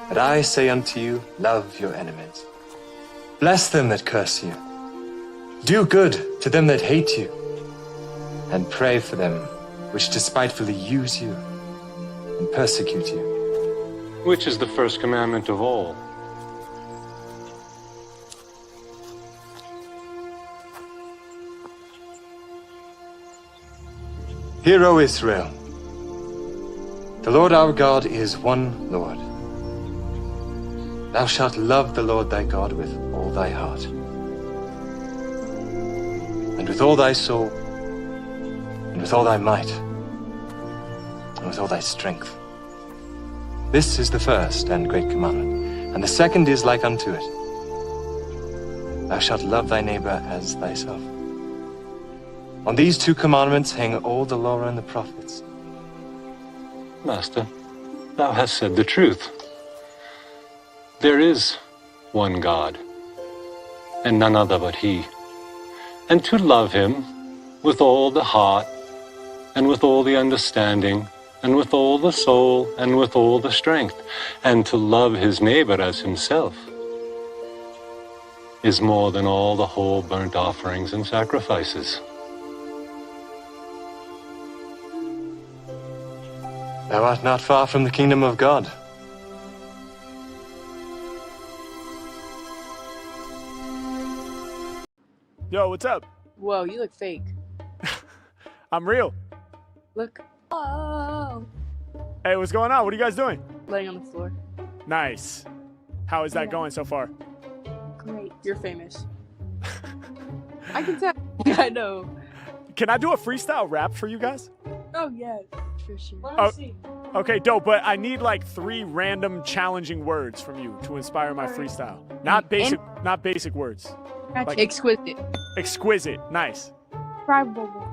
But I say unto you, love your enemies. Bless them that curse you. Do good to them that hate you. And pray for them which despitefully use you and persecute you. Which is the first commandment of all? Hear, O Israel, the Lord our God is one Lord. Thou shalt love the Lord thy God with all thy heart, and with all thy soul, and with all thy might, and with all thy strength. This is the first and great commandment, and the second is like unto it. Thou shalt love thy neighbor as thyself. On these two commandments hang all the law and the prophets. Master, thou hast said the truth. There is one God, and none other but He. And to love Him with all the heart, and with all the understanding, and with all the soul, and with all the strength, and to love his neighbor as himself, is more than all the whole burnt offerings and sacrifices. Thou art not far from the kingdom of God. Yo, what's up? Whoa, you look fake. I'm real. Look. Oh. Hey, what's going on? What are you guys doing? Laying on the floor. Nice. How is that going so far? Great. You're famous. I can tell. I know. Can I do a freestyle rap for you guys? Oh, yes. For sure. Oh, okay, dope. But I need like 3 random challenging words from you to inspire my freestyle. Not basic words. Like, exquisite. Exquisite. Nice. Probable.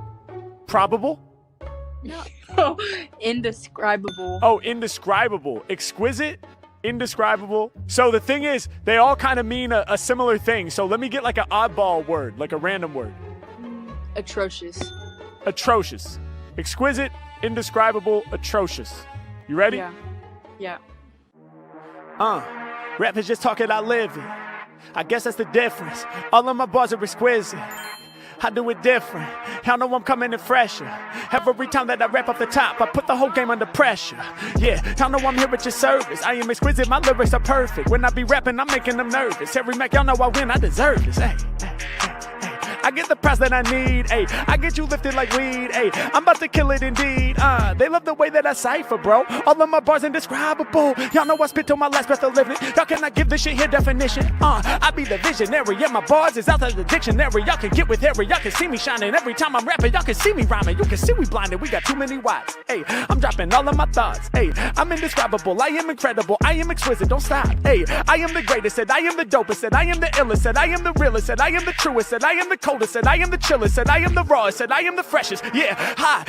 Probable? No. Indescribable. Oh, indescribable. Exquisite? Indescribable. So the thing is, they all kind of mean a similar thing. So let me get like an oddball word, like a random word. Atrocious. Atrocious. Exquisite, indescribable, atrocious. You ready? Yeah. Rap is just talking, I live it. I guess that's the difference. All of my bars are exquisite. I do it different. Y'all know I'm coming in fresher. Every time that I rap off the top, I put the whole game under pressure. Yeah, y'all know I'm here at your service. I am exquisite, my lyrics are perfect. When I be rapping, I'm making them nervous. Every Mac, y'all know I win, I deserve this. Hey. I get the prize that I need, ayy. I get you lifted like weed, ayy. I'm about to kill it indeed, They love the way that I cipher, bro. All of my bars indescribable. Y'all know I spit till my last breath of living. Y'all cannot give this shit here definition, I be the visionary, yeah, my bars is out of the dictionary. Y'all can get with Harry, y'all can see me shining. Every time I'm rapping, y'all can see me rhyming. You can see we blinded, we got too many watts, ayy. I'm dropping all of my thoughts, ayy. I'm indescribable, I am incredible, I am exquisite, don't stop, ayy. I am the greatest, said I am the dopest, said I am the illest, said I am the realest, said I am the truest, said I am the coldest, said I am the chillest, said I am the rawest, said I am the freshest. Yeah,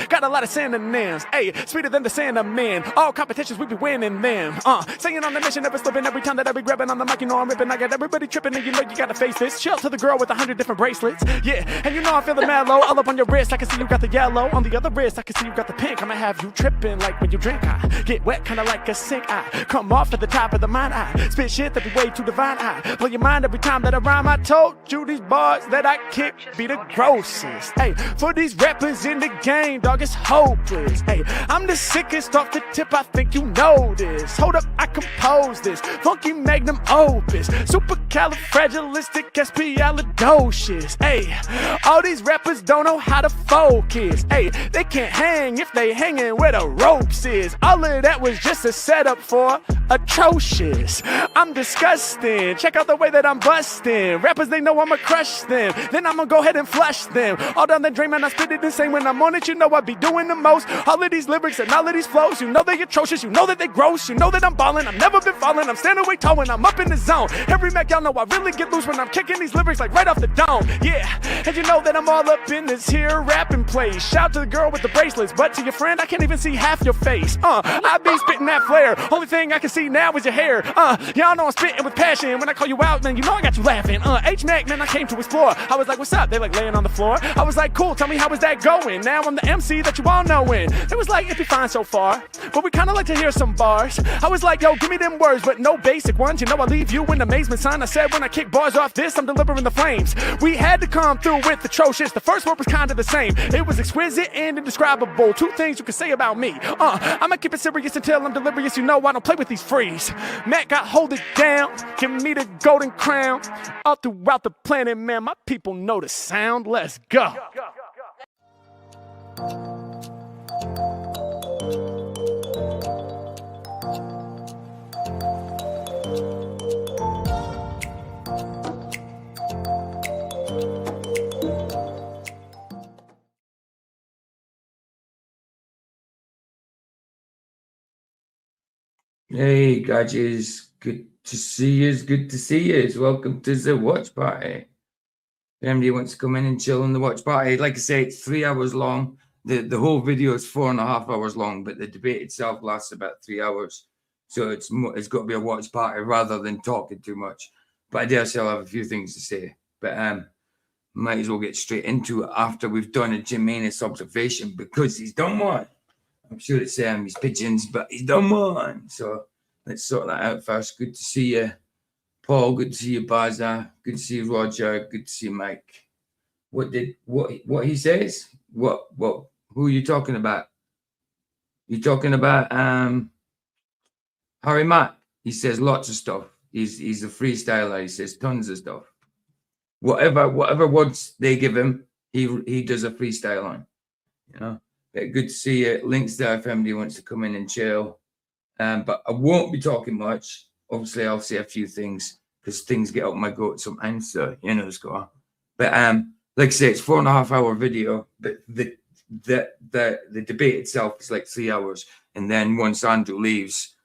got a lot of synonyms. Hey, sweeter than the sand of men. All competitions, we be winning them. Saying on the mission, never slipping. Every time that I be grabbing on the mic, you know I'm ripping. I got everybody tripping, and you know you gotta face this. Chill to the girl with 100 different bracelets. Yeah, and you know I feel the mellow. All up on your wrist, I can see you got the yellow. On the other wrist, I can see you got the pink. I'ma have you tripping like when you drink. I get wet, kinda like a sink. I come off at the top of the mind. I spit shit that be way too divine. I blow your mind every time that I rhyme. I told you these bars that I kick be the grossest. Hey, for these rappers in the game, dog, it's hopeless. Hey, I'm the sickest off the tip, I think you know this. Hold up, I compose this funky magnum opus, supercalifragilisticexpialidocious. Hey, all these rappers don't know how to focus. Hey, they can't hang if they hanging where the ropes is. All of that was just a setup for atrocious. I'm disgusting. Check out the way that I'm busting. Rappers, they know I'ma crush them. Then I'm I'ma go ahead and flush them. All down the drain, man, I spit it insane. When I'm on it, you know I be doing the most. All of these lyrics and all of these flows, you know they atrocious, you know that they gross, you know that I'm ballin', I've never been falling, I'm standing way tall when I'm up in the zone. Every Mac, y'all know I really get loose when I'm kicking these lyrics like right off the dome. Yeah, and you know that I'm all up in this here rapping place. Shout to the girl with the bracelets, but to your friend, I can't even see half your face. I be spitting that flare, only thing I can see now is your hair. Y'all know I'm spitting with passion. When I call you out, man, you know I got you laughing. H-Mac, man, I came to explore. I was like, what's up? They like laying on the floor. I was like, cool, tell me how is that going? Now I'm the MC that you all knowin'. It was like, it'd be fine so far, but we kinda like to hear some bars. I was like, yo, give me them words, but no basic ones. You know I leave you in amazement, son. I said when I kick bars off this, I'm delivering the flames. We had to come through with atrocious. The first word was kinda the same. It was exquisite and indescribable. Two things you could say about me. I'ma keep it serious until I'm delirious. You know I don't play with these frees. Mac got hold it down, give me the golden crown. All throughout the planet, man, my people know the sound. Let's go. Hey, gadgets, good to see yous, good to see yous. Welcome to the watch party. If anybody wants to come in and chill on the watch party, like I say, it's 3 hours long. The whole video is 4.5 hours long, but the debate itself lasts about 3 hours. So it's got to be a watch party rather than talking too much. But I dare say I'll have a few things to say. But might as well get straight into it after we've done a Jim Manus observation, because he's done one. I'm sure it's his pigeons, but he's done one. So let's sort that out first. Good to see you, Paul. Good to see you, Baza. Good to see you, Roger. Good to see you, Mike. What he says? What who are you talking about? You talking about Harry Mack? He says lots of stuff. He's a freestyler. He says tons of stuff. Whatever words they give him, he does a freestyle on. You know. Good to see you. Links there if anybody wants to come in and chill. But I won't be talking much. Obviously, I'll say a few things because things get up my goat sometimes. So you know, score. But like I say, it's 4.5 hour video. But the debate itself is like 3 hours. And then once Andrew leaves,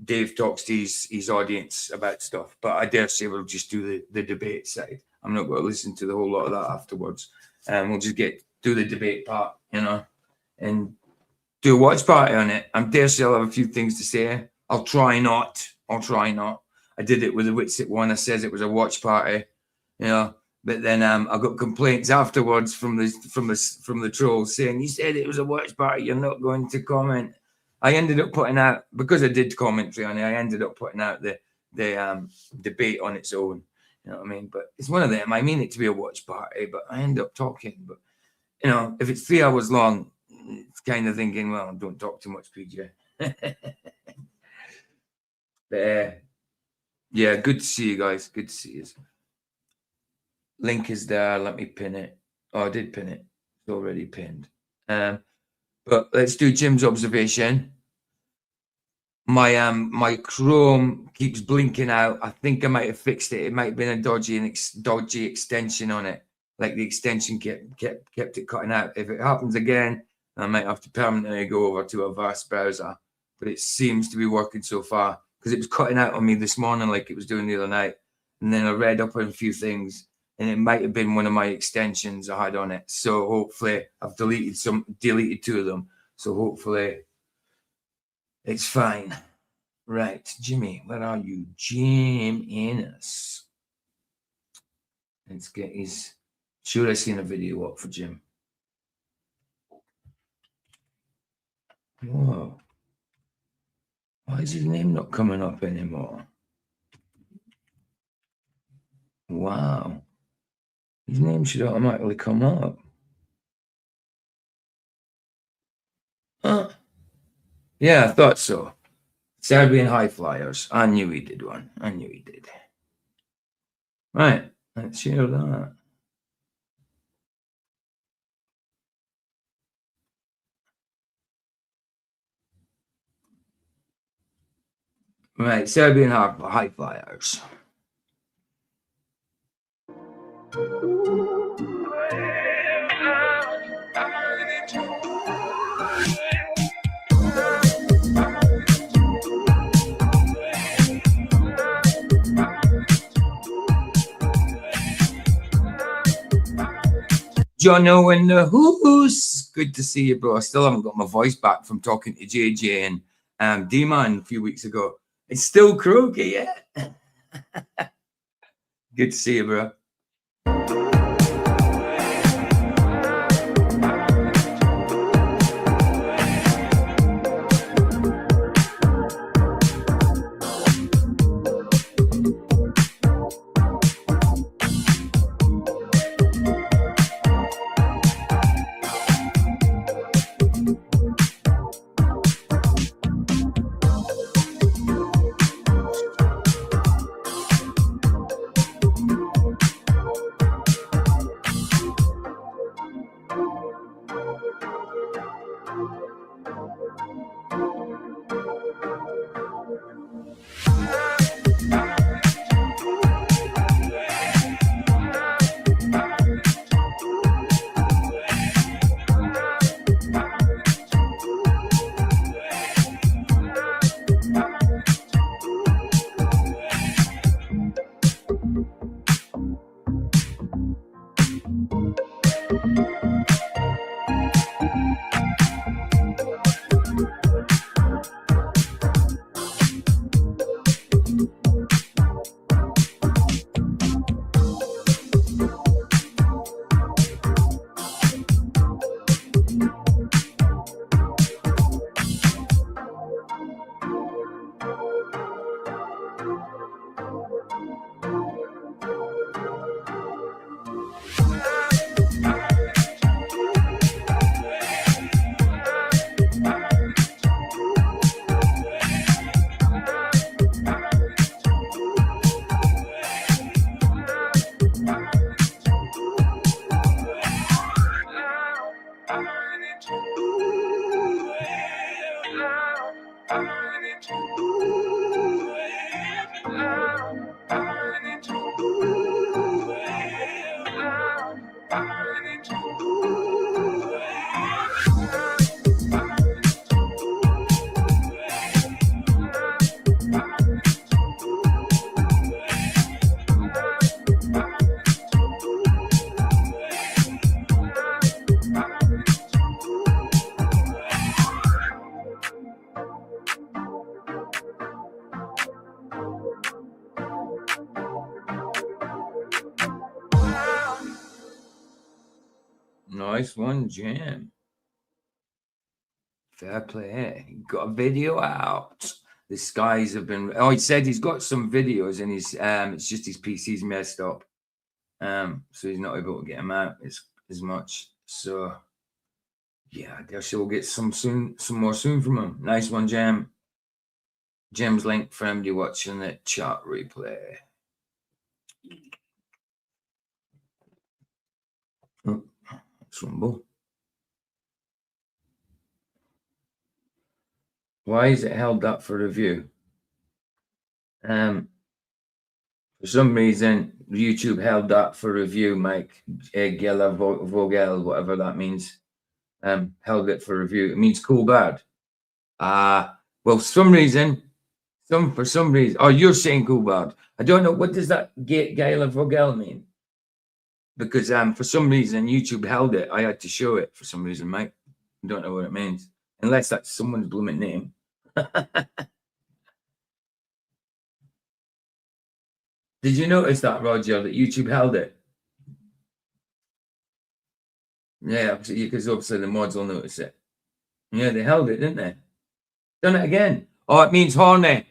Dave talks to his audience about stuff. But I dare say we'll just do the debate side. I'm not going to listen to the whole lot of that afterwards. We'll just do the debate part, you know, and do a watch party on it. I dare say I'll have a few things to say. I'll try not. I did it with the Witsit one. I says it was a watch party, you know. But then I got complaints afterwards from the trolls saying, you said it was a watch party, you're not going to comment. I ended up putting out, because I did commentary on it, I ended up putting out the debate on its own. You know what I mean? But it's one of them. I mean it to be a watch party, but I end up talking. But, you know, if it's 3 hours long, it's kind of thinking, well, don't talk too much, PJ. But, yeah, good to see you guys. Good to see you. Link is there. Let me pin it. Oh, I did pin it. It's already pinned. But let's do Jim's observation. My Chrome keeps blinking out. I think I might have fixed it. It might have been a dodgy extension on it. Like the extension kept it cutting out. If it happens again, I might have to permanently go over to a vast browser. But it seems to be working so far, because it was cutting out on me this morning like it was doing the other night. And then I read up on a few things, and it might have been one of my extensions I had on it. So hopefully I've deleted 2 of them. So hopefully it's fine. Right, Jimmy, where are you? Jim Ennis. Let's get his. Should I seen a video up for Jim? Whoa. Why is his name not coming up anymore? Wow. His name should automatically come up. Yeah, I thought so. Serbian High Flyers. I knew he did one. I knew he did. Right, let's share that. Right, Serbian High Flyers. Jono and the Who's. Good to see you, bro. I still haven't got my voice back from talking to JJ and D-Man a few weeks ago. It's still croaky, yeah. Good to see you, bro. Nice one, Jam. Fair play. He got a video out. The skies have been. Oh, he said he's got some videos and he's it's just his PC's messed up. So he's not able to get them out as much. So yeah, I guess we'll get some more soon from him. Nice one, Jam. Jam's link for anybody watching the chat replay. Oh, Swimble. Why is it held up for review? For some reason, YouTube held that for review, Mike. Gela Vogel, whatever that means. Held it for review. It means cool bad. Well, for some reason. Oh, you're saying cool bad. I don't know. What does that Gela Vogel mean? Because for some reason, YouTube held it. I had to show it for some reason, Mike. I don't know what it means. Unless that's someone's blooming name. Did you notice that, Roger, that YouTube held it? Yeah, because obviously the mods will notice it. Yeah, they held it, didn't they? Done it again. Oh, it means horny.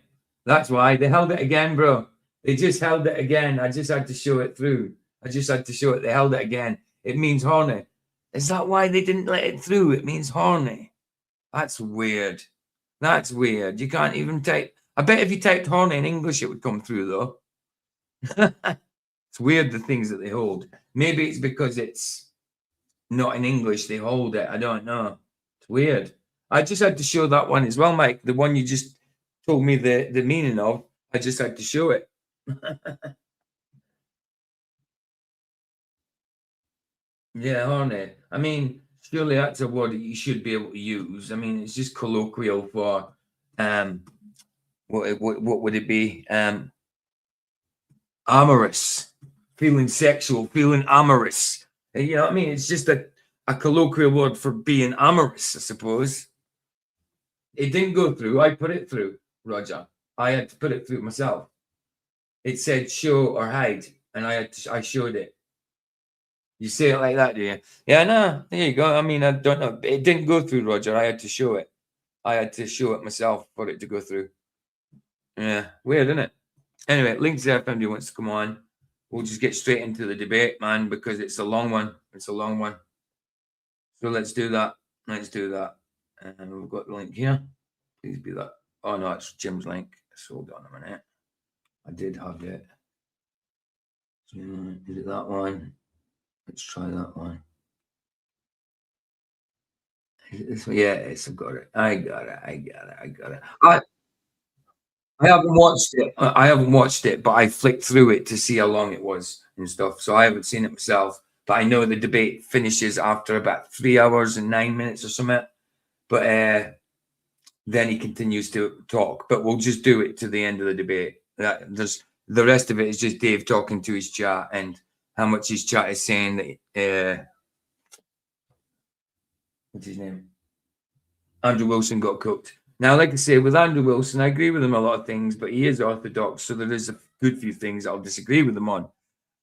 That's why. They held it again, bro. They just held it again. I just had to show it through. I just had to show it. They held it again. It means horny. Is that why they didn't let it through? It means horny. That's weird. That's weird. You can't even type. I bet if you typed horny in English, it would come through, though. It's weird, the things that they hold. Maybe it's because it's not in English. They hold it. I don't know. It's weird. I just had to show that one as well, Mike. The one you just told me the meaning of. I just had to show it. Yeah, horny. I mean, surely that's a word that you should be able to use. I mean, it's just colloquial for what would it be? Amorous, feeling sexual, feeling amorous. You know what I mean? It's just a colloquial word for being amorous, I suppose. It didn't go through. I put it through, Roger. I had to put it through myself. It said show or hide, and I showed it. You say it like that, do you? Yeah, no, there you go. I mean, I don't know. It didn't go through, Roger. I had to show it. I had to show it myself for it to go through. Yeah, weird, isn't it? Anyway, links there if anybody wants to come on. We'll just get straight into the debate, man, because it's a long one. It's a long one. So let's do that. Let's do that. And we've got the link here. Please be that. Oh, no, it's Jim's link. So hold on a minute. I did have it. Is it that one? Let's try that one. Yeah, it's got it. I got it. I haven't watched it. I haven't watched it, but I flicked through it to see how long it was and stuff. So I haven't seen it myself. But I know the debate finishes after about 3 hours and 9 minutes or something. But then he continues to talk. But we'll just do it to the end of the debate. There's the rest of it is just Dave talking to his chat and how much his chat is saying that what's his name? Andrew Wilson got cooked. Now, like I say, with Andrew Wilson, I agree with him a lot of things, but he is Orthodox, so there is a good few things I'll disagree with him on.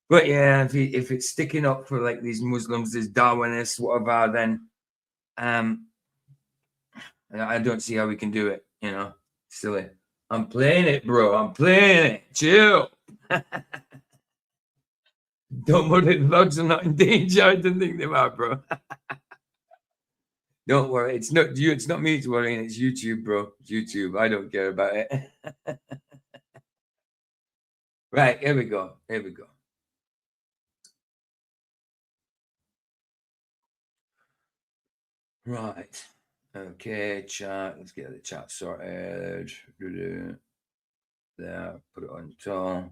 But yeah, if it's sticking up for like these Muslims, these Dawahgandists, whatever, then I don't see how we can do it. You know, silly. I'm playing it, bro. I'm playing it. Chill. Don't worry, the dogs are not in danger. I don't think they are, bro. Don't worry. It's not you. It's not me it's worrying. It's YouTube, bro. It's YouTube. I don't care about it. Right. Here we go. Here we go. Right. Okay. Chat. Let's get the chat sorted. There. Put it on top.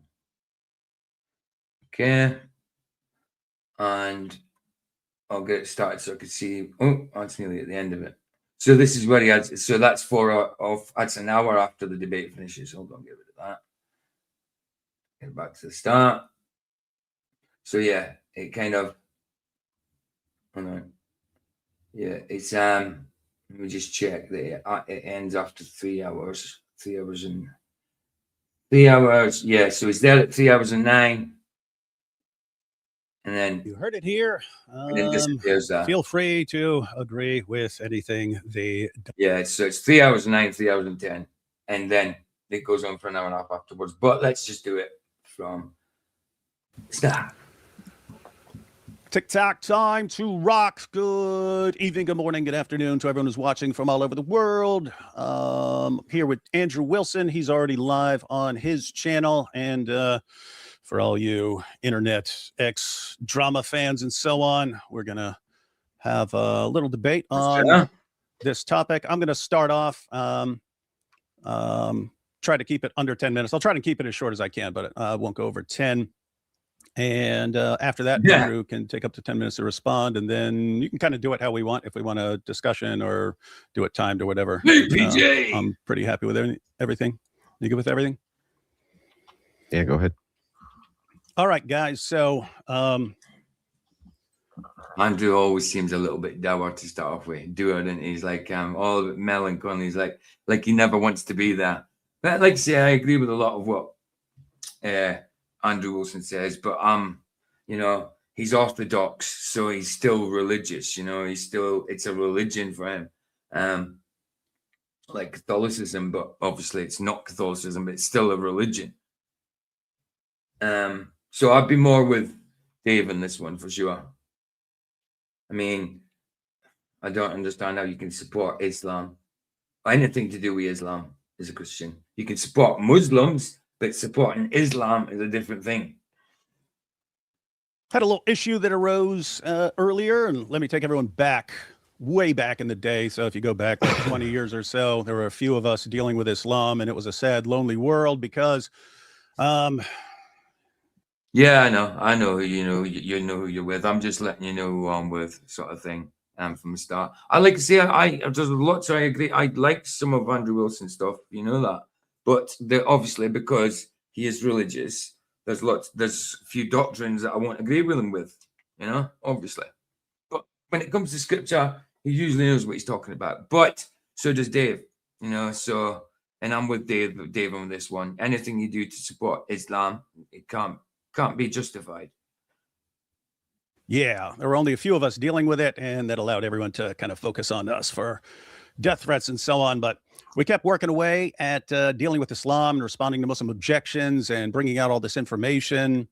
Okay. And I'll get it started so I can see. Oh, that's nearly at the end of it. So this is where he has. So that's that's an hour after the debate finishes. Hold on, get rid of that. Get back to the start. So yeah, it kind of. Hold on. Yeah, it's Let me just check that it ends after 3 hours. 3 hours and 3 hours. Yeah, so it's there at 3 hours and 9. And then you heard it here. It disappears there. Feel free to agree with anything they. Yeah, so it's 3 hours and 9, 3 hours and 10, and then it goes on for an hour and a half afterwards. But let's just do it from start. TikTok time to rock. Good evening, good morning, good afternoon to everyone who's watching from all over the world. Here with Andrew Wilson. He's already live on his channel, and for all you internet drama fans and so on, we're going to have a little debate on this topic. I'm going to start off, try to keep it under 10 minutes. I'll try to keep it as short as I can, but I won't go over 10. And after that, Andrew can take up to 10 minutes to respond, and then you can kind of do it how we want. If we want a discussion or do it timed or whatever. Hey, PJ. I'm pretty happy with everything. You good with everything? Yeah, go ahead. All right, guys. So Andrew always seems a little bit dour to start off with. And he's like all a bit melancholy. He's like he never wants to be there. But like I say, I agree with a lot of what Andrew Wilson says, but you know, he's Orthodox, so he's still religious. You know, it's a religion for him, like Catholicism, but obviously it's not Catholicism, but it's still a religion. So I'd be more with Dave in this one for sure. I mean, I don't understand how you can support Islam. Anything to do with Islam as a Christian. You can support Muslims, but supporting Islam is a different thing. Had a little issue that arose earlier, and let me take everyone back, way back in the day. So if you go back like 20 years or so, there were a few of us dealing with Islam, and it was a sad, lonely world because yeah, I know who you know who you're with. I'm just letting you know who I'm with, sort of thing. From the start, I like to say there's lots. I agree. I like some of Andrew Wilson's stuff, you know that, but obviously because he is religious, there's a few doctrines that I won't agree with him with. you know, obviously. But when it comes to scripture, he usually knows what he's talking about. But so does Dave, you know. So, and I'm with Dave on this one. Anything you do to support Islam, it can't be justified. Yeah, there were only a few of us dealing with it, and that allowed everyone to kind of focus on us for death threats and so on. But we kept working away at dealing with Islam and responding to Muslim objections and bringing out all this information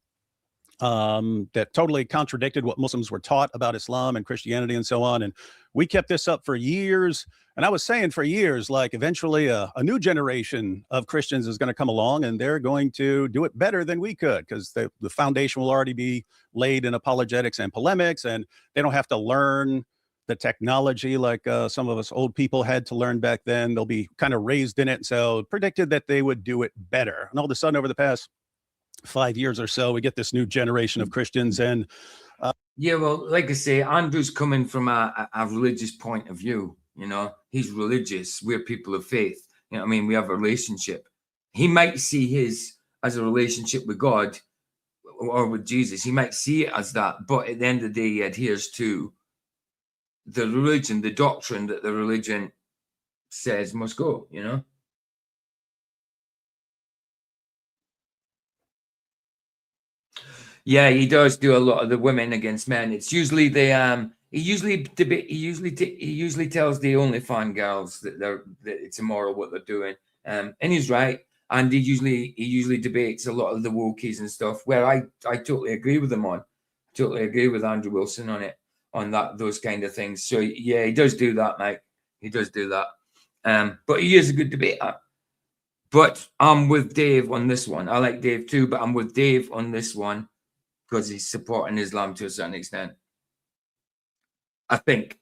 that totally contradicted what Muslims were taught about Islam and Christianity and so on. And we kept this up for years. And I was saying for years, like eventually a new generation of Christians is going to come along and they're going to do it better than we could, because the foundation will already be laid in apologetics and polemics, and they don't have to learn the technology like some of us old people had to learn back then. They'll be kind of raised in it. So predicted that they would do it better. And all of a sudden, over the past 5 years or so, we get this new generation of Christians. And yeah, well, like I say, Andrew's coming from a religious point of view. You know, he's religious. We're people of faith. You know what I mean? We have a relationship. He might see his as a relationship with God or with Jesus. He might see it as that. But at the end of the day, he adheres to the religion, the doctrine that the religion says must go, you know? Yeah, he does do a lot of the women against men. It's usually the he usually tells the OnlyFans girls that it's immoral what they're doing. And he's right. And he usually debates a lot of the wokies and stuff, where I totally agree with him on. Totally agree with Andrew Wilson on it, on those kind of things. So yeah, he does do that, mate. He does do that. But he is a good debater. But I'm with Dave on this one. I like Dave too, but I'm with Dave on this one because he's supporting Islam to a certain extent, I think.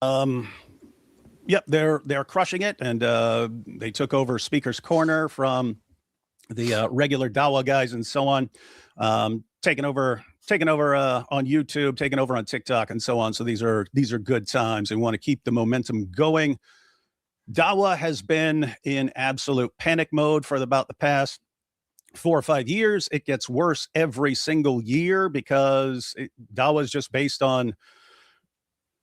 Yep, they're crushing it, and they took over Speaker's Corner from the regular Dawa guys and so on, taking over on YouTube, taking over on TikTok and so on. So these are good times, and we want to keep the momentum going. Dawa has been in absolute panic mode for about the past 4 or 5 years. It gets worse every single year because Dawa is just based on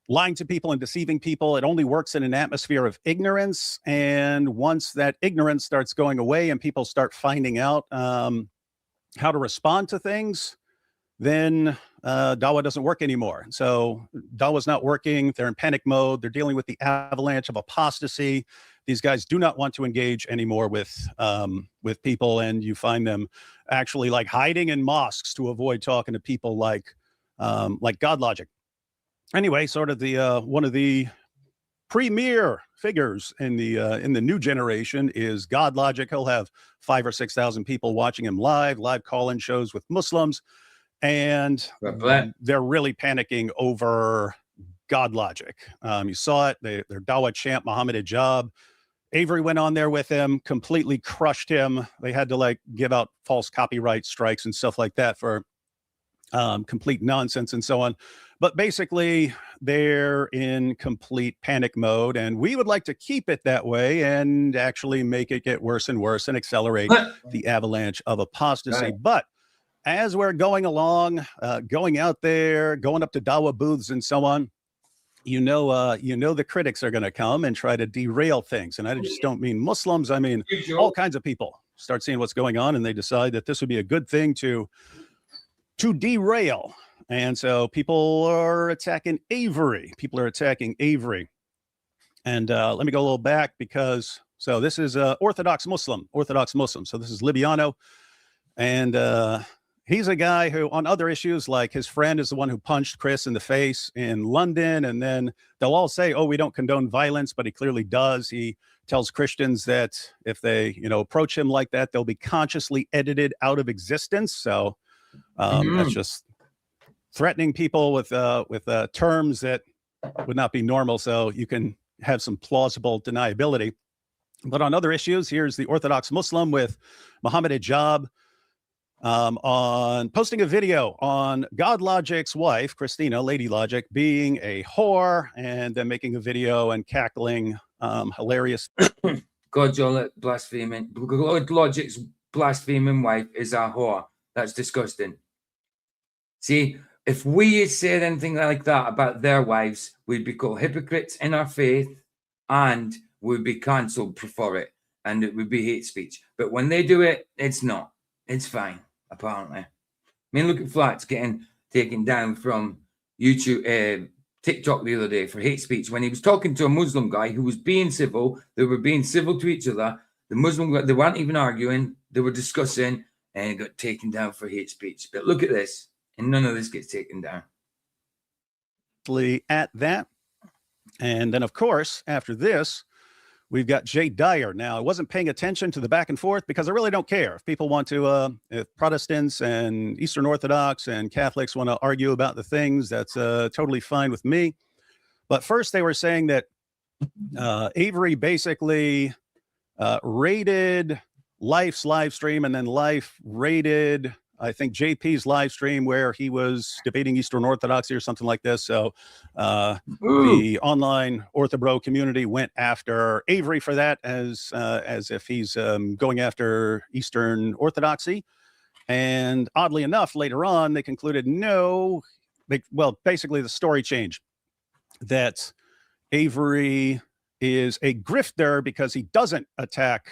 lying to people and deceiving people. It only works in an atmosphere of ignorance. And once that ignorance starts going away and people start finding out how to respond to things, then Dawa doesn't work anymore. So Dawa's not working. They're in panic mode. They're dealing with the avalanche of apostasy. These guys do not want to engage anymore with people, and you find them actually like hiding in mosques to avoid talking to people like God Logic. Anyway, sort of the one of the premier figures in the new generation is God Logic. He'll have 5,000 or 6,000 people watching him live call-in shows with Muslims, and they're really panicking over God Logic. You saw it. Their Dawa champ Muhammad Hijab, Avery went on there with him, completely crushed him. They had to like give out false copyright strikes and stuff like that for complete nonsense and so on. But basically, they're in complete panic mode, and we would like to keep it that way and actually make it get worse and worse and accelerate the avalanche of apostasy. Right. But as we're going along, going out there, going up to Dawa booths and so on, you know the critics are going to come and try to derail things. And I just don't mean Muslims. I mean all kinds of people start seeing what's going on, and they decide that this would be a good thing to derail. And so people are attacking Avery. And let me go a little back because, so this is Orthodox Muslim. So this is Libiano. And he's a guy who on other issues, like his friend is the one who punched Chris in the face in London. And then they'll all say, oh, we don't condone violence, but he clearly does. He tells Christians that if they, approach him like that, they'll be consciously edited out of existence. So that's just threatening people with terms that would not be normal. So you can have some plausible deniability. But on other issues, here's the Orthodox Muslim with Muhammad Hijab on posting a video on God Logic's wife, Christina, Lady Logic, being a whore, and then making a video and cackling hilarious. God Logic's blaspheming wife is a whore. That's disgusting. See, if we said anything like that about their wives, we'd be called hypocrites in our faith and we'd be cancelled for it. And it would be hate speech. But when they do it, it's not. It's fine, apparently. I mean, look at Flats getting taken down from YouTube, TikTok the other day for hate speech when he was talking to a Muslim guy who was being civil. They were being civil to each other. The Muslim guy, they weren't even arguing. They were discussing and got taken down for hate speech. But look at this. And none of this gets taken down. At that. And then, of course, after this, we've got Jay Dyer. Now, I wasn't paying attention to the back and forth because I really don't care. If people want to, if Protestants and Eastern Orthodox and Catholics want to argue about the things, that's totally fine with me. But first, they were saying that Avery basically raided Life's live stream, and then Life raided, I think, JP's live stream where he was debating Eastern Orthodoxy or something like this. So the online Orthobro community went after Avery for that as if he's going after Eastern Orthodoxy. And oddly enough, later on, they concluded no. Basically, the story changed that Avery is a grifter because he doesn't attack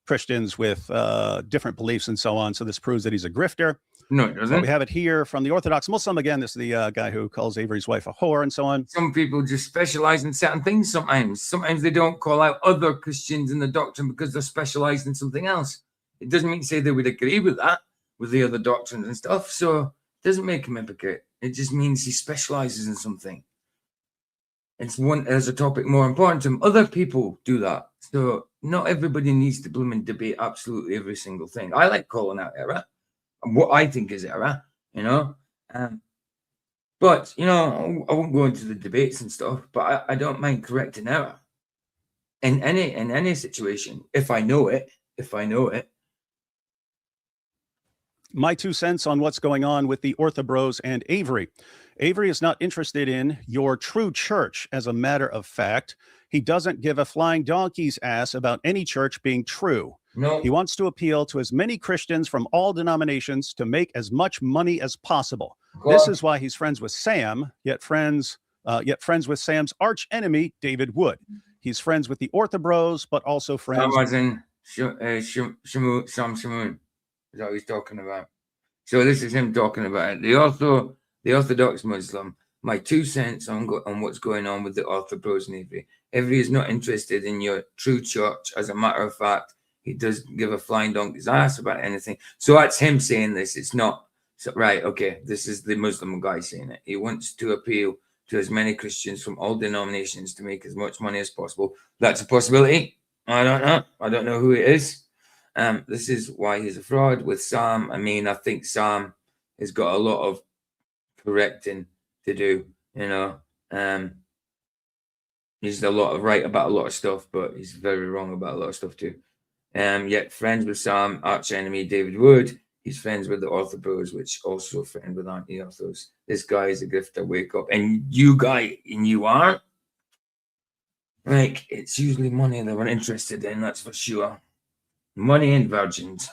Christians with different beliefs and so on. So this proves that he's a grifter. No, it doesn't. But we have it here from the Orthodox Muslim. Again, this is the guy who calls Avery's wife a whore and so on. Some people just specialize in certain things sometimes. Sometimes they don't call out other Christians in the doctrine because they're specialized in something else. It doesn't mean to say they would agree with that, with the other doctrines and stuff. So it doesn't make him a hypocrite. It just means he specializes in something. There's a topic more important to him. Other people do that. So not everybody needs to bloom and debate absolutely every single thing. I like calling out error and what I think is error, you know. But, you know, I won't go into the debates and stuff, but I don't mind correcting error in any situation if I know it. My 2 cents on what's going on with the Orthobros and Avery. Avery is not interested in your true church. As a matter of fact, he doesn't give a flying donkey's ass about any church being true. No. He wants to appeal to as many Christians from all denominations to make as much money as possible. This is why he's friends with Sam, yet friends with Sam's arch enemy, David Wood. He's friends with the Orthobros, but also friends. That was in Sam Shamoon. Is what he's talking about. So this is him talking about it. The Orthodox Muslim. My 2 cents on what's going on with the Orthobros and Avery. Avery is not interested in your true church. As a matter of fact, he doesn't give a flying donkey's ass about anything. So that's him saying this. It's not right. Okay, this is the Muslim guy saying it. He wants to appeal to as many Christians from all denominations to make as much money as possible. That's a possibility. I don't know. I don't know who it is. This is why he's a fraud with Sam. I mean, I think Sam has got a lot of correcting to do, you know. He's a lot of right about a lot of stuff, but he's very wrong about a lot of stuff too. Yet friends with Sam, arch enemy David Wood. He's friends with the Orthobros, which also friend with anti-Orthos. This guy is a grifter. Wake up. And you aren't. Like, it's usually money that we're interested in, that's for sure. Money and virgins.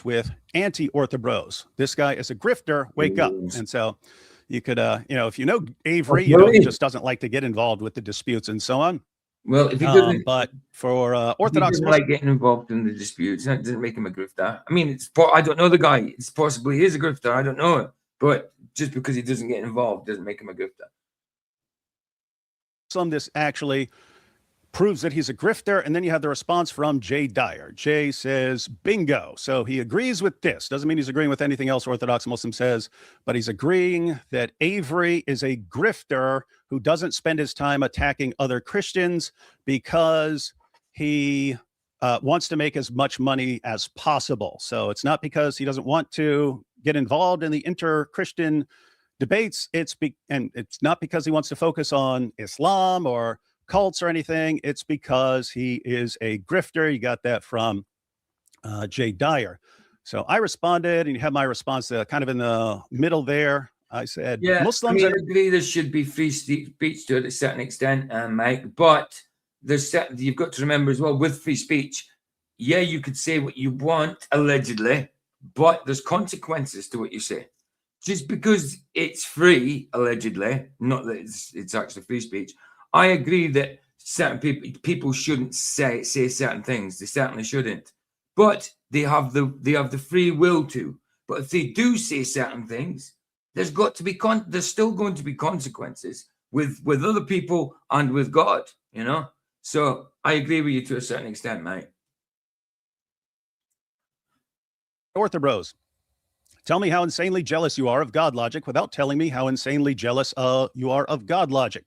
With anti-Orthobros. This guy is a grifter. Wake up. And so you could, if you know Avery, he just doesn't like to get involved with the disputes and so on. Well, if he doesn't, but for Orthodox, he like getting involved in the disputes, that doesn't make him a grifter. I mean, I don't know the guy. It's possibly he is a grifter. I don't know it, but just because he doesn't get involved doesn't make him a grifter. This actually proves that he's a grifter, and then you have the response from Jay Dyer. Jay says, bingo. So he agrees with this. Doesn't mean he's agreeing with anything else Orthodox Muslim says, but he's agreeing that Avery is a grifter who doesn't spend his time attacking other Christians because he wants to make as much money as possible. So it's not because he doesn't want to get involved in the inter-Christian debates. It's not because he wants to focus on Islam or cults or anything. It's because he is a grifter. You got that from Jay Dyer. So I responded, and you have my response kind of in the middle there. I said, Muslims. I agree there should be free speech to a certain extent, Mike. But you've got to remember as well with free speech. Yeah, you could say what you want allegedly, but there's consequences to what you say. Just because it's free, allegedly, not that it's actually free speech. I agree that certain people shouldn't say certain things. They certainly shouldn't, but they have the free will to. But if they do say certain things, there's still going to be consequences with other people and with God. You know. So I agree with you to a certain extent, mate. Ortho Bros. Tell me how insanely jealous you are of God logic without telling me how insanely jealous you are of God logic.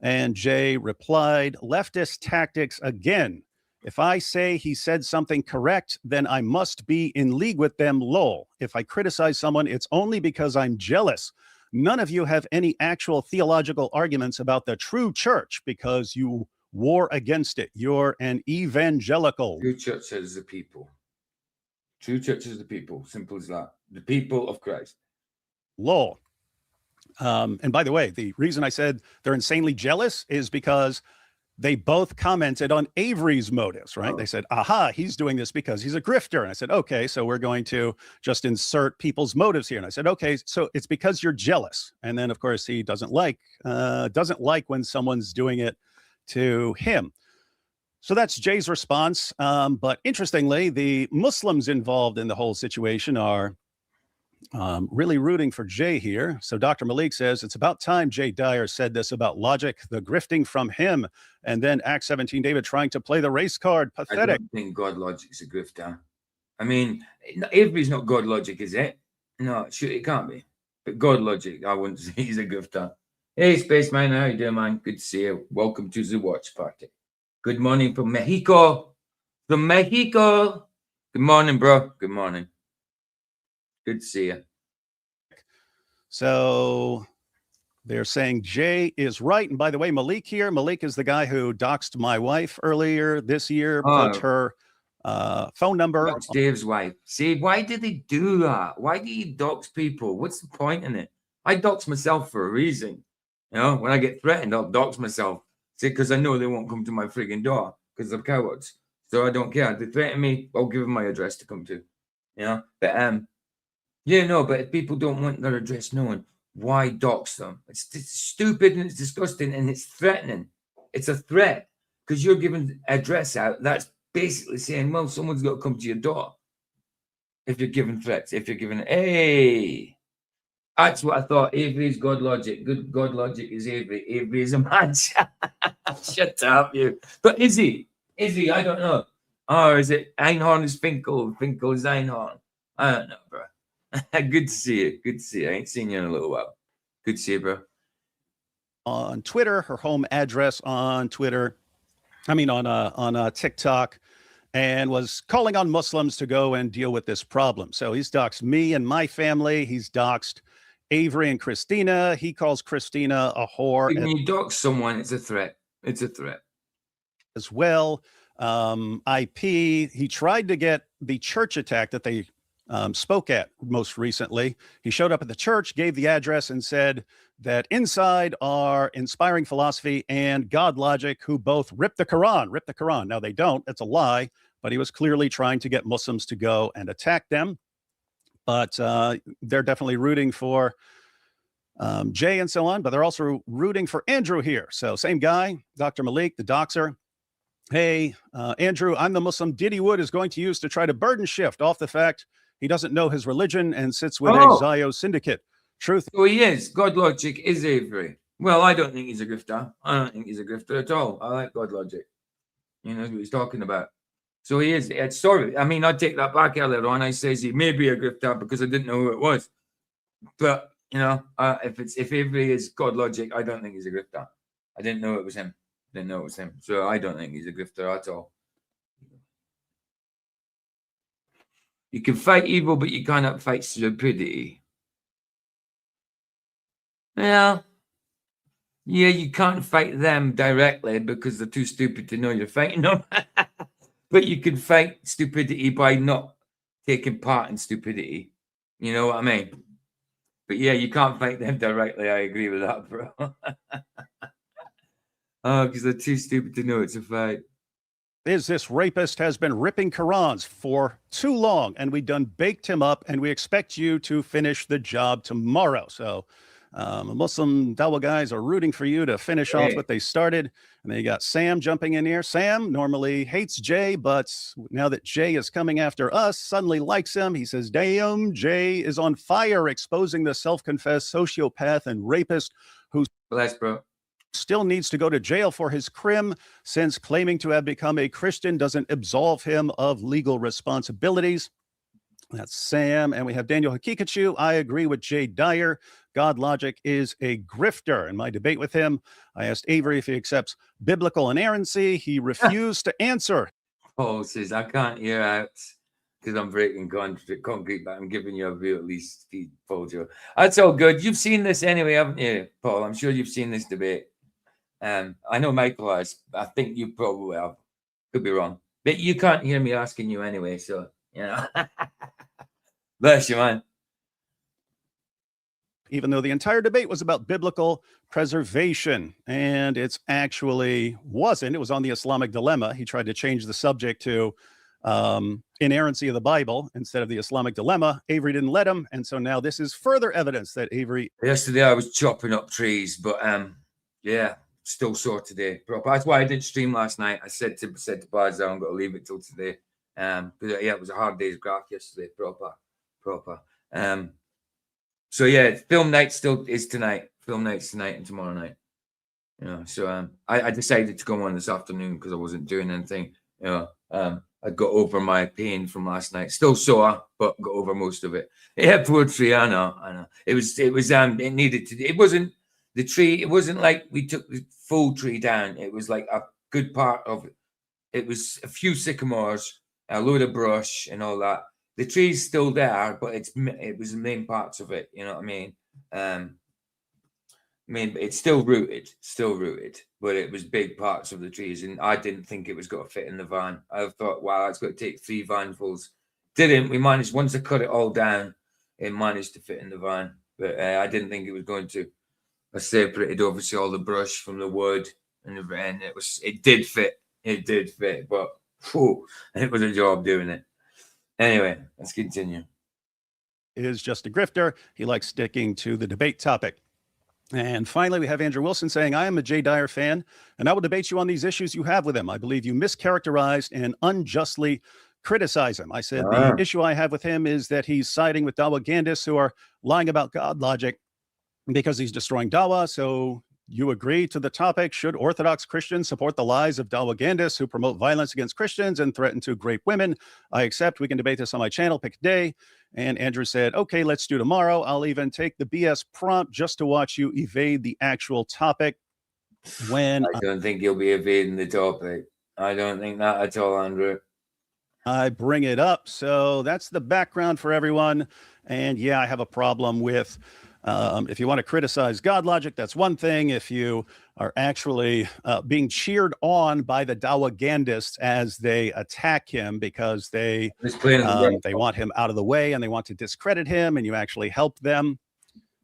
And Jay replied, leftist tactics again. If I say he said something correct, then I must be in league with them, lol. If I criticize someone, it's only because I'm jealous. None of you have any actual theological arguments about the true church because you war against it. You're an evangelical. True church is the people. True church is the people. Simple as that. The people of Christ. Lol. And by the way, the reason I said they're insanely jealous is because they both commented on Avery's motives, right? Oh. They said, aha, he's doing this because he's a grifter. And I said, okay, so we're going to just insert people's motives here. And I said, okay, so it's because you're jealous. And then, of course, he doesn't like when someone's doing it to him. So that's Jay's response. But interestingly, the Muslims involved in the whole situation are really rooting for Jay here. So Dr. Malik says, it's about time Jay Dyer said this about logic, the grifting from him. And then Acts 17, David trying to play the race card. Pathetic. I don't think God logic's a grifter. I mean, Avery's not God logic, is it? No, it can't be. But God logic, I wouldn't say he's a grifter. Hey, Spaceman, how you doing, man? Good to see you. Welcome to the watch party. Good morning from Mexico. From Mexico. Good morning, bro. Good morning. Good to see you. So they're saying Jay is right. And by the way, Malik here. Malik is the guy who doxed my wife earlier this year, put her phone number. That's Dave's wife. See, why did they do that? Why do you dox people? What's the point in it? I dox myself for a reason. You know, when I get threatened, I'll dox myself. See, because I know they won't come to my frigging door because they're cowards. So I don't care. They threaten me, I'll give them my address to come to. You know, but yeah, no, but if people don't want their address known, why dox them? It's stupid and it's disgusting and it's threatening. It's a threat because you're giving address out. That's basically saying, well, someone's got to come to your door. If you're giving threats, if you're giving, hey, that's what I thought. Avery's God logic. Good God logic is Avery. Avery is a man. Shut up, you. But is he? Is he? I don't know. Or is it Einhorn is Finkel? Finkel is Einhorn? I don't know, bro. Good to see you. Good to see you. I ain't seen you in a little while. Good to see you, bro. On Twitter, her home address on Twitter, on TikTok, and was calling on Muslims to go and deal with this problem. So he's doxed me and my family. He's doxed Avery and Christina. He calls Christina a whore. When you dox someone, it's a threat. It's a threat. As well. IP, he tried to get the church attack that they spoke at most recently. He showed up at the church, gave the address, and said that inside are Inspiring Philosophy and God Logic, who both rip the Quran. Now, they don't. That's a lie. But he was clearly trying to get Muslims to go and attack them. But they're definitely rooting for Jay and so on. But they're also rooting for Andrew here. So same guy, Dr. Malik, the doxer. Hey, Andrew, I'm the Muslim Diddy Wood is going to use to try to burden shift off the fact he doesn't know his religion and sits with a Zio syndicate. Truth. So he is. God logic is Avery. Well, I don't think he's a grifter. I don't think he's a grifter at all. I like God logic. You know what he's talking about. So he is. Sorry. I mean, I take that back earlier on. I says he may be a grifter because I didn't know who it was. But, you know, if Avery is God logic, I don't think he's a grifter. I didn't know it was him. So I don't think he's a grifter at all. You can fight evil, but you cannot fight stupidity. Yeah, you can't fight them directly because they're too stupid to know you're fighting them. But you can fight stupidity by not taking part in stupidity. You know what I mean? But yeah, you can't fight them directly. I agree with that, bro. Oh, because they're too stupid to know it's a fight. is this rapist has been ripping Qurans for too long, and we done baked him up, and we expect you to finish the job tomorrow. So Muslim Dawah guys are rooting for you to finish off what they started. And then you got Sam jumping in here. Sam normally hates Jay, but now that Jay is coming after us, suddenly likes him. He says, damn, Jay is on fire, exposing the self-confessed sociopath and rapist who still needs to go to jail for his crime, since claiming to have become a Christian doesn't absolve him of legal responsibilities. That's Sam. And we have Daniel Hakikachu. I agree with Jay Dyer. God Logic is a grifter. In my debate with him, I asked Avery if he accepts biblical inerrancy. He refused to answer. Paul says, I can't hear out because I'm breaking concrete, but I'm giving you a view at least. Paul Joe. That's all good. You've seen this anyway, haven't you, Paul? I'm sure you've seen this debate. I know Michael has. I think you probably have. Could be wrong. But you can't hear me asking you anyway, so, you know. Bless you, man. Even though the entire debate was about biblical preservation, and it's actually wasn't. It was on the Islamic dilemma. He tried to change the subject to inerrancy of the Bible instead of the Islamic dilemma. Avery didn't let him, and so now this is further evidence that Avery... Yesterday I was chopping up trees, but yeah, still sore today. That's why I didn't stream last night. I said to Baz, I'm going to leave it till today. But yeah, it was a hard day's graft yesterday, proper. So yeah, film night still is tonight. Film night's tonight and tomorrow night. You know, so I decided to go on this afternoon because I wasn't doing anything. You know, I got over my pain from last night. Still sore, but got over most of it. Yeah, poor tree. I know. It needed to. It wasn't the tree. It wasn't like we took the full tree down. It was like a good part of it. It was a few sycamores, a load of brush, and all that. The tree's still there, but it was the main parts of it. You know what I mean? It's still rooted, but it was big parts of the trees, and I didn't think it was going to fit in the van. I thought, wow, it's going to take 3 vanfuls. Didn't. We managed, once I cut it all down, it managed to fit in the van, but I didn't think it was going to. I separated obviously all the brush from the wood, and it did fit, but it was a job doing it. Anyway, let's continue. Is just a grifter. He likes sticking to the debate topic. And finally, we have Andrew Wilson saying, I am a Jay Dyer fan, and I will debate you on these issues you have with him. I believe you mischaracterized and unjustly criticize him. I said the issue I have with him is that he's siding with Dawahgandists who are lying about God logic because he's destroying Dawah. So you agree to the topic. Should Orthodox Christians support the lies of Dawahgandists who promote violence against Christians and threaten to rape women? I accept. We can debate this on my channel. Pick a day. And Andrew said, okay, let's do tomorrow. I'll even take the BS prompt just to watch you evade the actual topic. I don't think you'll be evading the topic. I don't think that at all, Andrew. I bring it up. So that's the background for everyone. And yeah, I have a problem with if you want to criticize God logic, that's one thing. If you are actually being cheered on by the Dawahgandists as they attack him because they want him out of the way and they want to discredit him, and you actually help them,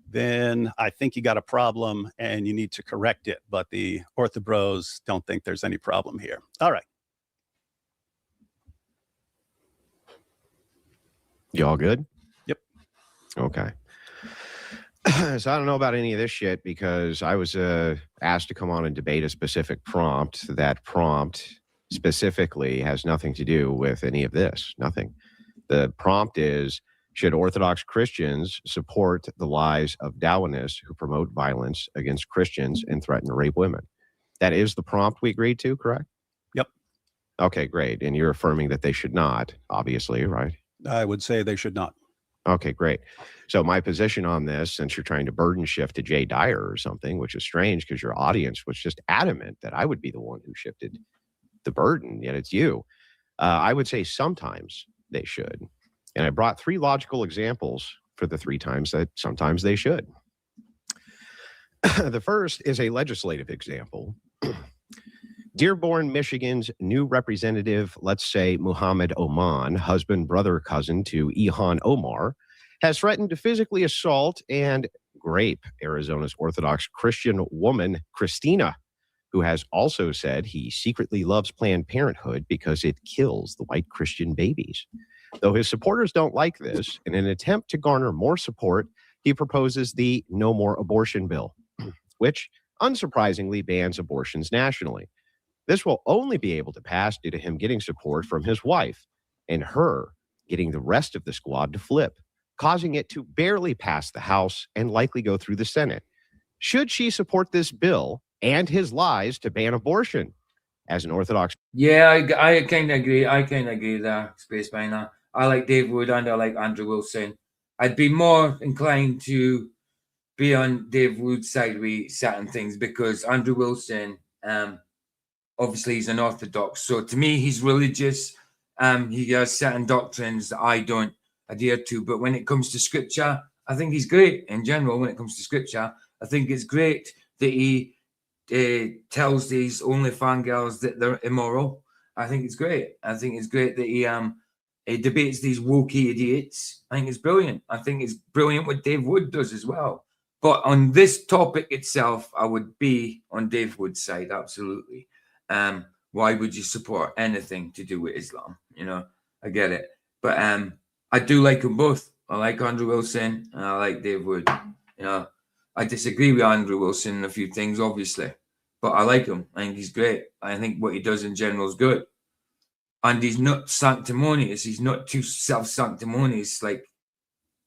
then I think you got a problem and you need to correct it. But the Ortho Bros don't think there's any problem here. All right. You all good? Yep. Okay. So I don't know about any of this shit because I was asked to come on and debate a specific prompt. That prompt specifically has nothing to do with any of this. Nothing. The prompt is, should Orthodox Christians support the lies of Dawahganists who promote violence against Christians and threaten to rape women? That is the prompt we agreed to, correct? Yep. Okay, great. And you're affirming that they should not, obviously, right? I would say they should not. Okay, great. So my position on this, since you're trying to burden shift to Jay Dyer or something, which is strange because your audience was just adamant that I would be the one who shifted the burden, yet it's you. I would say sometimes they should. And I brought 3 logical examples for the 3 times that sometimes they should. The first is a legislative example. Dearborn, Michigan's new representative, let's say Muhammad Oman, husband, brother, cousin to Ilhan Omar, has threatened to physically assault and rape Arizona's Orthodox Christian woman, Christina, who has also said he secretly loves Planned Parenthood because it kills the white Christian babies. Though his supporters don't like this, in an attempt to garner more support, he proposes the No More Abortion bill, which unsurprisingly bans abortions nationally. This will only be able to pass due to him getting support from his wife and her getting the rest of the squad to flip, causing it to barely pass the House and likely go through the Senate. Should she support this bill and his lies to ban abortion? As an Orthodox... Yeah, I kind of agree. I kind of agree there, Space Miner. I like Dave Wood and I like Andrew Wilson. I'd be more inclined to be on Dave Wood's side with certain things because Andrew Wilson, obviously he's an Orthodox. So to me, he's religious. He has certain doctrines that I don't adhere to. But when it comes to scripture, I think he's great in general. When it comes to scripture, I think it's great that he tells these OnlyFans girls that they're immoral. I think it's great. I think it's great that he debates these wokey idiots. I think it's brilliant. I think it's brilliant what Dave Wood does as well. But on this topic itself, I would be on Dave Wood's side, absolutely. Why would you support anything to do with Islam? You know, I get it. But I do like them both. I like Andrew Wilson and I like Dave Wood. You know, I disagree with Andrew Wilson in a few things, obviously. But I like him. I think he's great. I think what he does in general is good. And he's not sanctimonious. He's not too self-sanctimonious. Like,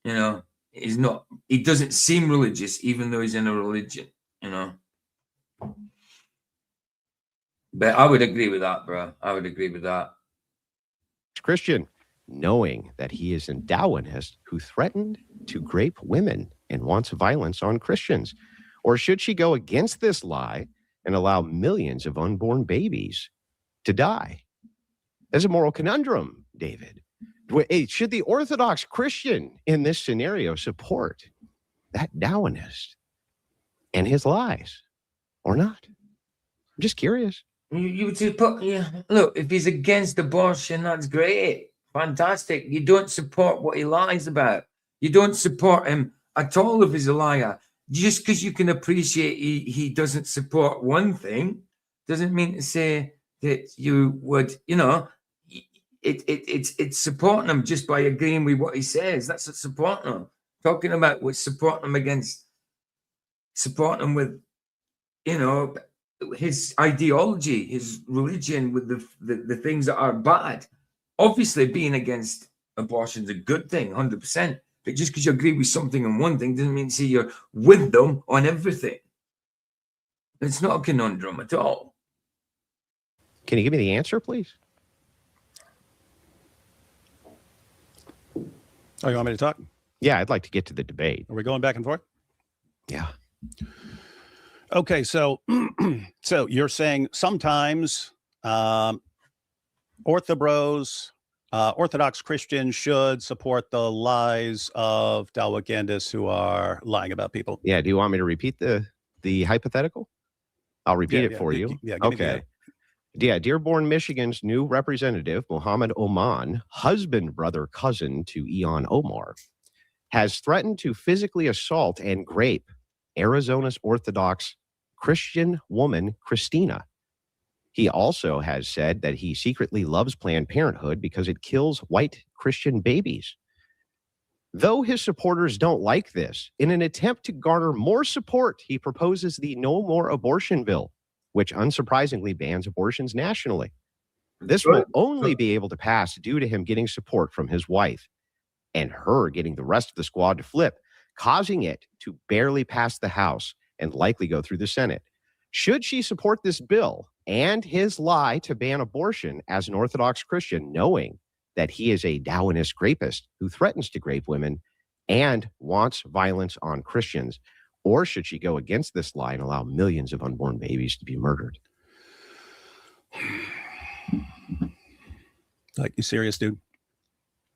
you know, he's not. He doesn't seem religious, even though he's in a religion, you know. But I would agree with that, bro. I would agree with that. Christian, knowing that he is a Dawahganist who threatened to grape women and wants violence on Christians? Or should she go against this lie and allow millions of unborn babies to die? That's a moral conundrum, David. Should the Orthodox Christian in this scenario support that Dawahganist and his lies or not? I'm just curious. You would support, yeah. Look, if he's against abortion, that's great. Fantastic. You don't support what he lies about. You don't support him at all if he's a liar. Just because you can appreciate he doesn't support one thing doesn't mean to say that you would, you know, it's supporting him just by agreeing with what he says. That's what supporting him. Talking about what's supporting him against, supporting him with, you know, his ideology, his religion, with the things that are bad. Obviously, being against abortion is a good thing, 100%. But just because you agree with something on one thing doesn't mean to say you're with them on everything. It's not a conundrum at all. Can you give me the answer, please? Oh, you want me to talk? Yeah, I'd like to get to the debate. Are we going back and forth? Yeah. Okay, so so you're saying sometimes Orthodox Christians should support the lies of Dawahgandists who are lying about people. Yeah. Do you want me to repeat the hypothetical? I'll repeat it for you. Yeah. Okay. Yeah. Dearborn, Michigan's new representative, Mohammed Oman, husband, brother, cousin to Ilhan Omar, has threatened to physically assault and grape Arizona's Orthodox Christian woman, Christina. He also has said that he secretly loves Planned Parenthood because it kills white Christian babies. Though his supporters don't like this, in an attempt to garner more support, he proposes the No More Abortion bill, which unsurprisingly bans abortions nationally. This will only be able to pass due to him getting support from his wife and her getting the rest of the squad to flip, causing it to barely pass the House and likely go through the Senate. Should she support this bill and his lie to ban abortion as an Orthodox Christian, knowing that he is a Dawahganist rapist who threatens to grape women and wants violence on Christians? Or should she go against this lie and allow millions of unborn babies to be murdered? Like, you serious, dude?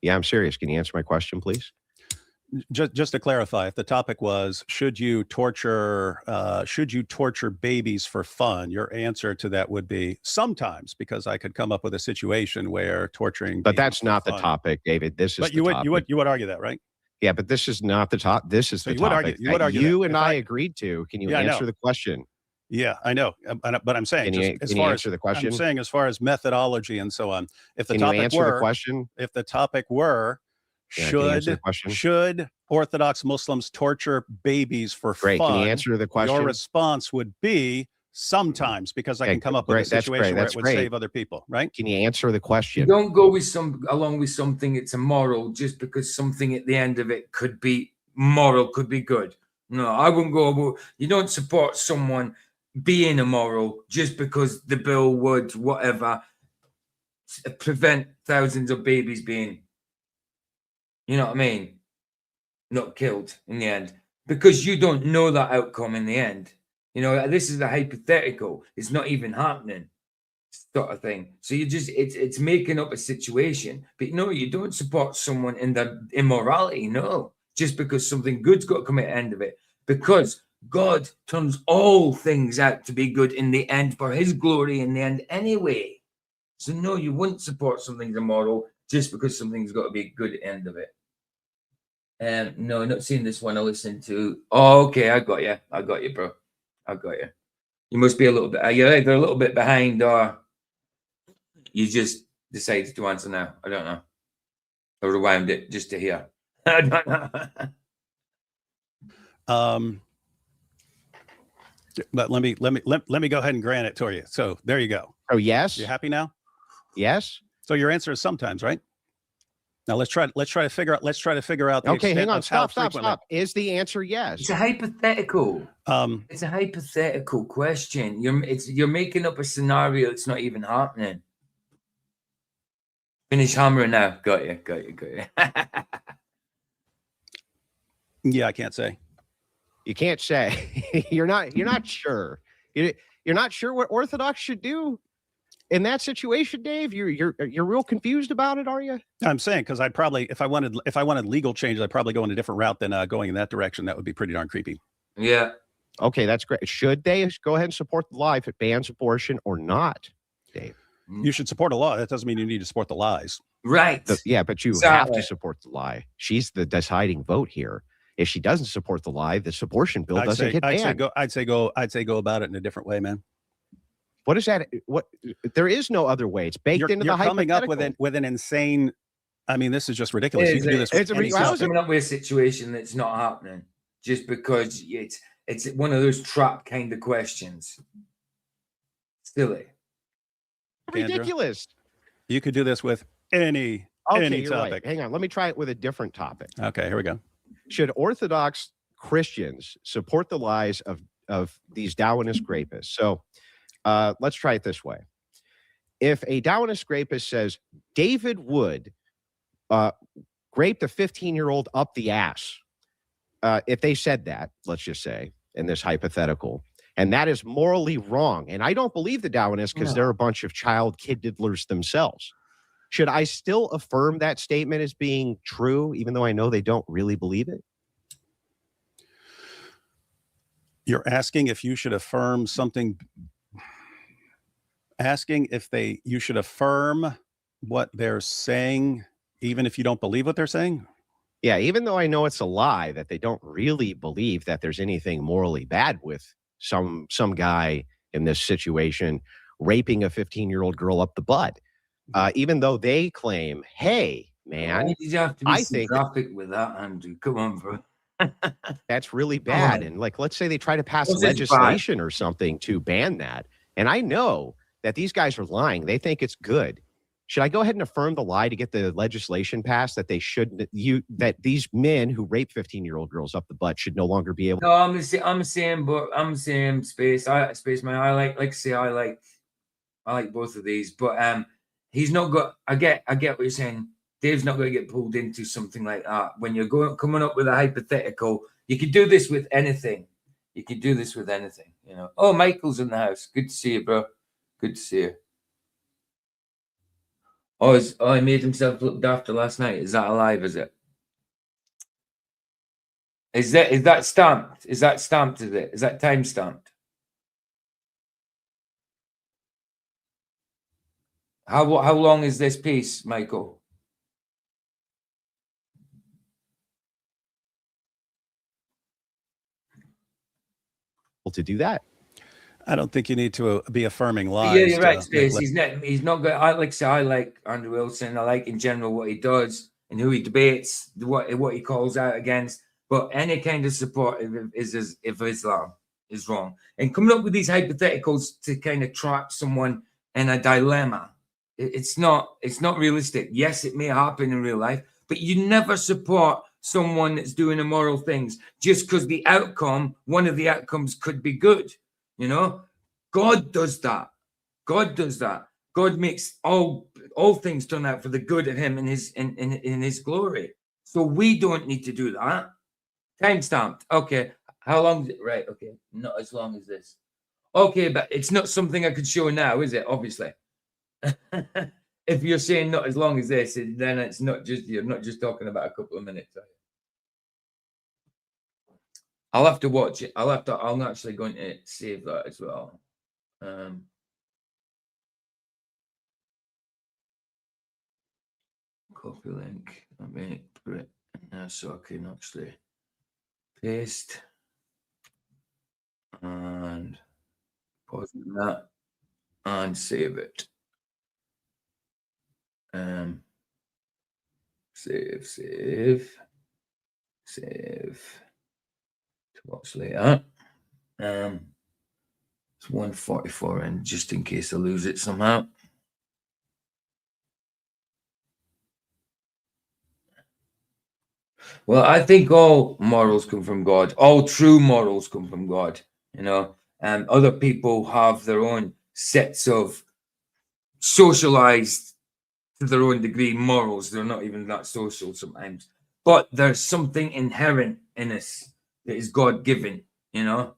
Yeah, I'm serious. Can you answer my question, please? Just to clarify, if the topic was should you torture babies for fun, your answer to that would be sometimes, because I could come up with a situation where torturing. But that's not the topic, David. This is. But you would argue that, right? Yeah, but this is not the top. This is the topic. You would argue. You and I agreed to. Can you answer the question? Yeah, I know, but I'm saying, Can you answer the question? I'm saying, as far as methodology and so on, if the Can you topic answer the question? if the topic were, Yeah, can you answer the question? should Orthodox Muslims torture babies for Great. fun? Can you answer the question? Your response would be sometimes, because I Okay, can come up with a great. That's situation great. where That's it would great. save other people, right? Can you answer the You question? don't go with along with something it's immoral just because something at the end of it could be moral, could be good. No, I wouldn't go. You don't support someone being immoral just because the bill would whatever prevent thousands of babies being, you know what I mean, not killed in the end, because you don't know that outcome in the end. You know, this is a hypothetical. It's not even happening, sort of thing. So you just it's making up a situation. But no, you don't support someone in their immorality. No, just because something good's got to come at the end of it. Because God turns all things out to be good in the end for His glory in the end anyway. So no, you wouldn't support something immoral just because something's got to be good at the end of it. No, not seeing this one. I listened to. Oh, okay, I got you, bro. I got you. You must be a little bit. You're either a little bit behind, or you just decided to answer now. I don't know. I rewound it just to hear. I don't know. But let me go ahead and grant it to you. So there you go. Oh, yes. You happy now? Yes. So your answer is sometimes, right? Now let's try to figure out. The Okay, hang on. of how Stop. frequently- Is the answer yes? It's a hypothetical. Um, It's a hypothetical question. You're making up a scenario. It's not even happening. Finish hammering now. Got you. yeah, I can't say. You can't say. You're not sure. You're not sure what Orthodox should do in that situation, Dave. You're real confused about it, are you? I'm saying, because I'd probably, if I wanted legal changes, I'd probably go in a different route than going in that direction. That would be pretty darn creepy. Yeah. Okay, that's great. Should they go ahead and support the law if it bans abortion or not, Dave? You should support a law. That doesn't mean you need to support the lies. Right. Yeah, but you have to support the lie. She's the deciding vote here. If she doesn't support the lie, this abortion bill doesn't get banned. I'd say go about it in a different way, man. What is that? What? There is no other way. It's baked into the hypothetical. Coming up with an insane. I mean, this is just ridiculous. You can do this. Coming up with a situation that's not happening just because it's one of those trap kind of questions. Silly. Ridiculous. You could do this with any topic. Right. Hang on. Let me try it with a different topic. Okay, here we go. Should Orthodox Christians support the lies of these Dawahganist rapists? So let's try it this way. If a Dawahganist rapist says David Wood raped a 15-year-old up the ass, if they said that, let's just say, in this hypothetical, and that is morally wrong, and I don't believe the Dawahganists because they're a bunch of child kid diddlers themselves, should I still affirm that statement as being true, even though I know they don't really believe it? You're asking if you should affirm something. Asking if you should affirm what they're saying, even if you don't believe what they're saying? Yeah, even though I know it's a lie, that they don't really believe that there's anything morally bad with some guy in this situation raping a 15-year-old girl up the butt. Even though they claim, hey, man, you have to be graphic with that, Andrew. Come on, bro. That's really bad. And like, let's say they try to pass legislation or something to ban that. And I know that these guys are lying. They think it's good. Should I go ahead and affirm the lie to get the legislation passed that they should that these men who rape 15-year-old girls up the butt should no longer be able? No, I'm the same space. Man. I like both of these, but he's not got. I get what you're saying. Dave's not going to get pulled into something like that. When you're coming up with a hypothetical, you could do this with anything. You know. Oh, Michael's in the house. Good to see you, bro. Good to see you. Oh, he made himself look after last night. Is that alive? Is it? Is that stamped? Is that stamped? Is that time stamped? How long is this piece, Michael? To do that? I don't think you need to be affirming lies. Yeah, you're right, to Stace. He's not good. I like Andrew Wilson. I like in general what he does and who he debates, what he calls out against. But any kind of support if Islam is wrong. And coming up with these hypotheticals to kind of trap someone in a dilemma, it's not realistic. Yes, it may happen in real life, but you never support someone that's doing immoral things just because one of the outcomes could be good. You know, God does that. God does that. God makes all things turn out for the good of him in his glory. So we don't need to do that. Time stamped. Okay. How long is it? Right. Okay. Not as long as this. Okay, but it's not something I could show now, is it? Obviously. If you're saying not as long as this, then you're not just talking about a couple of minutes. I'll have to watch it. I'm actually going to save that as well. Copy link. Let me put it now so I can actually paste and pause that and save it. Save to watch later. It's 1:44 in, just in case I lose it somehow. Well, I think all morals come from God. All true morals come from God. You know, other people have their own sets of socialized to their own degree morals. They're not even that social sometimes, but there's something inherent in us that is God given. You know,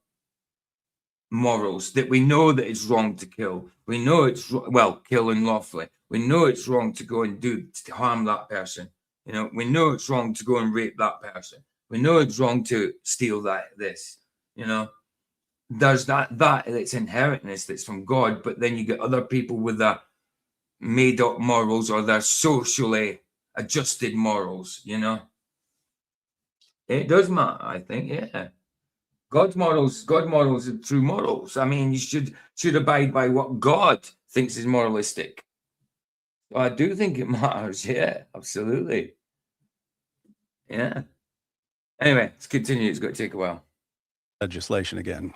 morals that we know that it's wrong to kill. We know kill unlawfully. We know it's wrong to go and to harm that person. You know, we know it's wrong to go and rape that person. We know it's wrong to steal this. You know, there's that's inherent in us that's from God. But then you get other people with their made up morals or their socially adjusted morals. You know, it does matter. I think, yeah. God morals are true morals. I mean, you should abide by what God thinks is moralistic. So I do think it matters. Yeah, absolutely. Yeah. Anyway, let's continue. It's going to take a while. Legislation again.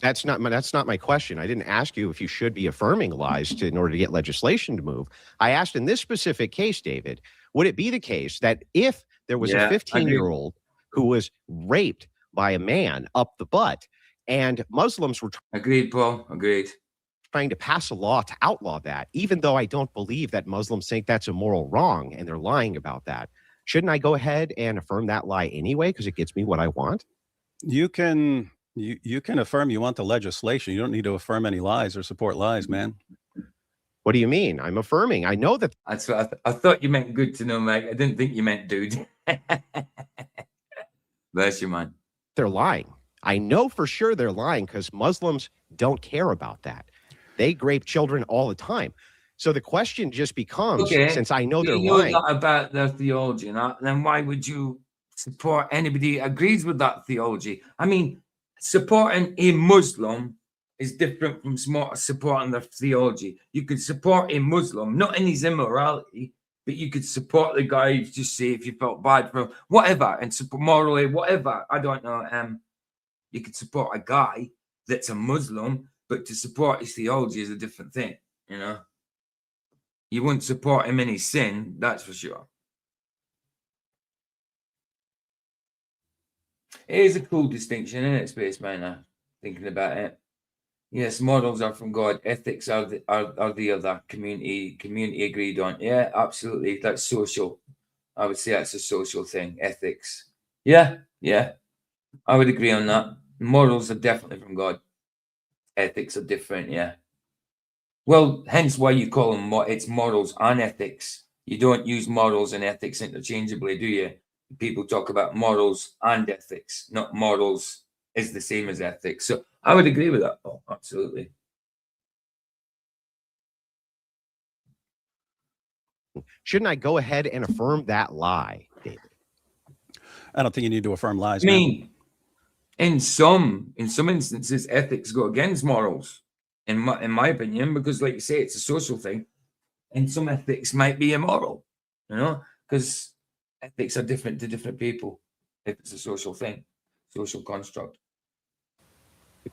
That's not my question. I didn't ask you if you should be affirming lies in order to get legislation to move. I asked in this specific case, David, would it be the case that if there was a 15-year-old who was raped by a man up the butt and Muslims were agreed, Paul, agreed, trying to pass a law to outlaw that, even though I don't believe that Muslims think that's a moral wrong and they're lying about that, shouldn't I go ahead and affirm that lie anyway because it gets me what I want? You can affirm you want the legislation. You don't need to affirm any lies or support lies, man. What do you mean? I'm affirming. I know that. That's what I thought you meant good to know, Mike. I didn't think you meant dude. Bless you, man. They're lying. I know for sure they're lying because Muslims don't care about that. They rape children all the time. So the question just becomes, since I know they're lying about their theology, then why would you support anybody who agrees with that theology? I mean, supporting a Muslim is different from supporting their theology. You could support a Muslim, not in his immorality, but you could support the guy who's just say if you felt bad for him, whatever, and support morally, whatever. I don't know. You could support a guy that's a Muslim, but to support his theology is a different thing, you know? You wouldn't support him in his sin, that's for sure. It is a cool distinction, isn't it, Spaceman? Thinking about it. Yes, morals are from God. Ethics are the other. Community agreed on. Yeah, absolutely. That's social. I would say that's a social thing. Ethics. Yeah. I would agree on that. Morals are definitely from God. Ethics are different. Yeah. Well, hence why you call them it's morals and ethics. You don't use morals and ethics interchangeably, do you? People talk about morals and ethics, not morals is the same as ethics. So I would agree with that, Paul. Absolutely. Shouldn't I go ahead and affirm that lie, David? I don't think you need to affirm lies. I mean, In some instances, ethics go against morals, in my opinion, because, like you say, it's a social thing, and some ethics might be immoral, because ethics are different to different people. If it's a social thing, social construct.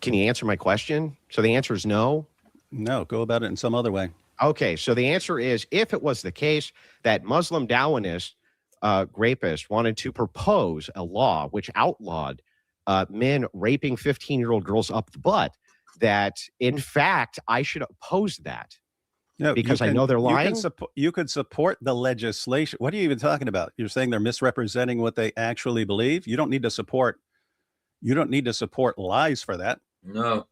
Can you answer my question? So the answer is no. No, go about it in some other way. Okay, so the answer is, if it was the case that Muslim Dawahgandists, rapists, wanted to propose a law which outlawed men raping 15-year-old girls up the butt, that in fact I should oppose that. No, because I know they're lying. You could support the legislation. What are you even talking about? You're saying they're misrepresenting what they actually believe. You don't need to support. You don't need to support lies for that. No.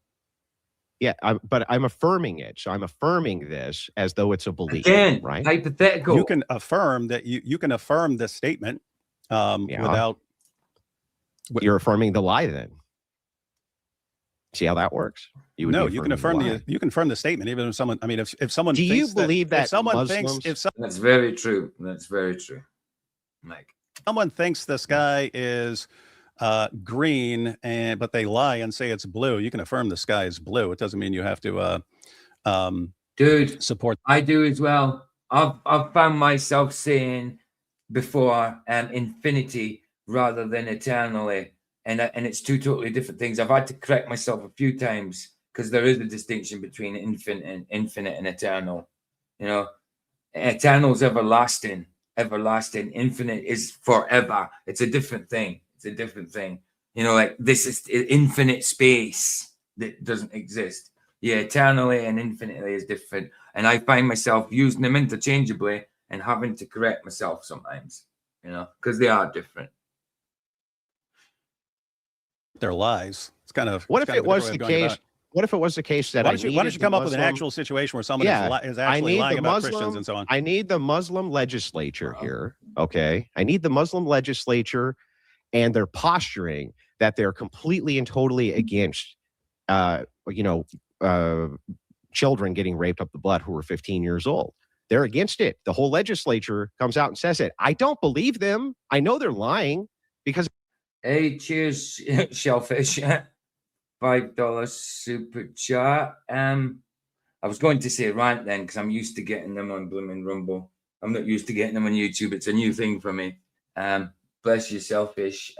Yeah, but I'm affirming it. So I'm affirming this as though it's a belief. Again, right? Hypothetical. You can affirm that you can affirm the statement without. You're affirming the lie then. See how that works? You can affirm the statement even if someone. I mean, if someone. Do you believe that if someone Muslims, thinks that's very true. That's very true, Mike. Someone thinks the sky is green but they lie and say it's blue, you can affirm the sky is blue. It doesn't mean you have to support. I do as well. I've found myself saying before infinity rather than eternally, and it's two totally different things. I've had to correct myself a few times because there is a distinction between infinite and eternal. Eternal is everlasting. Infinite is forever. It's a different thing. Like this is infinite space that doesn't exist. Yeah, eternally and infinitely is different. And I find myself using them interchangeably and having to correct myself sometimes, because they are different. They're lies. It's kind of. What if it was the case? What if it was the case that why don't you come up with an actual situation where someone is actually lying about Christians and so on? I need the Muslim legislature here. Okay, I need the Muslim legislature, and they're posturing that they're completely and totally against, children getting raped up the butt who are 15 years old. They're against it. The whole legislature comes out and says it. I don't believe them. I know they're lying because. Hey, cheers, Shellfish. $5 super chat. I was going to say rant then because I'm used to getting them on Blooming Rumble. I'm not used to getting them on YouTube. It's a new thing for me. Bless you, Selfish.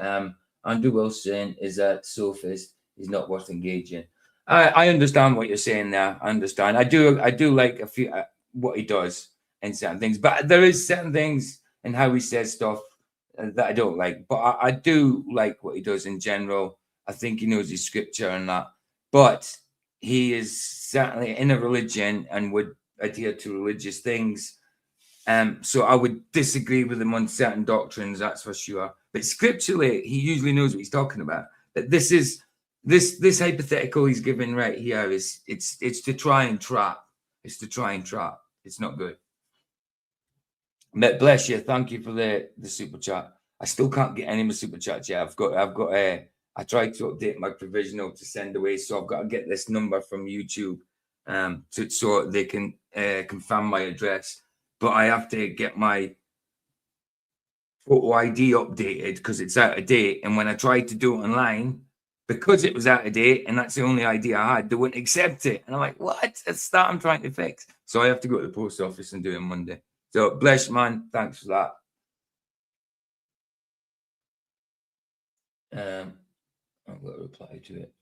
Andrew Wilson is a sophist. He's not worth engaging. I understand what you're saying there. I understand. I do like a few what he does in certain things, but there is certain things in how he says stuff that I don't like. But I do like what he does in general. I think he knows his scripture and that. But he is certainly in a religion and would adhere to religious things. So I would disagree with him on certain doctrines, that's for sure. But scripturally, he usually knows what he's talking about. But this hypothetical he's giving right here is it's to try and trap. It's to try and trap. It's not good. But bless you. Thank you for the super chat. I still can't get any more super chats yet. I tried to update my provisional to send away, so I've got to get this number from YouTube so they can confirm my address. But I have to get my photo ID updated because it's out of date. And when I tried to do it online, because it was out of date and that's the only ID I had, they wouldn't accept it. And I'm like, what? It's that I'm trying to fix. So I have to go to the post office and do it Monday. So bless you, man. Thanks for that. I'm going to reply to it.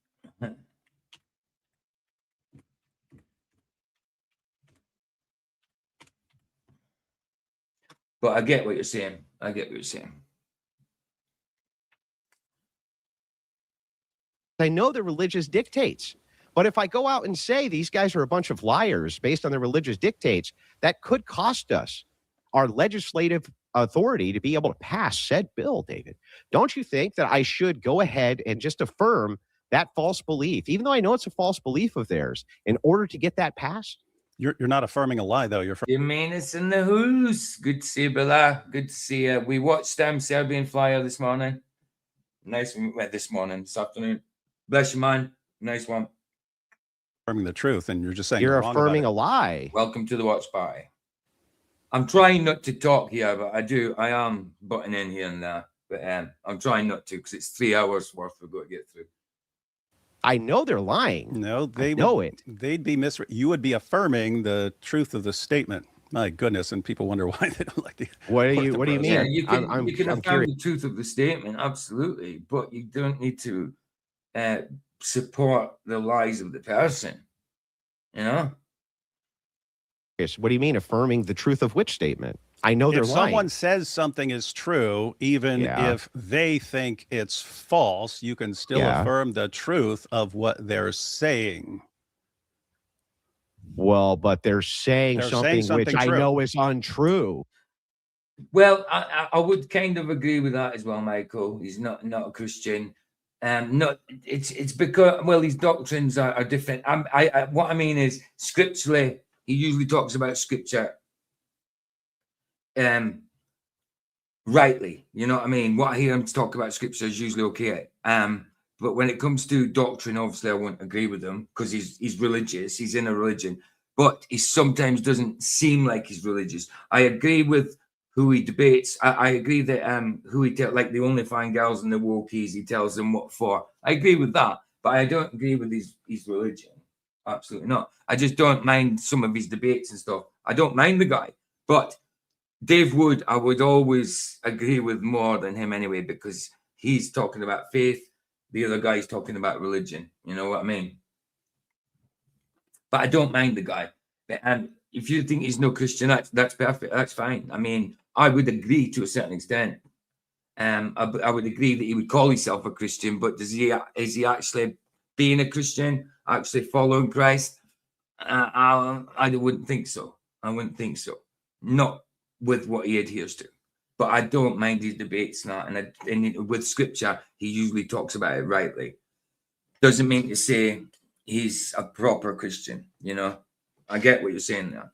But I get what you're saying. I know the religious dictates, but if I go out and say these guys are a bunch of liars based on their religious dictates, that could cost us our legislative authority to be able to pass said bill, David. Don't you think that I should go ahead and just affirm that false belief, even though I know it's a false belief of theirs, in order to get that passed? You're not affirming a lie, though. You mean it's in the house? Good to see you, brother. Good to see you. We watched Serbian Flyer this morning. Nice this afternoon. Bless you, man. Nice one. Affirming the truth, and you're just saying you're affirming a lie. Welcome to the watch party. I'm trying not to talk here, but I am butting in here and there. but I'm trying not to because it's 3 hours worth we've got to get through. I know they're lying. No, they know would, it. They'd be you would be affirming the truth of the statement. My goodness, and people wonder why they don't like the. What do you mean? Yeah, you can I'm affirm curious. the truth of the statement, absolutely, but you don't need to support the lies of the person. You know. What do you mean affirming the truth of which statement? I know they're If lying. someone says something is true, even if they think it's false, you can still affirm the truth of what they're saying. Well, but they're saying something which true. I know is untrue. Well, I would kind of agree with that as well, Michael. He's not a Christian. It's because, well, his doctrines are different. What I mean is, scripturally, he usually talks about scripture rightly. You know what I mean? What I hear him talk about scripture is usually okay. But when it comes to doctrine, obviously I won't agree with him because he's religious. He's in a religion, but he sometimes doesn't seem like he's religious. I agree with who he debates. I agree that who he tells, like the only fine girls and the wokies, he tells them what for. I agree with that, but I don't agree with his religion. Absolutely not. I just don't mind some of his debates and stuff. I don't mind the guy, but Dave Wood, I would always agree with more than him anyway, because he's talking about faith. The other guy's talking about religion. You know what I mean? But I don't mind the guy. And if you think he's no Christian, that's perfect. That's fine. I mean, I would agree to a certain extent. I would agree that he would call himself a Christian, but is he actually being a Christian, actually following Christ? I wouldn't think so. I wouldn't think so. Not with what he adheres to. But I don't mind his debates now. And with scripture, he usually talks about it rightly. Doesn't mean to say he's a proper Christian, you know. I get what you're saying now.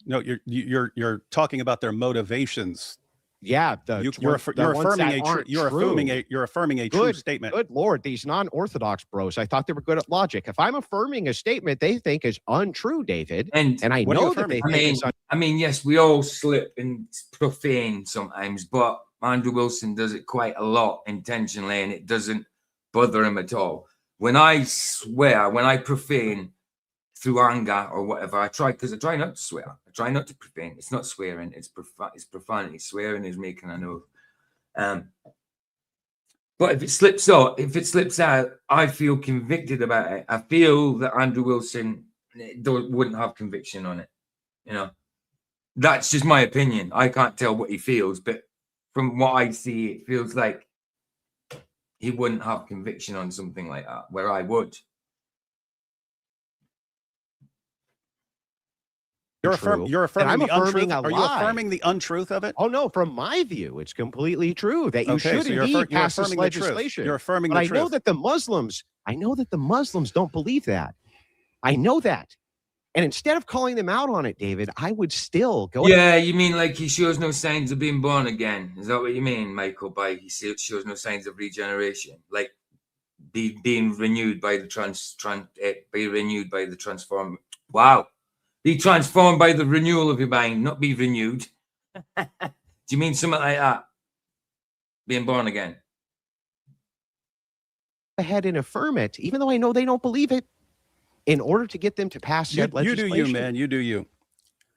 No, you're talking about their motivations. Yeah, you're affirming a true statement. Good Lord, these non-Orthodox bros, I thought they were good at logic. If I'm affirming a statement they think is untrue, David, and I know that they think it's I mean, yes, we all slip and profane sometimes, but Andrew Wilson does it quite a lot intentionally, and it doesn't bother him at all. When I swear, when I profane through anger or whatever, I try not to swear. I try not to profane. It's not swearing. It's profanity. Swearing is making an oath. But if it slips out, I feel convicted about it. I feel that Andrew Wilson wouldn't have conviction on it. You know, that's just my opinion. I can't tell what he feels, but from what I see, it feels like he wouldn't have conviction on something like that, where I would. You're affirming the Are you affirming the untruth of it? Oh no, from my view, it's completely true that you should indeed pass this legislation. You're affirming the truth. I know that the Muslims don't believe that. I know that. And instead of calling them out on it, David, I would still go. Yeah, you mean like he shows no signs of being born again? Is that what you mean, Michael? By he shows no signs of regeneration, like being renewed by the transform. Wow. Be transformed by the renewal of your mind, not be renewed. Do you mean something like that? Being born again? Ahead and affirm it, even though I know they don't believe it, in order to get them to pass said legislation. You do you, man. You do you.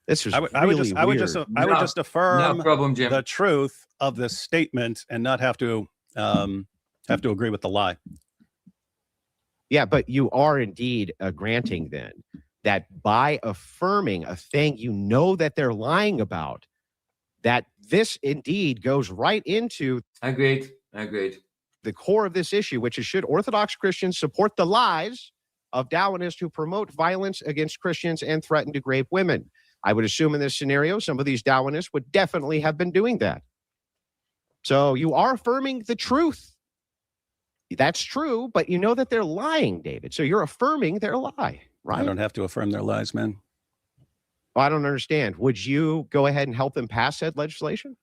This is I would just affirm the truth of the statement and not have to agree with the lie. Yeah, but you are indeed granting then that by affirming a thing you know that they're lying about, that this indeed goes right into Agreed. The core of this issue, which is, should Orthodox Christians support the lies of Dawahganists who promote violence against Christians and threaten to rape women? I would assume in this scenario, some of these Dawahganists would definitely have been doing that. So you are affirming the truth. That's true, but you know that they're lying, David. So you're affirming their lie. Right? I don't have to affirm their lies, man. Well, I don't understand. Would you go ahead and help them pass said legislation?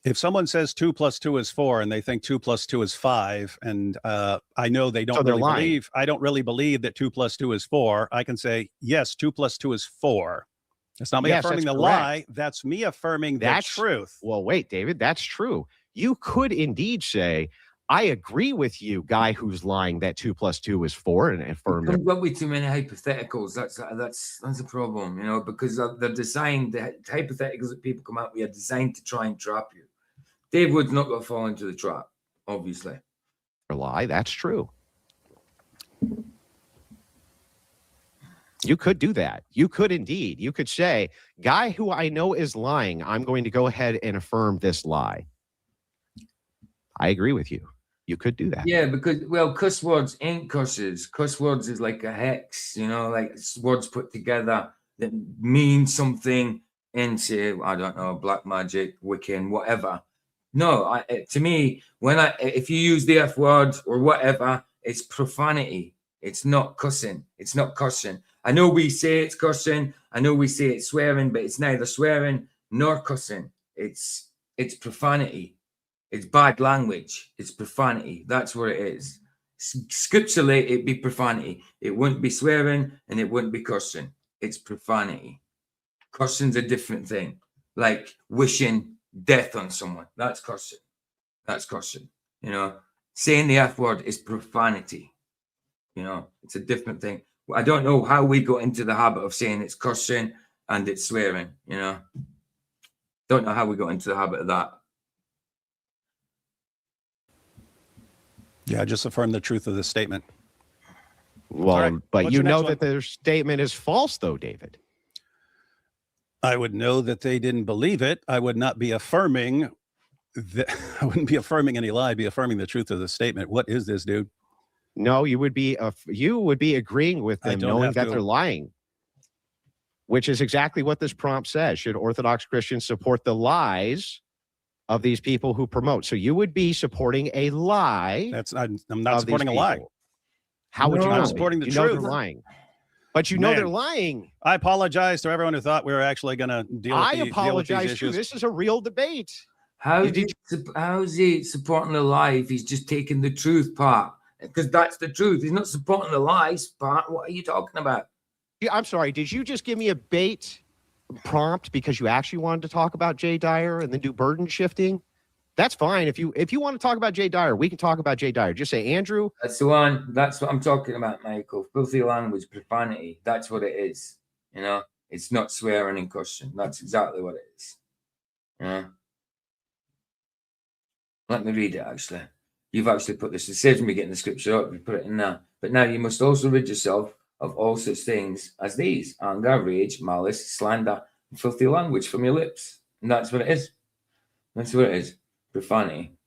If someone says 2 + 2 is 4 and they think 2 + 2 is 5, and I know they don't really believe, I don't really believe that 2 + 2 is 4, I can say, yes, 2 + 2 is 4. It's not me Yes, affirming the that's lie. correct. That's me affirming the That's truth. Well, wait, David, that's true. You could indeed say, I agree with you, guy who's lying that 2 + 2 is 4, and affirm Comes up with too many hypotheticals. That's a problem, you know, because they're designed. The hypotheticals that people come up with are designed to try and trap you. Dave Wood's not going to fall into the trap, obviously. their lie. That's true. You could do that. You could indeed. You could say, guy who I know is lying, I'm going to go ahead and affirm this lie. I agree with you. You could do that. Yeah, because, well, cuss words ain't curses. Cuss words is like a hex, you know, like words put together that mean something into, I don't know, black magic, Wiccan, whatever. No, to me, if you use the F word or whatever, it's profanity. It's not cussing. It's not cussing. I know we say it's cussing. I know we say it's swearing, but it's neither swearing nor cussing. It's profanity. It's bad language. It's profanity. That's what it is. Scripturally, it'd be profanity. It wouldn't be swearing and it wouldn't be cussing. It's profanity. Cussing's a different thing. Like wishing death on someone. That's cussing. That's cussing. You know, saying the F word is profanity. You know, it's a different thing. I don't know how we got into the habit of saying it's cussing and it's swearing. You know, don't know how we got into the habit of that. Yeah, just affirm the truth of the statement. Well, right, but what's you your know next that their statement is false, though, David. I would know that they didn't believe it. I would not be affirming that. I wouldn't be affirming any lie. I'd be affirming the truth of the statement. What is this, dude? No, you would be agreeing with them, don't knowing have that to. they're lying, which is exactly what this prompt says. Should Orthodox Christians support the lies of these people who promote? So you would be supporting a lie. I'm not of supporting a these lie. people. How would you No. not I'm be? supporting the You know truth. they're lying. But you know Man. they're lying. I apologize to everyone who thought we were actually going to deal with I deal with apologize these too. issues. This is a real debate. How is he supporting the lie if he's just taking the truth part? Because that's the truth. He's not supporting the lies part. What are you talking about? I'm sorry. Did you just give me a bait prompt because you actually wanted to talk about Jay Dyer and then do burden shifting? That's fine. If you want to talk about Jay Dyer, we can talk about Jay Dyer. Just say, Andrew. That's the one. That's what I'm talking about, Michael. Filthy language, profanity. That's what it is. You know, it's not swearing and cussing. That's exactly what it is. You know? Let me read it, actually. You've actually put this. It saves me getting the scripture up. You put it in there. But now you must also rid yourself of all such things as these: anger, rage, malice, slander, and filthy language from your lips. And that's what it is. That's what it is. Profanity.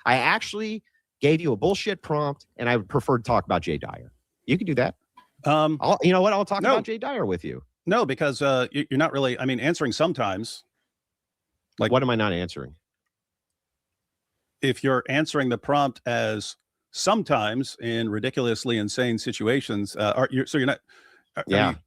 I actually gave you a bullshit prompt, and I would prefer to talk about Jay Dyer. You can do that. You know what? I'll talk about Jay Dyer with you. No, because you're not really. I mean, answering sometimes. Like, what am I not answering? If you're answering the prompt as sometimes in ridiculously insane situations, so you're not.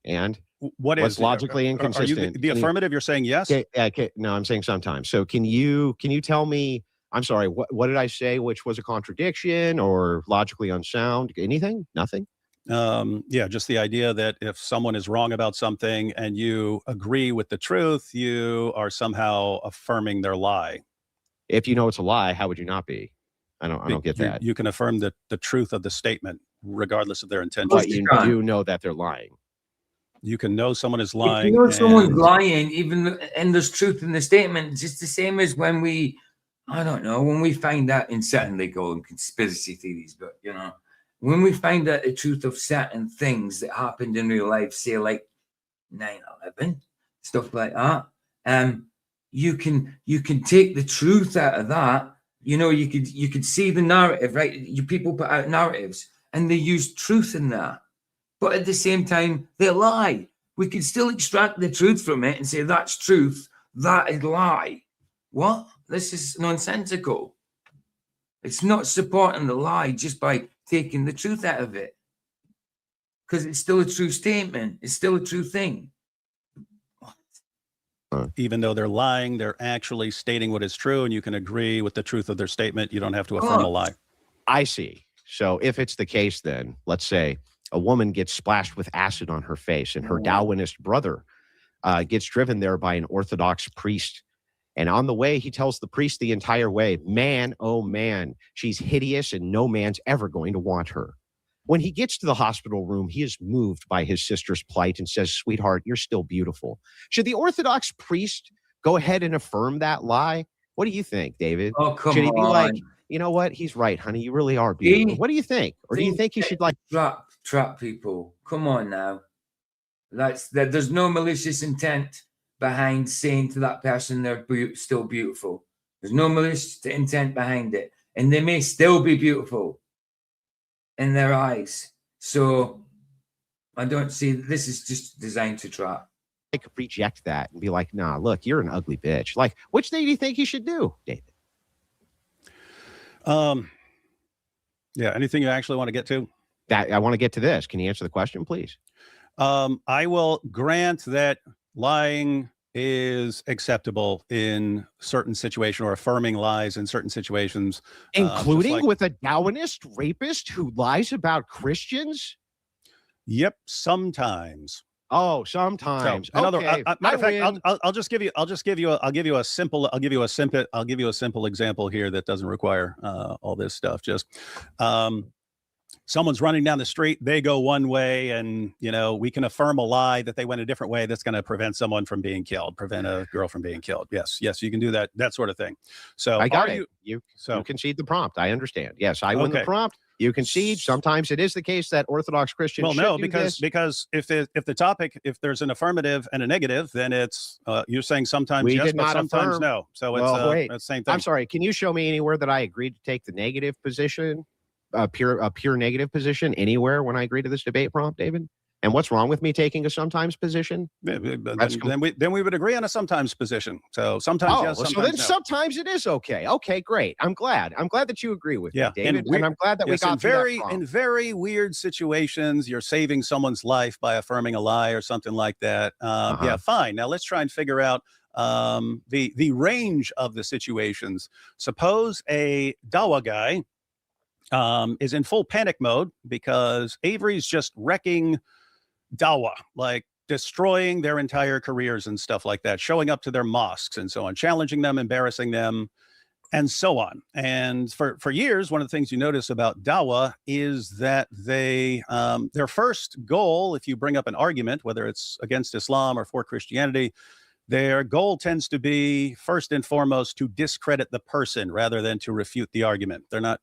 And what's logically inconsistent? Are you the affirmative? You're saying yes. Okay, no, I'm saying sometimes. So can you tell me? I'm sorry. What did I say? Which was a contradiction or logically unsound? Anything? Nothing. Yeah, just the idea that if someone is wrong about something and you agree with the truth, you are somehow affirming their lie. If you know it's a lie, how would you not be? I don't get that. You can affirm the truth of the statement regardless of their intention. But you do know that they're lying. You can know someone is lying. If you know someone's lying, and there's truth in the statement, just the same as when we find out in certain, they call them conspiracy theories, but you know, when we find out the truth of certain things that happened in real life, say like 9/11, stuff like that, you can take the truth out of that. You know, you could see the narrative, right? You people put out narratives and they use truth in that, but at the same time they lie. We can still extract the truth from it and say that's truth, that is lie. What? This is nonsensical. It's not supporting the lie just by taking the truth out of it, because it's still a true statement. It's still a true thing. Even though they're lying, they're actually stating what is true, and you can agree with the truth of their statement. You don't have to affirm a lie. I see. So if it's the case, then let's say a woman gets splashed with acid on her face, and her Darwinist brother gets driven there by an Orthodox priest. And on the way, he tells the priest the entire way, man, oh man, she's hideous and no man's ever going to want her. When he gets to the hospital room, he is moved by his sister's plight and says, sweetheart, you're still beautiful. Should the Orthodox priest go ahead and affirm that lie? What do you think, David? Oh, come Should he be on. like, you know what? He's right, honey. You really are beautiful. What do you think? Or do you think he should like trap people? Come on now. There's no malicious intent behind saying to that person they're still beautiful. There's no malicious intent behind it. And they may still be beautiful in their eyes. So I don't see, this is just designed to trap. reject that and be like, nah, look, you're an ugly bitch. Like, which thing do you think he should do, David? Yeah. Anything you actually want to get to? That I want to get to this. Can you answer the question, please? I will grant that lying is acceptable in certain situations, or affirming lies in certain situations. Including with a Darwinist rapist who lies about Christians? Yep, sometimes. Oh, sometimes. So, okay. Matter of fact, I'll give you a simple example here that doesn't require all this stuff. Just someone's running down the street, they go one way, and we can affirm a lie that they went a different way that's going to prevent someone from being killed, prevent a girl from being killed. Yes, you can do that sort of thing. So I got it. You concede the prompt. I understand. Yes, I win the prompt. You concede. Sometimes it is the case that Orthodox Christians. Well, no, because if there's an affirmative and a negative, then it's you're saying sometimes yes, but sometimes no. So it's the same thing. I'm sorry. Can you show me anywhere that I agreed to take the negative position, a pure negative position anywhere when I agreed to this debate prompt, David? And what's wrong with me taking a sometimes position? Then we would agree on a sometimes position. So sometimes yes, sometimes so then no. Sometimes it is okay. Okay, great. I'm glad that you agree with me, David. And I'm glad that we got in very weird situations, you're saving someone's life by affirming a lie or something like that. Yeah, fine. Now let's try and figure out the range of the situations. Suppose a Dawa guy is in full panic mode because Avery's just wrecking Dawa, like destroying their entire careers and stuff like that, showing up to their mosques and so on, challenging them, embarrassing them, and so on. And for years, one of the things you notice about Dawa is that they their first goal, if you bring up an argument, whether it's against Islam or for Christianity, their goal tends to be first and foremost to discredit the person rather than to refute the argument. They're not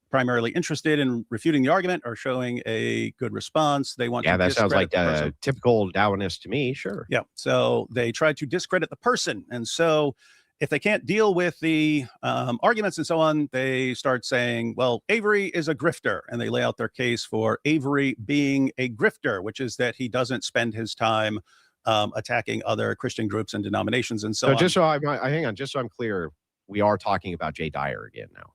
primarily interested in refuting the argument or showing a good response. They want to that sounds like a typical Darwinist to me. Sure. Yeah. So they try to discredit the person. And so if they can't deal with the arguments and so on, they start saying, well, Avery is a grifter. And they lay out their case for Avery being a grifter, which is that he doesn't spend his time attacking other Christian groups and denominations and so on. Just so I'm clear, we are talking about Jay Dyer again now.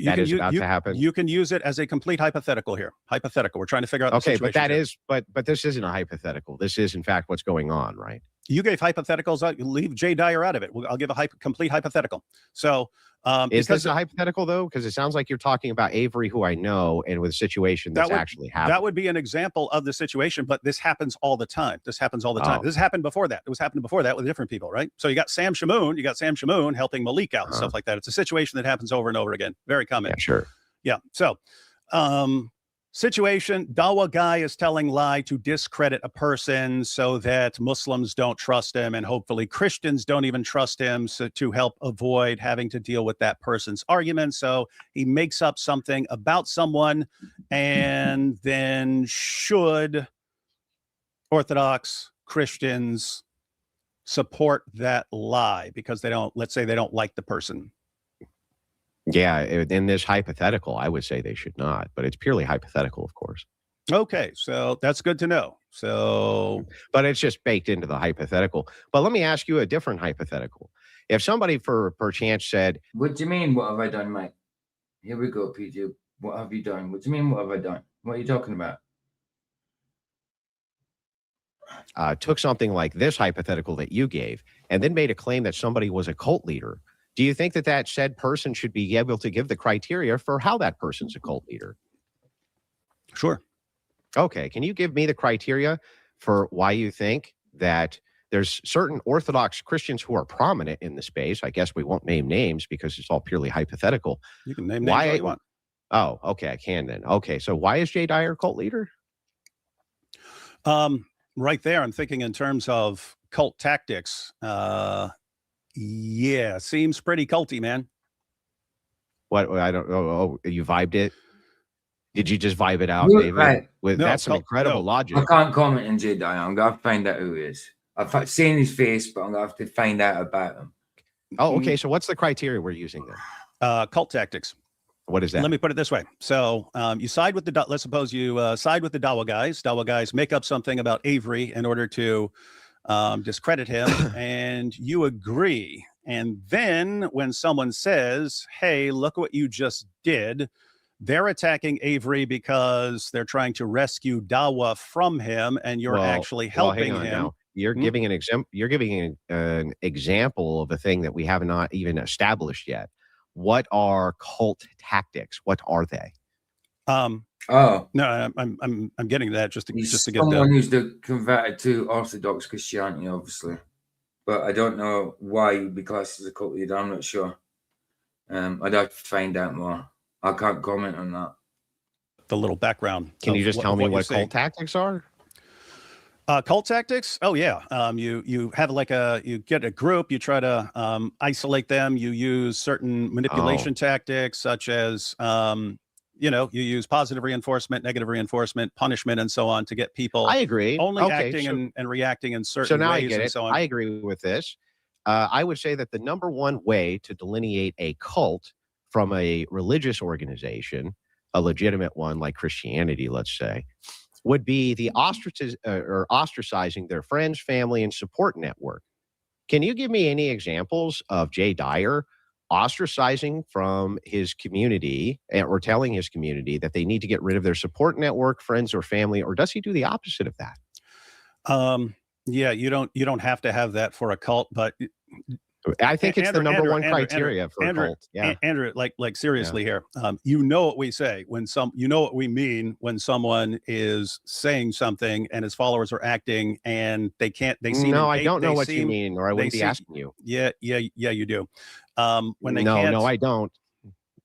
That is about to happen. You can use it as a complete hypothetical here. Hypothetical. We're trying to figure out the situation. But this isn't a hypothetical. This is, in fact, what's going on, right? You gave hypotheticals. Leave Jay Dyer out of it. I'll give a complete hypothetical. So, is this a hypothetical though? Because it sounds like you're talking about Avery, who I know, and with a situation that's actually happened. That would be an example of the situation, but this happens all the time. This happened before that. It was happening before that with different people, right? So you got Sam Shamoon helping Malik out and stuff like that. It's a situation that happens over and over again. Very common. Yeah, sure. Yeah. So, situation, Dawa guy is telling lie to discredit a person so that Muslims don't trust him, and hopefully Christians don't even trust him, so to help avoid having to deal with that person's argument. So he makes up something about someone, and then should Orthodox Christians support that lie because let's say they don't like the person? Yeah, in this hypothetical, I would say they should not, but it's purely hypothetical, of course. Okay, so that's good to know. But it's just baked into the hypothetical. But let me ask you a different hypothetical. If somebody perchance said, "What do you mean? What have I done, mate?" Here we go, PJ. What have you done? What do you mean? What have I done? What are you talking about? Took something like this hypothetical that you gave, and then made a claim that somebody was a cult leader. Do you think that said person should be able to give the criteria for how that person's a cult leader? Sure. Okay, can you give me the criteria for why you think that there's certain Orthodox Christians who are prominent in the space? I guess we won't name names because it's all purely hypothetical. You can name names all you want. Oh, okay, I can then. Okay, so why is Jay Dyer cult leader? Right there, I'm thinking in terms of cult tactics. Yeah, seems pretty culty, man. What I don't know. Oh, you vibed it. Did you just vibe it out, No, David? right. With that's some incredible logic. I can't comment on Jay Dyer. I'm gonna have to find out who he is. I've seen his face, but I'm gonna have to find out about him. Oh, okay. So what's the criteria we're using then? Cult tactics. What is that? Let me put it this way. So you side with the, let's suppose you side with the Dawa guys. Dawa guys make up something about Avery in order to discredit him, and you agree. And then when someone says, hey, look what you just did, they're attacking Avery because they're trying to rescue Dawa from him, and you're actually helping him. Now. You're giving an example. You're giving an example of a thing that we have not even established yet. What are cult tactics? What are they? No, I'm getting that just to get someone who's converted to Orthodox Christianity, obviously, but I don't know why you'd be classed as a cult leader. I'm not sure. I'd have to find out more. I can't comment on that. The little background. Can you just tell me what cult tactics are? Cult tactics? Oh yeah. You have you get a group, you try to isolate them, you use certain manipulation tactics such as you use positive reinforcement, negative reinforcement, punishment, and so on to get people I agree. only acting and reacting in certain so now ways I get it. and so on. I agree with this. I would say that the number one way to delineate a cult from a religious organization, a legitimate one like Christianity, let's say, would be the ostracizing their friends, family, and support network. Can you give me any examples of Jay Dyer ostracizing from his community or telling his community that they need to get rid of their support network, friends, or family, or does he do the opposite of that? Yeah, you don't have to have that for a cult, but I think it's the number one criteria for a cult. Yeah, Andrew, like seriously here. You know what we say when what we mean when someone is saying something and his followers are acting and they can't. They seem. No, I don't know what you mean, or I wouldn't be asking you. Yeah, you do. When they no, I don't,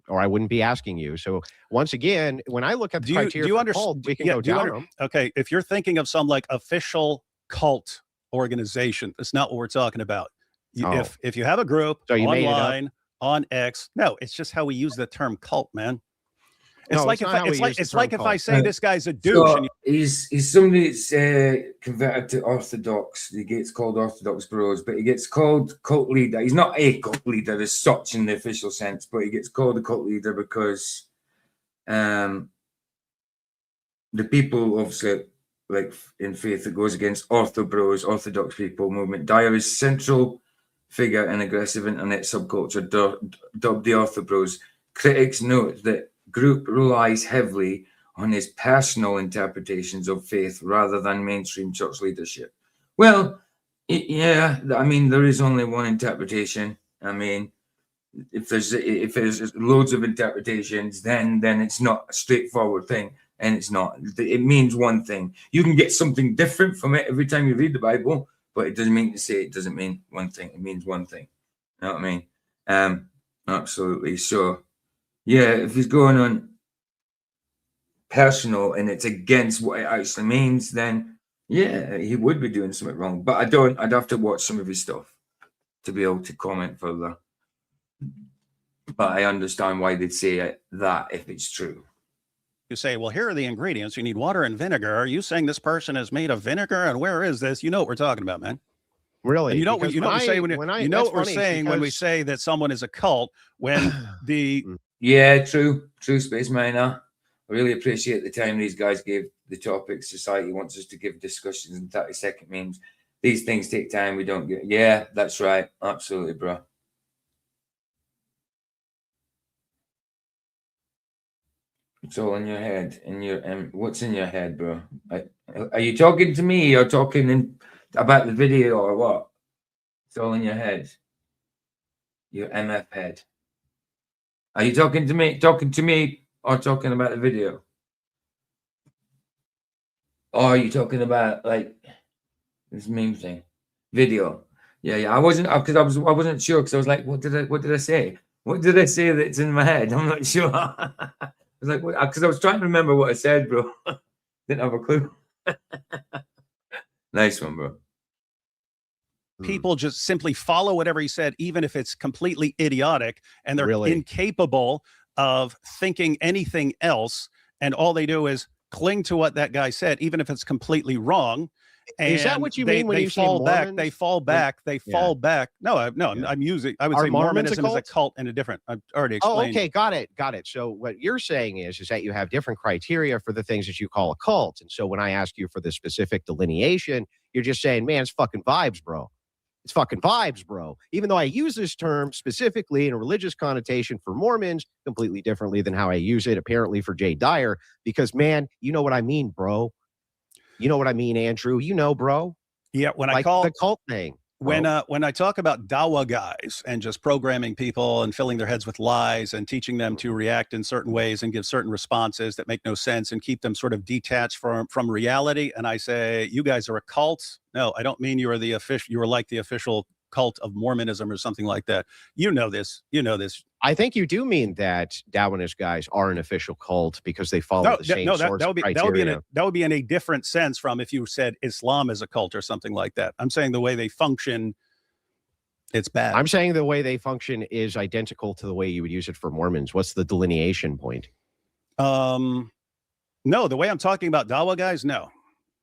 or I wouldn't be asking you. So once again, when I look at the criteria for cult, we can go down them. Okay, if you're thinking of some like official cult organization, that's not what we're talking about. If you have a group online on X, no, it's just how we use the term cult, man. It's like if I say this guy's a douche. So he's somebody that's converted to Orthodox. He gets called Orthodox Bros, but he gets called cult leader. He's not a cult leader as such in the official sense, but he gets called a cult leader because the people obviously like in faith that goes against Ortho Bros, Orthodox people movement. Dyer is central figure in aggressive internet subculture dubbed the Ortho Bros. Critics note that group relies heavily on his personal interpretations of faith rather than mainstream church leadership. Well, yeah, I mean, there is only one interpretation. I mean, if there's loads of interpretations, then it's not a straightforward thing, and it's not. It means one thing. You can get something different from it every time you read the Bible, but it doesn't mean to say it doesn't mean one thing. It means one thing. You know what I mean? Absolutely. So, yeah, if he's going on personal and it's against what it actually means, then yeah, he would be doing something wrong. But I'd have to watch some of his stuff to be able to comment further. But I understand why they'd say that if it's true. You say, well, here are the ingredients. You need water and vinegar. Are you saying this person is made of vinegar? And where is this? You know what we're talking about, man. Really? And you know what we're saying when we say that someone is a cult. When true Space Miner. I really appreciate the time these guys gave the topic. Society wants us to give discussions in 30-second memes. These things take time. We don't get. Yeah, that's right. Absolutely, bro. It's all in your head. What's in your head, bro? Are you talking to me or talking about the video or what? It's all in your head. Your MF head. Are you talking to me? Talking to me or talking about the video? Oh, you're talking about like this meme thing, video. Yeah. I wasn't because I wasn't sure because I was like, what did I say? What did I say that's in my head? I'm not sure. I was like, because I was trying to remember what I said, bro. Didn't have a clue. Nice one, bro. People just simply follow whatever he said, even if it's completely idiotic, and they're Really? incapable of thinking anything else. And all they do is cling to what that guy said, even if it's completely wrong. And Is that what you mean when they you say fall back? Mormons? They fall back. They fall back. No, I would Are say Mormons a Mormonism is a cult? cult and a different. I've already Oh, explained. okay, got it. So what you're saying is that you have different criteria for the things that you call a cult. And so when I ask you for the specific delineation, you're just saying, man, it's fucking vibes, bro. It's fucking vibes, bro. Even though I use this term specifically in a religious connotation for Mormons, completely differently than how I use it apparently for Jay Dyer, because man, you know what I mean, bro. You know what I mean, Andrew. You know, bro. Yeah, when Like I call the cult thing. when I talk about Dawa guys and just programming people and filling their heads with lies and teaching them to react in certain ways and give certain responses that make no sense and keep them sort of detached from reality, and I say you guys are a cult. No, I don't mean you are the official. You are like the official cult of Mormonism or something like that. You know this. You know this. I think you do mean that Darwinist guys are an official cult because they follow the same source criteria. That would be in a different sense from if you said Islam is a cult or something like that. I'm saying the way they function, it's bad. I'm saying the way they function is identical to the way you would use it for Mormons. What's the delineation point? No, the way I'm talking about Dawa guys, no.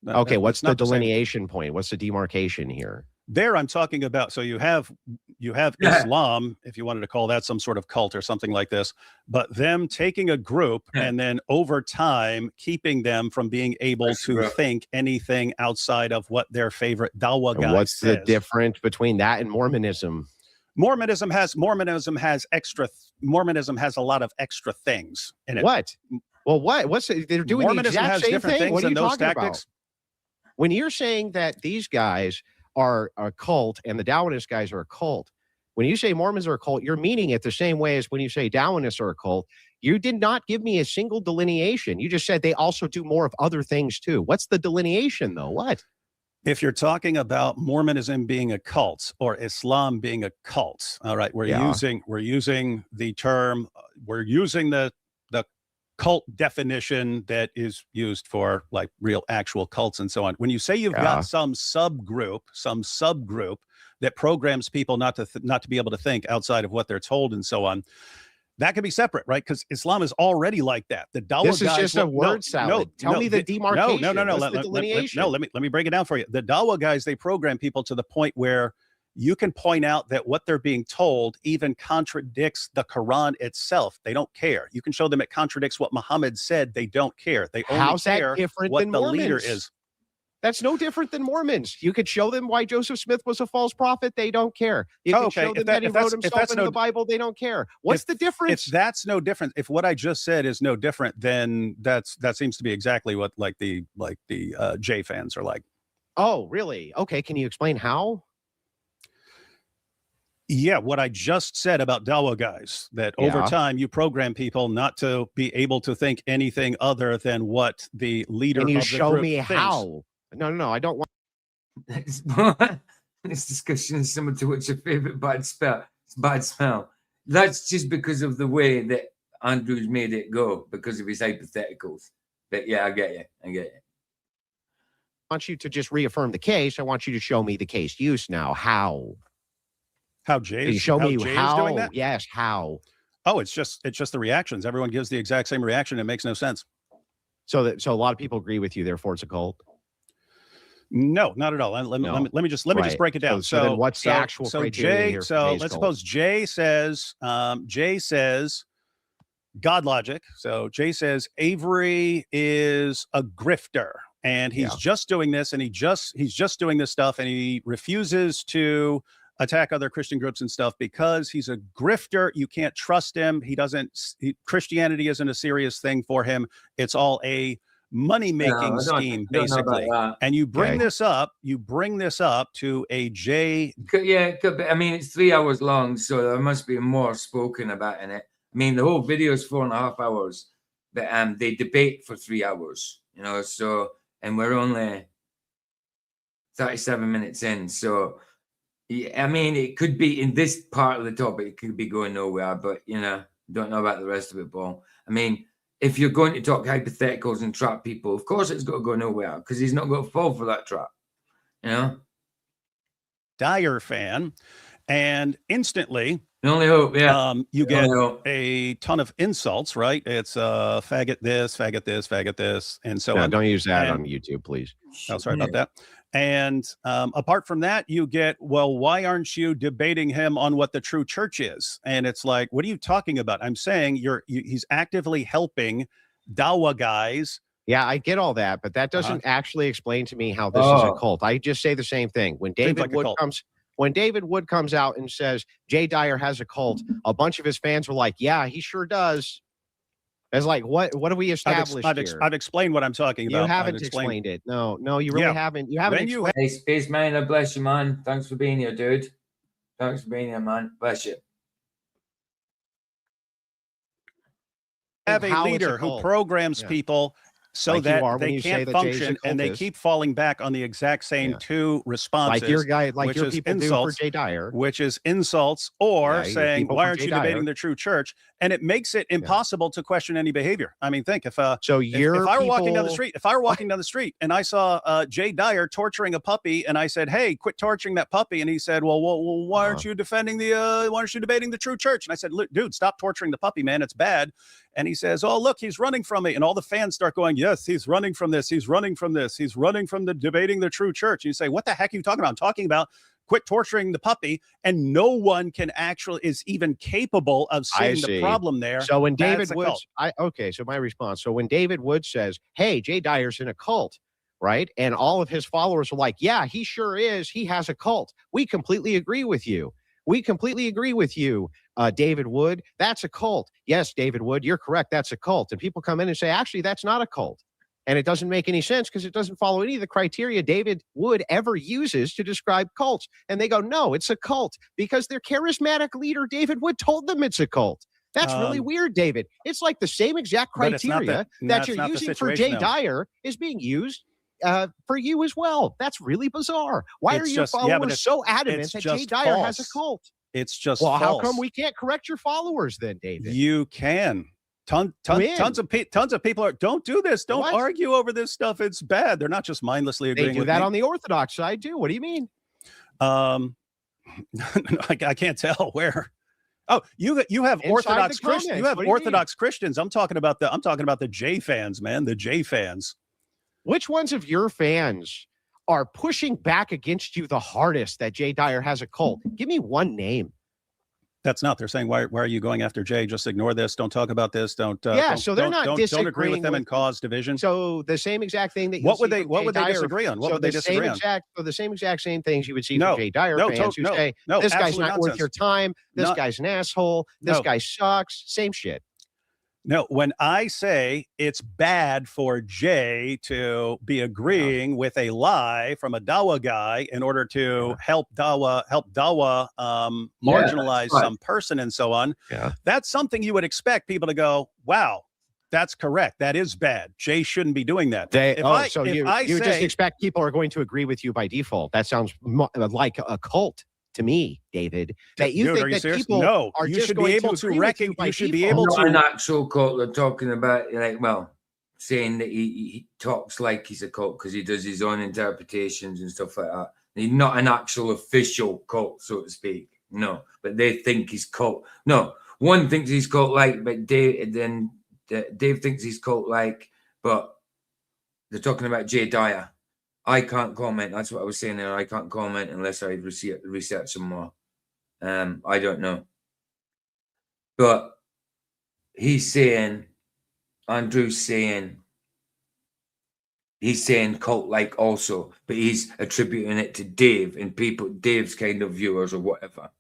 Okay, what's the not the same. delineation point? What's the demarcation here? There I'm talking about, so you have Islam, if you wanted to call that some sort of cult or something like this, but them taking a group and then over time keeping them from being able to think anything outside of what their favorite Dawa guy What's says. the difference between that and Mormonism? Mormonism has a lot of extra things in it. What? Well, what's they're doing Mormonism the exact has same different thing. things What are than you those talking tactics. about? When you're saying that these guys are a cult and the Darwinist guys are a cult, when you say Mormons are a cult, you're meaning it the same way as when you say Darwinists are a cult. You did not give me a single delineation. You just said they also do more of other things too. What's the delineation though? What? If you're talking about Mormonism being a cult or Islam being a cult, all right, we're using the term, we're using the cult definition that is used for like real actual cults and so on. When you say you've got some subgroup that programs people not to be able to think outside of what they're told and so on, that can be separate, right? Because Islam is already like that. The Dawa This is guys just a word salad. Tell me the demarcation. No. What's the delineation? Let me break it down for you. The Dawa guys, they program people to the point where you can point out that what they're being told even contradicts the Quran itself. They don't care. You can show them it contradicts what Muhammad said. They don't care. They only care what the leader is. That's no different than Mormons. You could show them why Joseph Smith was a false prophet. They don't care. You could show them that he wrote himself into the Bible. They don't care. What's the difference? If that's no different, if what I just said is no different, then that seems to be exactly what like the J fans are like. Oh, really? Okay. Can you explain how? Yeah, what I just said about Dawa guys, that over time you program people not to be able to think anything other than what the leader of the group thinks. Can you show me how? No, I don't want. This discussion is similar to what's your favorite bad spell. It's bad smell. That's just because of the way that Andrew's made it go, because of his hypotheticals. But yeah, I get you. I want you to just reaffirm the case. I want you to show me the case use now. How? How Jay? Can you show me how? Doing that? Yes, how? Oh, it's just the reactions. Everyone gives the exact same reaction. It makes no sense. So a lot of people agree with you. Therefore, it's a cult. No, not at all. Let me just break it down. So then what's the actual criteria here? So let's suppose Jay says God logic. So Jay says Avery is a grifter and he's just doing this and he's just doing this stuff and he refuses to attack other Christian groups and stuff because he's a grifter. You can't trust him. Christianity isn't a serious thing for him. It's all a money-making scheme, basically. And you bring this up to a J. Yeah, I mean, it's 3 hours long, so there must be more spoken about in it. I mean, the whole video is 4.5 hours, but they debate for 3 hours, so and we're only 37 minutes in. So, yeah, I mean, it could be in this part of the topic, it could be going nowhere, but, you know, don't know about the rest of it, Paul. I mean, if you're going to talk hypotheticals and trap people, of course it's got to go nowhere because he's not going to fall for that trap, you know? Dyer fan, and instantly The only hope, yeah. you The get only hope. a ton of insults, right? It's faggot this, faggot this, faggot this, and so No, on. don't use that And- on YouTube, please. Oh, sorry about that. And apart from that, you get, well, why aren't you debating him on what the true church is? And it's like, what are you talking about? I'm saying he's actively helping Dawa guys. Yeah, I get all that, but that doesn't actually explain to me how this is a cult. I just say the same thing. When David like a Wood cult. comes out and says Jay Dyer has a cult, a bunch of his fans were like, "Yeah, he sure does." It's like, what do we establish here? I've explained what I'm talking about. You haven't I've explained it. No, you really Yeah. haven't. You haven't. When you Hey, Space Man, I bless you, man. Thanks for being here, dude. Thanks for being here, man. Bless you. have a how it's a leader who cult. programs Yeah. people so Like you that are when they you say can't that Jay's a function, and they cultist. keep falling back on the exact same Yeah. two responses, like your guy, like which your is people insults, do for Jay Dyer. which is insults or Yeah, your saying, people why for aren't Jay you debating Dyer. the true church? And it makes it impossible to question any behavior. I mean, think if So if your I were walking down the people- street, and I saw Jay Dyer torturing a puppy, and I said, hey, quit torturing that puppy, and he said, well, why aren't you defending why aren't you debating the true church? And I said, look, dude, stop torturing the puppy, man, it's bad. And he says, oh, look, he's running from me. And all the fans start going, yes, he's running from this, he's running from this, he's running from the debating the true church. And you say, what the heck are you talking about? I'm talking about quit torturing the puppy, and no one is even capable of I seeing the see. problem there. So when That's David a Woods, cult. so my response. So when David Woods says, "Hey, Jay Dyer's in a cult," right, and all of his followers are like, "Yeah, he sure is. He has a cult." We completely agree with you. David Wood. That's a cult. Yes, David Wood, you're correct. That's a cult. And people come in and say, actually, that's not a cult. And it doesn't make any sense because it doesn't follow any of the criteria David Wood ever uses to describe cults. And they go, no, it's a cult because their charismatic leader, David Wood, told them it's a cult. That's really weird, David. It's like the same exact But it's not criteria the- that that's you're not the using for situation, Jay no. Dyer is being used for you as well. That's really bizarre. Why It's are your just- yeah, but followers it's- so adamant it's that Jay just Dyer has a false. cult? It's just Well, how false. come we can't correct your followers then, David? You can. When? Tons of people are, don't do this. Don't What? argue over this stuff. It's bad. They're not just mindlessly agreeing They do with that me. on the Orthodox side too. What do you mean? I can't tell where. Oh, you have Inside Orthodox the Christians. comments. You have What do you mean? Orthodox Christians. I'm talking about the J fans, man. The J fans. Which ones of your fans are pushing back against you the hardest that Jay Dyer has a cult? Give me one name. That's not. They're saying, why are you going after Jay? Just ignore this. Don't talk about this. Don't. Yeah, don't- so they're not don't agree disagreeing with them and with- cause division. So the same exact thing that you What would see they? from What Jay would they Dyer- disagree on? What so would they the same disagree on? exact, so the same exact same things you would see No, from Jay Dyer no, fans who no, say no, this guy's absolute not worth nonsense. your time. This No. guy's an asshole. This No. guy sucks. Same shit. No, when I say it's bad for Jay to be agreeing with a lie from a Dawa guy in order to help Dawa marginalize right. some person and so on, Yeah. that's something you would expect people to go, wow, that's correct. That is bad. Jay shouldn't be doing that. So you just expect people are going to agree with you by default. That sounds like a cult to me, David. That you Dude, think are you that serious? people No, are you just should be going able to to agree with you recognize. by You should be default. able Not to. an actual cult. They're talking about, like, well, saying that he talks like he's a cult because he does his own interpretations and stuff like that. He's not an actual official cult, so to speak. No, but they think he's cult. No, one thinks he's cult like, but Dave thinks he's cult like, but they're talking about Jay Dyer. I can't comment. That's what I was saying there. I can't comment unless I research some more. I don't know. But Andrew's saying cult-like also, but he's attributing it to Dave and Dave's kind of viewers or whatever.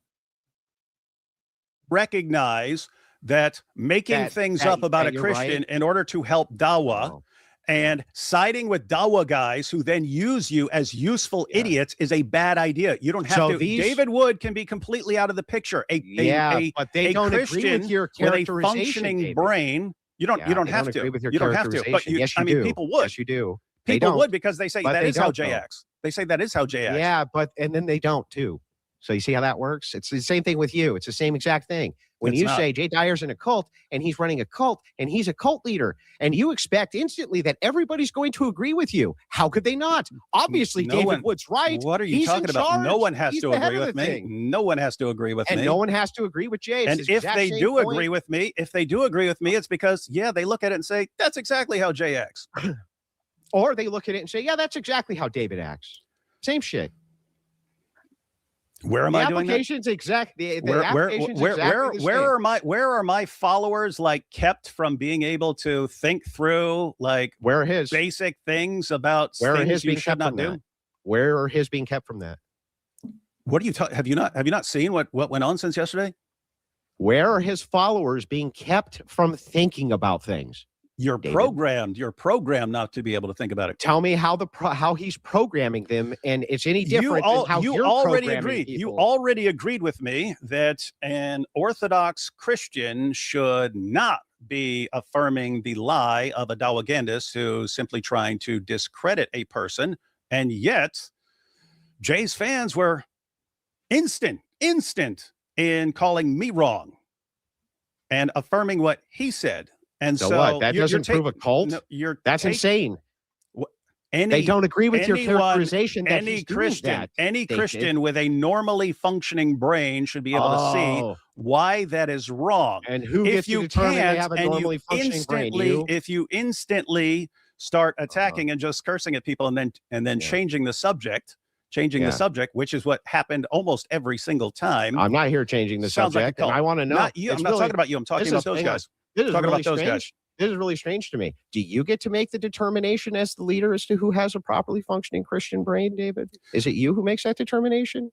Recognize that making things up about a you're Christian right. in order to help Dawa Oh. and siding with Dawa guys who then use you as useful idiots is a bad idea. You don't have So to. these- David Wood can be completely out of the picture. But they a don't agree Christian with your with a characterization, functioning David. brain. You don't. Yeah, You don't they have agree to. with your You don't have to. But characterization. Yes, you I mean, do. people would. Yes, you do. People don't. would, because they say But that they is how don't, Jay though. acts. They say that is how Jay acts. Yeah, and then they don't too. So you see how that works? It's the same thing with you. It's the same exact thing. When It's you not. say Jay Dyer's in a cult and he's running a cult and he's a cult leader, and you expect instantly that everybody's going to agree with you. How could they not? Obviously, No David one- Wood's right. What are you He's in talking about? charge. No one has He's to the head agree of with the me. thing. No one has to agree with And me. no one has to agree with Jay. It's And the if exact they same do point. agree with me, it's because, yeah, they look at it and say, that's exactly how Jay acts. Or they look at it and say, yeah, that's exactly how David acts. Same shit. Where am The I doing that? application's exactly the application's exactly the same. Where are my followers like kept from being able to think through like Where are his? basic things about Where are things his you being should kept not from do? that? Where are his being kept from that? What are you talking? Have you not seen what went on since yesterday? Where are his followers being kept from thinking about things? You're David. programmed not to be able to think about it. Tell me how he's programming them, and it's any different than how you you're already programming agreed. people. You already agreed with me that an Orthodox Christian should not be affirming the lie of a Dawahgandist who's simply trying to discredit a person, and yet Jay's fans were instant in calling me wrong and affirming what he said. And So so what? That you're doesn't prove a cult? No, That's insane. Any, They don't agree with your anyone- characterization that any he's doing Christian, that. any David. Christian with a normally functioning brain should be able to see Oh, why that is wrong. and who If gets to you determine they can't, have a and you normally functioning brain? You? if you instantly start attacking and just cursing at people, and then Yeah. changing the subject, which is what happened almost every single time. I'm not here changing the Sounds like a subject, and cult. I want to know. Not you. I'm It's not really- talking about you. I'm talking this about is- those hang on. guys. This is Talking really about those strange. guys. This is really strange to me. Do you get to make the determination as the leader as to who has a properly functioning Christian brain, David? Is it you who makes that determination?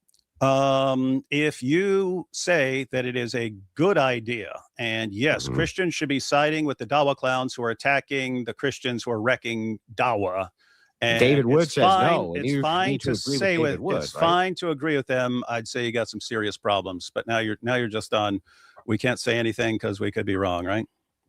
If you say that it is a good idea, and yes, Mhm. Christians should be siding with the Dawa clowns who are attacking the Christians who are wrecking Dawa. And David Wood it's says fine, no, and It's you fine need to to agree with say David Wood, it's right? fine to agree with them. I'd say you got some serious problems, but now you're just on. We can't say anything because we could be wrong, right?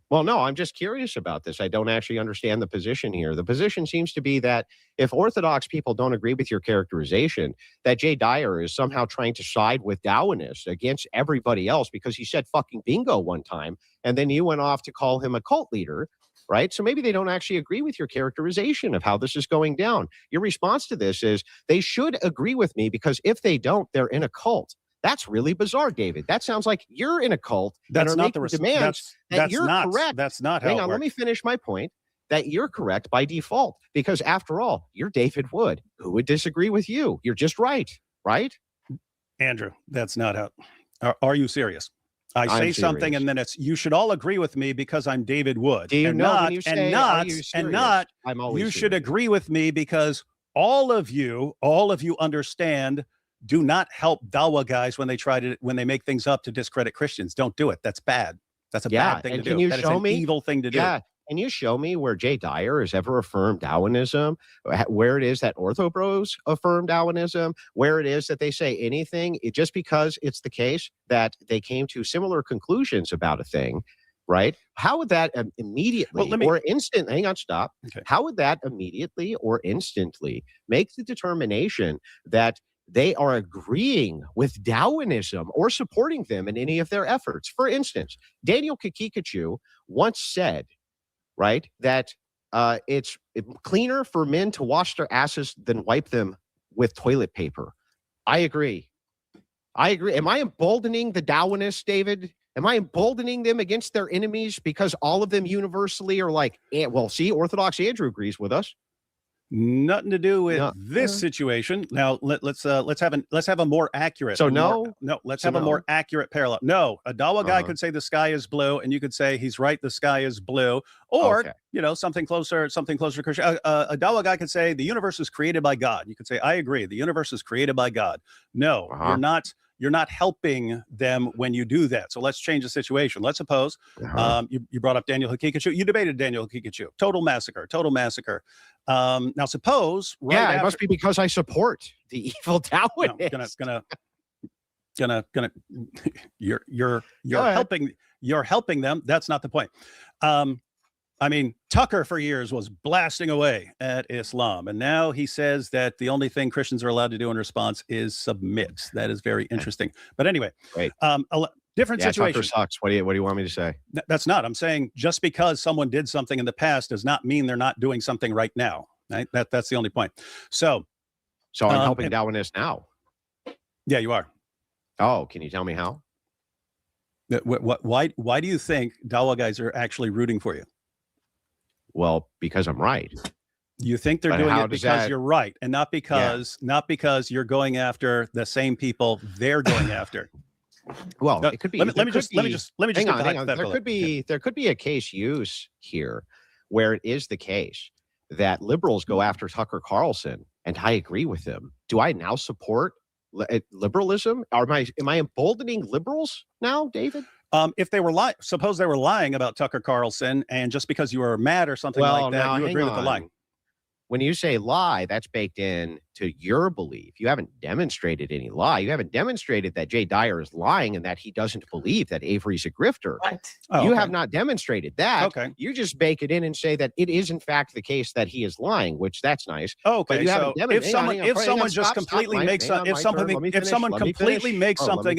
Well, no, I'm just curious about this. I don't actually understand the position here. The position seems to be that if Orthodox people don't agree with your characterization, that Jay Dyer is somehow trying to side with Dawahganists against everybody else because he said fucking bingo one time, and then you went off to call him a cult leader, right? So maybe they don't actually agree with your characterization of how this is going down. Your response to this is they should agree with me because if they don't, they're in a cult. That's really bizarre, David. That sounds like you're in a cult That's and are not the making demands that you're correct. That's not how Hang it on, let works. me finish my point that you're correct by default because after all, you're David Wood. Who would disagree with you? You're just right, right? Andrew, that's not how. Are you serious? I say I'm something serious. and then it's you should all agree with me because I'm David Wood. Do you and know not, when you say, and "Are not you and serious?" not I'm always you should serious. agree with me because all of you understand. Do not help Dawa guys when they make things up to discredit Christians. Don't do it. That's bad. That's a bad thing to and do. can you That is show an me? evil thing to do. Yeah. Can you show me where Jay Dyer has ever affirmed Darwinism, where it is that Ortho Bros affirm Darwinism, where it is that they say anything, just because it's the case that they came to similar conclusions about a thing, right? How would that immediately or instantly, hang on, stop. Okay. How would that immediately or instantly make the determination that they are agreeing with Darwinism or supporting them in any of their efforts? For instance, Daniel Kikikachu once said, right, that it's cleaner for men to wash their asses than wipe them with toilet paper. I agree. Am I emboldening the Darwinists, David? Am I emboldening them against their enemies because all of them universally are like, well, see, Orthodox Andrew agrees with us. Nothing to do with this situation. Now let's have a more accurate. So let's have a more accurate parallel. No, a Dawa guy could say the sky is blue, and you could say he's right. The sky is blue, or something closer to Christian. A Dawa guy could say the universe is created by God. You could say I agree. The universe is created by God. No, you're not. You're not helping them when you do that. So let's change the situation. Let's suppose you brought up Daniel Hakikachu. You debated Daniel Hakikachu. Total massacre. Now suppose it must be because I support the evil Darwinists. You're helping them. That's not the point. I mean, Tucker for years was blasting away at Islam, and now he says that the only thing Christians are allowed to do in response is submit. That is very interesting. But anyway, Right. Different Yeah, situation. Tucker sucks. What do you want me to say? That's not. I'm saying just because someone did something in the past does not mean they're not doing something right now. Right? That's the only point. So I'm helping Darwinists now. Yeah, you are. Oh, can you tell me how? Why do you think Dawa guys are actually rooting for you? Well, because I'm right. You think they're doing it because you're right, and not because you're going after the same people they're going after. Well, it could be. Let me just hang on. There could be a case use here where it is the case that liberals go after Tucker Carlson, and I agree with them. Do I now support liberalism? Am I emboldening liberals now, David? If they were suppose they were lying about Tucker Carlson, and just because you were mad or something like that, you agree with the lie. When you say lie, that's baked in to your belief. You haven't demonstrated any lie. You haven't demonstrated that Jay Dyer is lying and that he doesn't believe that Avery's a grifter. You have not demonstrated that. Okay. You just bake it in and say that it is in fact the case that he is lying, which that's nice. Okay. So if someone just completely makes something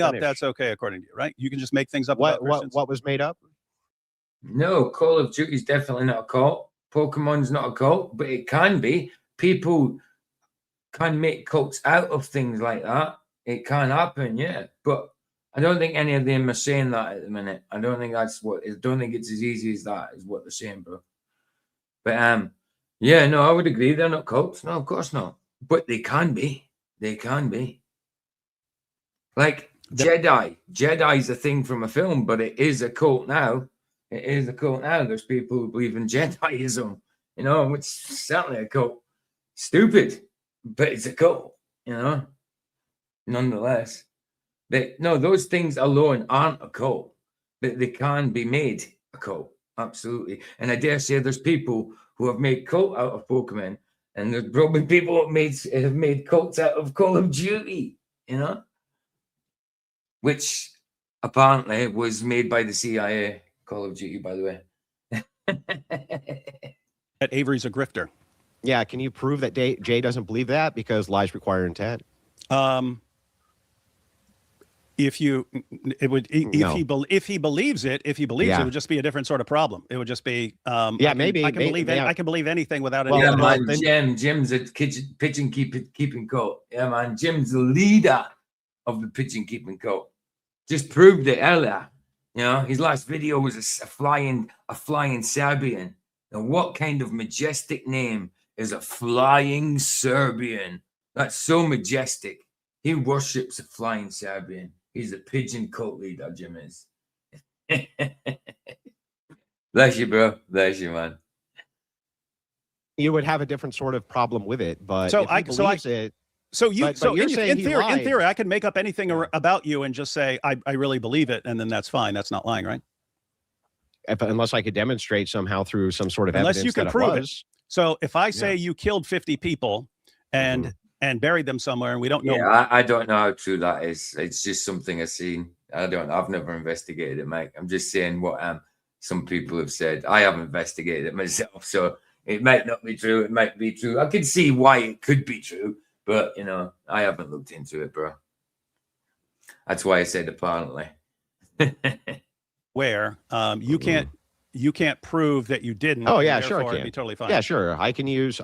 up, that's okay according to you, right? You can just make things up. What was made up? No, Call of Duty is definitely not a cult. Pokemon's not a cult, but it can be. People can make cults out of things like that. It can happen, yeah. But I don't think any of them are saying that at the minute. I don't think it's as easy as that, is what they're saying, bro. But yeah, no, I would agree. They're not cults. No, of course not. But they can be. They can be. Like Jedi. Jedi's a thing from a film, but it is a cult now. It is a cult now. There's people who believe in Jediism, which is certainly a cult. Stupid, but it's a cult, nonetheless. But no, those things alone aren't a cult, but they can be made a cult, absolutely. And I dare say there's people who have made cult out of Pokemon, and there's probably people who have made cults out of Call of Duty, which apparently was made by the CIA. Call of Duty, by the way. That Avery's a grifter. Yeah, can you prove that Jay doesn't believe that because lies require intent? If he believes it, it would just be a different sort of problem. It would just be maybe I can believe anything without any. Yeah, man, Jim's a pigeon keeping cult. Yeah, man, Jim's the leader of the pigeon keeping cult. Just proved it earlier. His last video was a flying Serbian. Now, what kind of majestic name is a flying Serbian? That's so majestic. He worships a flying Serbian. He's a pigeon cult leader, Jim is. Bless you, bro. Bless you, man. You would have a different sort of problem with it, but in theory, I could make up anything about you and just say I really believe it, and then that's fine. That's not lying, right? Unless I could demonstrate somehow through some sort of evidence. Unless you can prove it. So if I say you killed 50 people and buried them somewhere, and we don't know. Yeah, I don't know how true that is. It's just something I've seen. I've never investigated it, Mike. I'm just saying what some people have said. I haven't investigated it myself, so it might not be true. It might be true. I could see why it could be true. But, I haven't looked into it, bro. That's why I said apparently. Where you can't prove that you didn't. Oh, yeah, sure I can. Be totally fine. Yeah, sure. I can use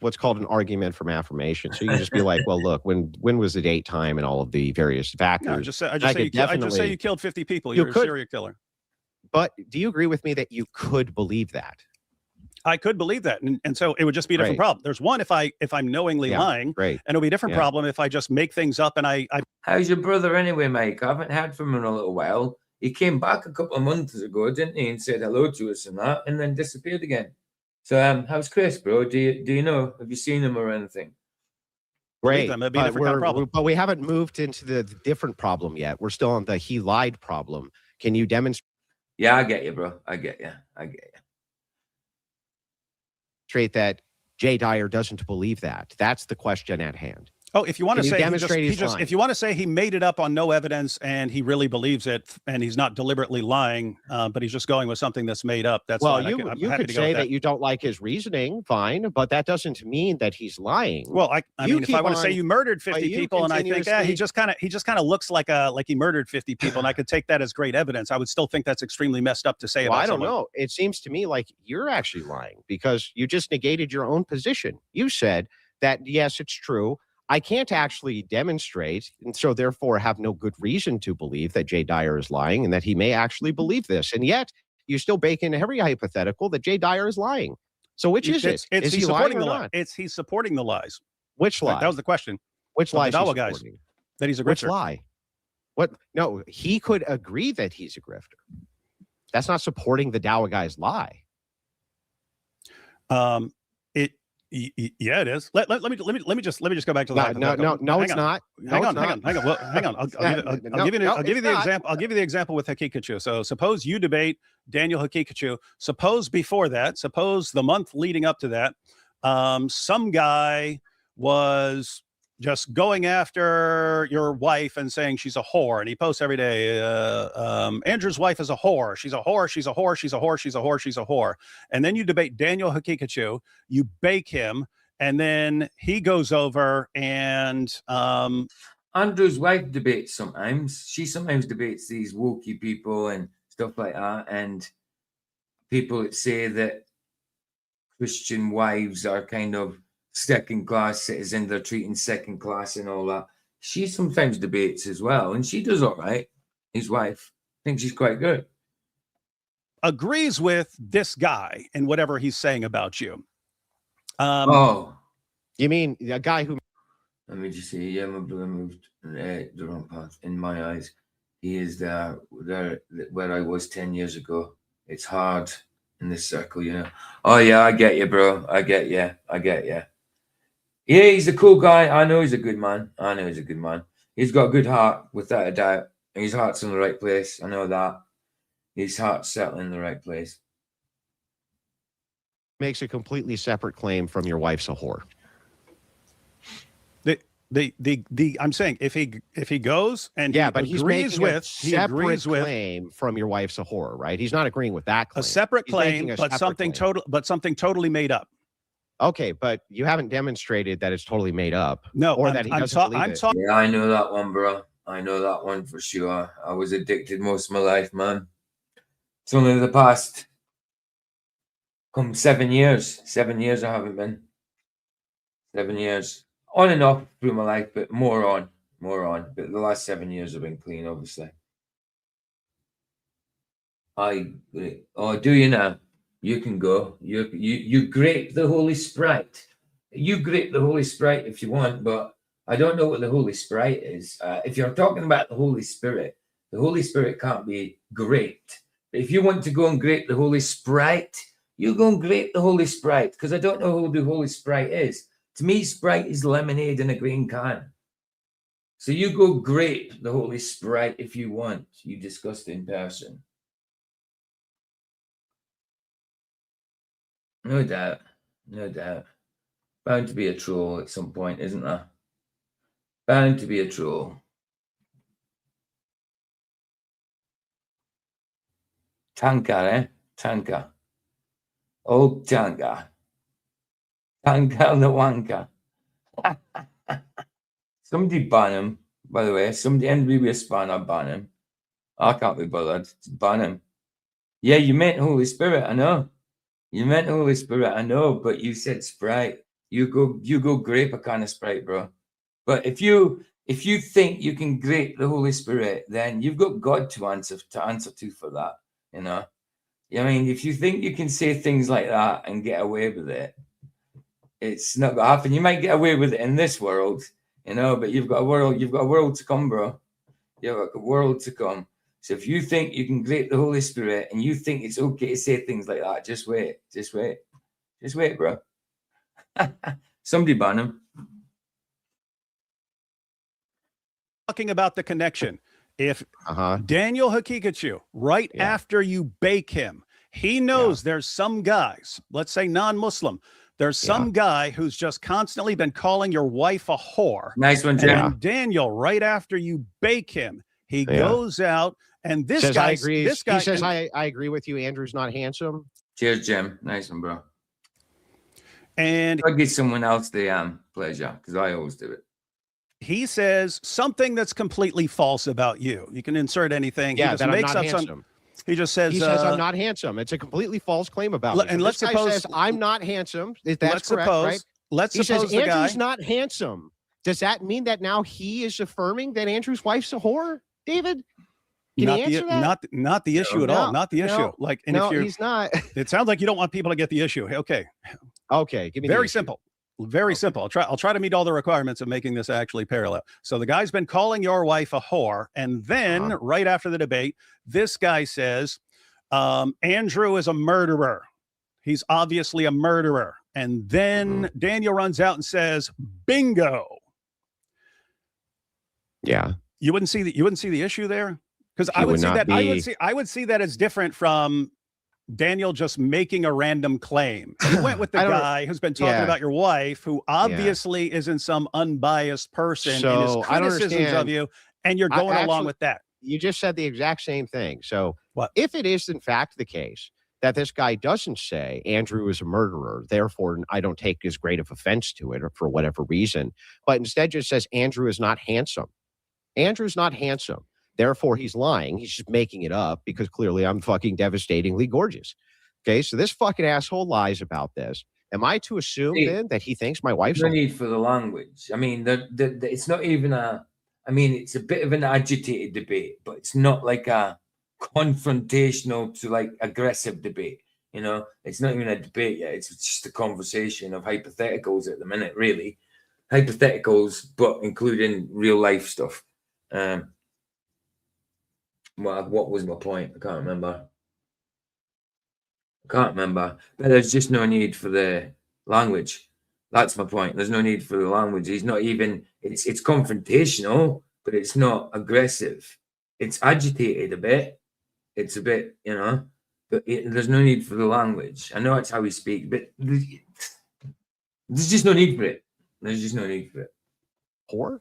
what's called an argument from affirmation. So you can just be like, well, look, when was the date, time, and all of the various factors. No, I just say you killed 50 people. You're a serial killer. But do you agree with me that you could believe that? I could believe that, and so it would just be a different problem. There's one if I'm knowingly lying, and it'll be a different problem if I just make things up and I. How's your brother anyway, Mike? I haven't heard from him in a little while. He came back a couple of months ago, didn't he, and said hello to us and that, and then disappeared again. So, how's Chris, bro? Do you know? Have you seen him or anything? Great, but we haven't moved into the different problem yet. We're still on the he lied problem. Can you demonstrate? Yeah, I get you, bro. I get you. That Jay Dyer doesn't believe that. That's the question at hand. Oh, if you want to Can you say demonstrate he's lying? if you want to say he made it up on no evidence and he really believes it and he's not deliberately lying, but he's just going with something that's made up, that's Well, fine. you I'm you happy could to go say with that you don't like his reasoning, fine, but that doesn't mean that he's lying. Well, I You mean, if I keep want to say on- you murdered 50 you people, and I think he continuously- just kind of looks like he murdered 50 people, and I could take that as great evidence, I would still think that's extremely messed up to say Well, about I don't someone. know. It seems to me like you're actually lying because you just negated your own position. You said that, yes, it's true. I can't actually demonstrate, and so therefore have no good reason to believe that Jay Dyer is lying and that he may actually believe this. And yet you still bake in every hypothetical that Jay Dyer is lying. So which is it? Is he lying or not? He's supporting the lies. Which lie? That was the question. Which of lie? the Dawa guys, that he's a Which grifter. lie? What? No, he could agree that he's a grifter. That's not supporting the Dawa guy's lie. Yeah, it is. Let me just go back to the No, it's not. Hang on. Well, hang on. I'll give you the example. I'll give you the example with Hakikachu. So suppose you debate Daniel Hakikachu. Suppose before that, suppose the month leading up to that, some guy was just going after your wife and saying she's a whore, and he posts every day, Andrew's wife is a whore. She's a whore. She's a whore. She's a whore. She's a whore. She's a whore. And then you debate Daniel Hakikachu. You bake him, and then he goes over and Andrew's wife debates sometimes. She sometimes debates these wokey people and stuff like that, and people that say that Christian wives are kind of second-class citizens, they're treating second class and all that. She sometimes debates as well, and she does all right. His wife, I think she's quite good. agrees with this guy and whatever he's saying about you. You mean a guy who? Let me just see. Yeah, my brother moved the wrong path. In my eyes, he is there where I was 10 years ago. It's hard in this circle, you know. Oh yeah, I get you, bro. I get you. Yeah, he's a cool guy. I know he's a good man. He's got a good heart, without a doubt. His heart's in the right place. I know that. His heart's settled in the right place. Makes a completely separate claim from your wife's a whore. I'm saying if he goes and but he's making a separate claim from your wife's a whore, right? He's not agreeing with that claim. A separate claim, but something totally made up. Okay, but you haven't demonstrated that it's totally made up. No, or that he doesn't believe it. Yeah, I know that one, bro. I know that one for sure. I was addicted most of my life, man. It's only the past 7 years. 7 years I haven't been. 7 years. On and off through my life, but more on. But the last 7 years have been clean, obviously. Do you now? You can go. You grape the Holy Sprite. You grape the Holy Sprite if you want, but I don't know what the Holy Sprite is. If you're talking about the Holy Spirit can't be graped. But if you want to go and grape the Holy Sprite, you go and grape the Holy Sprite, because I don't know who the Holy Sprite is. To me, Sprite is lemonade in a green can. So you go grape the Holy Sprite if you want, you disgusting person. No doubt. Bound to be a troll at some point, isn't there? Bound to be a troll. Tanka, Tanka. Old Tanka. Tanka the wanker. Somebody ban him, by the way. Somebody NBB spanner ban him. I can't be bothered. Ban him. Yeah, you meant Holy Spirit, I know. You meant Holy Spirit, I know, but you said Sprite. You go grape a kind of Sprite, bro. But if you think you can grape the Holy Spirit, then you've got God to answer to for that, you know. I mean, if you think you can say things like that and get away with it, it's not gonna happen. You might get away with it in this world, you know, but you've got a world to come, bro. You've got a world to come. So if you think you can grape the Holy Spirit and you think it's okay to say things like that, just wait, bro. Somebody ban him. Talking about the connection. If Daniel Hakikachu, after you bake him, he knows there's some guys, let's say non-Muslim, There's some guy who's just constantly been calling your wife a whore. Nice one, And Jim. then Daniel, right after you bake him, he goes out and this says, guy I agree. This guy he says, I agree with you. Andrew's not handsome. Cheers, Jim. Nice one, bro. And I'll give someone else the pleasure because I always do it. he says something that's completely false about you. You can insert anything. Yeah, he just that I'm makes not up handsome. He just says, he says I'm not handsome. It's a completely false claim about me. And So let's this guy suppose says I'm not handsome. That's let's correct, suppose right? let's He suppose says the Andrew's guy not handsome. Does that mean that now he is affirming that Andrew's wife's a whore, David? Can not you answer the that? not the issue at all. Not the issue. Like, and no, if you're, he's not. it sounds like you don't want people to get the issue. Okay. Okay, give me the Very issue. simple. Very simple. I'll try to meet all the requirements of making this actually parallel. So the guy's been calling your wife a whore, and then right after the debate, this guy says, Andrew is a murderer. He's obviously a murderer. And then Daniel runs out and says, bingo. Yeah. You wouldn't see the issue there? Because I would see that as different from Daniel just making a random claim. You went with the guy who's been talking about your wife, who obviously isn't some unbiased person in his criticisms of you, and you're going along with that. You just said the exact same thing. So what if it is in fact the case that this guy doesn't say Andrew is a murderer, therefore I don't take as great of offense to it or for whatever reason, but instead just says Andrew is not handsome. Andrew's not handsome. Therefore, he's lying. He's just making it up because clearly I'm fucking devastatingly gorgeous. Okay, so this fucking asshole lies about this. Am I to assume then that he thinks my wife's no need for the language? I mean, it's not even a. I mean, it's a bit of an agitated debate, but it's not like a confrontational to like aggressive debate. You know, it's not even a debate yet. It's just a conversation of hypotheticals at the minute, really. Hypotheticals, but including real life stuff. What was my point? I can't remember. But there's just no need for the language. That's my point. There's no need for the language. He's not even, it's confrontational, but it's not aggressive. It's agitated a bit. It's a bit, you know, but there's no need for the language. I know that's how we speak, but there's just no need for it. There's just no need for it. Whore?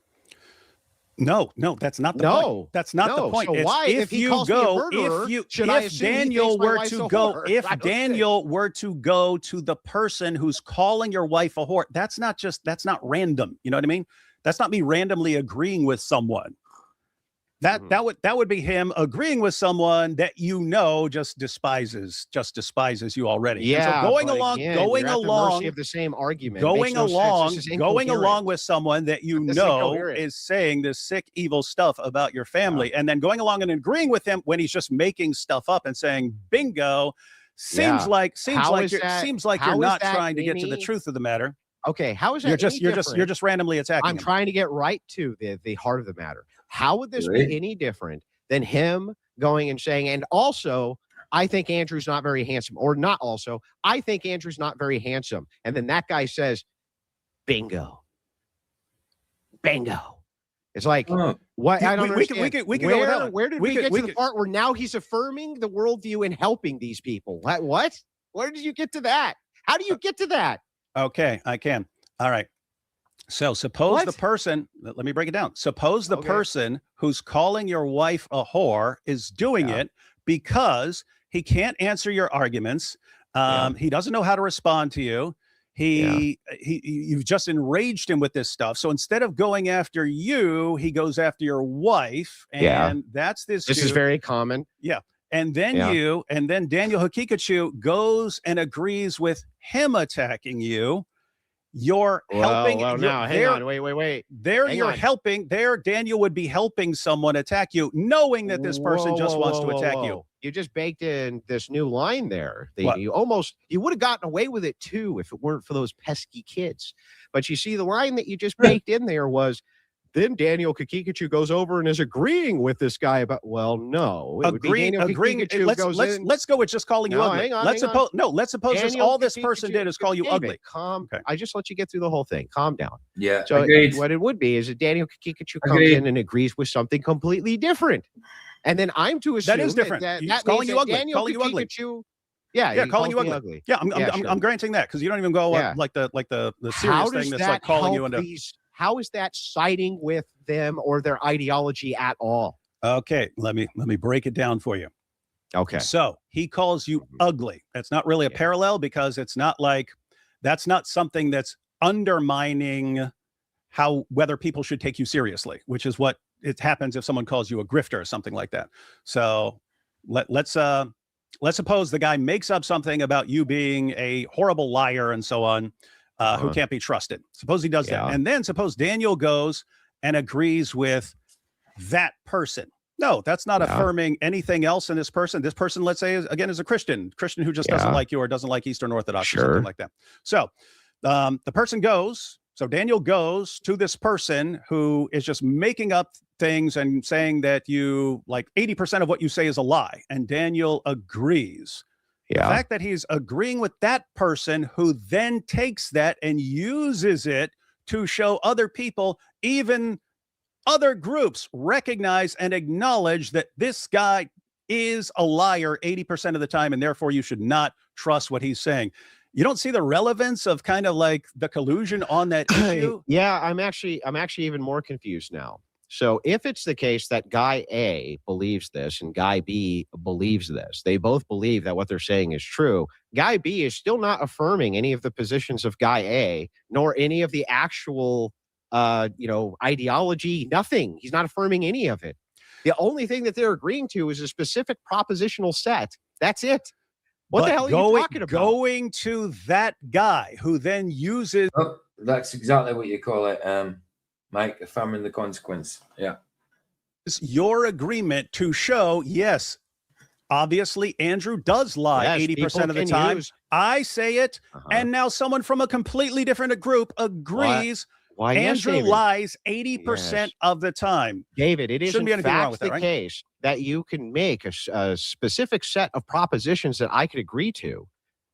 No, that's not the point. That's not the point. So why, if he calls me a murderer, if Daniel were to go, to the person who's calling your wife a whore, that's not random. You know what I mean? That's not me randomly agreeing with someone. That would be him agreeing with someone that just despises you already. Yeah. So going along of the same argument. Going along with someone that is saying this sick, evil stuff about your family, and then going along and agreeing with him when he's just making stuff up and saying bingo, seems like you're not trying to get to the truth of the matter. Okay, how is that? You're just randomly attacking. I'm trying to get right to the heart of the matter. How would this be any different than him going and saying, and also, I think Andrew's not very handsome, or not also, I think Andrew's not very handsome. And then that guy says, bingo. It's like, what? I don't understand. We can go with that one. Where did we get to the part where now he's affirming the worldview and helping these people? What? Where did you get to that? How do you get to that? Okay, I can. All right. So suppose the person, let me break it down. Suppose the person who's calling your wife a whore is doing it because he can't answer your arguments. He doesn't know how to respond to you. You've just enraged him with this stuff. So instead of going after you, he goes after your wife. And that's this is very common. Yeah. And then Daniel Hakikachu goes and agrees with him attacking you. You're helping. Hang on. Wait. There, Daniel would be helping someone attack you, knowing that this person wants to attack you. You just baked in this new line there. You would have gotten away with it too if it weren't for those pesky kids. But you see, the line that you just baked in there was, then Daniel Kakikachu goes over and is agreeing with this guy about, agreeing. Let's go with just calling you ugly. Let's suppose all this person did is call you ugly. I just let you get through the whole thing. Calm down. Yeah. So what it would be is that Daniel Kakikachu comes in and agrees with something completely different. And then I'm to assume that is different. That calling you ugly. Daniel Kakikachu, Yeah, Yeah, he calling calls you me ugly. Yeah, sure. I'm granting that because you don't even go Yeah. like the How serious does thing that's that like calling you help into. how is that siding with them or their ideology at all? Okay, let me break it down for you. Okay. So he calls you ugly. That's not really a Yeah. parallel because it's not like that's not something that's undermining whether people should take you seriously, which is what it happens if someone calls you a grifter or something like that. So let's suppose the guy makes up something about you being a horrible liar and so on, who can't be trusted. Suppose he does that. And then suppose Daniel goes and agrees with that person. No, that's not affirming anything else in this person. This person, let's say, is a Christian who just doesn't like you or doesn't like Eastern Orthodox or something like that. So the person goes. So Daniel goes to this person who is just making up things and saying that you like 80% of what you say is a lie. And Daniel agrees. The fact that he's agreeing with that person who then takes that and uses it to show other people, even other groups, recognize and acknowledge that this guy is a liar 80% of the time, and therefore you should not trust what he's saying. You don't see the relevance of kind of like the collusion on that issue? Yeah, I'm actually even more confused now. So if it's the case that guy A believes this and guy B believes this, they both believe that what they're saying is true. Guy B is still not affirming any of the positions of guy A, nor any of the actual ideology, nothing. He's not affirming any of it. The only thing that they're agreeing to is a specific propositional set. That's it. What the hell are you talking about? Going to that guy who then uses... Oh, that's exactly what you call it, Mike, affirming the consequence. Yeah. Your agreement to show, yes, obviously Andrew does lie 80% of the time. I say it, and now someone from a completely different group agrees. Why, Andrew lies 80% of the time. David, it is in fact the right? case that you can make a specific set of propositions that I could agree to,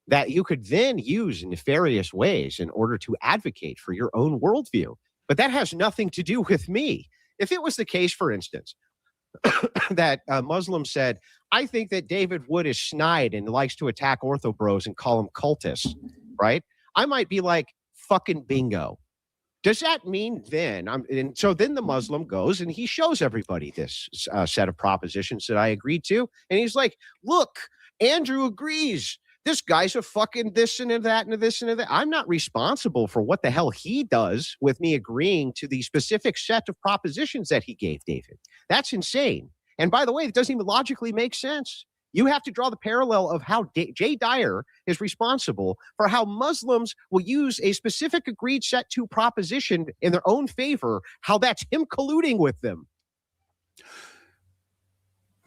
that you could then use in nefarious ways in order to advocate for your own worldview. But that has nothing to do with me. If it was the case, for instance, that a Muslim said, I think that David Wood is snide and likes to attack Ortho bros and call them cultists, right? I might be like, fucking bingo. Does that mean then, and so then the Muslim goes and he shows everybody this set of propositions that I agreed to. And he's like, look, Andrew agrees. This guy's a fucking this and that and this and that. I'm not responsible for what the hell he does with me agreeing to the specific set of propositions that he gave David. That's insane. And by the way, it doesn't even logically make sense. You have to draw the parallel of how Jay Dyer is responsible for how Muslims will use a specific agreed set to proposition in their own favor, how that's him colluding with them.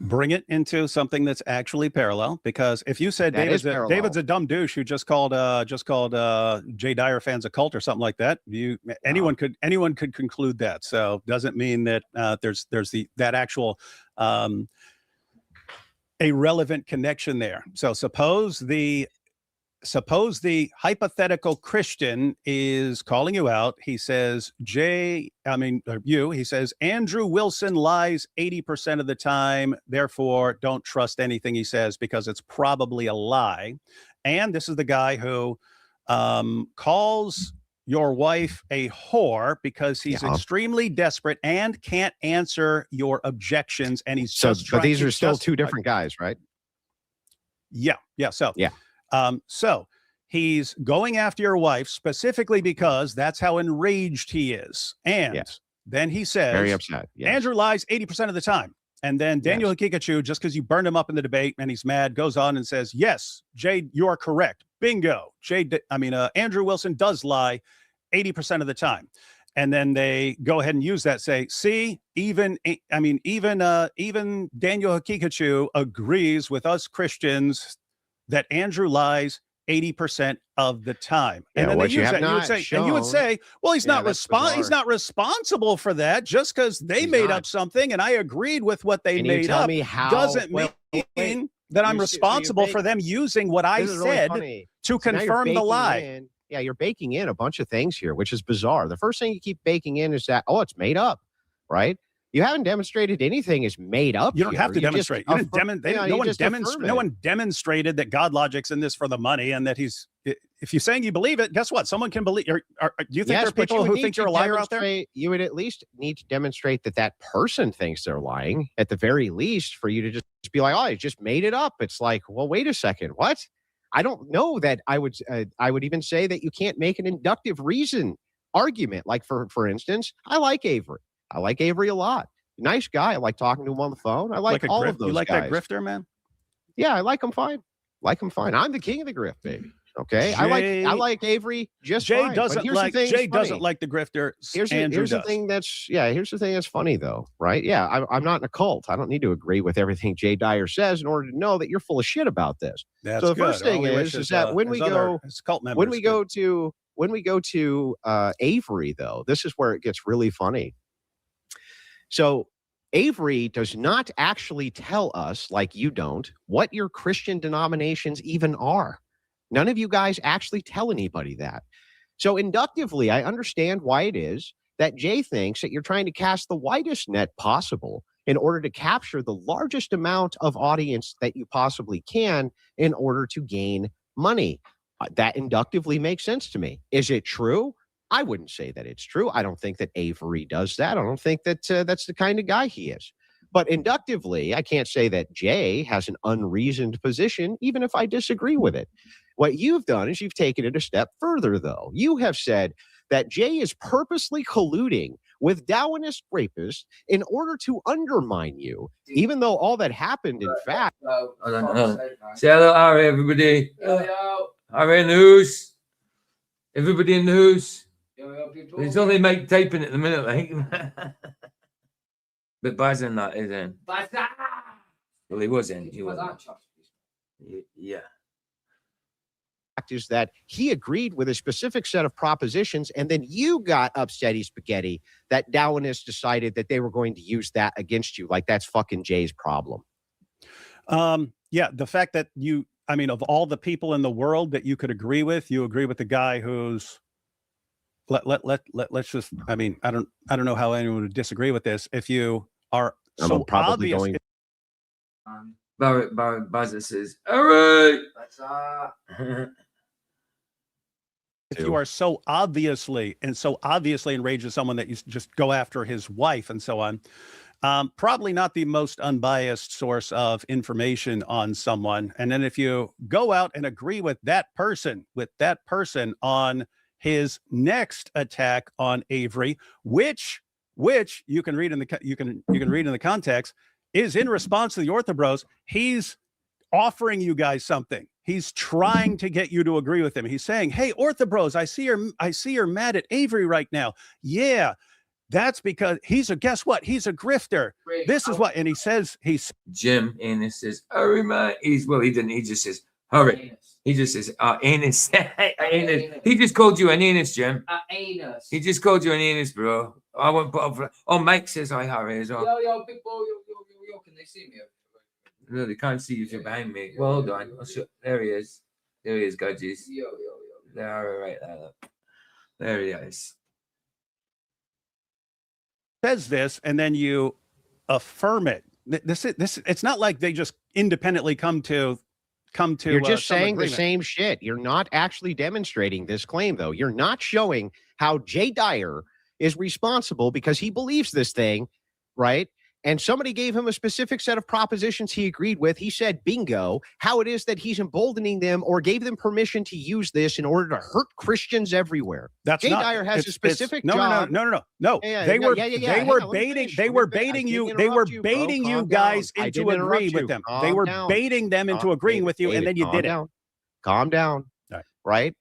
Bring it into something that's actually parallel, because if you said David's a dumb douche who just called Jay Dyer fans a cult or something like that, anyone could conclude that. So doesn't mean that there's that actual a relevant connection there. So suppose the hypothetical Christian is calling you out. He says, he says, Andrew Wilson lies 80% of the time. Therefore, don't trust anything he says because it's probably a lie. And this is the guy who calls your wife a whore because he's extremely desperate and can't answer your objections. And he's but these are still two different guys, right? Yeah. So he's going after your wife specifically because that's how enraged he is. And then he says, very upset. Yes. Andrew lies 80% of the time. And then Daniel Hakikachu, just because you burned him up in the debate and he's mad, goes on and says, yes, Jay, you are correct. Bingo. Andrew Wilson does lie 80% of the time. And then they go ahead and use that, say, see, even Daniel Hakikachu agrees with us Christians that Andrew lies 80% of the time. And then they use that. And you would say, well, he's not responsible for that just because they made up something and I agreed with what they made up. Doesn't mean that I'm responsible for them using what I said to confirm the lie. You're baking in a bunch of things here, which is bizarre. The first thing you keep baking in is that, it's made up, right? You haven't demonstrated anything is made up. You don't have to You just demonstrate. You didn't no one demonstrated that God logic's in this for the money, and that he's. If you're saying you believe it, guess what? Someone can believe. Do you think there are people who think you're a liar out there? You would at least need to demonstrate that that person thinks they're lying. At the very least, for you to just be like, "Oh, I just made it up." It's like, well, wait a second, what? I don't know that I would even say that you can't make an inductive reason argument. Like for instance, I like Avery. I like Avery a lot. Nice guy. I like talking to him on the phone. I like all of those guys. You like that grifter, man? Yeah, I like him fine. I'm the king of the grift, baby. Okay, I like Avery just fine. Jay doesn't like the grifter. Here's the thing that's funny though, right? Yeah, I'm not in a cult. I don't need to agree with everything Jay Dyer says in order to know that you're full of shit about this. That's so the good. first thing is that when we go to Avery though, this is where it gets really funny. So Avery does not actually tell us, like you don't, what your Christian denominations even are. None of you guys actually tell anybody that. So inductively, I understand why it is that Jay thinks that you're trying to cast the widest net possible in order to capture the largest amount of audience that you possibly can in order to gain money. That inductively makes sense to me. Is it true? I wouldn't say that it's true. I don't think that Avery does that. I don't think that that's the kind of guy he is. But inductively, I can't say that Jay has an unreasoned position, even if I disagree with it. What you've done is you've taken it a step further, though. You have said that Jay is purposely colluding with Dawahganist rapists in order to undermine you, even though all that happened, in fact. Say hello, Ari, everybody. Hello. Ari in the house. Everybody in the house. It's only Mike typing at the minute, like. But Baz in that is in. Well, he was in. He was. Yeah. Is that he agreed with a specific set of propositions, and then you got upsetty spaghetti that Dawahganists decided that they were going to use that against you. Like that's fucking Jay's problem. Yeah, the fact that of all the people in the world that you could agree with, you agree with the guy who's let's just, I don't know how anyone would disagree with this. If you are so probably obvious. Barrett Bazza says, all right. If you are so obviously enraged at someone that you just go after his wife and so on, probably not the most unbiased source of information on someone. And then if you go out and agree with that person on his next attack on Avery, which you can read in the context, is in response to the Ortho Bros. He's offering you guys something. He's trying to get you to agree with him. He's saying, "Hey, Ortho Bros, I see you're mad at Avery right now. Yeah, that's because guess what? He's a grifter. This is what," and he says Jim Anus says, "Hurry, man." He didn't. He just says, "Hurry." He just says, "Anus." Anus. He just called you an anus, Jim. Anus. He just called you an anus, bro. I won't put up for. Oh, Mike says hi, Harry, as well. Yo, big boy, yo, can they see me? No, they can't see you if you're behind me. Well, hold on. There he is. There he is, Gudgies. Yo. There, right there. Look. There he is. Says this, and then you affirm it. This. It's not like they just independently come to. You're just saying agreement. The same shit. You're not actually demonstrating this claim, though. You're not showing how Jay Dyer is responsible because he believes this thing, right? And somebody gave him a specific set of propositions he agreed with. He said, bingo, how it is that he's emboldening them or gave them permission to use this in order to hurt Christians everywhere. Jay Dyer has a specific job. No. They were baiting you guys into agreeing with them. They were baiting them into agreeing with you, and then you did it. Calm down. Right?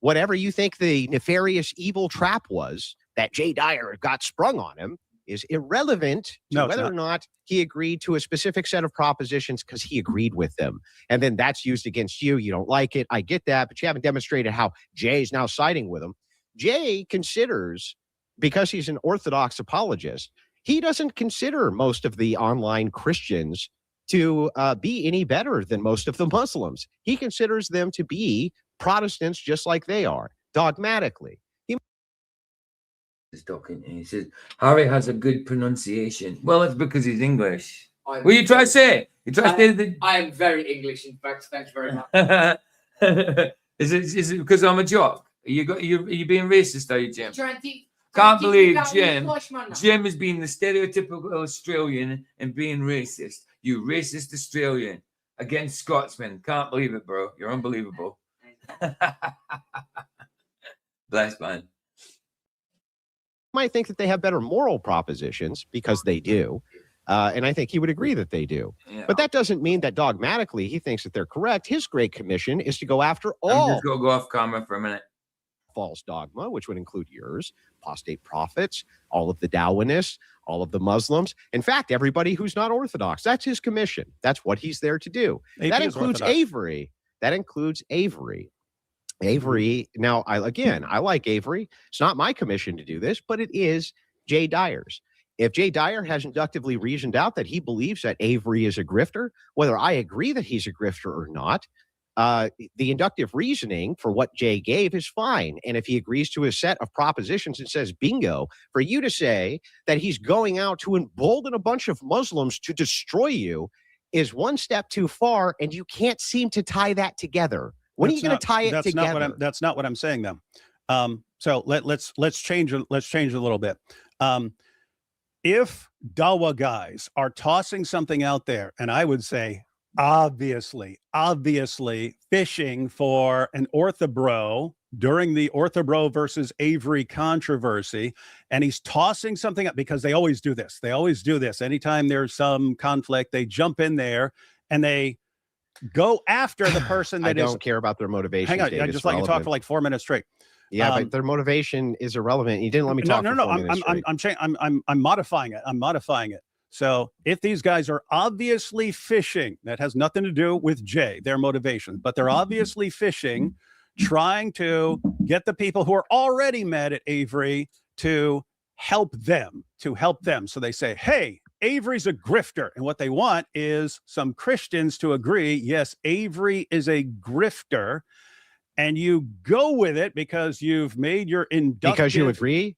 Whatever you think the nefarious evil trap was that Jay Dyer got sprung on him is irrelevant to whether or not he agreed to a specific set of propositions because he agreed with them. And then that's used against you. You don't like it. I get that, but you haven't demonstrated how Jay's now siding with him. Jay considers, because he's an Orthodox apologist, he doesn't consider most of the online Christians to be any better than most of the Muslims. He considers them to be Protestants just like they are, dogmatically. was talking, and he says Harry has a good pronunciation. Well, it's because he's English. Will you try to say it? You try to say the. I am very English, in fact. Thanks very much. Is it because I'm a jock? Are you being racist, are you, Jim? Trying to Can't believe Jim. Jim has been the stereotypical Australian and being racist. You racist Australian against Scotsmen. Can't believe it, bro. You're unbelievable. Bless, man. Might think that they have better moral propositions because they do. And I think he would agree that they do. Yeah. But that doesn't mean that dogmatically he thinks that they're correct. His great commission is to go after I'm all just going to go off camera for a minute. false dogma, which would include yours, apostate prophets, all of the Dawahgandists, all of the Muslims. In fact, everybody who's not Orthodox. That's his commission. That's what he's there to do. That includes Avery. That includes Avery. Avery. Now, I like Avery. It's not my commission to do this, but it is Jay Dyer's. If Jay Dyer has inductively reasoned out that he believes that Avery is a grifter, whether I agree that he's a grifter or not, the inductive reasoning for what Jay gave is fine. And if he agrees to a set of propositions and says bingo, for you to say that he's going out to embolden a bunch of Muslims to destroy you is one step too far, and you can't seem to tie that together. When are you going to tie it together? That's not what I'm saying, though. So let's change a little bit. If Dawa guys are tossing something out there, and I would say obviously fishing for an orthobro during the orthobro versus Avery controversy, and he's tossing something up because they always do this. Anytime there's some conflict, they jump in there and they go after the person that I don't care about their motivation. Hang on, I just let you talk for like 4 minutes straight. Yeah, but their motivation is irrelevant. You didn't let me talk. No. I'm modifying it. So if these guys are obviously fishing, that has nothing to do with Jay, their motivation, but they're obviously fishing, trying to get the people who are already mad at Avery to help them. So they say, hey, Avery's a grifter. And what they want is some Christians to agree, yes, Avery is a grifter. And you go with it because you've made your inductive. Because you agree?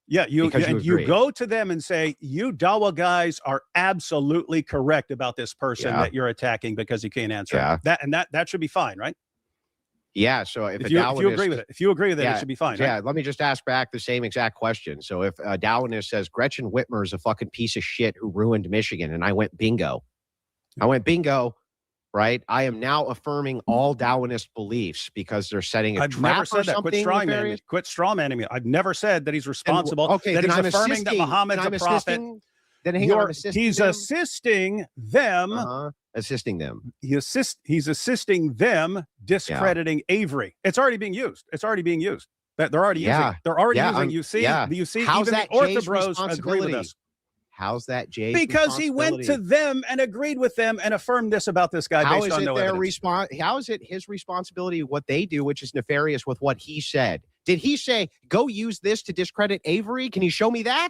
Yeah, you go to them and say, you Dawa guys are absolutely correct about this person that you're attacking because you can't answer it. That should be fine, right? Yeah. So if you agree with it, it should be fine. Yeah. Right? Let me just ask back the same exact question. So if a Dawahganist says Gretchen Whitmer is a fucking piece of shit who ruined Michigan, and I went bingo. Right? I am now affirming all Dawahganist beliefs because they're setting a trap never said or that. something. Quit straw manning me. I've never said that he's responsible. Okay, that then he's I'm affirming that Muhammad's a prophet. He's assisting them. Assisting them. He's assisting them discrediting Avery. It's already being used. That they're already using it. They're already using. You see. How's even that the Orthobros agree with us. How's that Jay's Because he went to them and agreed with them and affirmed this about this guy based on no evidence. How is it his responsibility what they do, which is nefarious with what he said? Did he say, go use this to discredit Avery? Can you show me that?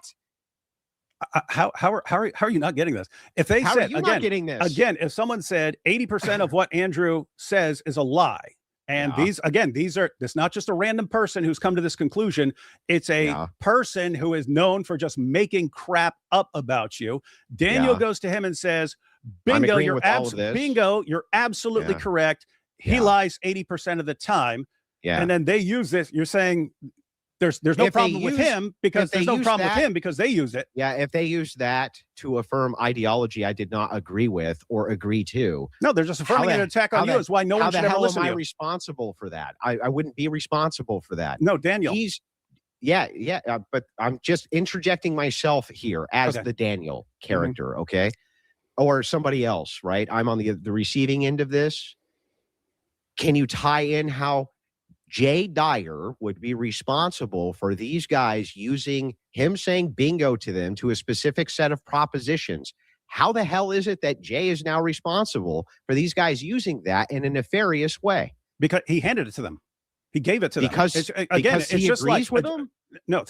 How are you not getting this? If they how said, are you again, not getting this? Again, if someone said 80% of what Andrew says is a lie, and it's not just a random person who's come to this conclusion. It's a person who is known for just making crap up about you. Daniel goes to him and says, bingo, you're absolutely correct. He lies 80% of the time. Yeah. And then they use this. You're saying there's no problem with him because there's no problem with him because they use it. Yeah, if they use that to affirm ideology I did not agree with or agree to. No, they're just affirming an attack on you. Is why no one should ever listen to you. How am I responsible for that? I wouldn't be responsible for that. No, Daniel. But I'm just interjecting myself here as the Daniel character, okay? Or somebody else, right? I'm on the receiving end of this. Can you tie in how Jay Dyer would be responsible for these guys using him saying bingo to them to a specific set of propositions? How the hell is it that Jay is now responsible for these guys using that in a nefarious way? Because he handed it to them. He gave it to them. Because he agrees with them? No,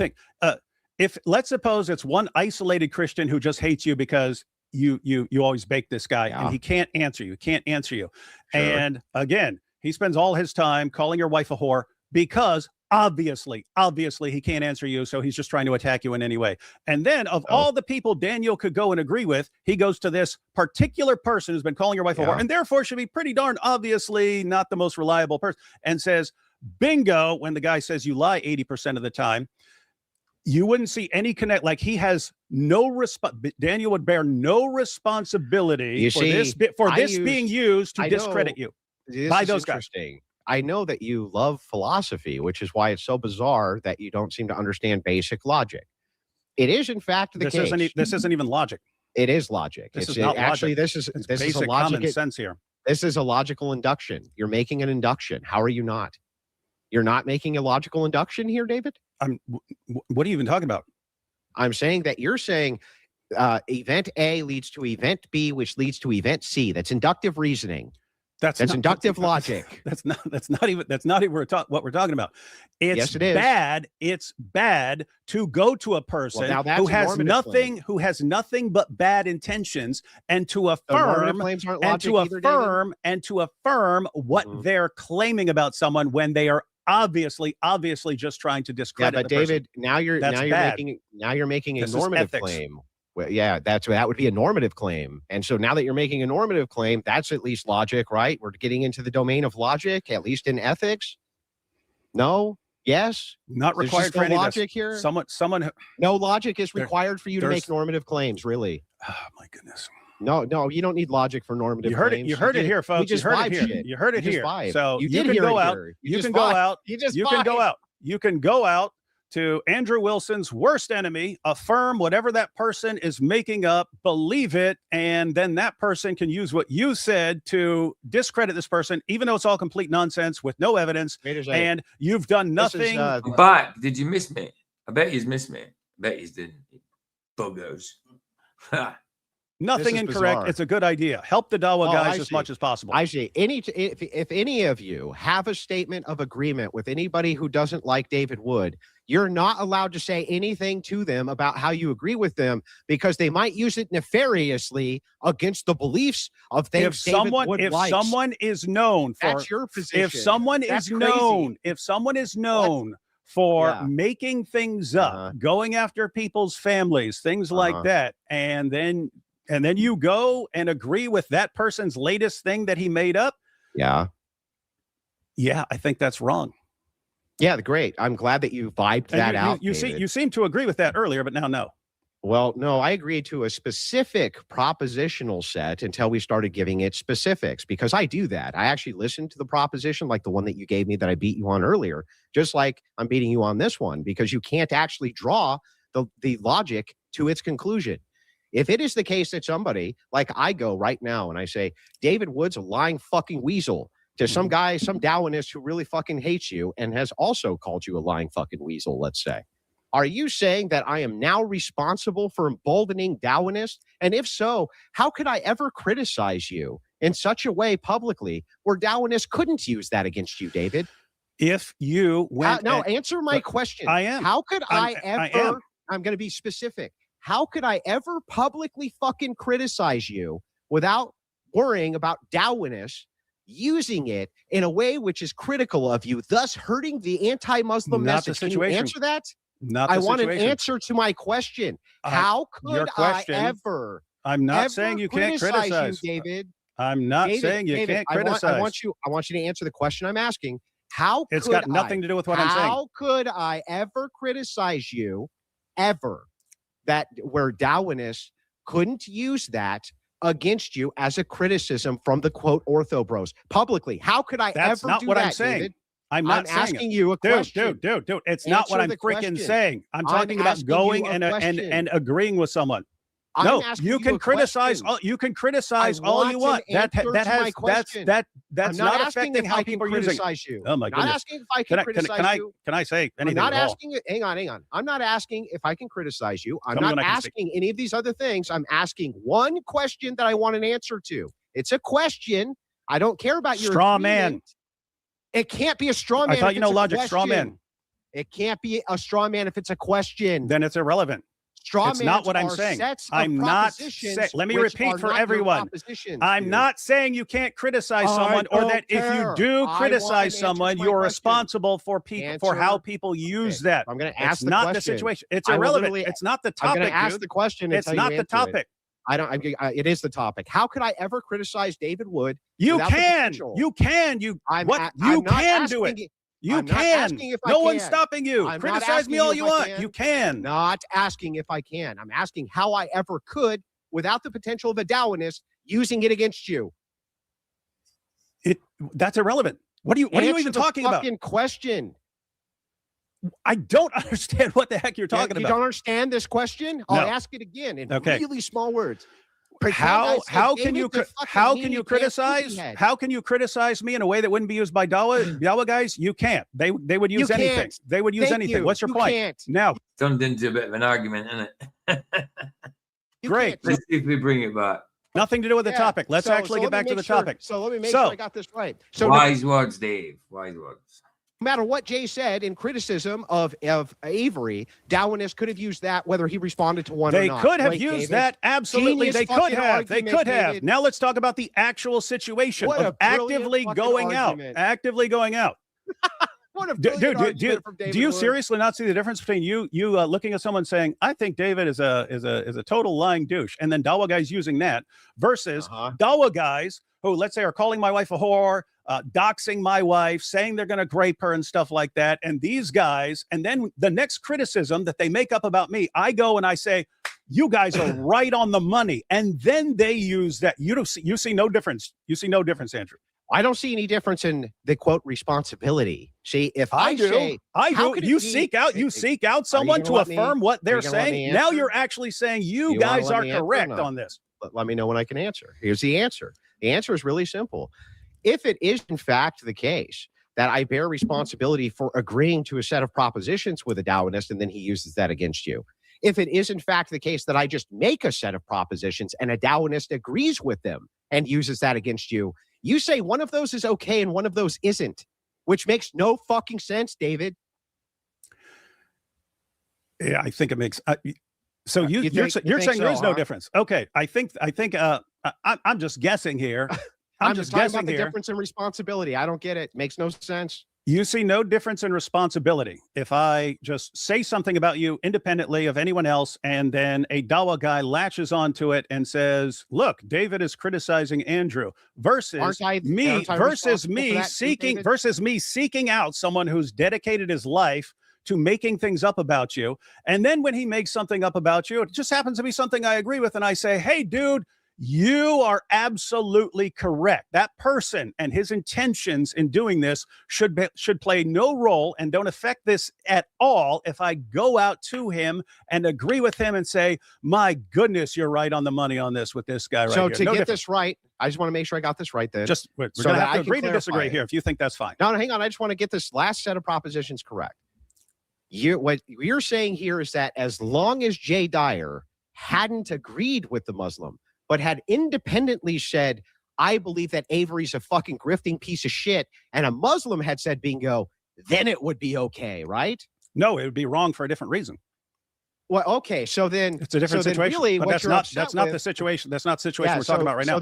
if let's suppose it's one isolated Christian who just hates you because you always bake this guy and he can't answer you. Sure. And again, he spends all his time calling your wife a whore because obviously he can't answer you, so he's just trying to attack you in any way. And then of all the people Daniel could go and agree with, he goes to this particular person who's been calling your wife a whore, and therefore should be pretty darn obviously not the most reliable person, and says, bingo, when the guy says you lie 80% of the time. You wouldn't see any connect. Like, he has no response. Daniel would bear no responsibility for this being used to discredit you by those guys. I know that you love philosophy, which is why it's so bizarre that you don't seem to understand basic logic. It is, in fact, the case. This isn't even logic. It is logic. This is not actually logic. This is a common sense here. This is a logical induction. You're making an induction. How are you not? You're not making a logical induction here, David? What are you even talking about? I'm saying that you're saying event A leads to event B, which leads to event C. That's inductive reasoning. That's inductive logic. That's not even what we're talking about. Yes, it is. It's bad to go to a person who has nothing but bad intentions and to affirm what they're claiming about someone when they are obviously just trying to discredit. Yeah, but David, now you're making a normative claim. Well, yeah, that would be a normative claim. And so now that you're making a normative claim, that's at least logic, right? We're getting into the domain of logic, at least in ethics. No? Yes? Not required for any logic here. No logic is required for you to make normative claims, really. Oh my goodness. No, you don't need logic for normative claims. You heard it here, folks. You heard it here. So you can go out. You can go out to Andrew Wilson's worst enemy, affirm whatever that person is making up, believe it, and then that person can use what you said to discredit this person, even though it's all complete nonsense with no evidence, and you've done nothing. But did you miss me? I bet he's missed me. I bet he's didn't. Buggos. Nothing incorrect. Bizarre. It's a good idea. Help the Dawa guys as much as possible. I see. If any of you have a statement of agreement with anybody who doesn't like David Wood, you're not allowed to say anything to them about how you agree with them because they might use it nefariously against the beliefs of things David Wood likes. If someone is known for, that's your position. If someone is known for making things up, going after people's families, things like that, and then you go and agree with that person's latest thing that he made up. Yeah, I think that's wrong. Yeah, great. I'm glad that you vibed that out. You seem to agree with that earlier, but now no. Well, no, I agreed to a specific propositional set until we started giving it specifics, because I do that. I actually listen to the proposition like the one that you gave me that I beat you on earlier, just like I'm beating you on this one, because you can't actually draw the logic to its conclusion. If it is the case that somebody, like I go right now and I say, David Wood's a lying fucking weasel, to some guy, some Dawanist who really fucking hates you and has also called you a lying fucking weasel, let's say. Are you saying that I am now responsible for emboldening Dawanists? And if so, how could I ever criticize you in such a way publicly where Dawanists couldn't use that against you, David? If you went... answer my question. I am. How could I ever... I'm going to be specific. How could I ever publicly fucking criticize you without worrying about Dawanists using it in a way which is critical of you, thus hurting the anti-Muslim message? Can you answer that? I want an answer to my question. How could I ever? I'm not saying you can't criticize you, David. I'm not saying you can't criticize. I want you to answer the question I'm asking. It's got nothing to do with what I'm saying. How could I ever criticize you, ever, that where Dawanists couldn't use that against you as a criticism from the quote Ortho Bros publicly? How could I That's ever not do what that, I'm saying. David? I'm asking you a question. Dude. It's not what I'm freaking saying. I'm talking about going and agreeing with someone. No, you can criticize. You can criticize all you want. That's not affecting how people are using. You. Oh my goodness! Not asking if I can criticize you. Can I say anything? I'm not asking. Hang on. I'm not asking if I can criticize you. I'm not asking any of these other things. I'm asking one question that I want an answer to. It's a question. I don't care about your straw man. It can't be a straw man. I thought you know logic. Straw man. It can't be a straw man if it's a question. Then it's irrelevant. It's not what I'm saying. I'm not saying. Let me repeat for everyone. I'm not saying you can't criticize someone, or that if you do criticize someone, you're responsible for people for how people use that. I'm going to ask the question. Not the situation. It's irrelevant. It's not the topic. I'm going to ask the question. It's not the topic. It is the topic. How could I ever criticize David Wood? You can. You can. You can do it. You can. No one's stopping you. Criticize me all you want. You can. Not asking if I can. I'm asking how I ever could, without the potential of a Darwinist using it against you. That's irrelevant. What are you even talking about? Question. I don't understand what the heck you're talking about. You don't understand this question? I'll ask it again in really small words. How can you criticize me in a way that wouldn't be used by Dawa guys? You can't. They would use anything. They would use anything. What's your point? Now turned into a bit of an argument, isn't it? Great. Let's see if we bring it back. Nothing to do with the topic. Let's actually get back to the topic. So let me make sure I got this right. So wise words, Dave. Wise words. No matter what Jay said in criticism of Avery, Darwinists could have used that whether he responded to one or not. They could have used that. Absolutely. They could have. They could have. Now let's talk about the actual situation of actively going out. Actively going out. Do you seriously not see the difference between you looking at someone saying, I think David is a total lying douche, and then Dawa guys using that versus Dawa guys who, let's say, are calling my wife a whore, doxing my wife, saying they're going to grape her and stuff like that. And these guys, and then the next criticism that they make up about me, I go and I say, you guys are right on the money. And then they use that. You see no difference. You see no difference, Andrew. I don't see any difference in the quote responsibility. See, if I do, you seek out someone to affirm what they're saying. Now you're actually saying you guys are correct on this. Let me know when I can answer. Here's the answer. The answer is really simple. If it is in fact the case that I bear responsibility for agreeing to a set of propositions with a Darwinist and then he uses that against you, if it is in fact the case that I just make a set of propositions and a Darwinist agrees with them and uses that against you, you say one of those is okay and one of those isn't, which makes no fucking sense, David. Yeah, I think it makes. So you're saying there is no difference. Okay, I think I'm just guessing here. I'm just talking guessing about the here. difference in responsibility. I don't get it. Makes no sense. You see no difference in responsibility if I just say something about you independently of anyone else, and then a Dawa guy latches onto it and says, look, David is criticizing Andrew versus me seeking out someone who's dedicated his life to making things up about you. And then when he makes something up about you, it just happens to be something I agree with. And I say, hey, dude, you are absolutely correct. That person and his intentions in doing this should play no role and don't affect this at all if I go out to him and agree with him and say, my goodness, you're right on the money on this with this guy right here. So to get this right, I just want to make sure I got this right then. We're going to have to agree to disagree here if you think that's fine. No, hang on. I just want to get this last set of propositions correct. What you're saying here is that as long as Jay Dyer hadn't agreed with the Muslim, but had independently said, I believe that Avery's a fucking grifting piece of shit, and a Muslim had said bingo, then it would be okay, right? No, it would be wrong for a different reason. Well, okay, so then it's a different situation. Really, but that's not the situation. That's not the situation we're talking about right now.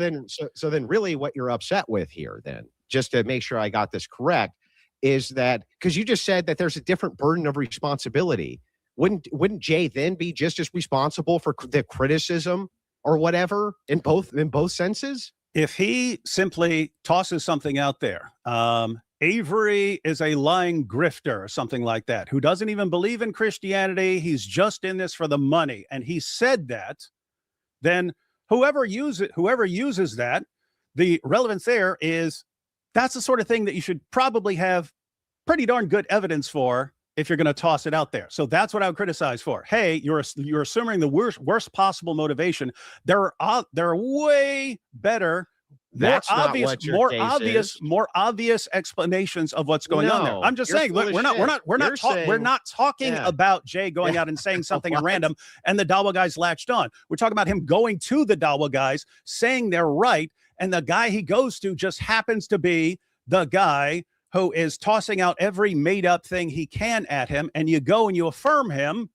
So then really what you're upset with here then, just to make sure I got this correct, is that because you just said that there's a different burden of responsibility. Wouldn't Jay then be just as responsible for the criticism or whatever in both senses? If he simply tosses something out there, Avery is a lying grifter or something like that, who doesn't even believe in Christianity, he's just in this for the money, and he said that, then whoever uses that, the relevance there is that's the sort of thing that you should probably have pretty darn good evidence for if you're going to toss it out there. So that's what I would criticize for. Hey, you're assuming the worst possible motivation. There are way better, more obvious explanations of what's going on there. I'm just saying, look, we're not talking about Jay going out and saying something at random and the Dawa guys latched on. We're talking about him going to the Dawa guys, saying they're right, and the guy he goes to just happens to be the guy who is tossing out every made-up thing he can at him, and you go and you affirm him,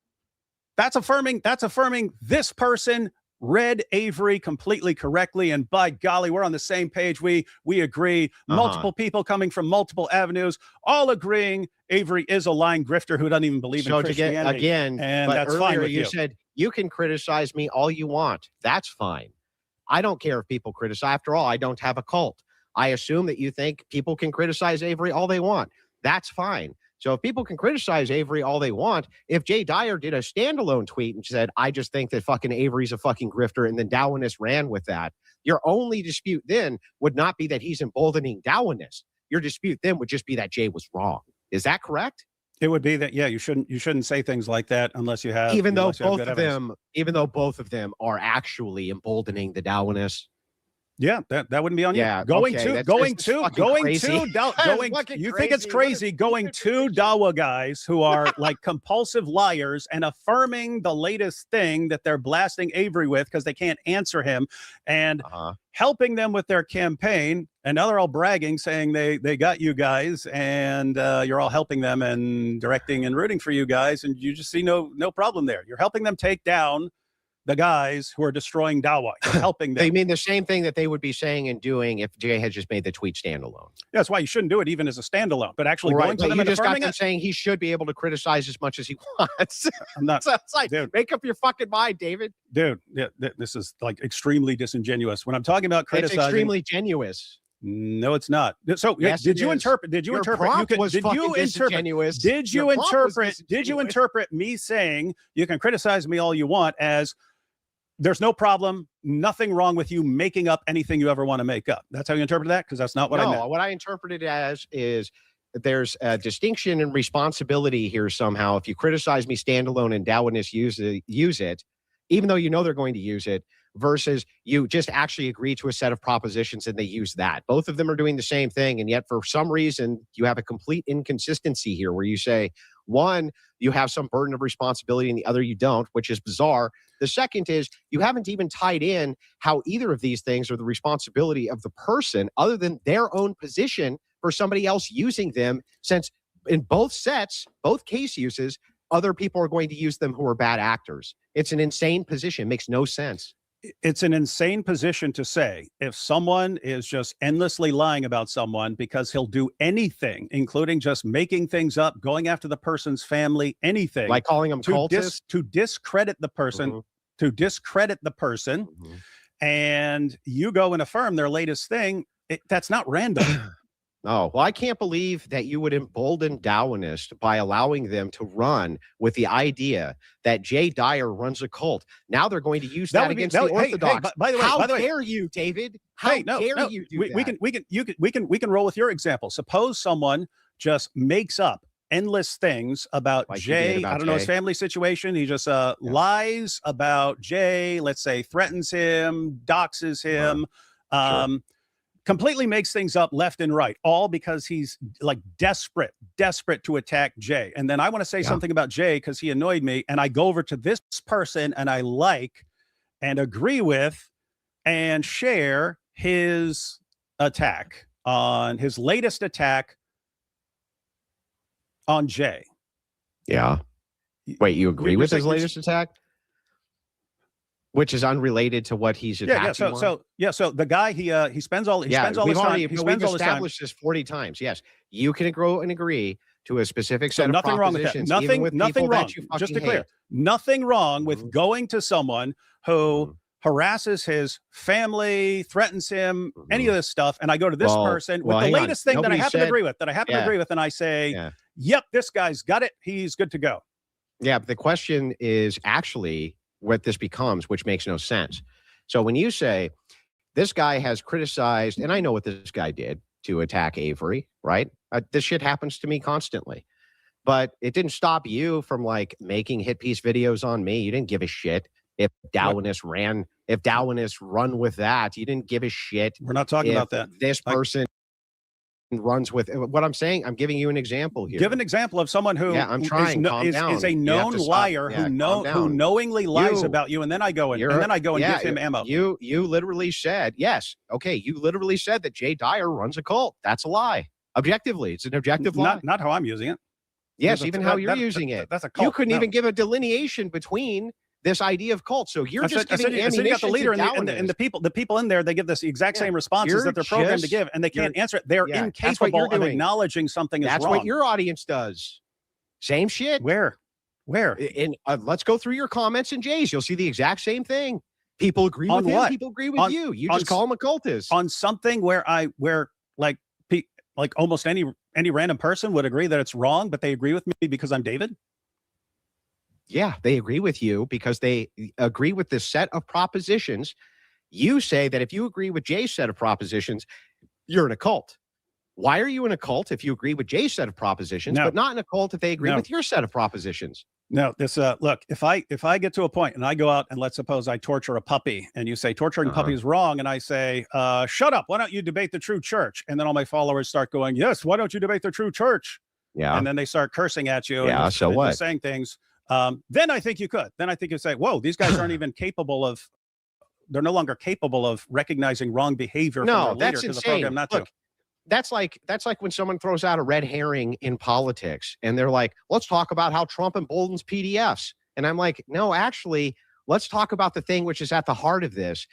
That's affirming this person read Avery completely correctly, and by golly, we're on the same page. We agree. Multiple people coming from multiple avenues, all agreeing Avery is a lying grifter who doesn't even believe in Christianity. Again, and but that's fine earlier with you said you can criticize me all you want. That's fine. I don't care if people criticize. After all, I don't have a cult. I assume that you think people can criticize Avery all they want. That's fine. So if people can criticize Avery all they want, if Jay Dyer did a standalone tweet and said, I just think that fucking Avery's a fucking grifter, and then Dawahgandists ran with that, your only dispute then would not be that he's emboldening Dawahgandists. Your dispute then would just be that Jay was wrong. Is that correct? It would be that, yeah, you shouldn't say things like that unless you have, even though both of them are actually emboldening the Dawahgandists. Yeah, that wouldn't be on you. Yeah, You think it's crazy going to Dawa guys who are like compulsive liars and affirming the latest thing that they're blasting Avery with because they can't answer him, and helping them with their campaign, and now they're all bragging, saying they got you guys, and you're all helping them and directing and rooting for you guys, and you just see no problem there. You're helping them take down the guys who are destroying Dawa. You're helping them. They mean the same thing that they would be saying and doing if Jay had just made the tweet standalone. That's why you shouldn't do it even as a standalone, but actually going to them and affirming it. Saying he should be able to criticize as much as he wants. I'm not. So it's like, dude, make up your fucking mind, David. Dude, yeah, this is like extremely disingenuous. When I'm talking about criticizing, it's extremely genuous. No, it's not. So yes, did you interpret? Did you interpret? Did you interpret me saying you can criticize me all you want as there's no problem, nothing wrong with you making up anything you ever want to make up? That's how you interpret that? Because that's not what I meant. What I interpreted it as is there's a distinction and responsibility here somehow. If you criticize me standalone and Dawahgandists use it, even though you know they're going to use it, versus you just actually agree to a set of propositions and they use that. Both of them are doing the same thing, and yet for some reason you have a complete inconsistency here where you say, one, you have some burden of responsibility and the other you don't, which is bizarre. The second is you haven't even tied in how either of these things are the responsibility of the person other than their own position for somebody else using them, since in both sets, both case uses, other people are going to use them who are bad actors. It's an insane position. It makes no sense. It's an insane position to say if someone is just endlessly lying about someone because he'll do anything, including just making things up, going after the person's family, anything. Like calling them cultists? To discredit the person, and you go and affirm their latest thing. That's not random. Oh, well, I can't believe that you would embolden Dawahgandists by allowing them to run with the idea that Jay Dyer runs a cult. Now they're going to use that against the Orthodox. By the way, how dare you, David? How dare you do that? We can roll with your example. Suppose someone just makes up endless things about Jay. I don't know his family situation. He just lies about Jay. Let's say threatens him, doxes him. Completely makes things up left and right, all because he's like desperate to attack Jay. And then I want to say something about Jay because he annoyed me. And I go over to this person and I like and agree with and share his attack on his latest attack on Jay. Yeah. Wait, you agree with his latest attack? Which is unrelated to what he's attacking. So the guy he spends all his time. We've established this 40 times. Yes, you can grow and agree to a specific set of propositions. Nothing wrong. Just to clear, nothing wrong with going to someone who harasses his family, threatens him, any of this stuff, and I go to this person with the latest thing that I happen to agree with, and I say, "Yep, this guy's got it. He's good to go." Yeah, but the question is actually what this becomes, which makes no sense. So when you say this guy has criticized, and I know what this guy did to attack Avery, right? This shit happens to me constantly, but it didn't stop you from like making hit piece videos on me. You didn't give a shit if Dawahgandists run with that. You didn't give a shit. We're not talking about that. This person runs with what I'm saying. I'm giving you an example here. Give an example of someone who I'm trying. Is a known liar who knowingly lies about you, and then I go and give him ammo. You literally said yes. Okay, you literally said that Jay Dyer runs a cult. That's a lie. Objectively, it's an objective lie. Not how I'm using it. Yes, That's even a- how that- you're that- using that- it. That's a cult. You couldn't No. even give a delineation between this idea of cult. So you're I just said, giving I said you got the ammunition leader to and the people in there. They give this exact Yeah. same responses You're that they're programmed to just- give, and they can't answer it. They're Yeah, that's what incapable you're of doing. acknowledging something is That's wrong. what your audience does. Same shit. Where? And let's go through your comments and Jay's. You'll see the exact same thing. People agree On with him. what? People agree with On- you. You on just call them a cultist. On something where like almost any random person would agree that it's wrong, but they agree with me because I'm David. Yeah, they agree with you because they agree with this set of propositions. You say that if you agree with Jay's set of propositions, you're in a cult. Why are you in a cult if you agree with Jay's set of propositions, No. but not in a cult if they agree No. with your set of propositions? No, this look, if I get to a point and I go out and let's suppose I torture a puppy and you say torturing Uh-huh. puppies wrong, and I say, shut up, why don't you debate the true church? And then all my followers start going, yes, why don't you debate the true church? Yeah. And then they start cursing at you Yeah, and so and what? just saying things. Then I think you could. Then I think you say, whoa, these guys aren't even capable of, they're no longer capable of recognizing wrong behavior No, from their leader that's because the insane. program not Look, to. that's like when someone throws out a red herring in politics and they're like, let's talk about how Trump emboldens PDFs. And I'm like, no, actually, let's talk about the thing which is at the heart of this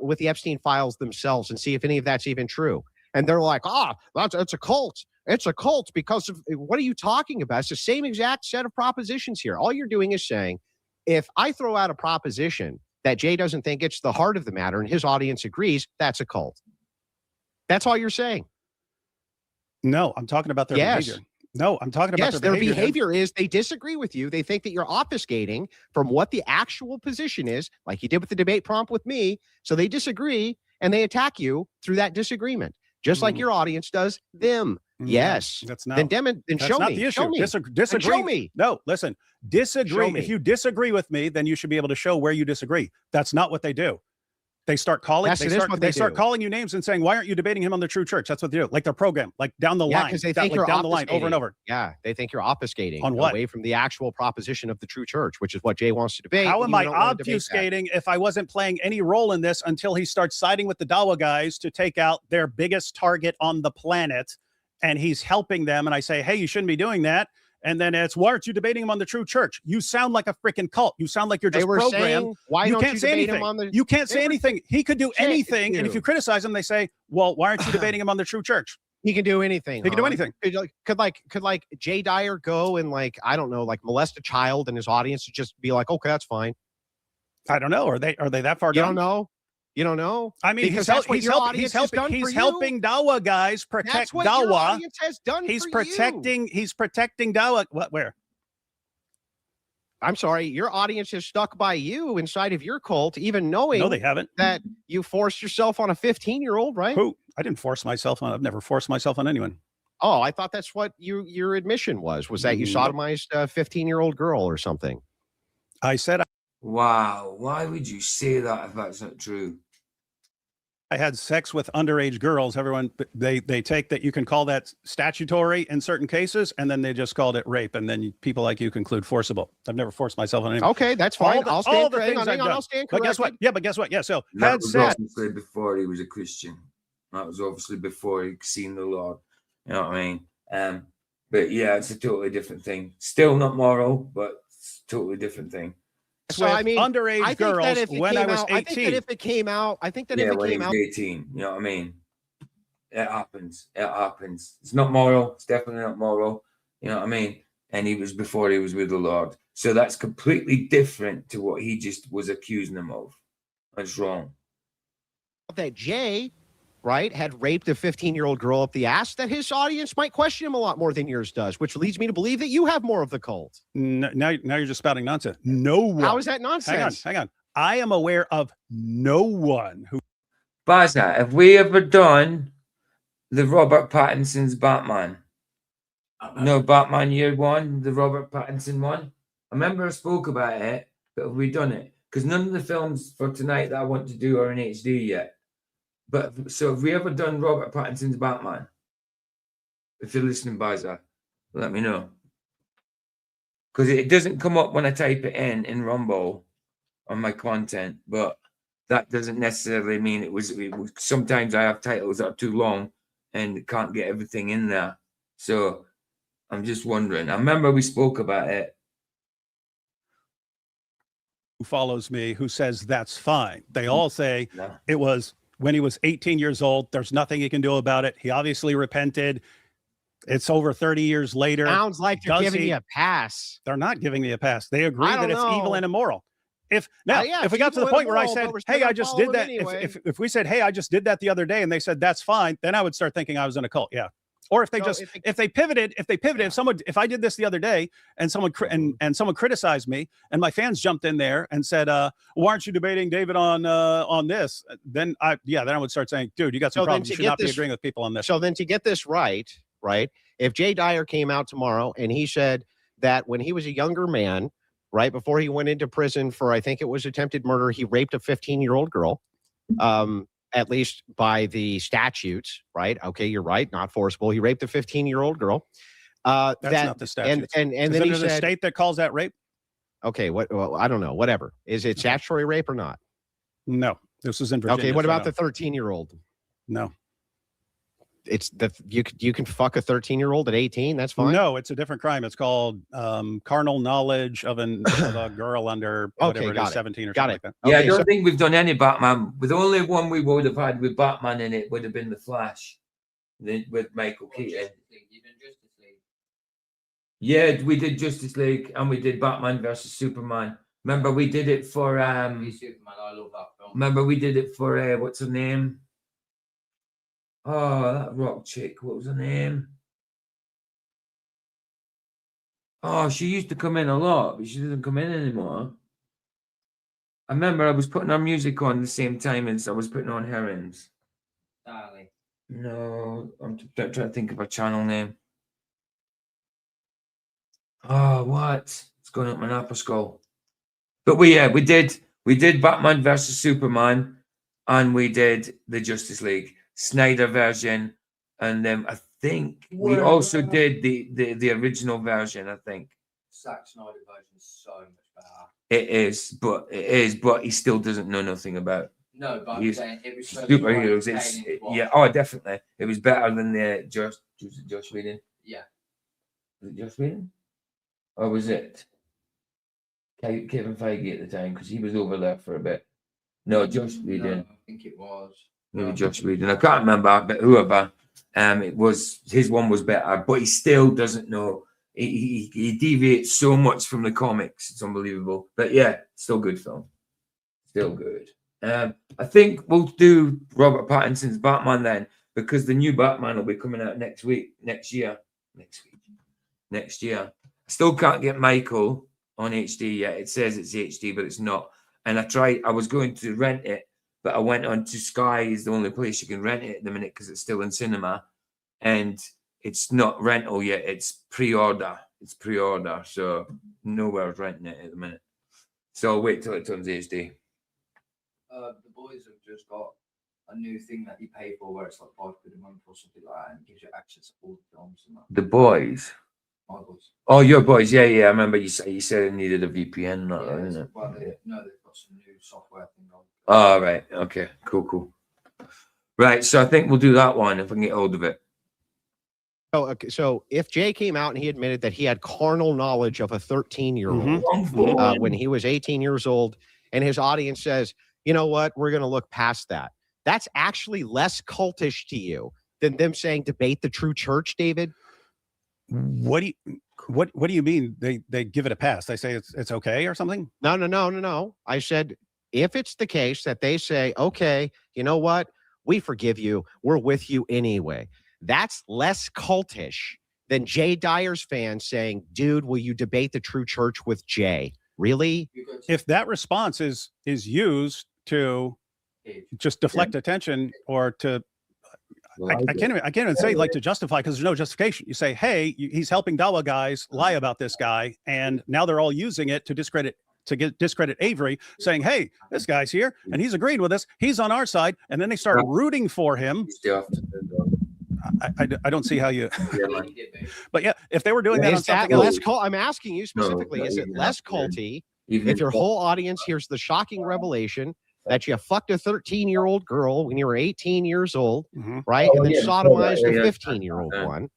with the Epstein files themselves and see if any of that's even true. And they're like, it's a cult. It's a cult because of what are you talking about? It's the same exact set of propositions here. All you're doing is saying, if I throw out a proposition that Jay doesn't think it's the heart of the matter and his audience agrees, that's a cult. That's all you're saying. No, I'm talking about their Yes. behavior. No, I'm talking about Yes, their behavior. behavior is they disagree with you. They think that you're obfuscating from what the actual position is, like you did with the debate prompt with me. So they disagree and they attack you through that disagreement, just like Mm. your audience does them. Yes. That's not. Then That's show not me. the issue. Show me. Disagree. Show me. No, listen. Disagree. me. If you disagree with me, then you should be able to show where you disagree. That's not what they do. They start calling. Yes, they it is start. what They they start do. calling you names and saying, "Why aren't you debating him on the true church?" That's what they do. Like their program, like down the Yeah, line. because they That- think like you're down the line over and obfuscating. over. Yeah, they think you're obfuscating On what? away from the actual proposition of the true church, which is what Jay wants to debate. How and am you I don't wanna debate that. obfuscating if I wasn't playing any role in this until he starts siding with the Dawa guys to take out their biggest target on the planet, and he's helping them? And I say, hey, you shouldn't be doing that. And then it's, why aren't you debating him on the true church? You sound like a freaking cult. You sound like you're They just were programmed. saying, why You don't can't you say debate anything. him on the You can't They say were- anything. He could do Jay, anything. And if you criticize him, they say, well, why aren't you debating him on the true church? He can do anything. He can do huh? anything. Could like Jay Dyer go and like, I don't know, like molest a child and his audience would just be like, okay, that's fine. I don't know. Are they that far You down? don't know? You don't know? I mean, Because he's, that's what your audience has done he's for you. helping Dawa guys protect That's what your Dawa. audience has done He's for you. He's protecting Dawa. What? Where? I'm sorry, your audience is stuck by you inside of your cult, even knowing No, they haven't. that you forced yourself on a 15-year-old, right? Who? I didn't force myself on. I've never forced myself on anyone. Oh, I thought that's what your admission was that you Nope. sodomized a 15-year-old girl or something. I said Wow, why would you say that if that's not true? I had sex with underage girls. Everyone, they take that. You can call that statutory in certain cases, and then they just called it rape. And then people like you conclude forcible. I've never forced myself on anyone. Okay, that's fine. All I'll the stand things I've done. I'll stand But guess what? corrected. Yeah, but guess what? Yeah. So That had was sex. obviously before he was a Christian. That was obviously before he'd seen the Lord. You know what I mean? But yeah, it's a totally different thing. Still not moral, but it's a totally different thing. So with I mean, underage I think girls that if it when came I was out, 18. I think that if it came out, Yeah, when he was 18. You know what I mean? It happens. It happens. It's not moral. It's definitely not moral. You know what I mean? And he was before he was with the Lord. So that's completely different to what he just was accusing him of. That's wrong. that Jay, right, had raped a 15-year-old girl up the ass, that his audience might question him a lot more than yours does, which leads me to believe that you have more of the cult. Now you're just spouting nonsense. No one. How is that nonsense? Hang on. I am aware of no one who. Baza, have we ever done the Robert Pattinson's Batman? No, Batman Year One, the Robert Pattinson one. I remember I spoke about it, but have we done it? Because none of the films for tonight that I want to do are in HD yet. But so have we ever done Robert Pattinson's Batman? If you're listening, Baza, let me know. Because it doesn't come up when I type it in Rumble on my content, but that doesn't necessarily mean it was sometimes I have titles that are too long and can't get everything in there. So I'm just wondering. I remember we spoke about it. Who follows me, who says that's fine. They all say No. it was when he was 18 years old. There's nothing he can do about it. He obviously repented. It's over 30 years later. Sounds like they're Does giving he- you a pass. They're not giving me a pass. They agree I that don't it's evil know. and immoral. If now, yeah, if we it's got to the evil and point where I immoral, said, but we're still "Hey, I gonna just follow did it that," anyway. if we said, "Hey, I just did that the other day," and they said that's fine, then I would start thinking I was in a cult. Yeah. Or if they So just if it- if they pivoted, if I did this the other day and someone and someone criticized me and my fans jumped in there and said, "Why aren't you debating David on this?" Then I would start saying, "Dude, you got some So then problems. to You should get not be this- agreeing with people on this." So then to get this right, if Jay Dyer came out tomorrow and he said that when he was a younger man, right before he went into prison for, I think it was attempted murder, he raped a 15-year-old girl, at least by the statutes, right? Okay, you're right, not forcible. He raped a 15-year-old girl. That's not the statutes. And Is then it he in a said, state that calls that rape? okay, well, I don't know, whatever. Is it statutory rape or not? No, this is in Virginia. Okay, what so about no. the 13-year-old? No. It's you can fuck a 13-year-old at 18. That's fine. No, it's a different crime. It's called carnal knowledge of a girl under whatever it is, 17 or something like that. Yeah, I Okay, don't so- think we've done any Batman. With the only one we would have had with Batman in it would have been The Flash, with Michael Keaton. Yeah, we did Justice League and we did Batman versus Superman. Remember we did it for Superman, I love that film. remember we did it for what's her name? Oh, that rock chick. What was her name? Oh, she used to come in a lot, but she doesn't come in anymore. I remember I was putting her music on the same time as I was putting on Herons. Darling. No, I'm trying to think of a channel name. Oh, what? It's going up my napper skull. But we did Batman versus Superman, and we did the Justice League Snyder version, and then I think we also did the original version. I think Zack Snyder version is so much better. it is, but he still doesn't know nothing about No, but I'm He's- saying it was so superheroes. entertaining It's to watch. yeah, oh, definitely. It was better than the Josh Whedon. Yeah. Was it Josh Whedon? Or was it Kevin Feige at the time? Because he was over there for a bit. No, Josh Whedon. No, I think it was. Maybe Josh Whedon. I can't remember, but whoever. It was his one was better, but he still doesn't know. He deviates so much from the comics. It's unbelievable. But yeah, still good film. Still good. I think we'll do Robert Pattinson's Batman then, because the new Batman will be coming out next year. I still can't get Michael on HD yet. It says it's HD, but it's not. And I was going to rent it, but I went on to Sky, is the only place you can rent it at the minute because it's still in cinema. And it's not rental yet, it's pre-order. So nowhere's renting it at the minute. So I'll wait till it turns HD. The boys have just got a new thing that you pay for where it's like £5 a month or something like that, and it gives you access to all the films and that. The boys. My boys. Oh, your boys. Yeah. I remember you said it needed a VPN and all that, Yeah, isn't it? well, they've got some new software thing on. Oh, right. Okay. Cool. Right. So I think we'll do that one if I can get hold of it. Oh, okay. So if Jay came out and he admitted that he had carnal knowledge of a 13-year-old when he was 18 years old, and his audience says, you know what, we're going to look past that. That's actually less cultish to you than them saying debate the true church, David. What do you mean they give it a pass? They say it's okay or something? No. I said, if it's the case that they say, okay, you know what, we forgive you, we're with you anyway. That's less cultish than Jay Dyer's fans saying, dude, will you debate the true church with Jay? Really? If that response is used to just deflect attention or to I can't even say like to justify, because there's no justification. You say, hey, he's helping Dawa guys lie about this guy, and now they're all using it to discredit Avery, saying, hey, this guy's here and he's agreed with us, he's on our side, and then they start rooting for him. I don't see how you but yeah, if they were doing that on something else, I'm asking you specifically, is it less culty if your whole audience hears the shocking revelation that you fucked a 13-year-old girl when you were 18 years old, right? And then sodomized a 15-year-old one.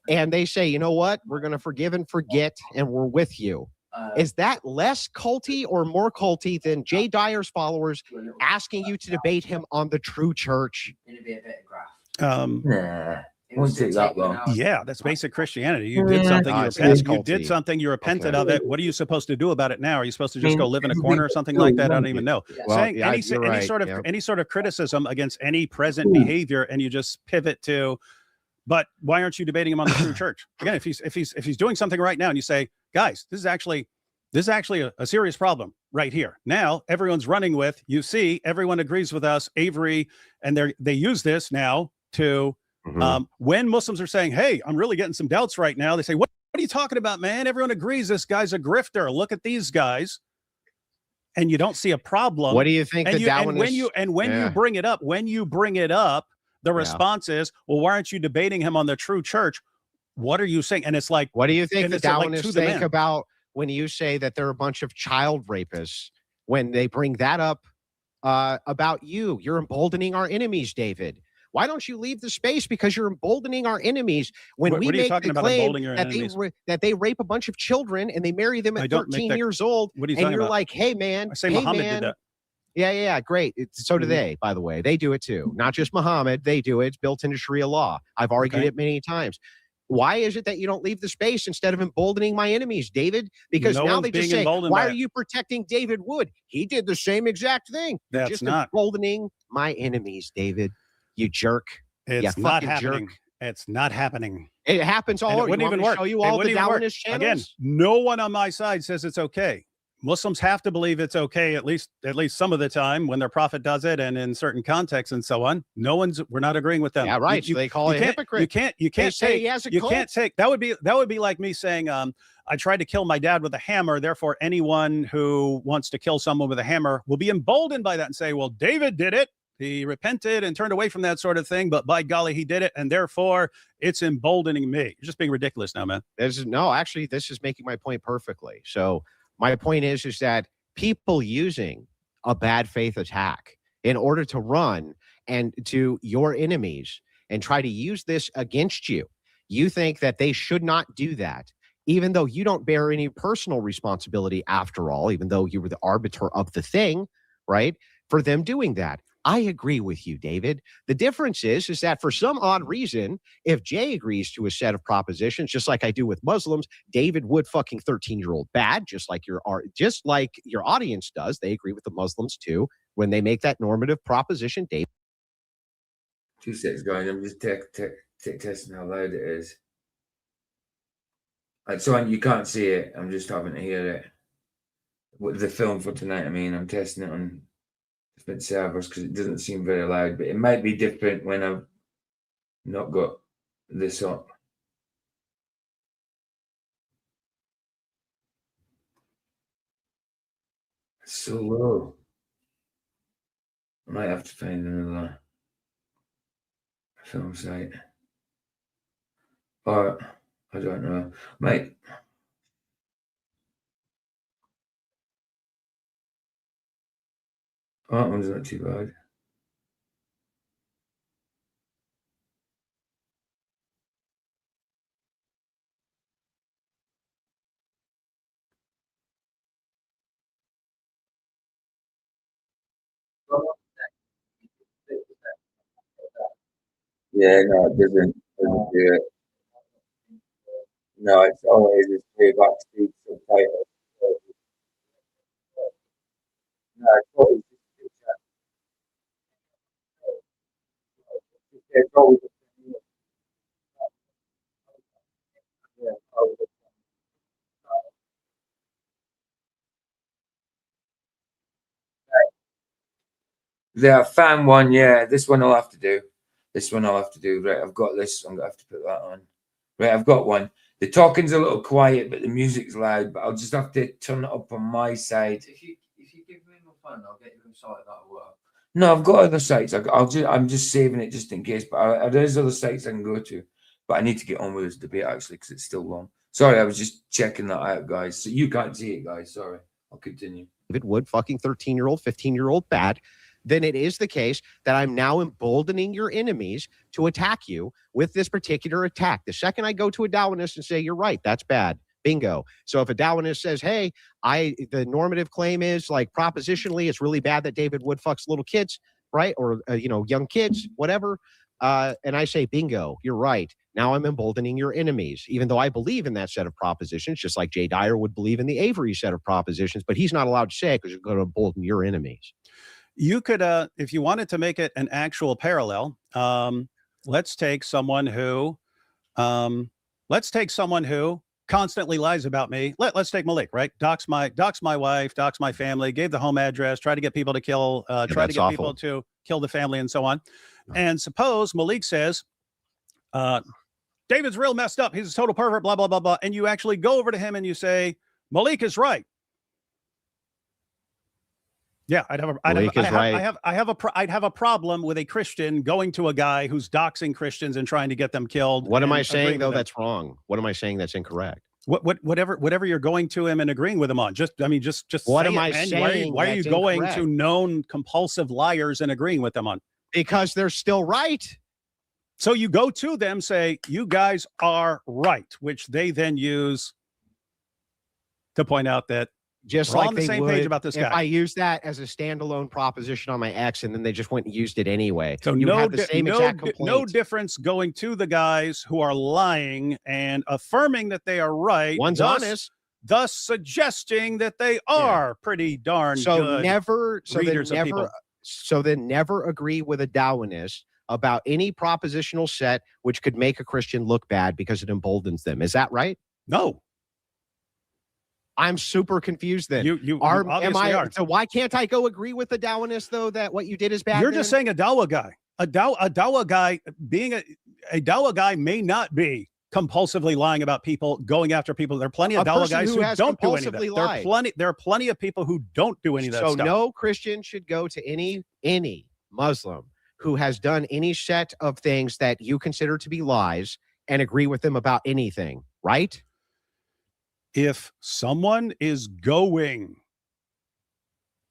and they say, you know what, we're going to forgive and forget, and we're with you. Is that less culty or more culty than Jay Dyer's followers asking you to debate him on the true church? It'd be a bit of graft. Nah, won't take that long. Yeah, that's basic Christianity. You did something, you it's repented. less You did culty. something, you repented Okay. of it. What are you supposed to do about it now? Are you supposed to just mean, go live in a everything corner or that's something still like that? I don't wrong. even know. Well, Saying yeah, any you're right, sort of yeah. any sort of criticism against any present behavior, and you just pivot to, but why aren't you debating him on the true church? Again, if he's doing something right now, and you say, guys, this is actually a serious problem right here. Now everyone's running with, you see, everyone agrees with us, Avery, and they use this now to when Muslims are saying, hey, I'm really getting some doubts right now, they say, what are you talking about, man? Everyone agrees this guy's a grifter. Look at these guys. And you don't see a problem. What do you think and the Dawahgandists? when you bring it up, the response is, well, why aren't you debating him on the true church? What are you saying? And it's like, what do you think and the it's like Dawahgandists to the think man. about when you say that they're a bunch of child rapists? When they bring that up about you, you're emboldening our enemies, David. Why don't you leave the space? Because you're emboldening our enemies when What we are you make talking the about, claim emboldening your that enemies? they rape a bunch of children and they marry them I at don't make 13 that- years old. What are you And talking you're about? like, hey, man. I say hey, Muhammad man. did that. Yeah, great. So do Mhm. they, by the way. They do it too. Not just Muhammad. They do it. It's built into Sharia law. I've argued Okay. it many times. Why is it that you don't leave the space instead of emboldening my enemies, David? Because No now one's they just being say, emboldened why by are it." you protecting David Wood? He did the same exact thing. You're That's just not. emboldening my enemies, David. You jerk. It's You not fucking happening. jerk. It's not happening. It happens all And it over. wouldn't You want even me to work. show you It all the wouldn't even work. Dawahgandists channels? Again, no one on my side says it's okay. Muslims have to believe it's okay, at least some of the time when their prophet does it, and in certain contexts and so on. We're not agreeing with them. Yeah, right. So they call it a hypocrite. You can't say take. he has a You cult. can't take. That would be like me saying, I tried to kill my dad with a hammer. Therefore, anyone who wants to kill someone with a hammer will be emboldened by that and say, well, David did it. He repented and turned away from that sort of thing, but by golly, he did it, and therefore it's emboldening me. You're just being ridiculous now, man. Actually, this is making my point perfectly. So my point is that people using a bad faith attack in order to run and to your enemies and try to use this against you, you think that they should not do that, even though you don't bear any personal responsibility after all, even though you were the arbiter of the thing, right? For them doing that. I agree with you, David. The difference is that for some odd reason, if Jay agrees to a set of propositions, just like I do with Muslims, David Wood fucking 13-year-old bad, just like your audience does. They agree with the Muslims too when they make that normative proposition. David. 2 seconds, guys. I'm just testing how loud it is. So you can't see it. I'm just having to hear it. With the film for tonight, I mean, I'm testing it on different servers because it doesn't seem very loud, but it might be different when I've not got this up. It's so low. I might have to find another film site. Or I don't know. Might. Oh, that one's not too bad. Yeah, no, it doesn't do it. No, it's always just playback speed subtitles. No, it's always it's always yeah, always. The fan one, yeah, this one I'll have to do. Right, I've got this. I'm gonna have to put that on. Right, I've got one. The talking's a little quiet, but the music's loud. But I'll just have to turn it up on my side. If you give me my phone, I'll get you a site that'll work. No, I've got other sites. I'm just saving it just in case. But there's other sites I can go to. But I need to get on with this debate actually because it's still long. Sorry, I was just checking that out, guys. So you can't see it, guys. Sorry. I'll continue. David Wood, fucking 13-year-old, 15-year-old bad. then it is the case that I'm now emboldening your enemies to attack you with this particular attack. The second I go to a Darwinist and say, you're right, that's bad. Bingo. So if a Darwinist says, hey, the normative claim is like propositionally, it's really bad that David Wood fucks little kids, right? Or, young kids, whatever. And I say, bingo, you're right. Now I'm emboldening your enemies, even though I believe in that set of propositions, just like Jay Dyer would believe in the Avery set of propositions, but he's not allowed to say it because it's going to embolden your enemies. You could, if you wanted to make it an actual parallel, let's take someone who constantly lies about me. Let's take Malik, right? Dox my wife, dox my family, gave the home address, try to get people to kill, people to kill the family and so on. And suppose Malik says, David's real messed up. He's a total pervert, blah, blah, blah, blah. And you actually go over to him and you say, Malik is right. Yeah, I'd have a problem with a Christian going to a guy who's doxing Christians and trying to get them killed. What am I saying though? That's wrong. What am I saying that's incorrect? Whatever you're going to him and agreeing with him on. Just what am I saying? Why are you going to known compulsive liars and agreeing with them on? Because they're still right. So you go to them, say, you guys are right, which they then use to point out that just we're like on the same page about this guy. If I use that as a standalone proposition on my X and then they just went and used it anyway. So no difference going to the guys who are lying and affirming that they are right. One's honest. Thus suggesting that they are pretty darn good readers of people. So then never agree with a Darwinist about any propositional set which could make a Christian look bad because it emboldens them. Is that right? No. I'm super confused then. You obviously are. So why can't I go agree with the Darwinist though that what you did is bad? You're just saying a Dawa guy. A Dawa guy being a Dawa guy may not be compulsively lying about people, going after people. There are plenty of Dawa guys who don't do any of that. There are plenty of people who don't do any of that stuff. So no Christian should go to any Muslim who has done any set of things that you consider to be lies and agree with them about anything, right? If someone is going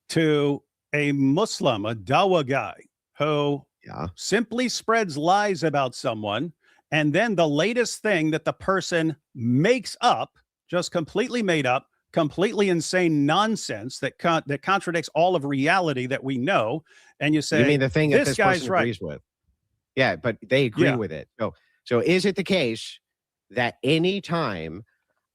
to a Muslim, a Dawa guy, who simply spreads lies about someone, and then the latest thing that the person makes up, just completely made up, completely insane nonsense that contradicts all of reality that we know, and you say, you mean the thing that this guy's person right. agrees with? Yeah, but they agree with it. So is it the case that any time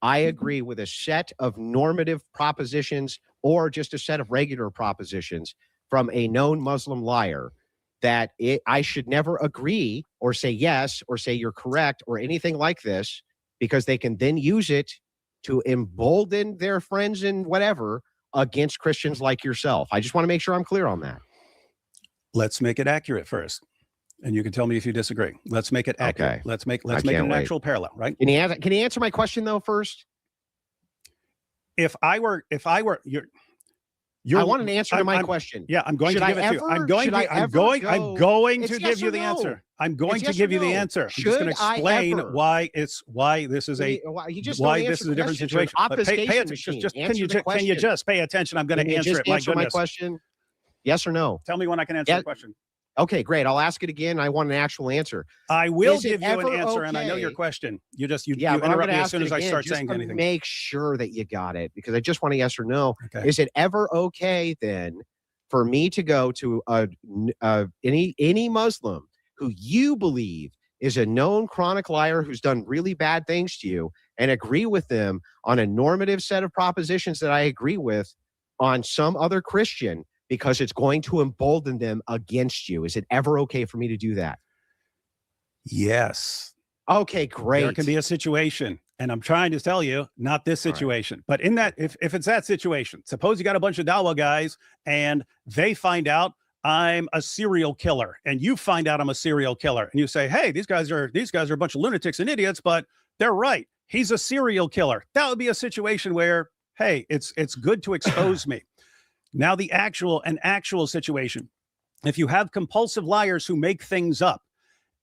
I agree with a set of normative propositions or just a set of regular propositions from a known Muslim liar, that I should never agree or say yes or say you're correct or anything like this, because they can then use it to embolden their friends and whatever against Christians like yourself? I just want to make sure I'm clear on that. Let's make it accurate first. And you can tell me if you disagree. Let's make it accurate. Okay. Let's make it an actual parallel, right? Can you answer my question though first? If I were I want an answer to my question. Yeah, I'm going to give it to you. I'm going to give you the answer. I'm going to give you the answer. I'm just going to explain why this is a different situation. But pay attention. Can you just pay attention? I'm going to answer it. My question. Yes or no? Tell me when I can answer the question. Okay, great. I'll ask it again. I want an actual answer. I will give you an answer, and I know your question. You interrupt me as soon as I start saying anything. Make sure that you got it, because I just want a yes or no. Okay. Is it ever okay then for me to go to any Muslim who you believe is a known chronic liar who's done really bad things to you and agree with them on a normative set of propositions that I agree with on some other Christian, because it's going to embolden them against you? Is it ever okay for me to do that? Yes. Okay, great. There can be a situation, and I'm trying to tell you, not this situation, but in that, if it's that situation, suppose you got a bunch of Dawa guys and they find out I'm a serial killer, and you find out I'm a serial killer, and you say, hey, these guys are a bunch of lunatics and idiots, but they're right. He's a serial killer. That would be a situation where, hey, it's good to expose me. Now, an actual situation, if you have compulsive liars who make things up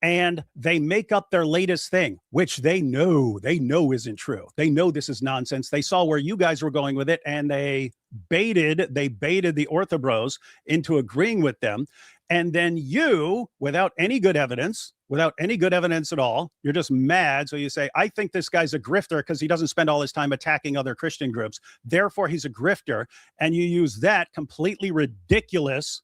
and they make up their latest thing, which they know isn't true. They know this is nonsense. They saw where you guys were going with it, and they baited the Ortho bros into agreeing with them. And then you, without any good evidence at all, you're just mad. So you say, I think this guy's a grifter because he doesn't spend all his time attacking other Christian groups. Therefore, he's a grifter. And you use that completely ridiculous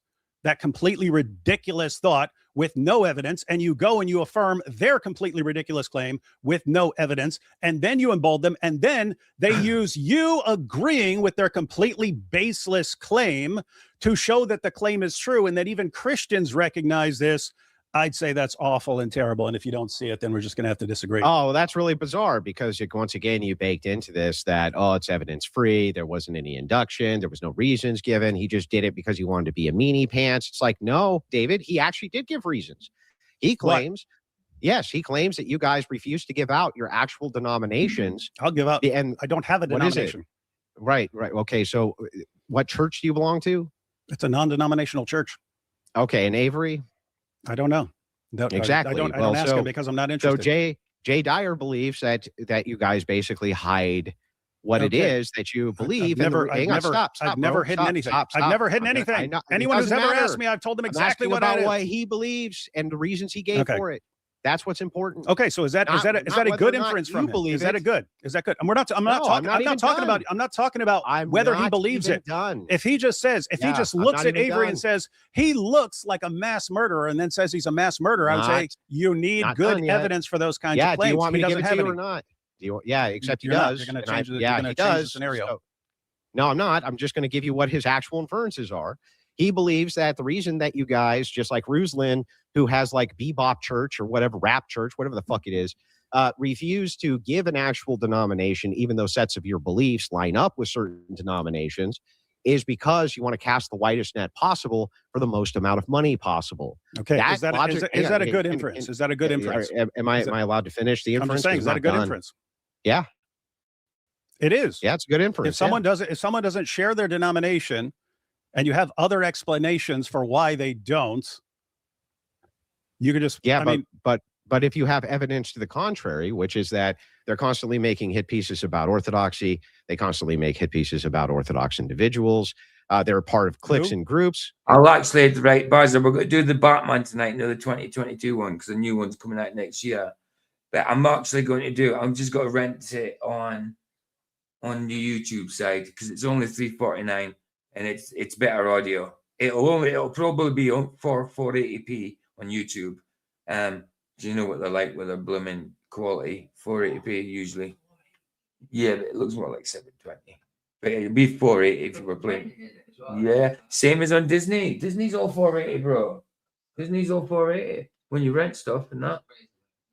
thought with no evidence, and you go and you affirm their completely ridiculous claim with no evidence, and then you embolden them, and then they use you agreeing with their completely baseless claim to show that the claim is true and that even Christians recognize this. I'd say that's awful and terrible. And if you don't see it, then we're just going to have to disagree. Oh, that's really bizarre because once again, you baked into this that, it's evidence free. There wasn't any induction. There was no reasons given. He just did it because he wanted to be a meanie pants. It's like, no, David, he actually did give reasons. He claims, yes, he claims that you guys refused to give out your actual denominations. I'll give up. And I don't have a denomination. Right. Okay. So what church do you belong to? It's a non-denominational church. Okay. In Avery? I don't know. Exactly. I don't ask him because I'm not interested. So Jay Dyer believes that you guys basically hide what it is that you believe. I've never hidden anything. I've never hidden anything. Anyone who's ever asked me, I've told them exactly what he believes and the reasons he gave for it. That's what's important. Okay, so is that a good inference from him? Is that a good? Is that good? And I'm not talking about whether he believes it. If he just says, he just looks at Avery and says he looks like a mass murderer, and then says he's a mass murderer, I would say you need good evidence for those kinds of claims. Do you want me to give it to you or not? Except he does. You're going to change the scenario. No, I'm not. I'm just going to give you what his actual inferences are. He believes that the reason that you guys, just like Ruslan, who has like Bebop Church or whatever, Rap Church, whatever the fuck it is, refuse to give an actual denomination, even though sets of your beliefs line up with certain denominations, is because you want to cast the widest net possible for the most amount of money possible. Okay, is that a good inference? Is that a good inference? Am I allowed to finish the inference? I'm just saying, is that a good inference? Yeah. It is. Yeah, it's a good inference. If someone doesn't share their denomination, and you have other explanations for why they don't, you could just but if you have evidence to the contrary, which is that they're constantly making hit pieces about orthodoxy, they constantly make hit pieces about Orthodox individuals, they're part of cliques and groups. I'll actually, right, Barza, we're going to do the Batman tonight, the 2022 one, because the new one's coming out next year. But I'm actually going to do, I'm just going to rent it on the YouTube side because it's only $3.49. And it's better audio. It'll probably be on 480p on YouTube. Do you know what they're like with their blooming quality? 480p usually. Yeah, but it looks more like 720. But it'll be 480 if you were playing. Yeah, same as on Disney. Disney's all 480, bro. Disney's all 480 when you rent stuff and that.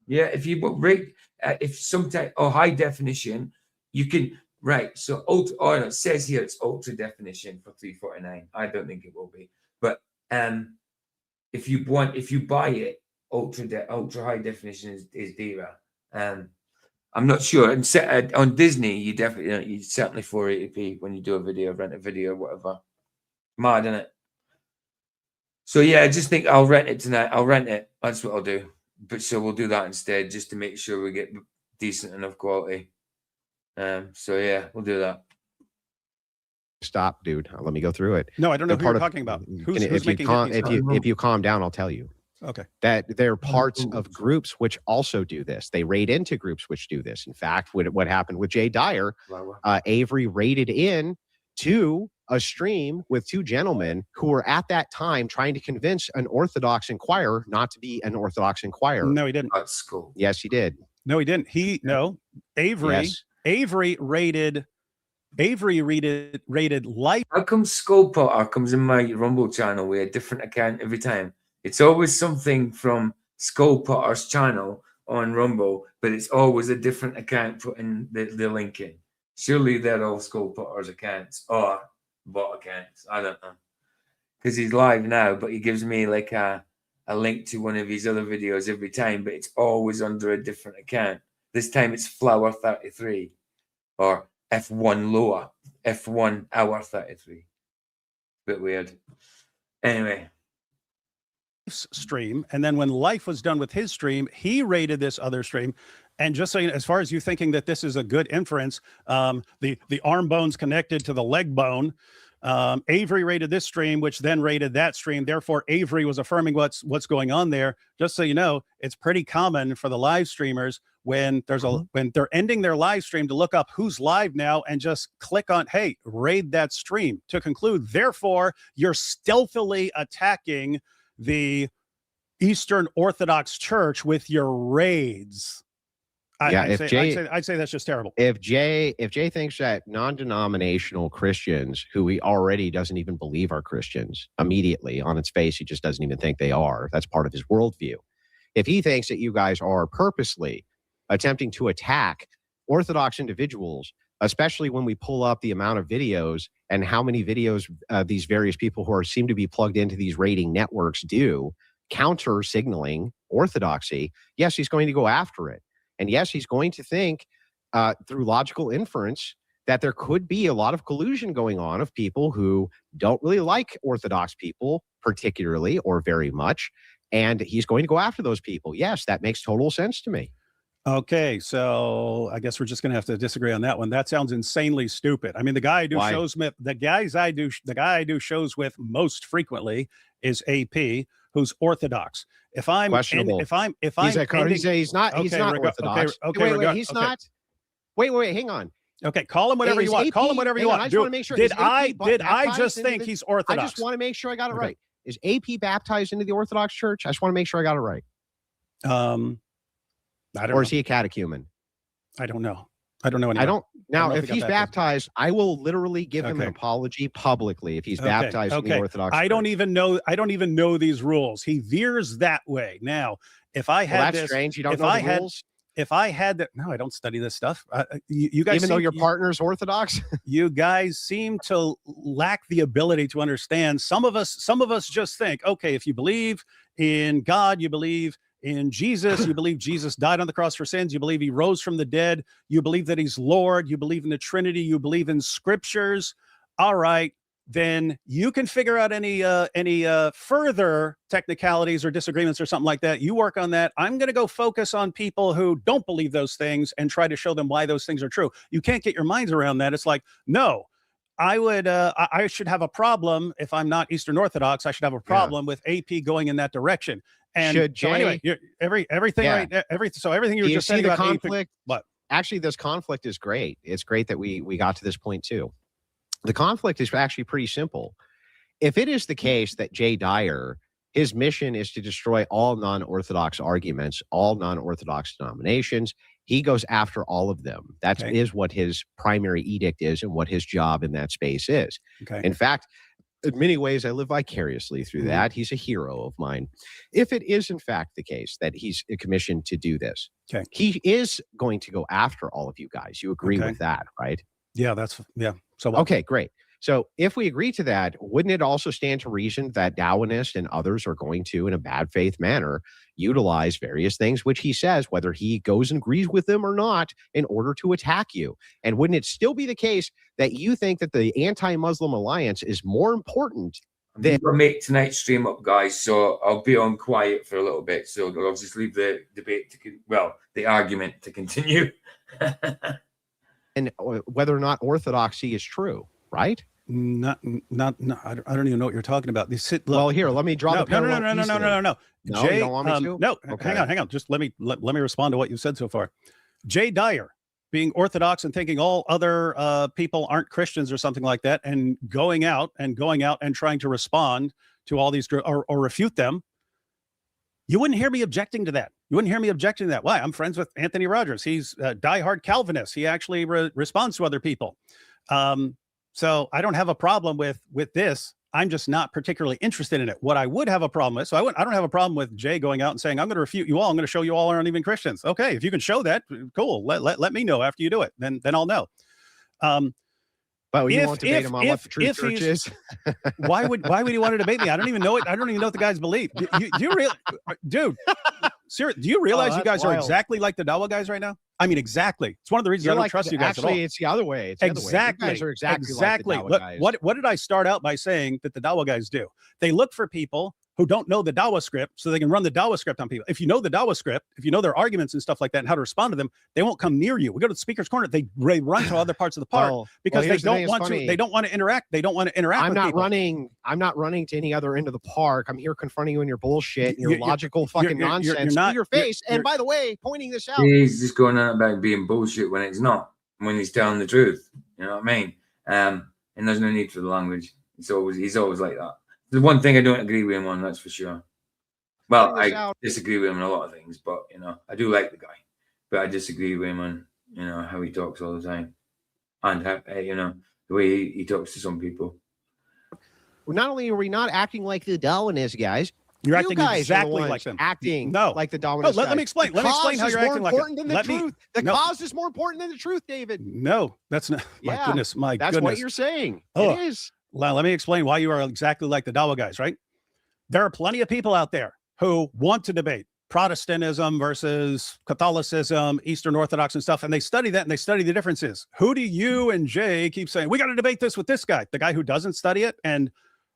Yeah, if you rate, if sometimes high definition, you can. Right, so it says here it's ultra definition for $3.49. I don't think it will be, but if you buy it, ultra high definition is dearer. I'm not sure. And on Disney, you certainly 480p when you do a video, rent a video, whatever. Mad, isn't it? So yeah, I just think I'll rent it tonight. I'll rent it. That's what I'll do. But so we'll do that instead, just to make sure we get decent enough quality. So yeah, we'll do that. Stop, dude. Let me go through it. No, I don't know who you're talking about. If you calm down, I'll tell you. Okay. That they're parts of groups which also do this. They raid into groups which do this. In fact, what happened with Jay Dyer, Avery raided in to a stream with two gentlemen who were at that time trying to convince an Orthodox inquirer not to be an Orthodox inquirer. No, he didn't. That's cool. Yes, he did. No, he didn't. Avery. Yes. Avery rated life. How come Skull Potter comes in my Rumble channel with a different account every time? It's always something from Skull Potter's channel on Rumble, but it's always a different account putting the link in. Surely they're all Skull Potter's accounts or bot accounts. I don't know. Because he's live now, but he gives me like a link to one of his other videos every time, but it's always under a different account. This time it's Flower 33 or F1 Lower, F1 Hour 33. Bit weird. Anyway, stream, and then when Life was done with his stream, he rated this other stream. And just so you know, as far as you thinking that this is a good inference, the arm bone's connected to the leg bone. Avery rated this stream, which then rated that stream. Therefore, Avery was affirming what's going on there. Just so you know, it's pretty common for the live streamers when when they're ending their live stream to look up who's live now and just click on, hey, raid that stream to conclude. Therefore, you're stealthily attacking the Eastern Orthodox Church with your raids. I'd say that's just terrible. If Jay thinks that non-denominational Christians, who he already doesn't even believe are Christians, immediately on its face, he just doesn't even think they are. That's part of his worldview. If he thinks that you guys are purposely attempting to attack Orthodox individuals, especially when we pull up the amount of videos and how many videos these various people who seem to be plugged into these raiding networks do, counter signaling orthodoxy, yes, he's going to go after it. And yes, he's going to think through logical inference that there could be a lot of collusion going on of people who don't really like Orthodox people particularly or very much. And he's going to go after those people. Yes, that makes total sense to me. Okay, so I guess we're just going to have to disagree on that one. That sounds insanely stupid. I mean, the guy I do shows with, the guy I do shows with most frequently is AP, who's Orthodox. If I'm questionable, he's not Orthodox. Okay, he's not. Wait, hang on. Okay, call him whatever you want. Call him whatever you want. I just want to make sure. Did I just think he's Orthodox? I just want to make sure I got it right. Is AP baptized into the Orthodox Church? I just want to make sure I got it right. I don't know. Is he a catechumen? I don't know. I don't know. Now, if he's baptized, I will literally give him an apology publicly if he's baptized in the Orthodox Church. I don't even know these rules. He veers that way. Now, if I had that's strange. You don't know the rules? If I had that, no, I don't study this stuff. You guys, even though your partner's Orthodox, you guys seem to lack the ability to understand. Some of us just think, okay, if you believe in God, you believe in Jesus, you believe Jesus died on the cross for sins, you believe he rose from the dead, you believe that he's Lord, you believe in the Trinity, you believe in scriptures. All right, then you can figure out any further technicalities or disagreements or something like that. You work on that. I'm going to go focus on people who don't believe those things and try to show them why those things are true. You can't get your minds around that. It's like, no, I should have a problem if I'm not Eastern Orthodox. I should have a problem with AP going in that direction. And so anyway, everything you were just saying about conflict. What? Actually, this conflict is great. It's great that we got to this point too. The conflict is actually pretty simple. If it is the case that Jay Dyer, his mission is to destroy all non-Orthodox arguments, all non-Orthodox denominations, he goes after all of them. That is what his primary edict is and what his job in that space is. Okay. In fact, in many ways, I live vicariously through that. He's a hero of mine. If it is, in fact, the case that he's commissioned to do this, he is going to go after all of you guys. You agree with that, right? Yeah, So okay, great. So if we agree to that, wouldn't it also stand to reason that Dawahganists and others are going to, in a bad faith manner, utilize various things, which he says, whether he goes and agrees with them or not, in order to attack you? And wouldn't it still be the case that you think that the anti-Muslim alliance is more important than... I'll make tonight's stream up, guys, so I'll be on quiet for a little bit. So I'll just leave the debate the argument to continue. And whether or not orthodoxy is true, right? Not. I don't even know what you're talking about. Well, here, let me draw the parallel. No. No, Jay, you don't want me to? No, okay. Hang on. Just let me respond to what you said so far. Jay Dyer, being Orthodox and thinking all other people aren't Christians or something like that, and going out and trying to respond to all these or refute them. You wouldn't hear me objecting to that. Why? I'm friends with Anthony Rogers. He's a diehard Calvinist. He actually responds to other people. So I don't have a problem with this. I'm just not particularly interested in it. What I would have a problem with, I don't have a problem with Jay going out and saying, I'm going to refute you all. I'm going to show you all aren't even Christians. Okay, if you can show that, cool. Let me know after you do it. Then I'll know. But you won't debate him on what the true church is. Why would he want to debate me? I don't even know it. I don't even know what the guys believe. You really, dude? Seriously, do you realize you guys are exactly like the Dawa guys right now? I mean, exactly. It's one of the reasons I don't trust you guys at all. Actually, it's the other way. Exactly. You guys are exactly like the Dawa guys. What did I start out by saying that the Dawa guys do? They look for people who don't know the Dawa script so they can run the Dawa script on people. If you know the Dawa script, if you know their arguments and stuff like that and how to respond to them, they won't come near you. We go to the speaker's corner, they run to other parts of the park because they don't want to. They don't want to interact. They don't want to interact. I'm with not people. running. I'm not running to any other end of the park. I'm here confronting you in your bullshit, and your logical fucking nonsense to your face. And by the way, pointing this out, he's just going on about being bullshit when it's not. When he's telling the truth, you know what I mean? And there's no need for the language. He's always like that. The one thing I don't agree with him on, that's for sure. Well, I disagree with him on a lot of things, but you know, I do like the guy, but I disagree with him on, you know, how he talks all the time, and how, you know, the way he talks to some people. Well, not only are we not acting like the Darwinists, guys, you're acting exactly like them. Acting like the No, Darwinists. let me explain. Let me explain how you're acting like them. The truth. The cause is more important than the truth, David. No, that's not. My goodness, my goodness. That's what you're saying. Oh. It is. Well, let me explain why you are exactly like the Dawa guys, right? There are plenty of people out there who want to debate Protestantism versus Catholicism, Eastern Orthodox and stuff, and they study that and they study the differences. Who do you and Jay keep saying, we got to debate this with this guy, the guy who doesn't study it and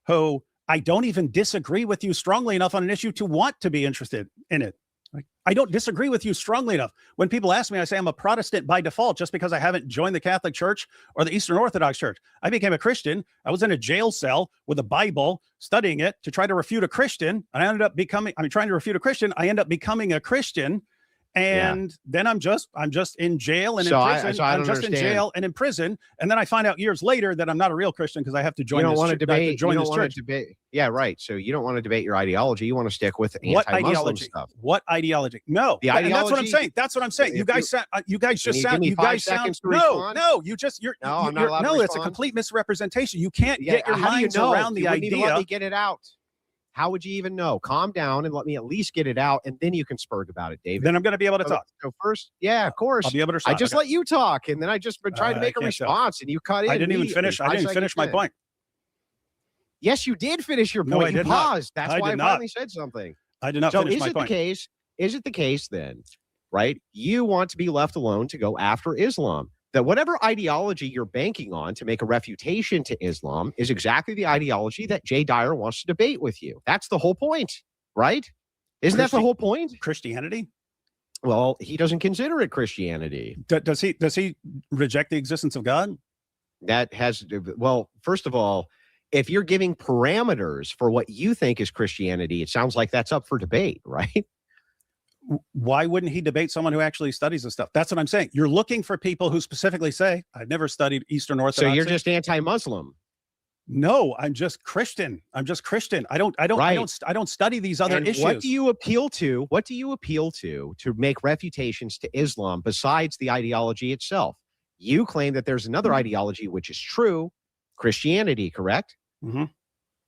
who I don't even disagree with you strongly enough on an issue to want to be interested in it. Like, I don't disagree with you strongly enough. When people ask me, I say I'm a Protestant by default just because I haven't joined the Catholic Church or the Eastern Orthodox Church. I became a Christian. I was in a jail cell with a Bible, studying it to try to refute a Christian. And I ended up trying to refute a Christian. I end up becoming a Christian. And then I'm just in jail and in prison. I'm just in jail and in prison. And then I find out years later that I'm not a real Christian because I have to join this church. You don't want to debate. Yeah, right. So you don't want to debate your ideology. You want to stick with anti-Muslim stuff. What ideology? No, the ideology. That's what I'm saying. That's what I'm saying. You guys sound. No, it's a complete misrepresentation. You can't get your minds around the idea. Let me get it out. How would you even know? Calm down and let me at least get it out, and then you can spurg about it, David. Then I'm going to be able to talk. So first, of course. I'll be able to talk. I just let you talk, and then I just been trying to make a response, and you cut in. I didn't even finish. I didn't finish my point. Yes, you did finish your point. You paused. That's why I finally said something. I did not finish my point. Is it the case then, right? You want to be left alone to go after Islam. That whatever ideology you're banking on to make a refutation to Islam is exactly the ideology that Jay Dyer wants to debate with you. That's the whole point, right? Isn't that the whole point? Christianity? Well, he doesn't consider it Christianity. Does he reject the existence of God? Well, first of all, if you're giving parameters for what you think is Christianity, it sounds like that's up for debate, right? Why wouldn't he debate someone who actually studies this stuff? That's what I'm saying. You're looking for people who specifically say, I've never studied Eastern Orthodox. So you're just anti-Muslim. No, I'm just Christian. I don't study these other issues. What do you appeal to? What do you appeal to make refutations to Islam besides the ideology itself? You claim that there's another ideology which is true, Christianity, correct? Mm-hmm.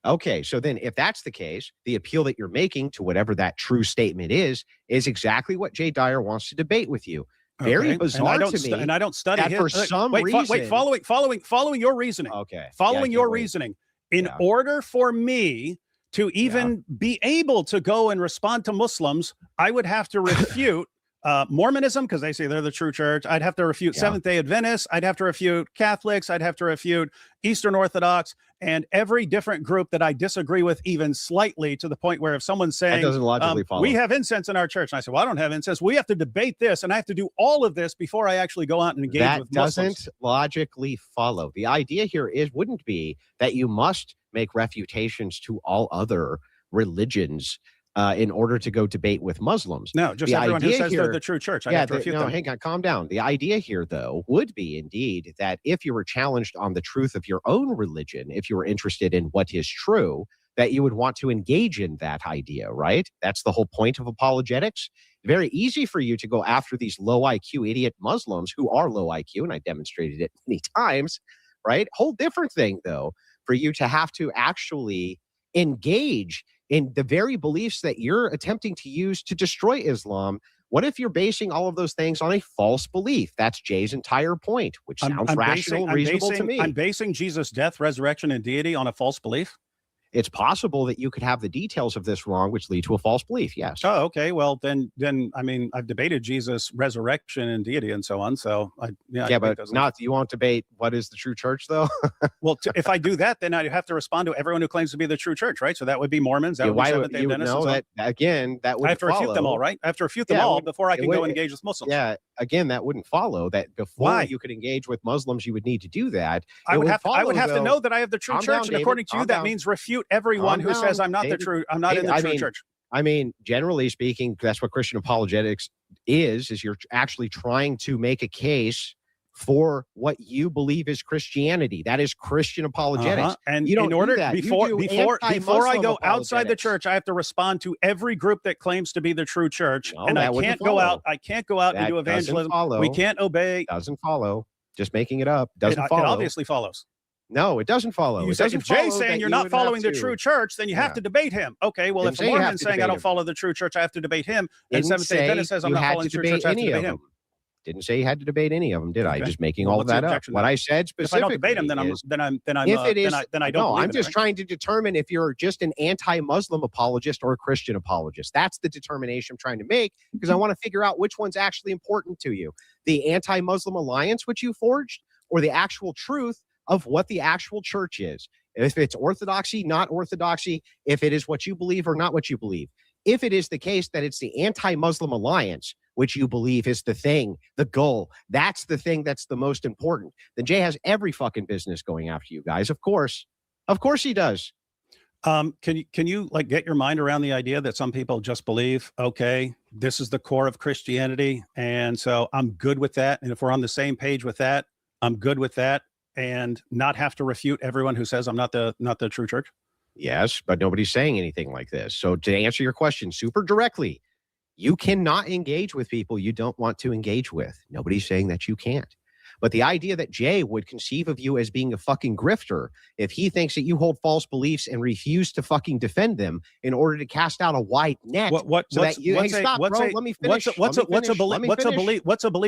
Okay, so then if that's the case, the appeal that you're making to whatever that true statement is exactly what Jay Dyer wants to debate with you. Very bizarre to me. And I don't study that for some reason. Following your reasoning. Okay. Following your reasoning. In order for me to even be able to go and respond to Muslims, I would have to refute Mormonism, because they say they're the true church. I'd have to refute Seventh-day Adventists. I'd have to refute Catholics. I'd have to refute Eastern Orthodox and every different group that I disagree with even slightly, to the point where if someone's saying, that doesn't logically follow. We have incense in our church. And I say, well, I don't have incense. We have to debate this. And I have to do all of this before I actually go out and engage with Muslims. That doesn't logically follow. The idea here wouldn't be that you must make refutations to all other religions in order to go debate with Muslims. No, just everyone who says they're the true church. I have to refute them. Hang on, calm down. The idea here, though, would be indeed that if you were challenged on the truth of your own religion, if you were interested in what is true, that you would want to engage in that idea, right? That's the whole point of apologetics. Very easy for you to go after these low IQ idiot Muslims who are low IQ, and I demonstrated it many times, right? Whole different thing, though, for you to have to actually engage in the very beliefs that you're attempting to use to destroy Islam. What if you're basing all of those things on a false belief? That's Jay's entire point, which sounds rational and reasonable to me. I'm basing Jesus' death, resurrection, and deity on a false belief. It's possible that you could have the details of this wrong, which lead to a false belief. Yes. Oh, okay. Well, then, I mean, I've debated Jesus' resurrection and deity and so on. So, I but not you won't debate what is the true church, though. Well, if I do that, then I have to respond to everyone who claims to be the true church, right? So that would be Mormons. That would be Seventh-day Adventists. No, that again, that would. I have to refute them all, right? I have to refute them all before I can go engage with Muslims. Yeah, again, that wouldn't follow. That before you could engage with Muslims, you would need to do that. I would have to know that I have the true church, and according to you, that means refute everyone who says I'm not the true. I'm not in the true church. I mean, generally speaking, that's what Christian apologetics is you're actually trying to make a case for what you believe is Christianity. That is Christian apologetics. And you don't order that. Before I go outside the church, I have to respond to every group that claims to be the true church. And I can't go out and do evangelism. We can't obey. Doesn't follow. Just making it up. Doesn't follow. It obviously follows. No, it doesn't follow. If Jay's saying you're not following the true church, then you have to debate him. Okay, well, if a Mormon's saying I don't follow the true church, I have to debate him. And Seventh-day Adventist says I'm not following the true church, I have to debate him. Didn't say you had to debate any of them, did I? Just making all of that up. What I said specifically. If I don't debate them, then I don't. I'm just trying to determine if you're just an anti-Muslim apologist or a Christian apologist. That's the determination I'm trying to make because I want to figure out which one's actually important to you: the anti-Muslim alliance which you forged, or the actual truth of what the actual church is. If it's orthodoxy, not orthodoxy, if it is what you believe or not what you believe. If it is the case that it's the anti-Muslim alliance, which you believe is the thing, the goal, that's the thing that's the most important, then Jay has every fucking business going after you guys. Of course he does. Can you like get your mind around the idea that some people just believe, okay, this is the core of Christianity, and so I'm good with that. And if we're on the same page with that, I'm good with that, and not have to refute everyone who says I'm not the true church? Yes, but nobody's saying anything like this. So to answer your question super directly, you cannot engage with people you don't want to engage with. Nobody's saying that you can't. But the idea that Jay would conceive of you as being a fucking grifter if he thinks that you hold false beliefs and refuse to fucking defend them in order to cast out a wide net. What's a belief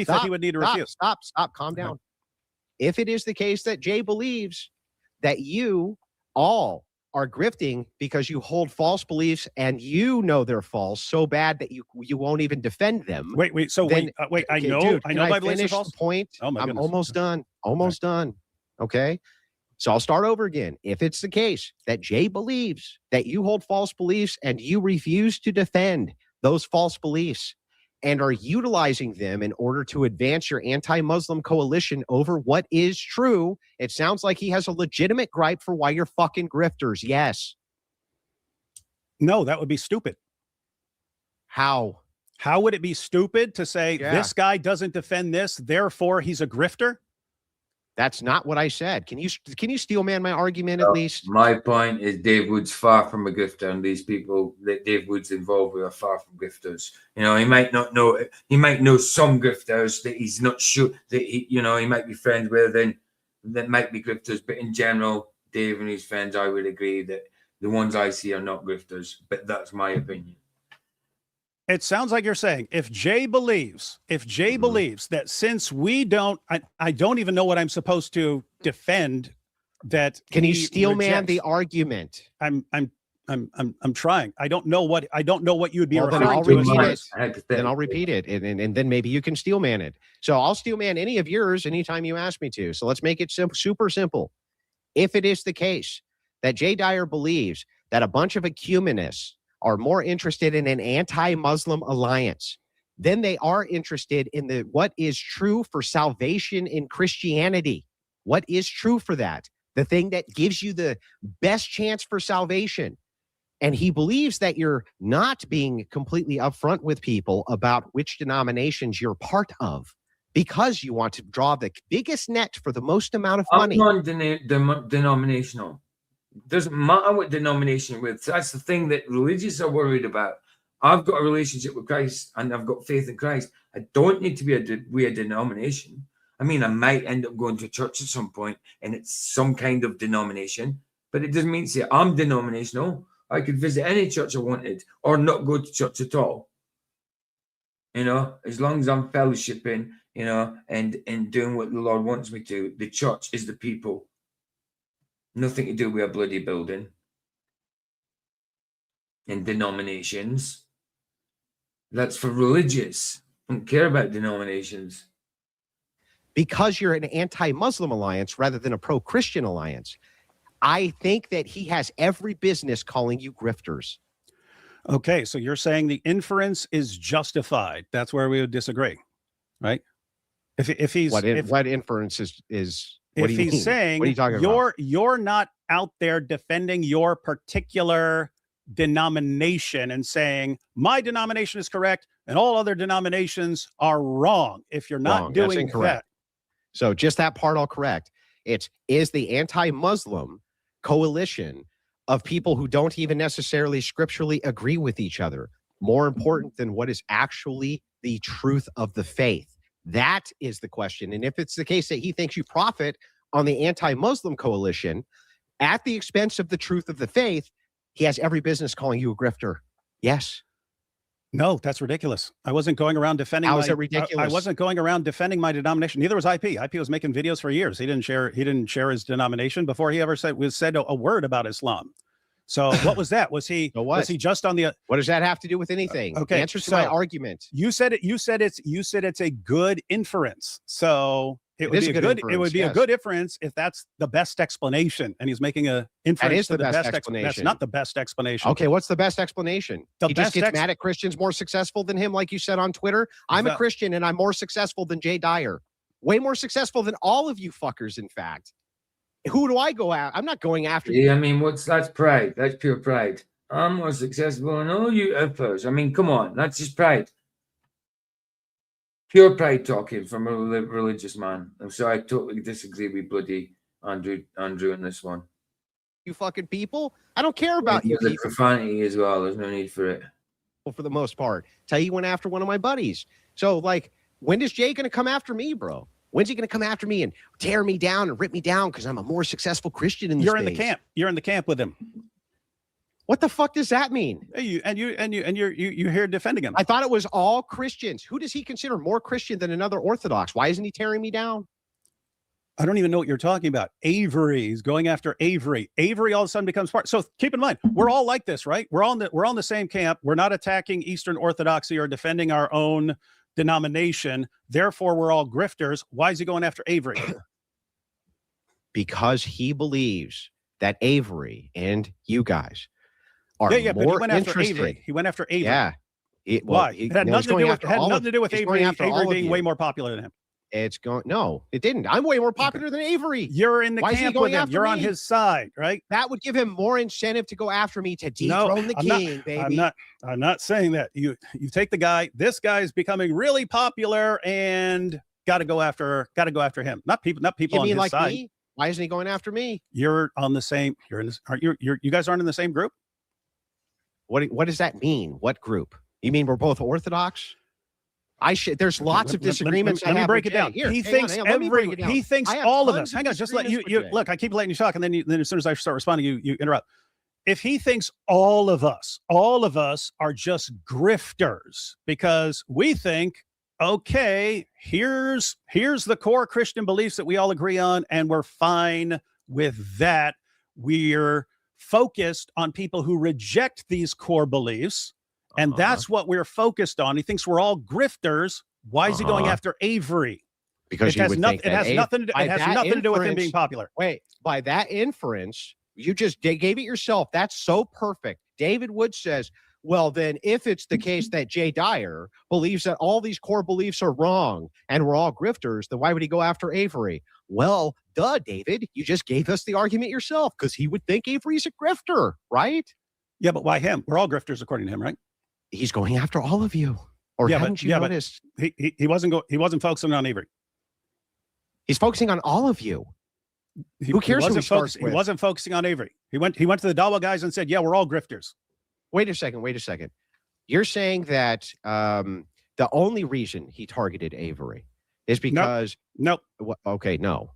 that he would need to refute? Stop, calm down. If it is the case that Jay believes that you all are grifting because you hold false beliefs and you know they're false so bad that you won't even defend them. Wait. I know my beliefs are false. Point. Oh my goodness. Almost done. Okay. So I'll start over again. If it's the case that Jay believes that you hold false beliefs and you refuse to defend those false beliefs and are utilizing them in order to advance your anti-Muslim coalition over what is true, it sounds like he has a legitimate gripe for why you're fucking grifters. Yes. No, that would be stupid. How? How would it be stupid to say this guy doesn't defend this, therefore he's a grifter? That's not what I said. Can you steel man my argument at least? My point is Dave Wood's far from a grifter, and these people that Dave Wood's involved with are far from grifters. You know, he might not know. He might know some grifters that he's not sure that he might be friends with, and that might be grifters. But in general, Dave and his friends, I would agree that the ones I see are not grifters. But that's my opinion. It sounds like you're saying if Jay believes that since we don't, I don't even know what I'm supposed to defend. That can you steel man the argument? I'm trying. I don't know what you would be referring to. Then I'll repeat it, and then maybe you can steel man it. So I'll steel man any of yours anytime you ask me to. So let's make it super simple. If it is the case that Jay Dyer believes that a bunch of ecumenists are more interested in an anti-Muslim alliance than they are interested in what is true for salvation in Christianity. What is true for that? The thing that gives you the best chance for salvation. And he believes that you're not being completely upfront with people about which denominations you're part of because you want to draw the biggest net for the most amount of money. I'm non-denominational. Doesn't matter what denomination you're with. That's the thing that religious are worried about. I've got a relationship with Christ and I've got faith in Christ. I don't need to be a denomination. I mean, I might end up going to church at some point and it's some kind of denomination, but it doesn't mean to say I'm denominational. I could visit any church I wanted or not go to church at all. You know, as long as I'm fellowshipping, you know, and doing what the Lord wants me to, the church is the people. Nothing to do with a bloody building. and denominations. That's for religious. I don't care about denominations. Because you're an anti-Muslim alliance rather than a pro-Christian alliance. I think that he has every business calling you grifters. Okay, so you're saying the inference is justified. That's where we would disagree, right? If he's what inference is what if do you he's mean? saying What are you talking about? you're not out there defending your particular denomination and saying my denomination is correct and all other denominations are wrong. If you're not Wrong. That's doing incorrect. that, So just that part I'll correct. Is the anti-Muslim coalition of people who don't even necessarily scripturally agree with each other more important than what is actually the truth of the faith? That is the question. And if it's the case that he thinks you profit on the anti-Muslim coalition at the expense of the truth of the faith, he has every business calling you a grifter. Yes. no, that's ridiculous. I wasn't going around defending. How is it ridiculous? I wasn't going around defending my denomination. Neither was IP. IP was making videos for years. He didn't share his denomination before he ever said a word about Islam. So what was that? Was he just on the? What does that have to do with anything? Okay, Answer to my argument. You said it's a good inference. So it would be a good inference if that's the best explanation. And he's making a inference. That is the best explanation. That's not the best explanation. Okay, what's the best explanation? He just gets mad at Christians more successful than him, like you said on Twitter. I'm a Christian and I'm more successful than Jay Dyer. Way more successful than all of you fuckers, in fact. Who do I go at? I'm not going after you. Yeah, I mean, that's pride. That's pure pride. I'm more successful than all you uppers. I mean, come on, that's just pride. Pure pride talking from a religious man. I'm sorry, I totally disagree with bloody Andrew in this one. You fucking people. I don't care about you. The profanity as well. There's no need for it. For the most part. Tell you went after one of my buddies. So, like, when is Jay going to come after me, bro? When's he going to come after me and tear me down and rip me down because I'm a more successful Christian in this You're in the camp. You're in the camp with him. What the fuck does that mean? You're here defending him. I thought it was all Christians. Who does he consider more Christian than another Orthodox? Why isn't he tearing me down? I don't even know what you're talking about. Avery's going after Avery. Avery all of a sudden becomes part. So keep in mind, we're all like this, right? We're on the same camp. We're not attacking Eastern Orthodoxy or defending our own denomination. Therefore, we're all grifters. Why is he going after Avery? Because he believes that Avery and you guys are but he more went interested. after Avery. He went after Avery. Yeah. Why? It had nothing to do with Avery being way more popular than him. No, it didn't. I'm way more popular than Avery. You're in the camp with him. You're on his side, right? That would give him more incentive to go after me to dethrone the king, baby. I'm not saying that. You take the guy. This guy is becoming really popular, and got to go after him. Not people You on mean his like side. me? Why isn't he going after me? You're on the same. You're in this. You guys aren't in the same group. What does that mean? What group? You mean we're both Orthodox? There's lots of disagreements. Let me break it down. He thinks all of us. Hang on, just let you look. I keep letting you talk, and then as soon as I start responding, you interrupt. If he thinks all of us are just grifters because we think, okay, here's the core Christian beliefs that we all agree on, and we're fine with that. We're focused on people who reject these core beliefs. And that's what we're focused on. He thinks we're all grifters. Why is he going after Avery? Because it has nothing to do with him being popular. Wait, by that inference, you just gave it yourself. That's so perfect. David Wood says, well, then if it's the case that Jay Dyer believes that all these core beliefs are wrong and we're all grifters, then why would he go after Avery? Well, duh, David, you just gave us the argument yourself because he would think Avery's a grifter, right? Yeah, but why him? We're all grifters according to him, right? He's going after all of you. Or haven't you noticed? He wasn't focusing on Avery. He's focusing on all of you. Who cares who he starts with? He wasn't focusing on Avery. He went to the Dawa guys and said, yeah, we're all grifters. Wait a second. You're saying that the only reason he targeted Avery is because no. Okay, no.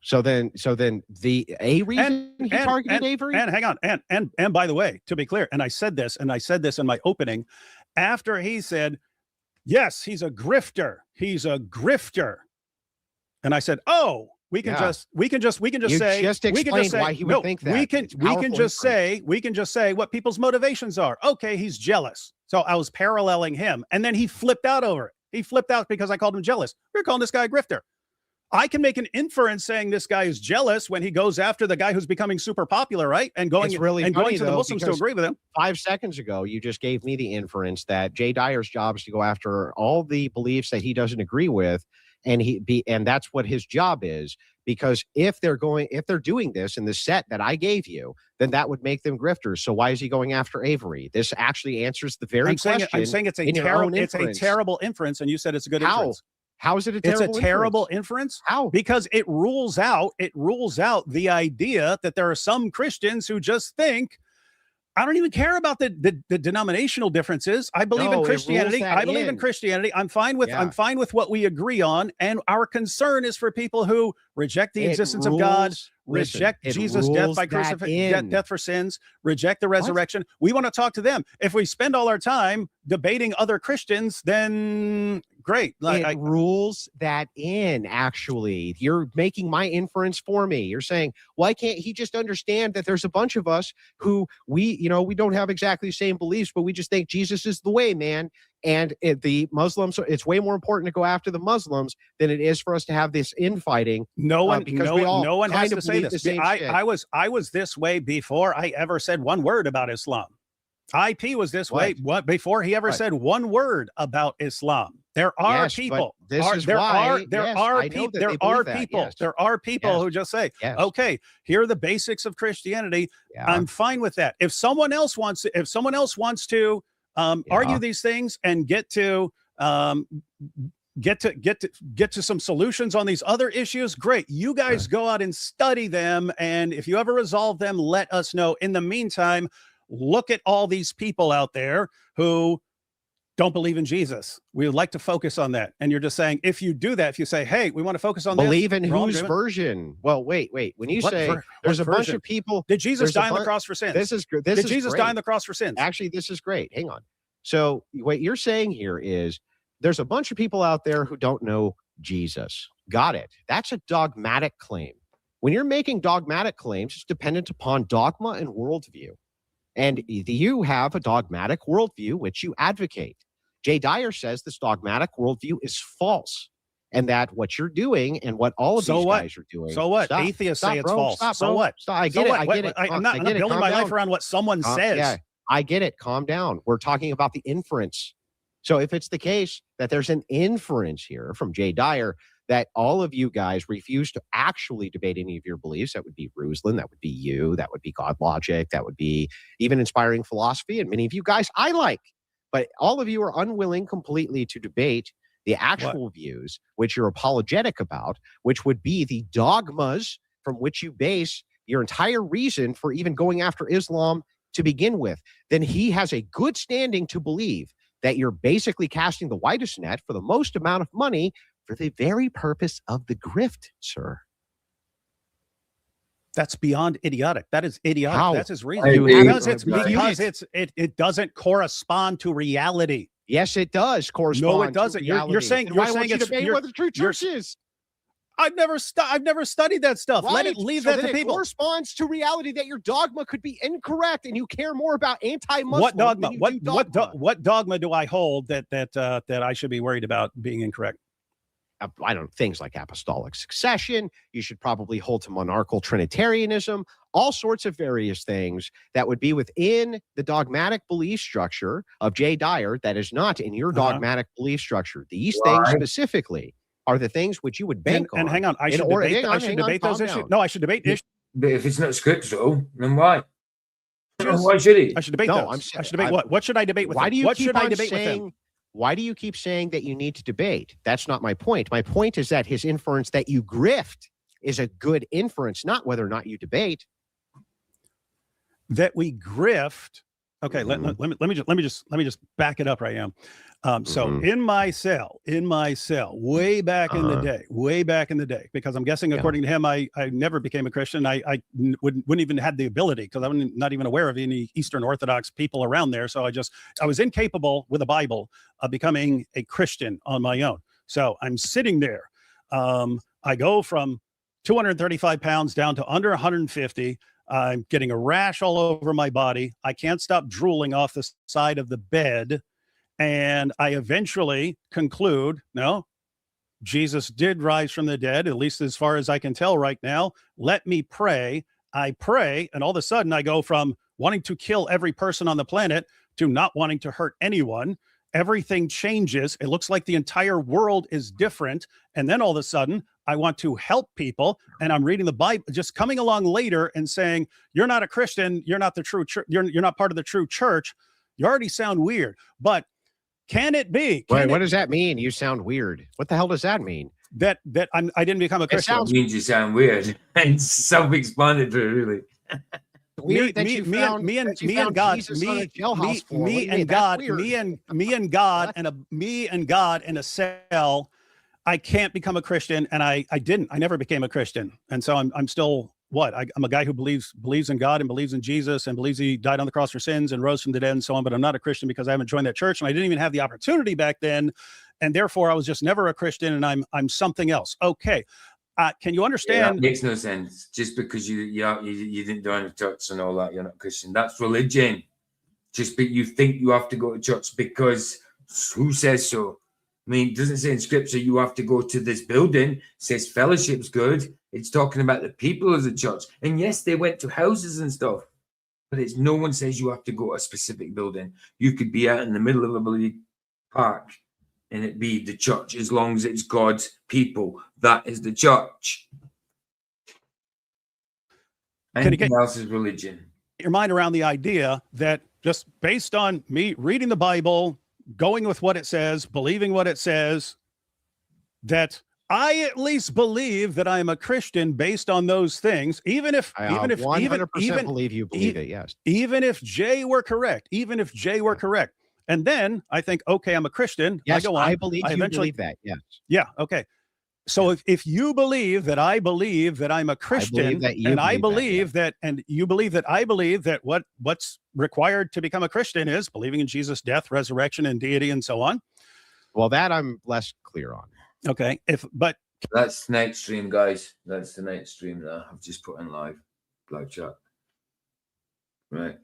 So then the reason he targeted Avery? And hang on. And by the way, to be clear, and I said this in my opening, after he said, yes, he's a grifter. And I said, oh, we can Yeah. just You say just explained why he would think that. We It's can powerful just inference. say what people's motivations are. Okay, he's jealous. So I was paralleling him, and then he flipped out over it. He flipped out because I called him jealous. We're calling this guy a grifter. I can make an inference saying this guy is jealous when he goes after the guy who's becoming super popular, right? And going It's really and funny, going to the though, Muslims to because agree with him. 5 seconds ago, you just gave me the inference that Jay Dyer's job is to go after all the beliefs that he doesn't agree with, and that's what his job is. Because if they're doing this in the set that I gave you, then that would make them grifters. So why is he going after Avery? This actually answers the very question. I'm saying it's a terrible inference, and you said it's a good inference. How is it a terrible It's a terrible inference? How? Because it rules out the idea that there are some Christians who just think, I don't even care about the denominational differences. I believe in Christianity. I believe in Christianity. I'm fine with what we agree on. And our concern is for people who reject the existence of God, reject Jesus' death by crucifixion, death for sins, reject the resurrection. We want to talk to them. If we spend all our time debating other Christians, then great. It rules that in, actually. You're making my inference for me. You're saying, why can't he just understand that there's a bunch of us who we don't have exactly the same beliefs, but we just think Jesus is the way, man. And the Muslims, it's way more important to go after the Muslims than it is for us to have this infighting. No one has to say this. I was this way before I ever said one word about Islam. IP was this way before he ever said one word about Islam. There are people. There are people who just say, okay, here are the basics of Christianity. Yeah. I'm fine with that. If someone else wants to argue these things and get to some solutions on these other issues, great. You guys go out and study them, and if you ever resolve them, let us know. In the meantime, look at all these people out there who don't believe in Jesus. We would like to focus on that. And you're just saying, if you do that, if you say, hey, we want to focus on believe in whose version? Well, wait. When you say there's a bunch of people, did Jesus die on the cross for sins? Did Jesus die on the cross for sins? Actually, this is great. Hang on. So what you're saying here is there's a bunch of people out there who don't know Jesus. Got it. That's a dogmatic claim. When you're making dogmatic claims, it's dependent upon dogma and worldview. And you have a dogmatic worldview, which you advocate. Jay Dyer says this dogmatic worldview is false, and that what you're doing and what all of these guys are doing. So what? Atheists say it's false. So what? I get it. I'm not building my life around what someone says. Yeah, I get it. Calm down. We're talking about the inference. So if it's the case that there's an inference here from Jay Dyer that all of you guys refuse to actually debate any of your beliefs, that would be Ruslan, that would be you, that would be God Logic, that would be even Inspiring Philosophy, and many of you guys I like. But all of you are unwilling completely to debate the actual views, which you're apologetic about, which would be the dogmas from which you base your entire reason for even going after Islam to begin with. Then he has a good standing to believe that you're basically casting the widest net for the most amount of money for the very purpose of the grift, sir. That's beyond idiotic. That is idiotic. How? That's his reason. Because it doesn't correspond to reality. Yes, it does correspond. No, it doesn't. You're saying what the true church is. I've never studied that stuff. Right. Leave that to people. It corresponds to reality that your dogma could be incorrect, and you care more about anti-Muslim. What dogma? What dogma do I hold that I should be worried about being incorrect? Things like apostolic succession. You should probably hold to monarchical Trinitarianism, all sorts of various things that would be within the dogmatic belief structure of Jay Dyer that is not in your dogmatic belief structure. These things specifically are the things which you would bank on. And hang on, I should debate those issues. No, I should debate issues. But if it's not scriptural, then why? Why should he? I should debate those. I should debate what? What should I debate with? Why do you what keep should on I debate saying, with him? Why do you keep saying that you need to debate? That's not my point. My point is that his inference that you grift is a good inference, not whether or not you debate. That we grift. Okay, let me just back it up right now. So in my cell, way back in the day, because I'm guessing according to him, I never became a Christian. I wouldn't even have the ability because I'm not even aware of any Eastern Orthodox people around there. So I was incapable with a Bible of becoming a Christian on my own. So I'm sitting there. I go from 235 pounds down to under 150. I'm getting a rash all over my body. I can't stop drooling off the side of the bed. And I eventually conclude, no, Jesus did rise from the dead, at least as far as I can tell right now. Let me pray. I pray. And all of a sudden I go from wanting to kill every person on the planet to not wanting to hurt anyone. Everything changes. It looks like the entire world is different. And then all of a sudden, I want to help people. And I'm reading the Bible, just coming along later and saying, you're not a Christian. You're not the true church. You're not part of the true church. You already sound weird. But can it be? Wait, what does that mean? You sound weird. What the hell does that mean? That I didn't become a Christian? It means you sound weird. And self-explanatory, really. Me and God in a cell. I can't become a Christian, and I never became a Christian, and so I'm still what? I'm a guy who believes in God and believes in Jesus and believes he died on the cross for sins and rose from the dead and so on. But I'm not a Christian because I haven't joined that church, and I didn't even have the opportunity back then, and therefore I was just never a Christian, and I'm something else. Okay. Can you understand? Yeah, that makes no sense. Just because you didn't join the church and all that, you're not Christian. That's religion. Just but you think you have to go to church because who says so? I mean, it doesn't say in scripture you have to go to this building. It says fellowship's good. It's talking about the people of the church. And yes, they went to houses and stuff, but it's no one says you have to go to a specific building. You could be out in the middle of a bloody park and it be the church as long as it's God's people. That is the church. Anything else is religion. Your mind around the idea that just based on me reading the Bible, going with what it says, believing what it says, that I at least believe that I'm a Christian based on those things, even if 100% believe you believe it, yes. Even if Jay were correct, And then I think, okay, I'm a Christian. Yes, I go on. I believe you believe that, yes. Yeah, okay. So if you believe that I believe that I'm a Christian, and I believe that, and you believe that I believe that what's required to become a Christian is believing in Jesus' death, resurrection, and deity, and so on. Well, that I'm less clear on. Okay, but that's tonight's stream, guys. That's tonight's stream that I've just put in live chat. Right.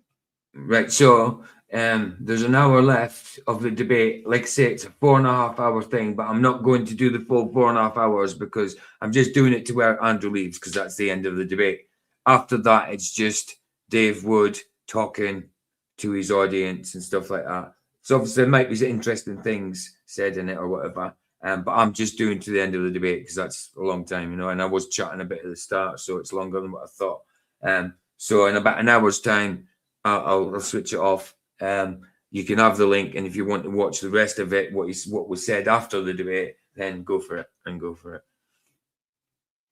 So there's an hour left of the debate. Like I say, it's a 4.5 hour thing, but I'm not going to do the full 4.5 hours because I'm just doing it to where Andrew leaves because that's the end of the debate. After that, it's just Dave Wood talking to his audience and stuff like that. So obviously there might be interesting things said in it or whatever. But I'm just doing to the end of the debate because that's a long time, and I was chatting a bit at the start, so it's longer than what I thought. So in about an hour's time, I'll switch it off. You can have the link, and if you want to watch the rest of it, what was said after the debate, then go for it.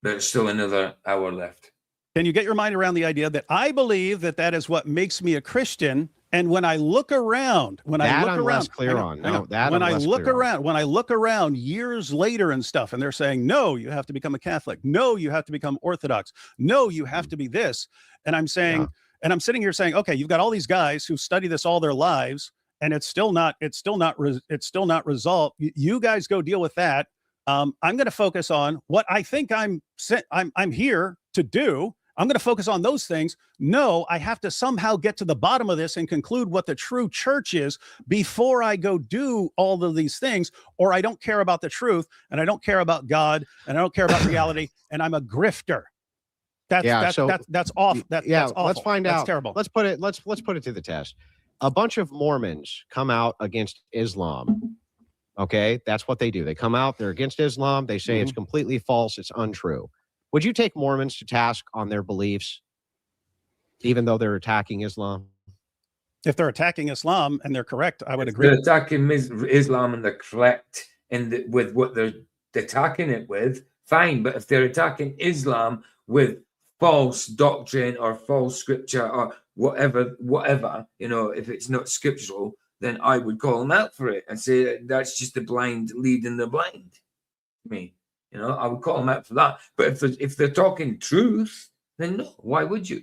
There's still another hour left. Can you get your mind around the idea that I believe that is what makes me a Christian? And when I look around, when I look around years later and stuff, and they're saying, no, you have to become a Catholic. No, you have to become Orthodox. No, you have to be this. And I'm saying, and I'm sitting here saying, okay, you've got all these guys who study this all their lives, and it's still not resolved. You guys go deal with that. I'm going to focus on what I think I'm here to do. I'm going to focus on those things. No, I have to somehow get to the bottom of this and conclude what the true church is before I go do all of these things, or I don't care about the truth, and I don't care about God, and I don't care about reality, and I'm a grifter. That's awful. That's awful. Let's find that's out. Terrible. Let's put it to the test. A bunch of Mormons come out against Islam. Okay, that's what they do. They come out, they're against Islam. They say it's completely false, it's untrue. Would you take Mormons to task on their beliefs, even though they're attacking Islam? If they're attacking Islam and they're correct, I would agree. They're attacking Islam and they're correct with what they're attacking it with, fine. But if they're attacking Islam with false doctrine or false scripture or whatever, if it's not scriptural, then I would call them out for it and say that's just the blind leading the blind. I would call them out for that. But if they're talking truth, then no, why would you?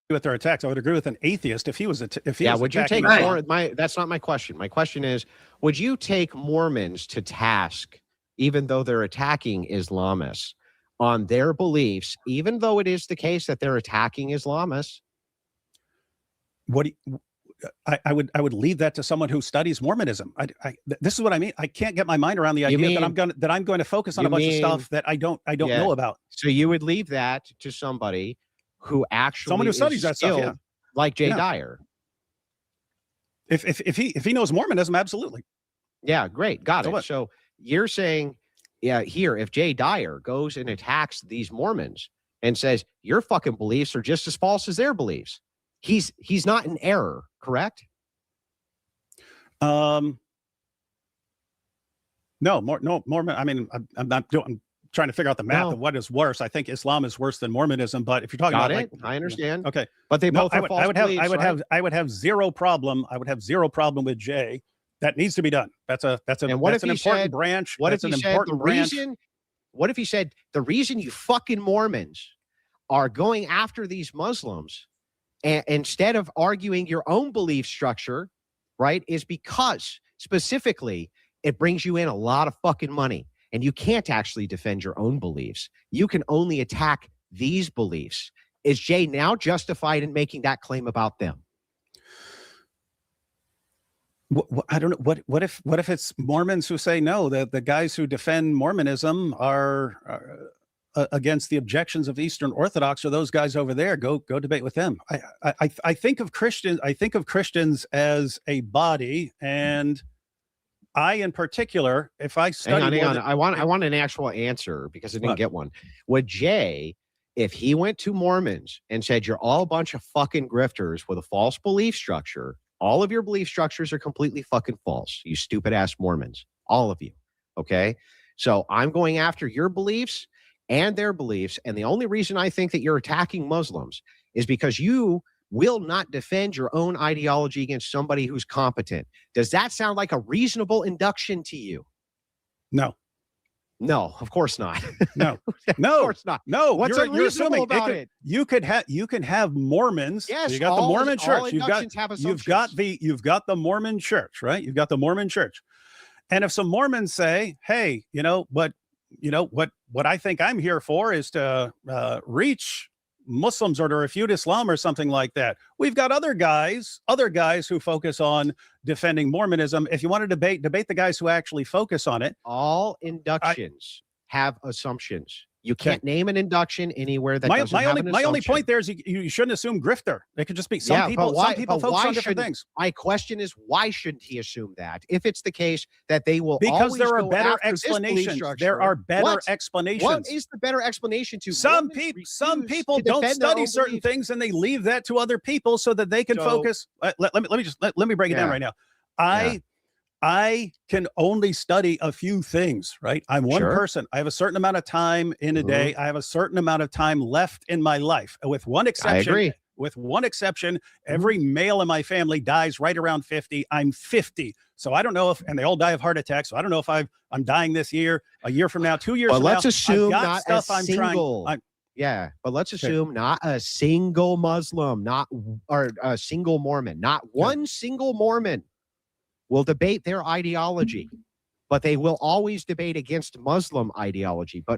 With their attacks, I would agree with an atheist if he was would you take more? That's not my question. My question is, would you take Mormons to task even though they're attacking Islamists on their beliefs, even though it is the case that they're attacking Islamists. What do you, I would leave that to someone who studies Mormonism. This is what I mean. I can't get my mind around the idea that I'm going to focus on a bunch of stuff that I don't know about. So you would leave that to somebody who actually someone who studies that stuff, yeah. Like Jay Dyer. If he knows Mormonism, absolutely. Yeah, great, got it. So you're saying, yeah, here, if Jay Dyer goes and attacks these Mormons and says your fucking beliefs are just as false as their beliefs, he's not in error, correct? No, Mormon. I mean, I'm trying to figure out the math of what is worse. I think Islam is worse than Mormonism, but if you're talking about it, I understand. Okay, but they both have false beliefs, I would have zero problem. I would have zero problem with Jay. That needs to be done. That's an important branch. What if he said what if he said the reason you fucking Mormons are going after these Muslims and instead of arguing your own belief structure, right, is because specifically it brings you in a lot of fucking money and you can't actually defend your own beliefs. You can only attack these beliefs. Is Jay now justified in making that claim about them? I don't know. What if it's Mormons who say no? The guys who defend Mormonism are against the objections of Eastern Orthodox, or those guys over there. Go debate with them. I think of Christians. I think of Christians as a body, and I, in particular, if I study, hang on. I want an actual answer because I didn't get one. Would Jay, if he went to Mormons and said you're all a bunch of fucking grifters with a false belief structure? All of your belief structures are completely fucking false. You stupid ass Mormons. All of you. Okay. So I'm going after your beliefs and their beliefs. And the only reason I think that you're attacking Muslims is because you will not defend your own ideology against somebody who's competent. Does that sound like a reasonable induction to you? No. No, of course not. No, of course not. No, what's unreasonable about it? You can have Mormons. Yes, you got the Mormon church. You've got the Mormon church, right? You've got the Mormon church. And if some Mormons say, "Hey, what I think I'm here for is to reach Muslims or to refute Islam or something like that," we've got other guys who focus on defending Mormonism. If you want to debate the guys who actually focus on it. All inductions have assumptions. You can't name an induction anywhere that doesn't have an assumption. My only point there is you shouldn't assume grifter. It could just be some people focus on different things. My question is, why shouldn't he assume that? If it's the case that they will because there are better explanations. There are better explanations. What is the better explanation to some people don't study certain things and they leave that to other people so that they can focus. Let me break it down right now. I can only study a few things, right? I'm one person. I have a certain amount of time in a day. I have a certain amount of time left in my life. With one exception, I agree. With one exception, every male in my family dies right around 50. I'm 50. So I don't know if, and they all die of heart attacks. So I don't know if I'm dying this year, a year from now, 2 years from now. But let's assume not a single Muslim, or a single Mormon, not one single Mormon will debate their ideology, but they will always debate against Muslim ideology, but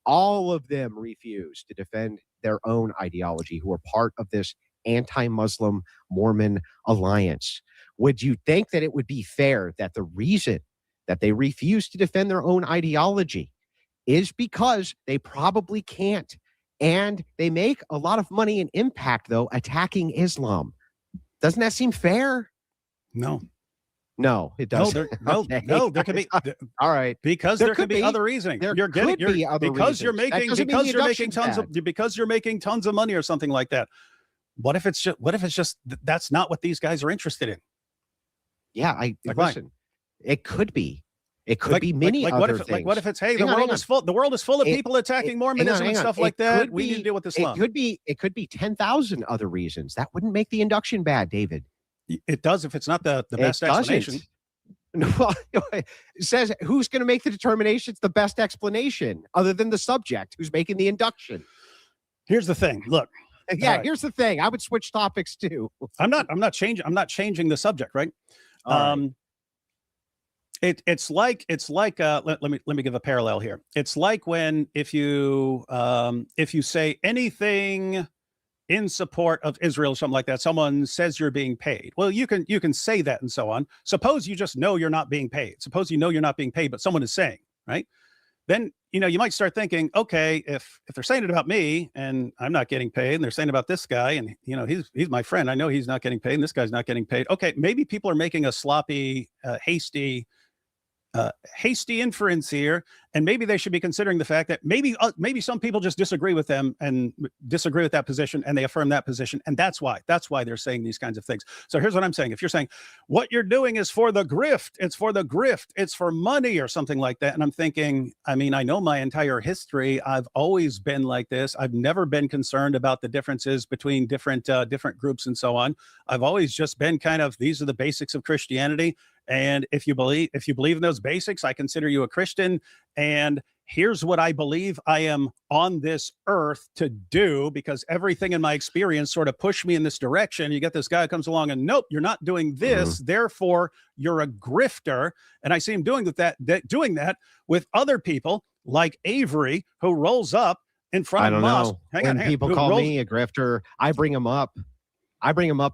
all of them refuse to defend their own ideology who are part of this anti-Muslim Mormon alliance. Would you think that it would be fair that the reason that they refuse to defend their own ideology is because they probably can't, and they make a lot of money and impact, though, attacking Islam? Doesn't that seem fair? No, it doesn't. No, there could be. All right, because there could be other reasoning. Because you're making tons of money or something like that. What if it's just that's not what these guys are interested in? Yeah, listen. It could be. It could be many other things. What if it's the world is full of people attacking Mormonism and stuff like that. We need to deal with Islam. It could be 10,000 other reasons. That wouldn't make the induction bad, David. It does if it's not the best explanation. No, it says who's going to make the determination? It's the best explanation, other than the subject who's making the induction. Here's the thing. Look. Yeah, here's the thing. I would switch topics too. I'm not changing the subject, right? It's like let me give a parallel here. It's like when if you say anything in support of Israel or something like that, someone says you're being paid. Well, you can say that and so on. Suppose you just know you're not being paid. Suppose you know you're not being paid, but someone is saying, right? Then you might start thinking, okay, if they're saying it about me and I'm not getting paid, and they're saying about this guy, and he's my friend, I know he's not getting paid, and this guy's not getting paid. Okay, maybe people are making a sloppy, hasty inference here, and maybe they should be considering the fact that maybe some people just disagree with them and disagree with that position, and they affirm that position, and that's why they're saying these kinds of things. So here's what I'm saying: if you're saying what you're doing is for the grift, it's for money or something like that, and I'm thinking, I mean, I know my entire history, I've always been like this. I've never been concerned about the differences between different groups and so on. I've always just been kind of, these are the basics of Christianity. And if you believe in those basics, I consider you a Christian. And here's what I believe I am on this earth to do, because everything in my experience sort of pushed me in this direction. You get this guy who comes along and, nope, you're not doing this. Therefore, you're a grifter. And I see him doing that with other people like Avery, who rolls up in front of mosque. When people call me a grifter, I bring them up.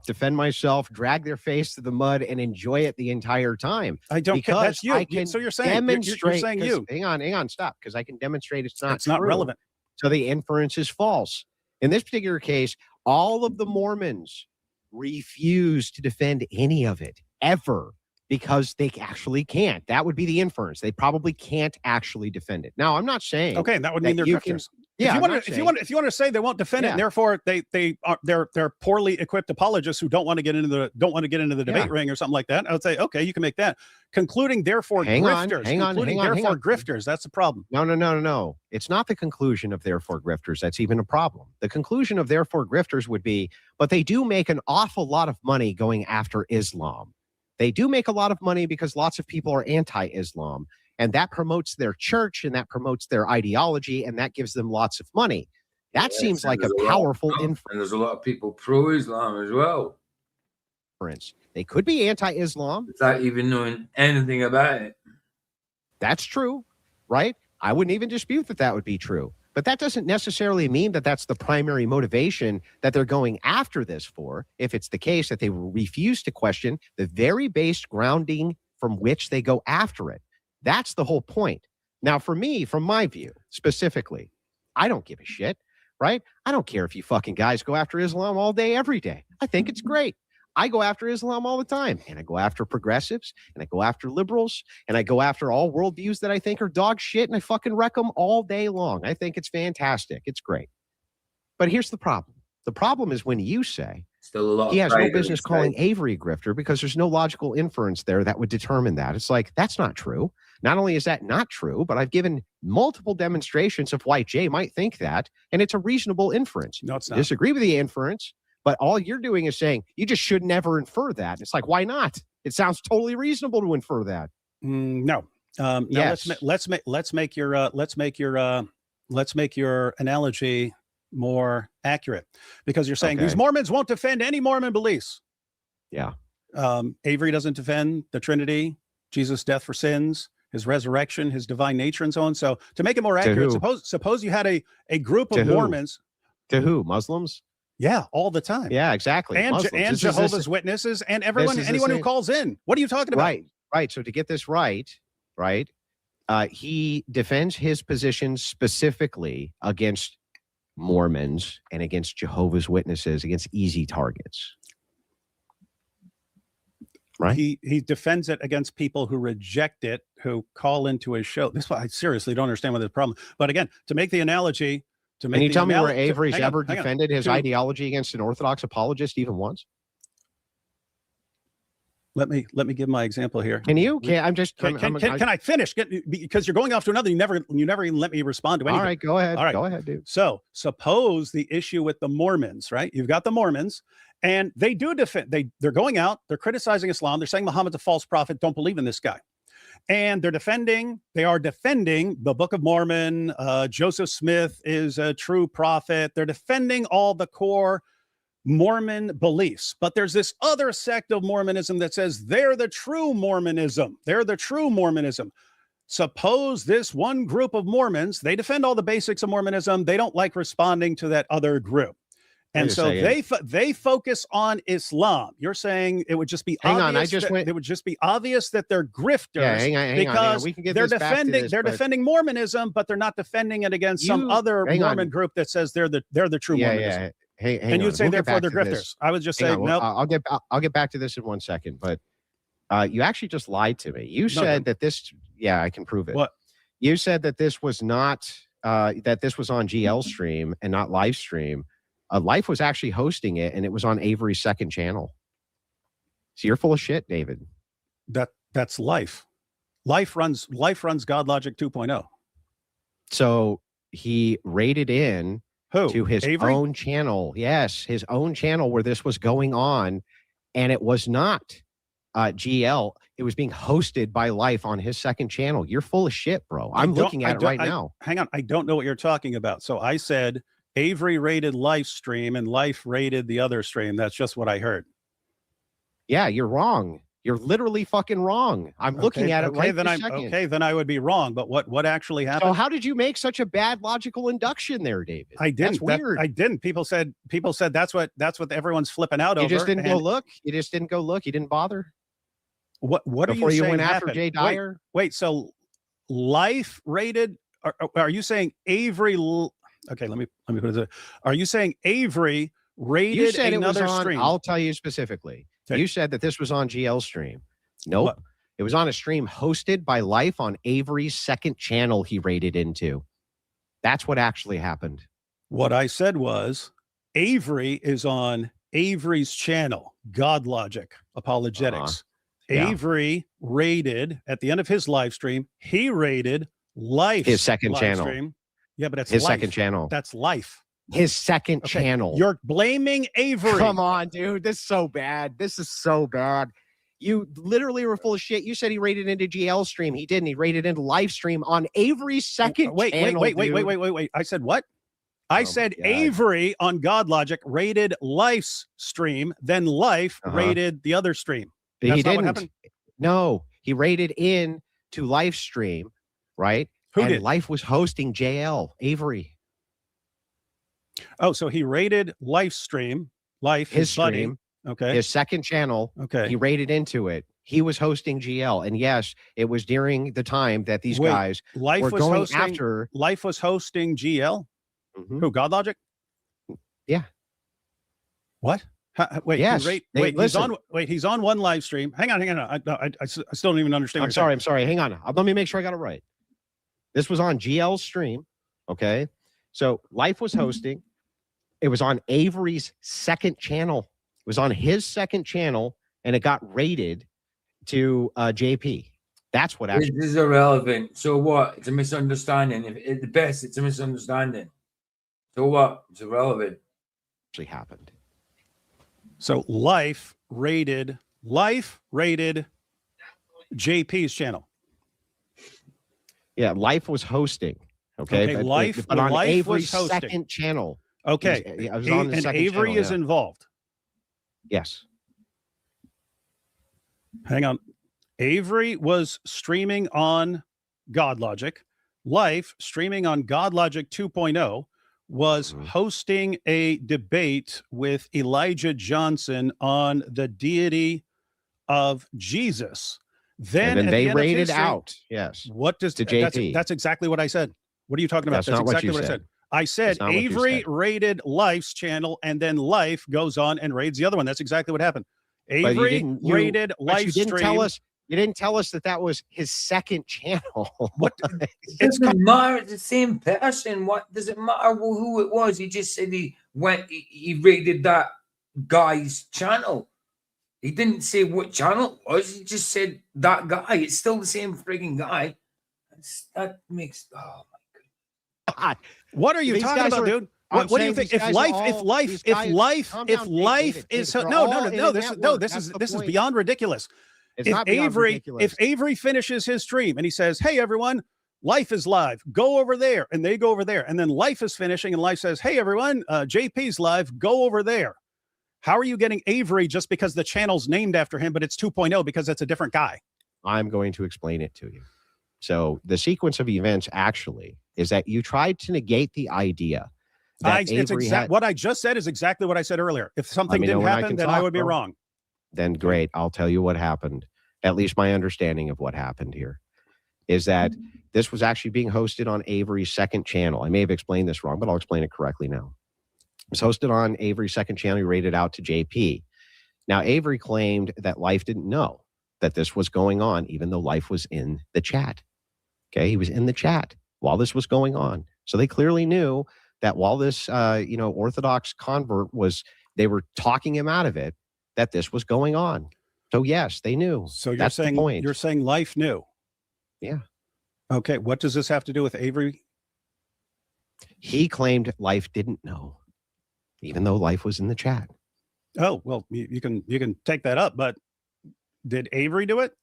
Defend myself, drag their face to the mud, and enjoy it the entire time. I don't care. That's you. So you're saying demonstrate. You're saying you. Hang on, stop, because I can demonstrate it's not. It's not relevant. So the inference is false. In this particular case, all of the Mormons refuse to defend any of it ever because they actually can't. That would be the inference. They probably can't actually defend it. Now, I'm not saying. Okay, that would mean they're grifters. Yeah, if you want to say they won't defend it, and therefore they're poorly equipped apologists who don't want to get into the debate ring or something like that, I would say, okay, you can make that. Concluding therefore grifters. Hang on. Grifters. That's the problem. No. It's not the conclusion of therefore grifters that's even a problem. The conclusion of therefore grifters would be, but they do make an awful lot of money going after Islam. They do make a lot of money because lots of people are anti-Islam. And that promotes their church, and that promotes their ideology, and that gives them lots of money. That seems like a powerful inference. And there's a lot of people pro-Islam as well. They could be anti-Islam without even knowing anything about it. That's true, right? I wouldn't even dispute that would be true. But that doesn't necessarily mean that that's the primary motivation that they're going after this for, if it's the case that they refuse to question the very base grounding from which they go after it. That's the whole point. Now, for me, from my view, specifically, I don't give a shit, right? I don't care if you fucking guys go after Islam all day, every day. I think it's great. I go after Islam all the time, and I go after progressives, and I go after liberals, and I go after all worldviews that I think are dog shit, and I fucking wreck them all day long. I think it's fantastic. It's great. But here's the problem. The problem is when you say, still a lot he has no business calling Avery a grifter, because there's no logical inference there that would determine that. It's like, that's not true. Not only is that not true, but I've given multiple demonstrations of why Jay might think that, and it's a reasonable inference. No, it's not. Disagree with the inference, but all you're doing is saying you just should never infer that. It's like, why not? It sounds totally reasonable to infer that. No. Yes. Let's make your analogy more accurate, because you're saying these Mormons won't defend any Mormon beliefs. Yeah. Avery doesn't defend the Trinity, Jesus' death for sins, his resurrection, his divine nature, and so on. So to make it more accurate, suppose you had a group of Mormons. To who? Muslims? Yeah, all the time. Yeah, exactly. And Jehovah's Witnesses and anyone who calls in. What are you talking about? Right. So to get this right, he defends his position specifically against Mormons and against Jehovah's Witnesses, against easy targets. Right. He defends it against people who reject it, who call into his show. This I seriously don't understand what the problem. But again, to make the analogy, can you tell me where Avery's ever defended his ideology against an Orthodox apologist even once? Let me give my example here. Can you? Can I finish? Because you're going off to another. You never even let me respond to anything. All right, go ahead. All right, go ahead, dude. So suppose the issue with the Mormons, right? You've got the Mormons, and they do defend. They're going out. They're criticizing Islam. They're saying Muhammad's a false prophet. Don't believe in this guy. And they are defending the Book of Mormon. Joseph Smith is a true prophet. They're defending all the core Mormon beliefs. But there's this other sect of Mormonism that says they're the true Mormonism. They're the true Mormonism. Suppose this one group of Mormons, they defend all the basics of Mormonism. They don't like responding to that other group. And so they focus on Islam. You're saying it would just be it would just be obvious that they're grifters. Yeah, hang on. We can get they're this back to defending this, they're defending Mormonism, but they're not defending it against some other Mormon group that says they're the true Mormonism. Yeah. Hey, and you'd say therefore they're grifters. I would just say no. I'll get back to this in 1 second, but you actually just lied to me. You said that this. Yeah, I can prove it. What? You said that this was not that this was on GL stream and not live stream. Life was actually hosting it, and it was on Avery's second channel. So you're full of shit, David. That's Life. Life runs GodLogic 2.0. So he raided in to his Avery? own channel. Yes, his own channel where this was going on, and it was not GL. It was being hosted by Life on his second channel. You're full of shit, bro. I'm looking at it right now. Hang on. I don't know what you're talking about. So I said Avery rated Life stream and Life rated the other stream. That's just what I heard. Yeah, you're wrong. You're literally fucking wrong. I'm looking at it right this second. Okay, then I would be wrong. But what actually happened? So how did you make such a bad logical induction there, David? I didn't. That's weird. I didn't. People said that's what everyone's flipping out over. You just didn't go look. You just didn't go look. You didn't bother. What are before you you saying went happened? after Jay Dyer? Wait. So Life rated? Are you saying Avery? Okay, let me put it this way. Are you saying Avery rated you said another it was on, stream? I'll tell you specifically. Okay. You said that this was on GL stream. Nope. What? It was on a stream hosted by Life on Avery's second channel he raided into. That's what actually happened. What I said was Avery is on Avery's channel, GodLogic Apologetics. Yeah. Avery rated at the end of his live stream. He rated Life's his second live channel. Stream. Yeah, but it's his Life. second channel. That's Life. His second Okay, channel. You're blaming Avery. Come on, dude. This is so bad. This is so bad. You literally were full of shit. You said he rated into GL stream. He didn't. He rated into live stream on Avery's second channel. Wait. I said what? I said Avery on GodLogic rated Life's stream, then Life rated the other stream. That's he not didn't. What happened? No, he rated in to live stream, right? Who did? Life was hosting JL Avery. Oh, so he rated Life stream, his stream, okay, his second channel. Okay, he rated into it. He was hosting GL, and yes, it was during the time that these guys were going after. Life was hosting GL. Who? GodLogic? Yeah. What? Wait. Yes. He's on one live stream. Hang on. I still don't even understand. I'm sorry. Hang on. Let me make sure I got it right. This was on GL's stream. Okay. So Life was hosting. It was on Avery's second channel. It was on his second channel, and it got rated to JP. That's what actually. This is irrelevant. So what? It's a misunderstanding. If at best, it's a misunderstanding. So what? It's irrelevant. Actually happened. So Life rated JP's channel. Yeah, Life was hosting. Okay, Life on Avery's was hosting. second channel. Okay, it was on the second Avery channel, is involved. Yes. Hang on. Avery was streaming on GodLogic. Life streaming on GodLogic 2.0 was hosting a debate with Elijah Johnson on the deity of Jesus. Then they rated out. Yes. What does to JP? That's exactly what I said. What are you talking about? That's not exactly what you I said. I said Avery rated Life's channel, and then Life goes on and raids the other one. That's exactly what happened. Avery rated Life's stream. You didn't tell us that was his second channel. What? It doesn't matter. It's the same person. What does it matter who it was? He just said he rated that guy's channel. He didn't say what channel it was. He just said that guy. It's still the same frigging guy. That makes my God. What are you talking about, dude? What do you think? If life is this is beyond ridiculous. If Avery finishes his stream and he says, "Hey everyone, Life is live. Go over there," and they go over there, and then Life is finishing and Life says, "Hey everyone, JP's live. Go over there." How are you getting Avery just because the channel's named after him, but it's 2.0 because it's a different guy? I'm going to explain it to you. So the sequence of events actually is that you tried to negate the idea that what I just said is exactly what I said earlier. If something didn't happen, then I would be wrong. Then great. I'll tell you what happened. At least my understanding of what happened here is that this was actually being hosted on Avery's second channel. I may have explained this wrong, but I'll explain it correctly now. It was hosted on Avery's second channel. He rated out to JP. Now, Avery claimed that Life didn't know that this was going on, even though Life was in the chat. Okay, he was in the chat while this was going on. So they clearly knew that while this, Orthodox convert they were talking him out of it, that this was going on. So yes, they knew. So you're saying Life knew. Yeah. Okay. What does this have to do with Avery? He claimed Life didn't know, even though Life was in the chat. Oh, well, you can take that up, but did Avery do it?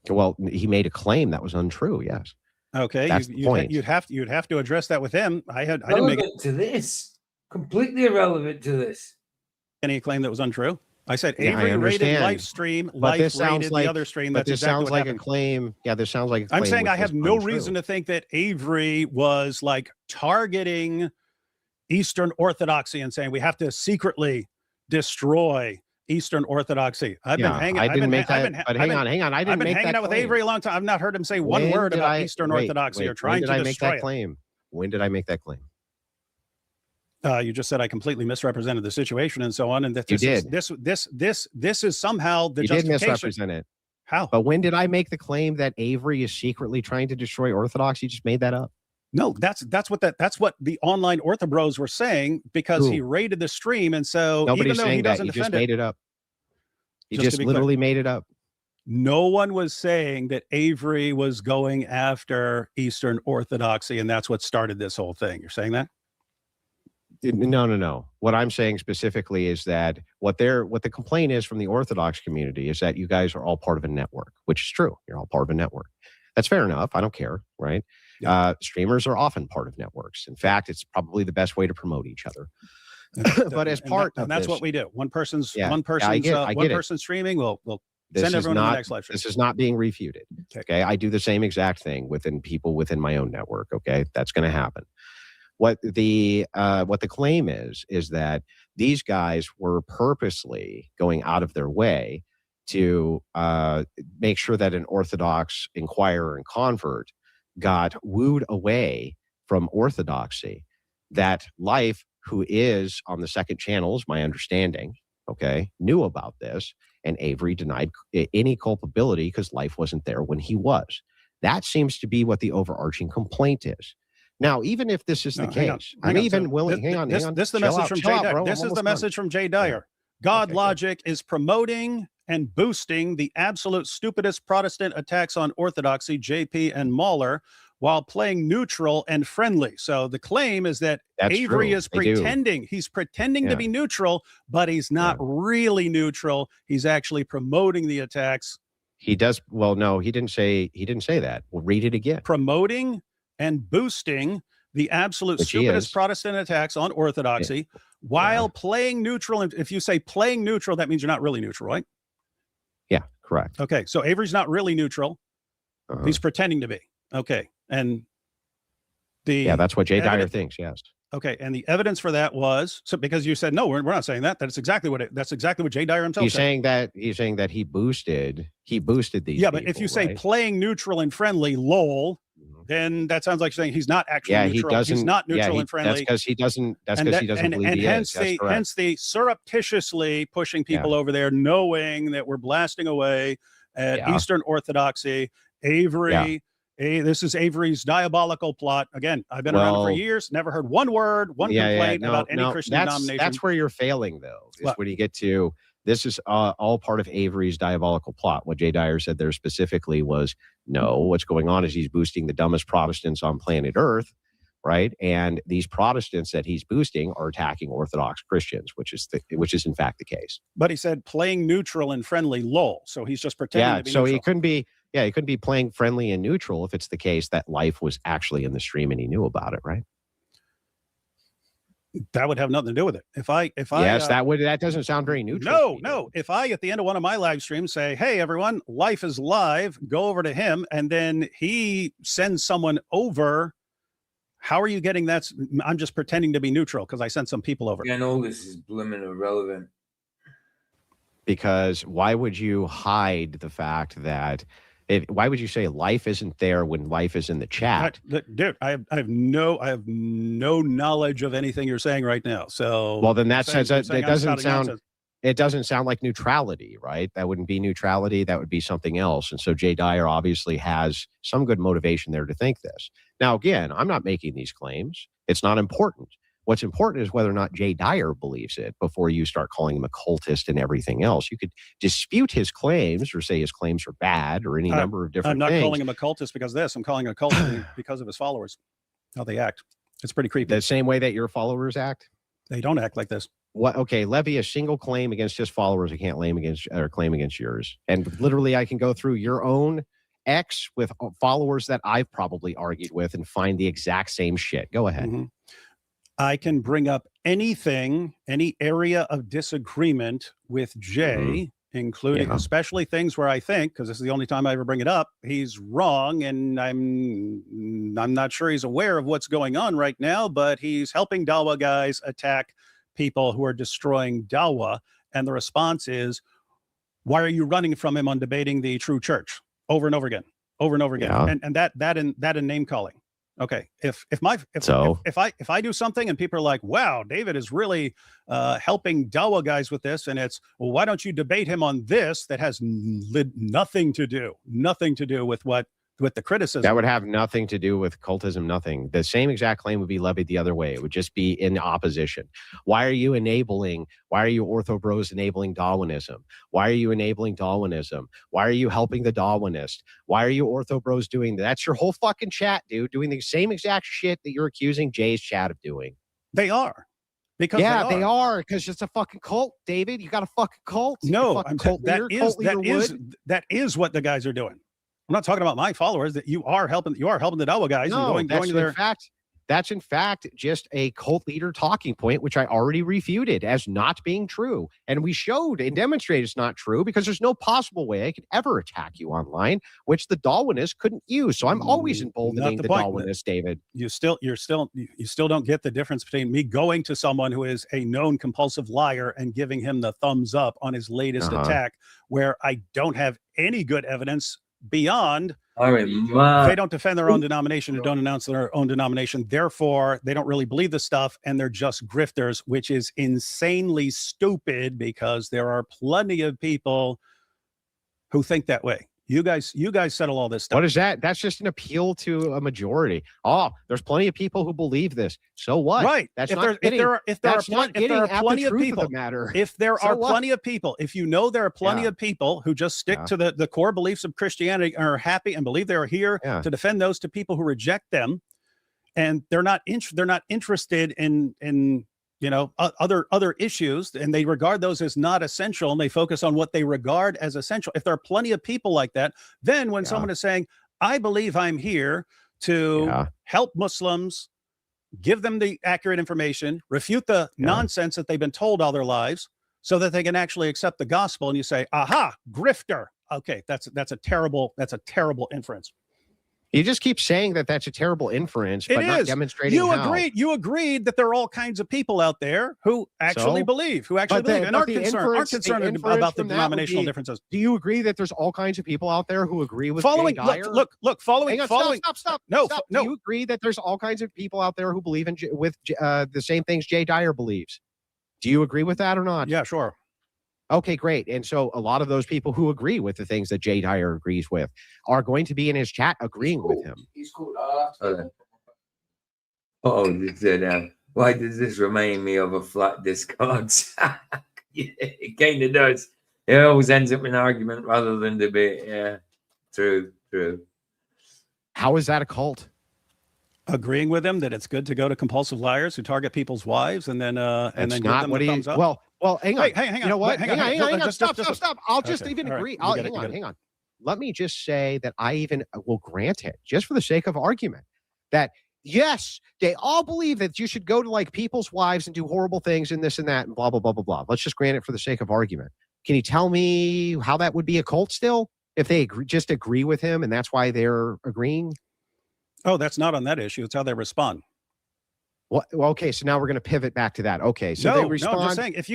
Well, he made a claim that was untrue. Yes. Okay. That's the point. You'd have to address that with him. I didn't make it to this. Completely irrelevant to this. Any claim that was untrue. I said Avery rated live stream. Life rated the other stream. That's exactly what happened. A claim. Yeah, this sounds like a claim. I'm saying I have no reason to think that Avery was like targeting Eastern Orthodoxy and saying we have to secretly destroy Eastern Orthodoxy. I've been hanging out with Avery a long time. I've not heard him say one word about Eastern Orthodoxy or trying to destroy it. When did I make that claim? You just said I completely misrepresented the situation and so on, and that this is somehow the justification. You did misrepresent it. How? But when did I make the claim that Avery is secretly trying to destroy Orthodox? You just made that up. No, that's what the online Ortho Bros were saying because he rated the stream, and so nobody's even though saying he doesn't that, defend just made it up. You just literally made it up. No one was saying that Avery was going after Eastern Orthodoxy, and that's what started this whole thing. You're saying that? No. What I'm saying specifically is that what the complaint is from the Orthodox community is that you guys are all part of a network, which is true. You're all part of a network. That's fair enough. I don't care, right? Yeah. Streamers are often part of networks. In fact, it's probably the best way to promote each other. But as part of that's this, what we do. One person's streaming. We'll this send everyone to the next live stream. This is not being refuted. Okay. I do the same exact thing within my own network. Okay. That's going to happen. What the claim is that these guys were purposely going out of their way to make sure that an Orthodox inquirer and convert got wooed away from Orthodoxy. That Life, who is on the second channel, is my understanding, okay, knew about this, and Avery denied any culpability because Life wasn't there when he was. That seems to be what the overarching complaint is. Now, even if this is the case, I'm even willing. Hang on. This is the message from Jay Dyer. This is the message from Jay Dyer. God Logic is promoting and boosting the absolute stupidest Protestant attacks on Orthodoxy, JP and Mahler, while playing neutral and friendly. So the claim is that Avery is pretending. He's pretending to be neutral, but he's not really neutral. He's actually promoting the attacks. He does. Well, no, he didn't say that. We'll read it again. Promoting and boosting the absolute stupidest Protestant attacks on Orthodoxy while playing neutral. And if you say playing neutral, that means you're not really neutral, right? Yeah, correct. Okay, so Avery's not really neutral. He's pretending to be. Okay, and that's what Jay Dyer thinks. Yes. Okay, and the evidence for that was because you said no, we're not saying that. That's exactly what Jay Dyer himself said. He's saying that he boosted these. Yeah, but if you say playing neutral and friendly, lol, then that sounds like saying he's not actually neutral. He's not neutral and friendly. That's because he doesn't. That's because he doesn't believe he is. Hence the surreptitiously pushing people over there, knowing that we're blasting away at Eastern Orthodoxy. Avery. This is Avery's diabolical plot. Again, I've been around for years, never heard one complaint about any Christian denomination. That's where you're failing, though, is when you get to this is all part of Avery's diabolical plot. What Jay Dyer said there specifically was, no, what's going on is he's boosting the dumbest Protestants on planet Earth, right? And these Protestants that he's boosting are attacking Orthodox Christians, which is in fact the case. But he said playing neutral and friendly, lol. So he's just pretending to be neutral. So he couldn't be playing friendly and neutral if it's the case that Life was actually in the stream and he knew about it, right? That would have nothing to do with it. If I Yes, that doesn't sound very neutral. No. If I, at the end of one of my live streams, say, "Hey, everyone, life is live," go over to him, and then he sends someone over. How are you getting that? I'm just pretending to be neutral because I sent some people over. And all this is blooming irrelevant. Because why would you hide the fact that why would you say life isn't there when life is in the chat? Dude, I have no knowledge of anything you're saying right now. So well, then that says that it doesn't sound like neutrality, right? That wouldn't be neutrality. That would be something else. And so Jay Dyer obviously has some good motivation there to think this. Now, again, I'm not making these claims. It's not important. What's important is whether or not Jay Dyer believes it before you start calling him a cultist and everything else. You could dispute his claims or say his claims are bad or any number of different things. I'm not calling him a cultist because of this. I'm calling him a cultist because of his followers, how they act. It's pretty creepy. The same way that your followers act? They don't act like this. What? Okay, levy a single claim against his followers. I can't claim against yours. And literally, I can go through your own X with followers that I've probably argued with and find the exact same shit. Go ahead. Mm-hmm. I can bring up anything, any area of disagreement with Jay, including especially things where I think, because this is the only time I ever bring it up, he's wrong, and I'm not sure he's aware of what's going on right now, but he's helping Dawa guys attack people who are destroying Dawa, and the response is, why are you running from him on debating the true church over and over again, yeah. and that in name calling. Okay, if I do something and people are like, wow, David is really helping Dawa guys with this, and it's, well, why don't you debate him on this that has nothing to do with the criticism? That would have nothing to do with cultism, nothing. The same exact claim would be levied the other way. It would just be in opposition. Why are you Ortho Bros enabling Darwinism? Why are you enabling Darwinism? Why are you helping the Darwinist? Why are you Ortho Bros doing that? That's your whole fucking chat, dude, doing the same exact shit that you're accusing Jay's chat of doing. They are. Because they are, because it's a fucking cult, David. You got a fucking cult. No, that is what the guys are doing. I'm not talking about my followers. That you are helping the Dawa guys. No, and going to their that's in fact just a cult leader talking point, which I already refuted as not being true. And we showed and demonstrated it's not true because there's no possible way I could ever attack you online, which the Darwinists couldn't use. So I'm always emboldening the Darwinists, David. You still don't get the difference between me going to someone who is a known compulsive liar and giving him the thumbs up on his latest attack, where I don't have any good evidence beyond they don't defend their own denomination and don't announce their own denomination. Therefore, they don't really believe the stuff, and they're just grifters, which is insanely stupid because there are plenty of people who think that way. You guys settle all this stuff. What is that? That's just an appeal to a majority. Oh, there's plenty of people who believe this. So what? Right. That's if there are plenty of people, if there are plenty of people, if you know there are plenty of people who just stick to the core beliefs of Christianity and are happy and believe they are here to defend those to people who reject them, and they're not interested in other issues, and they regard those as not essential, and they focus on what they regard as essential. If there are plenty of people like that, then when someone is saying, I believe I'm here to help Muslims, give them the accurate information, refute the nonsense that they've been told all their lives so that they can actually accept the gospel, and you say, aha, grifter. Okay, that's a terrible inference. You just keep saying that that's a terrible inference, but not demonstrating how. You agreed that there are all kinds of people out there who actually believe, and aren't concerned about the denominational differences. Do you agree that there's all kinds of people out there who agree with Jay Dyer? Stop. No. Do you agree that there's all kinds of people out there who believe in the same things Jay Dyer believes? Do you agree with that or not? Yeah, sure. Okay, great. And so a lot of those people who agree with the things that Jay Dyer agrees with are going to be in his chat agreeing with him. He's called why does this remind me of a flat discard sack? It kind of does. It always ends up in argument rather than debate. Yeah, true. How is that a cult? Agreeing with him that it's good to go to compulsive liars who target people's wives and then give them the thumbs up. Well, hang on. Hang on. You know what? Hang on. Stop. I'll just okay. even agree. Right. Hang on. Let me just say that I even will grant it, just for the sake of argument, that Yes, they all believe that you should go to like people's wives and do horrible things and this and that and blah, blah, blah, blah, blah. Let's just grant it for the sake of argument. Can you tell me how that would be a cult still? If they just agree with him and that's why they're agreeing? Oh, that's not on that issue. It's how they respond. Well, okay, so now we're going to pivot back to that. Okay, so they respond. No, just saying if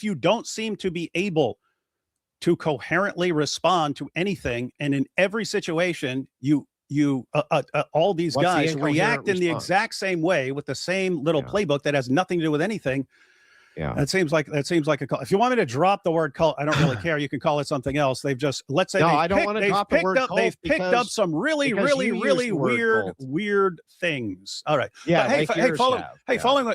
you don't seem to be able to coherently respond to anything, and in every situation all these guys react in the exact same way with the same little playbook that has nothing to do with anything. Yeah, that seems like a cult. If you want me to drop the word cult, I don't really care. You can call it something else. They've just I don't want to drop the word cult. They've picked up some really weird things. All right. Yeah. Following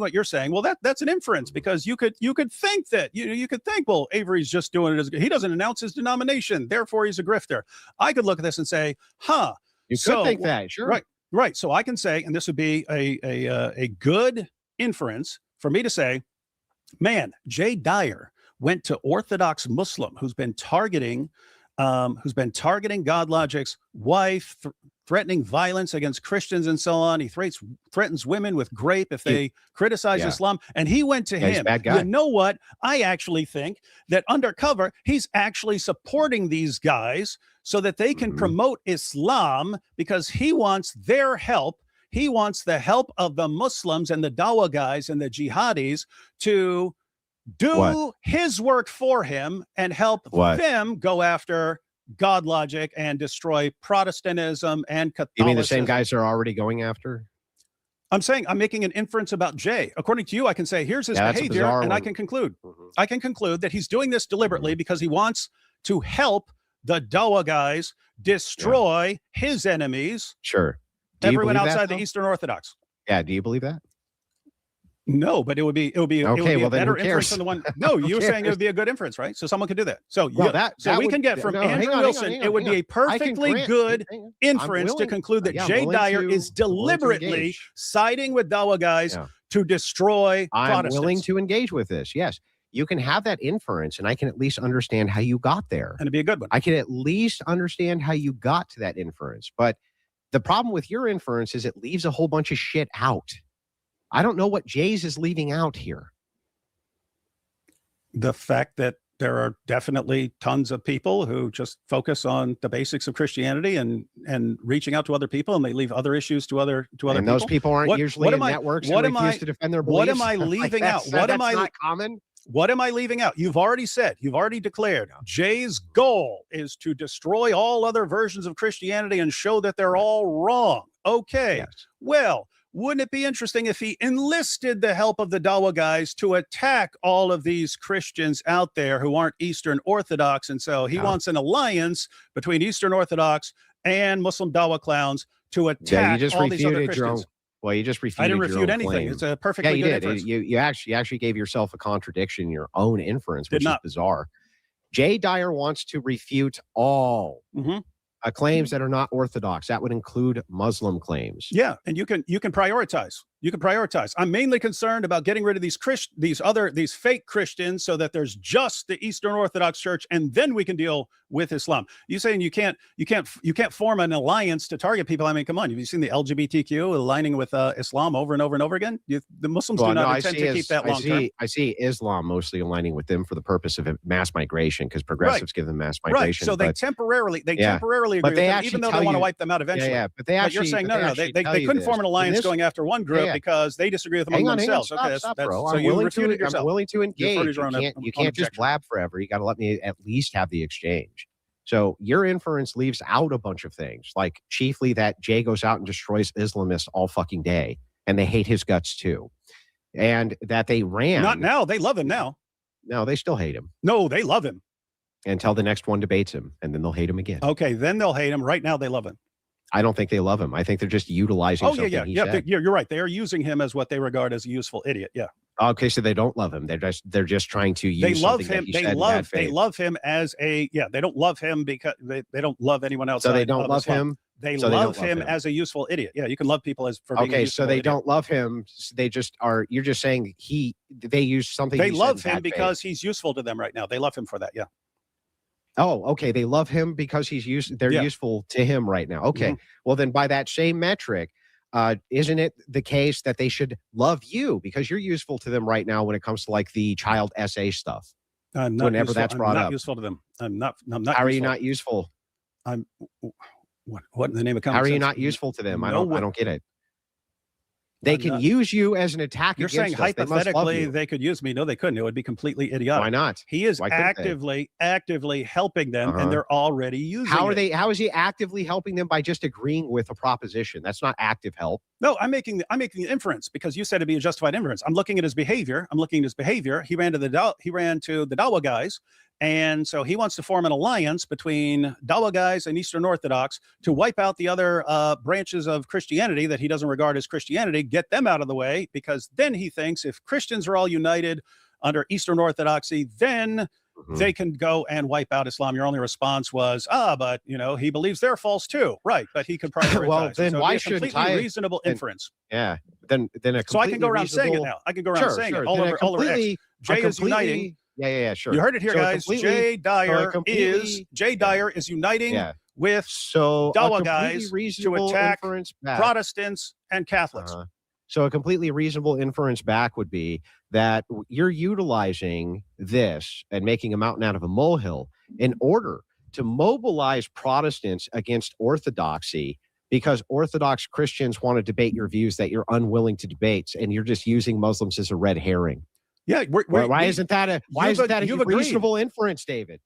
what you're saying. Well, that's an inference because you could think that you could think, well, Avery's just doing it as he doesn't announce his denomination, therefore he's a grifter. I could look at this and say, you could think that, sure. Right. So I can say, and this would be a good inference for me to say, man, Jay Dyer went to Orthodox Muslim who's been targeting God Logic's wife, threatening violence against Christians and so on. He threatens women with grape if they criticize Islam. And he went to him. You know what? I actually think that undercover, he's actually supporting these guys so that they can promote Islam because he wants their help. He wants the help of the Muslims and the Dawa guys and the jihadis to do his work for him and help them go after God Logic and destroy Protestantism and Catholicism. You mean the same guys are already going after? I'm saying I'm making an inference about Jay. According to you, I can say, here's his behavior, and I can conclude. I can conclude that he's doing this deliberately because he wants to help the Dawa guys destroy his enemies. Sure. Everyone outside the Eastern Orthodox. Yeah. Do you believe that? No, but it would be a better inference than the one. No, you were saying it would be a good inference, right? So someone could do that. So we can get from Andrew Wilson, it would be a perfectly good inference to conclude that Jay Dyer is deliberately siding with Dawa guys to destroy Protestants. I'm willing to engage with this. Yes. You can have that inference, and I can at least understand how you got there. And it'd be a good one. I can at least understand how you got to that inference. But the problem with your inference is it leaves a whole bunch of shit out. I don't know what Jay's is leaving out here. The fact that there are definitely tons of people who just focus on the basics of Christianity and reaching out to other people, and they leave other issues to other people. And those people aren't usually in networks who refuse to defend their beliefs. What am I leaving out? Not common. What am I leaving out? You've already declared Jay's goal is to destroy all other versions of Christianity and show that they're all wrong. Okay. Yes. Well, wouldn't it be interesting if he enlisted the help of the Dawa guys to attack all of these Christians out there who aren't Eastern Orthodox? And so he wants an alliance between Eastern Orthodox and Muslim Dawa clowns to attack all these other Christians. Well, you just refuted. I didn't refute anything. Claim. It's a perfectly good inference. You actually gave yourself a contradiction in your own inference, which is bizarre. Jay Dyer wants to refute all claims that are not Orthodox. That would include Muslim claims. Yeah, and you can prioritize. You can prioritize. I'm mainly concerned about getting rid of these fake Christians so that there's just the Eastern Orthodox Church, and then we can deal with Islam. You saying you can't form an alliance to target people? I mean, come on. Have you seen the LGBTQ aligning with Islam over and over and over again? The Muslims do not intend to keep that long term. I see Islam mostly aligning with them for the purpose of mass migration because progressives give them mass migration. Right. So they temporarily agree with them, even though they want to wipe them out eventually. Yeah. But you're saying no. They couldn't form an alliance going after one group because they disagree with them themselves. Stop, bro. So you refuted yourself. I'm willing to engage. You can't just blab forever. You got to let me at least have the exchange. So your inference leaves out a bunch of things, like chiefly that Jay goes out and destroys Islamists all fucking day, and they hate his guts too, and that they ran. Not now. They love him now. No, they still hate him. No, they love him until the next one debates him, and then they'll hate him again. Okay, then they'll hate him. Right now, they love him. I don't think they love him. I think they're just utilizing something he said. You're right. They are using him as what they regard as a useful idiot. Yeah. Okay, so they don't love him. They're just trying to use. They love him. They love him as a They don't love him because they don't love anyone else. So they don't love him. They love him as a useful idiot. Yeah, you can love people as for being a useful idiot. Don't love him. They just are. You're just saying they use something. They love him because he's useful to them right now. They love him for that. Yeah. Oh, okay. They love him because they're Yeah. useful to him right now. Okay. Well, then by that same metric, isn't it the case that they should love you because you're useful to them right now when it comes to like the child essay stuff? I'm not Whenever useful. that's brought I'm not up. useful to them. I'm not. How are you not useful? I'm. What in the name of common How are you sense? not useful to them? I No way. don't get it. They I'm can not. use you as an attack You're against saying us. They must love hypothetically you. they could use me. No, they couldn't. It would be completely idiotic. Why not? He is Why couldn't they? actively helping them, Uh-huh. and they're already using How are it. they? How is he actively helping them by just agreeing with a proposition? That's not active help. No, I'm making the inference because you said it'd be a justified inference. I'm looking at his behavior. He ran to the Dawa guys, and so he wants to form an alliance between Dawa guys and Eastern Orthodox to wipe out the other branches of Christianity that he doesn't regard as Christianity, get them out of the way, because then he thinks if Christians are all united under Eastern Orthodoxy, then they can go and wipe out Islam. Your only response was, but he believes they're false too, right? But he could prioritize. Well, then so why a shouldn't completely I? reasonable inference? Yeah. Then a So I can go around saying it reasonable- now. I can go around saying it all Then a over X. completely- Jay a is uniting. completely- Yeah, sure. You heard it here, So a guys. completely- Jay Dyer completely- is uniting Yeah. with So a Dawa completely guys to reasonable attack inference back. Protestants and Catholics. So a completely reasonable inference back would be that you're utilizing this and making a mountain out of a molehill in order to mobilize Protestants against Orthodoxy, because Orthodox Christians want to debate your views that you're unwilling to debate, and you're just using Muslims as a red herring. Yeah, why isn't that a you've agreed. reasonable inference, David?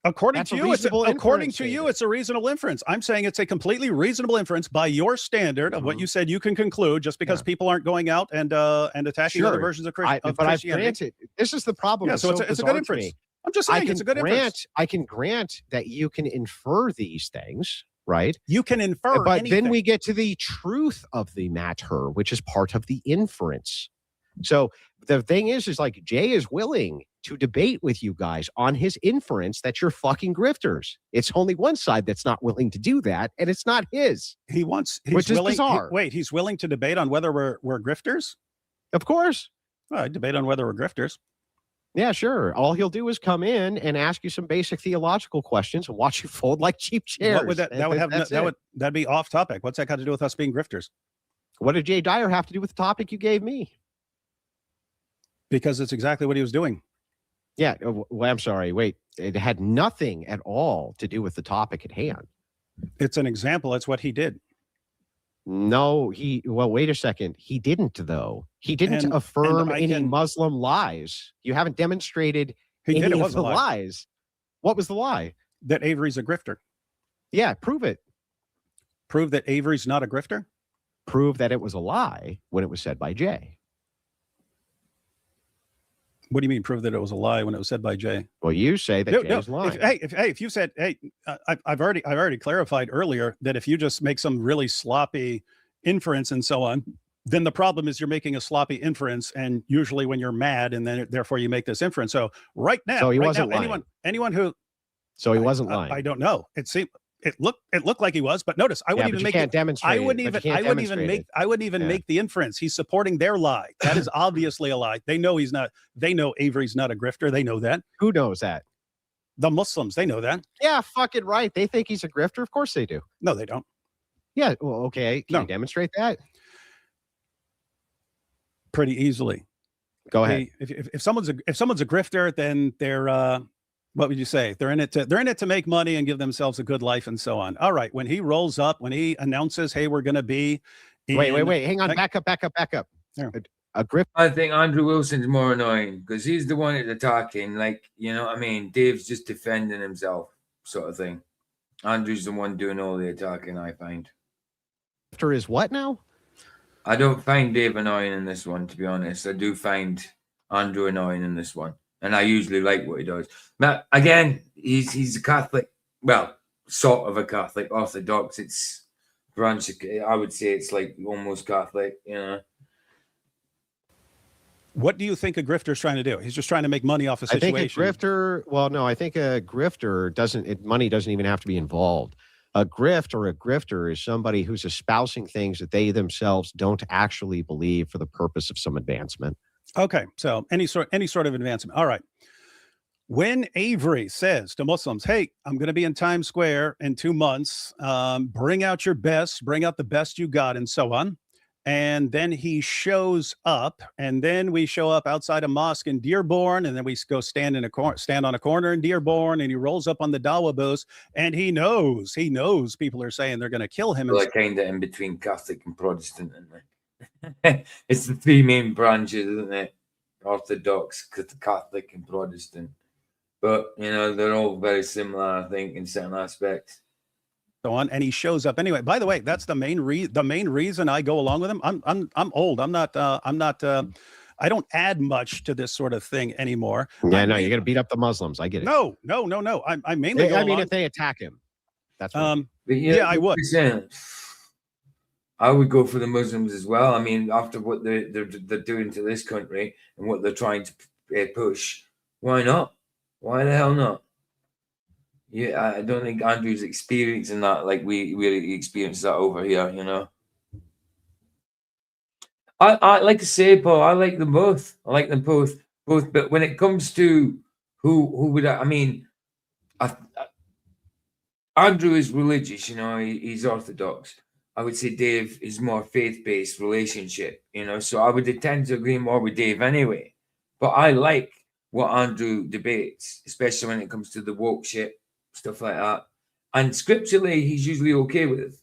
According That's to a you, reasonable inference, it's a reasonable inference. I'm saying it's a completely reasonable inference by your standard of what you said you can conclude, just because people aren't going out and attacking other versions of Christianity. But I've granted, this is the problem. Yeah, so it's a bizarre good to inference. me. I'm just saying it's a good inference. I can grant that you can infer these things, right? You can infer, but anything. then we get to the truth of the matter, which is part of the inference. So the thing is like Jay is willing to debate with you guys on his inference that you're fucking grifters. It's only one side that's not willing to do that, and it's not his. Which is bizarre. He's willing to debate on whether we're grifters? Of course. Well, I'd debate on whether we're grifters. Yeah, sure. All he'll do is come in and ask you some basic theological questions and watch you fold like cheap chairs. What would that'd be off topic. What's that got to do with us being grifters? What did Jay Dyer have to do with the topic you gave me? Because it's exactly what he was doing. Yeah. Well, I'm sorry. Wait, it had nothing at all to do with the topic at hand. It's an example. That's what he did. No, wait a second. He didn't, though. He didn't affirm any Muslim lies. You haven't demonstrated any of the lies. What was the lie? That Avery's a grifter. Yeah, prove it. Prove that Avery's not a grifter? Prove that it was a lie when it was said by Jay. What do you mean prove that it was a lie when it was said by Jay? Well, you say that Jay's lying. If you said, I've already clarified earlier that if you just make some really sloppy inference and so on, then the problem is you're making a sloppy inference, and usually when you're mad, and then therefore you make this inference. So right now, so he wasn't lying. Anyone who, so he wasn't lying. I don't know. It looked like he was, but notice I wouldn't even make it. I wouldn't even make the inference. He's supporting their lie. That is obviously a lie. They know he's not. They know Avery's not a grifter. They know that. Who knows that? The Muslims. They know that. Yeah, fucking right. They think he's a grifter. Of course they do. No, they don't. Yeah. Well, okay. Can you demonstrate that? Pretty easily. Go ahead. If someone's a grifter, then they're. What would you say? They're in it to make money and give themselves a good life and so on. All right. When he rolls up, when he announces, "Hey, we're going to be," wait, hang on, back up. Yeah. A grip. I think Andrew Wilson's more annoying because he's the one that's attacking. Like, you know what I mean? Dave's just defending himself, sort of thing. Andrew's the one doing all the attacking, I find. After is what now? I don't find Dave annoying in this one, to be honest. I do find Andrew annoying in this one. And I usually like what he does. But again, he's a Catholic. Well, sort of a Catholic, Orthodox. It's branch. I would say it's like almost Catholic, you know. What do you think a grifter's trying to do? He's just trying to make money off a situation. I think a grifter. Well, no, I think a grifter money doesn't even have to be involved. A grift or a grifter is somebody who's espousing things that they themselves don't actually believe for the purpose of some advancement. Okay, so any sort of advancement. All right. When Avery says to Muslims, hey, I'm going to be in Times Square in 2 months, bring out your best, bring out the best you got, and so on. And then he shows up, and then we show up outside a mosque in Dearborn, and then we go stand on a corner in Dearborn, and he rolls up on the Dawah booth, and he knows people are saying they're going to kill him. Well, they're kind of in between Catholic and Protestant, isn't they? It's the three main branches, isn't it? Orthodox, Catholic, and Protestant. But you know, they're all very similar, I think, in certain aspects. So on, and he shows up anyway. By the way, that's the main reason I go along with him. I'm old. I'm not. I don't add much to this sort of thing anymore. Yeah, no, you're gonna beat up the Muslims. I get it. No. I mainly. I mean, if they attack him, that's but yeah, I would. I would go for the Muslims as well. I mean, after what they're doing to this country and what they're trying to push, why not? Why the hell not? Yeah, I don't think Andrew's experiencing that like we experience that over here, you know. I like to say, Paul, I like them both. I like them both. But when it comes to who would I mean, Andrew is religious, you know, he's Orthodox. I would say Dave is more faith-based relationship, you know, so I would tend to agree more with Dave anyway. But I like what Andrew debates, especially when it comes to the woke shit, stuff like that. And scripturally, he's usually okay with it.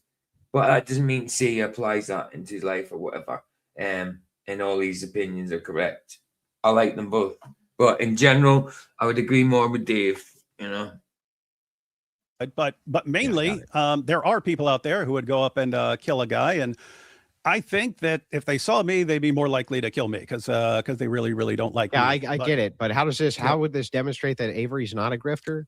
But that doesn't mean to say he applies that into his life or whatever. And all his opinions are correct. I like them both. But in general, I would agree more with Dave, you know. But mainly, there are people out there who would go up and kill a guy. And I think that if they saw me, they'd be more likely to kill me because they really, really don't like me. I get it. But how would this demonstrate that Avery's not a grifter?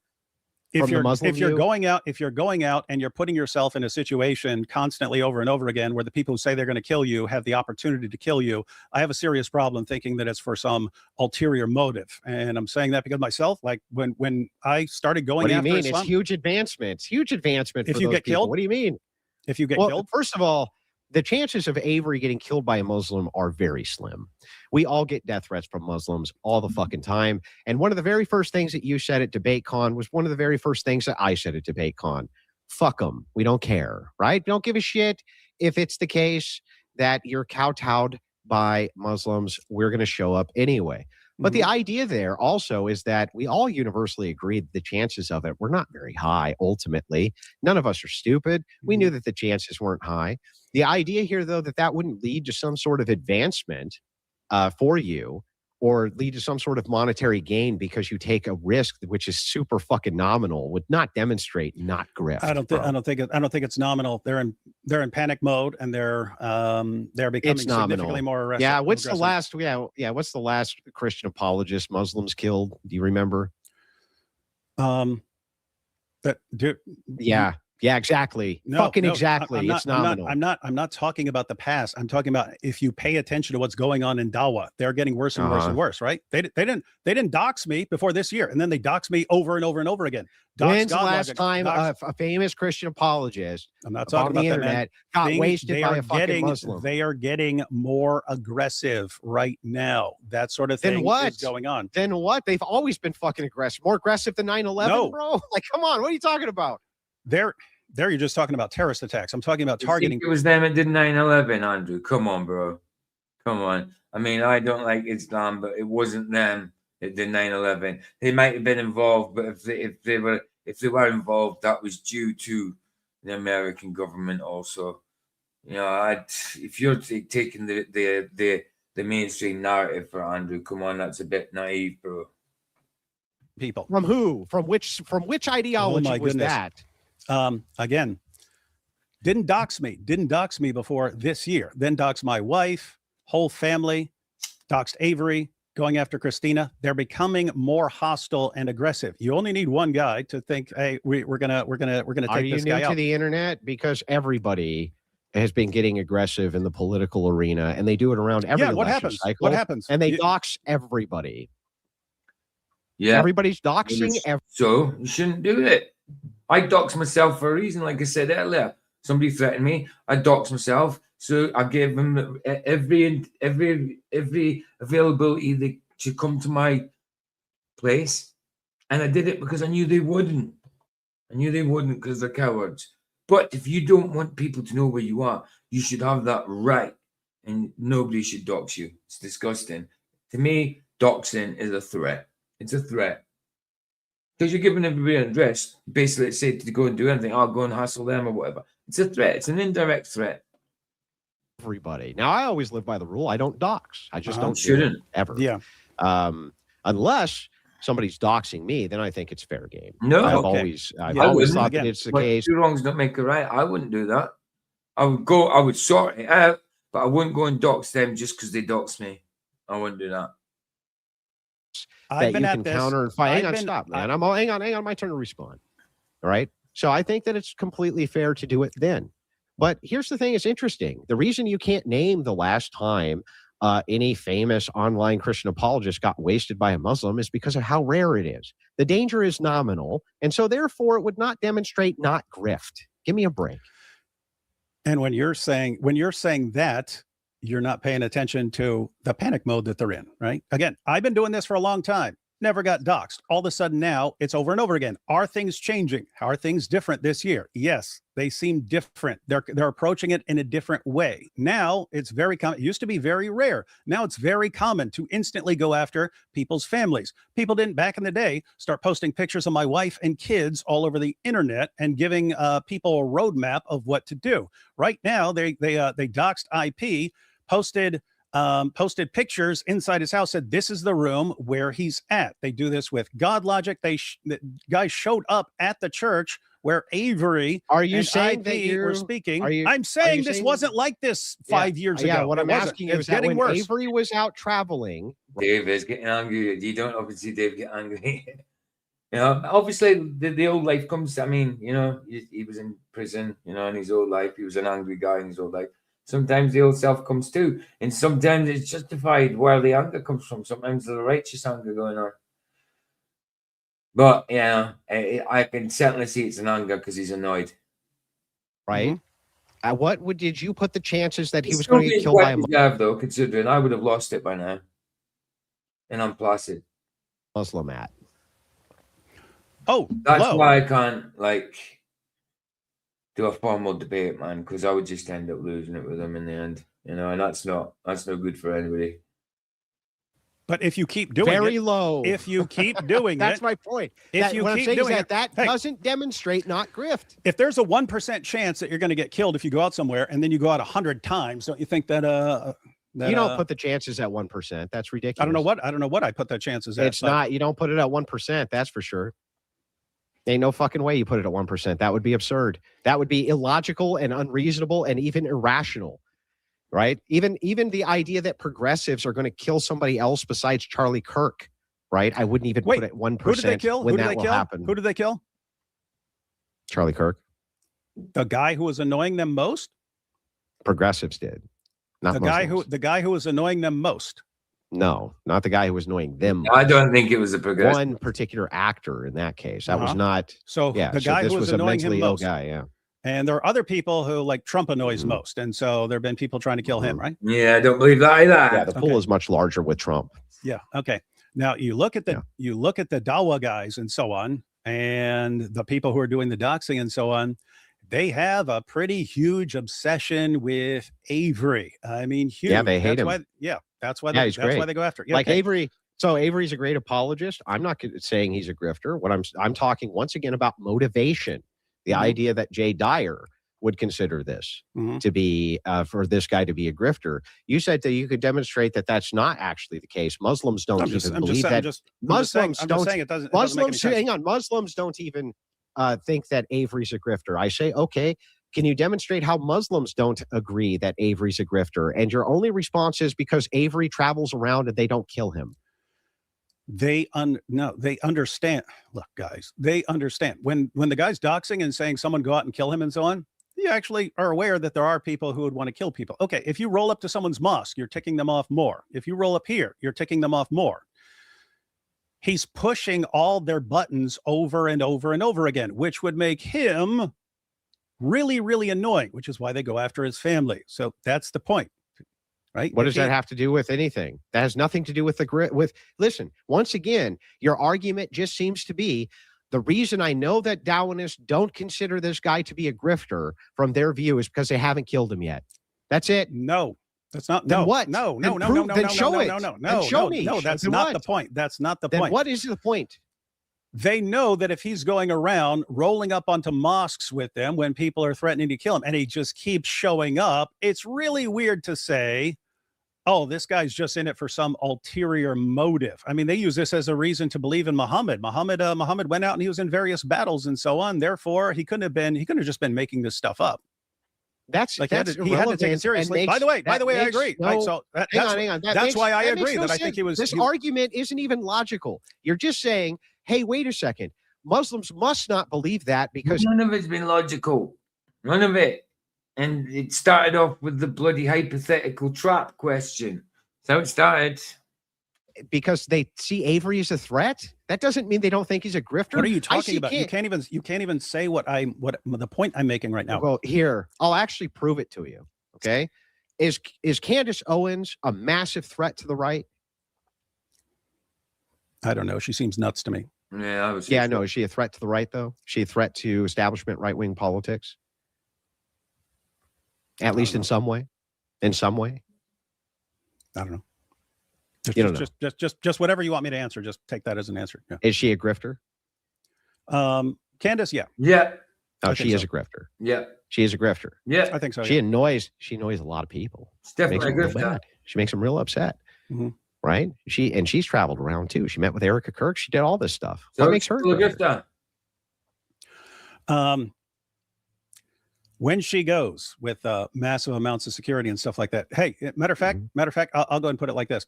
If you're going out and you're putting yourself in a situation constantly over and over again where the people who say they're going to kill you have the opportunity to kill you, I have a serious problem thinking that it's for some ulterior motive. And I'm saying that because myself, like when I started going, what do you after mean? Islam, It's huge advancement. It's huge advancement. If for you those get people. killed, what do you mean? If you get killed, first of all, the chances of Avery getting killed by a Muslim are very slim. We all get death threats from Muslims all the fucking time. And one of the very first things that you said at DebateCon was one of the very first things that I said at DebateCon. Fuck them. We don't care, right? We don't give a shit if it's the case that you're kowtowed by Muslims. We're going to show up anyway. But the idea there also is that we all universally agree that the chances of it were not very high, ultimately. None of us are stupid. We knew that the chances weren't high. The idea here, though, that wouldn't lead to some sort of advancement for you or lead to some sort of monetary gain because you take a risk which is super fucking nominal would not demonstrate not grift. I don't think it's nominal. They're in panic mode and they're becoming significantly more aggressive. Yeah, what's the last Christian apologist Muslims killed? Do you remember? Yeah, exactly. Exactly. It's nominal. I'm not talking about the past. I'm talking about if you pay attention to what's going on in Dawah, they're getting worse and worse and worse, right? They didn't dox me before this year, and then they dox me over and over and over again. When's the last time a famous Christian apologist, I'm not talking about the internet, got wasted by a fucking Muslim? They are getting more aggressive right now. That sort of thing is going on. Then what? They've always been fucking aggressive. More aggressive than 9/11, bro? Like, come on, what are you talking about? There you're just talking about terrorist attacks. I'm talking about targeting. It was them that did 9/11, Andrew. Come on, bro. Come on. I mean, I don't like Islam, but it wasn't them that did 9/11. They might have been involved, but if they were involved, that was due to the American government also. You know, if you're taking the mainstream narrative for Andrew, come on, that's a bit naive, bro. People from who? From which ideology was that? Again, didn't dox me before this year, then doxed my wife, whole family, doxed Avery, going after Christina. They're becoming more hostile and aggressive. You only need one guy to think, hey, we're gonna take this guy out. Are you new to the internet? Because everybody has been getting aggressive in the political arena, and they do it around every election cycle. What happens? And they dox everybody. Yeah, everybody's doxing. So you shouldn't do it. I dox myself for a reason, like I said earlier. Somebody threatened me. I dox myself, so I gave them every availability to come to my place And I did it because I knew they wouldn't. I knew they wouldn't because they're cowards. But if you don't want people to know where you are, you should have that right. And nobody should dox you. It's disgusting. To me, doxing is a threat. It's a threat. Because you're giving everybody an address, basically it's said to go and do anything, I'll go and hassle them or whatever. It's a threat. It's an indirect threat. Everybody. Now, I always live by the rule. I don't dox. I just don't do Shouldn't. it, ever. Yeah. Unless somebody's doxing me, then I think it's fair game. No. I've Okay. always wouldn't. thought Again, that it's the But case. two wrongs don't make a right. I wouldn't do that. I would sort it out, but I wouldn't go and dox them just because they dox me. I wouldn't do that. I've That been you at can this. counter and fight. Hang I've on, been- stop, man. Hang on. My turn to respond. All right. So I think that it's completely fair to do it then. But here's the thing: it's interesting. The reason you can't name the last time any famous online Christian apologist got wasted by a Muslim is because of how rare it is. The danger is nominal, and so therefore it would not demonstrate not grift. Give me a break. And when you're saying that, you're not paying attention to the panic mode that they're in, right? Again, I've been doing this for a long time. Never got doxxed. All of a sudden now it's over and over again. Are things changing? Are things different this year? Yes, they seem different. They're approaching it in a different way. Now it's very common. It used to be very rare. Now it's very common to instantly go after people's families. People didn't back in the day start posting pictures of my wife and kids all over the internet and giving people a roadmap of what to do. Right now they doxed IP, posted pictures inside his house, said this is the room where he's at. They do this with God Logic. The guy showed up at the church where Avery Are you and saying IP that you're were speaking. are I'm you saying this saying- wasn't like this 5 years ago. Yeah, what It I'm wasn't. asking It's is that getting when worse. Avery was out traveling, Dave is getting angry. You don't often see Dave get angry. You know, obviously the old life comes. I mean, you know, he was in prison, you know, in his old life. He was an angry guy in his old life. Sometimes the old self comes too. And sometimes it's justified where the anger comes from. Sometimes there's a righteous anger going on. But, yeah, I can certainly see it's an anger because he's annoyed. right? Did you put the chances that he It's was going to still get killed by a quite deserved, though, considering I would have lost it by now. And I'm placid. Muslim at? Oh, That's hello. why I can't, like, do a formal debate, man, because I would just end up losing it with him in the end, you know, and that's no good for anybody. But if you keep doing Very it, low. if you keep doing That's it, my point. if you what I'm keep saying is doing it, that hey. doesn't demonstrate not grift. if there's a 1% chance that you're going to get killed if you go out somewhere and then you go out 100 times, don't you think that You don't put the chances at 1%. That's ridiculous. I don't know what I put the chances at. It's not. You don't put it at 1%. That's for sure. Ain't no fucking way you put it at 1%. That would be absurd. That would be illogical and unreasonable and even irrational, right? Even the idea that progressives are going to kill somebody else besides Charlie Kirk, right? I wouldn't even put it at 1% Who did they kill? when Who did that they will kill? happen. Who did they kill? Charlie Kirk. The guy who was annoying them most? Progressives did. Not The Muslims. guy who was annoying them most. No, not the guy who was annoying them. I don't think it was a progressive. One particular actor in that case. That was Uh-huh. not. So Yeah, the so guy this who was was a annoying him mentally ill most. guy. Yeah. And there are other people who like Trump annoys Mhm. most. And so there have been people trying to kill him, right? Yeah, I don't believe that either. Yeah, the pool Okay. is much larger with Trump. Yeah. Okay. Now you look at the Dawa guys and so on, and the people who are doing the doxing and so on. They have a pretty huge obsession with Avery. I mean, huge. Yeah, they hate that's him. Why, that's why. Yeah, They, he's that's why great. they go after it. Yeah, Like okay. Avery. So Avery's a great apologist. I'm not saying he's a grifter. What I'm talking once again about motivation. The Mhm. idea that Jay Dyer would consider this Mhm. to be for this guy to be a grifter. You said that you could demonstrate that that's not actually the case. Muslims don't I'm even just believe saying- that. I'm just Muslims saying don't. it doesn't. It doesn't make any Muslims, sense. hang on. Muslims don't even think that Avery's a grifter. I say, okay, can you demonstrate how Muslims don't agree that Avery's a grifter? And your only response is because Avery travels around and they don't kill him. They understand. Look, guys, they understand when the guy's doxing and saying someone go out and kill him and so on. You actually are aware that there are people who would want to kill people. Okay, if you roll up to someone's mosque, you're ticking them off more. If you roll up here, you're ticking them off more. He's pushing all their buttons over and over and over again, which would make him really, really annoying, which is why they go after his family. So that's the point. right? What does that have to do with anything? That has nothing to do with listen, once again, your argument just seems to be the reason I know that Dawahganists don't consider this guy to be a grifter from their view is because they haven't killed him yet. That's it. No, that's not. Then No, what? No, Then no, no, prove- no, no, then no, show no, it. no, no, Then no, show no, me. no. That's Then not what? the point. That's not the Then point. what is the point? They know that if he's going around rolling up onto mosques with them when people are threatening to kill him, and he just keeps showing up, it's really weird to say, oh, this guy's just in it for some ulterior motive. I mean, they use this as a reason to believe in Muhammad. Muhammad went out and he was in various battles and so on. Therefore, he couldn't have just been making this stuff up. That's Like he had to take it irrelevant seriously. and By the way, I makes agree. no- Right, so hang on. That's why I that makes agree no that I think sense. he was. This argument isn't even logical. You're just saying, hey, wait a second. Muslims must not believe that because None of it's been logical. None of it. And it started off with the bloody hypothetical trap question. So it started. they see Avery as a threat. That doesn't mean they don't think he's a grifter. What are you I talking see about? You can't even say what the point I'm making right now. Well, here, I'll actually prove it to you. Okay. Is Candace Owens a massive threat to the right? I don't know. She seems nuts to me. Yeah, I was. Yeah, no. Is she a threat to the right, though? Is she a threat to establishment right-wing politics? At least in some way? In some way? I don't know. You don't know. Just whatever you want me to answer. Just take that as an answer. Yeah. Is she a grifter? Candace, yeah. Yeah. Oh, I she think is so. a grifter. Yeah. She is a grifter. Yeah. I think so. She annoys a lot of people. It's definitely a Makes them real grifter. mad. She makes them real upset. Mhm. Right? She's traveled around too. She met with Erica Kirk. She did all this stuff. So What makes her still a grifter? grifter. When she goes with massive amounts of security and stuff like that. Hey, matter of fact, I'll go ahead and put it like this.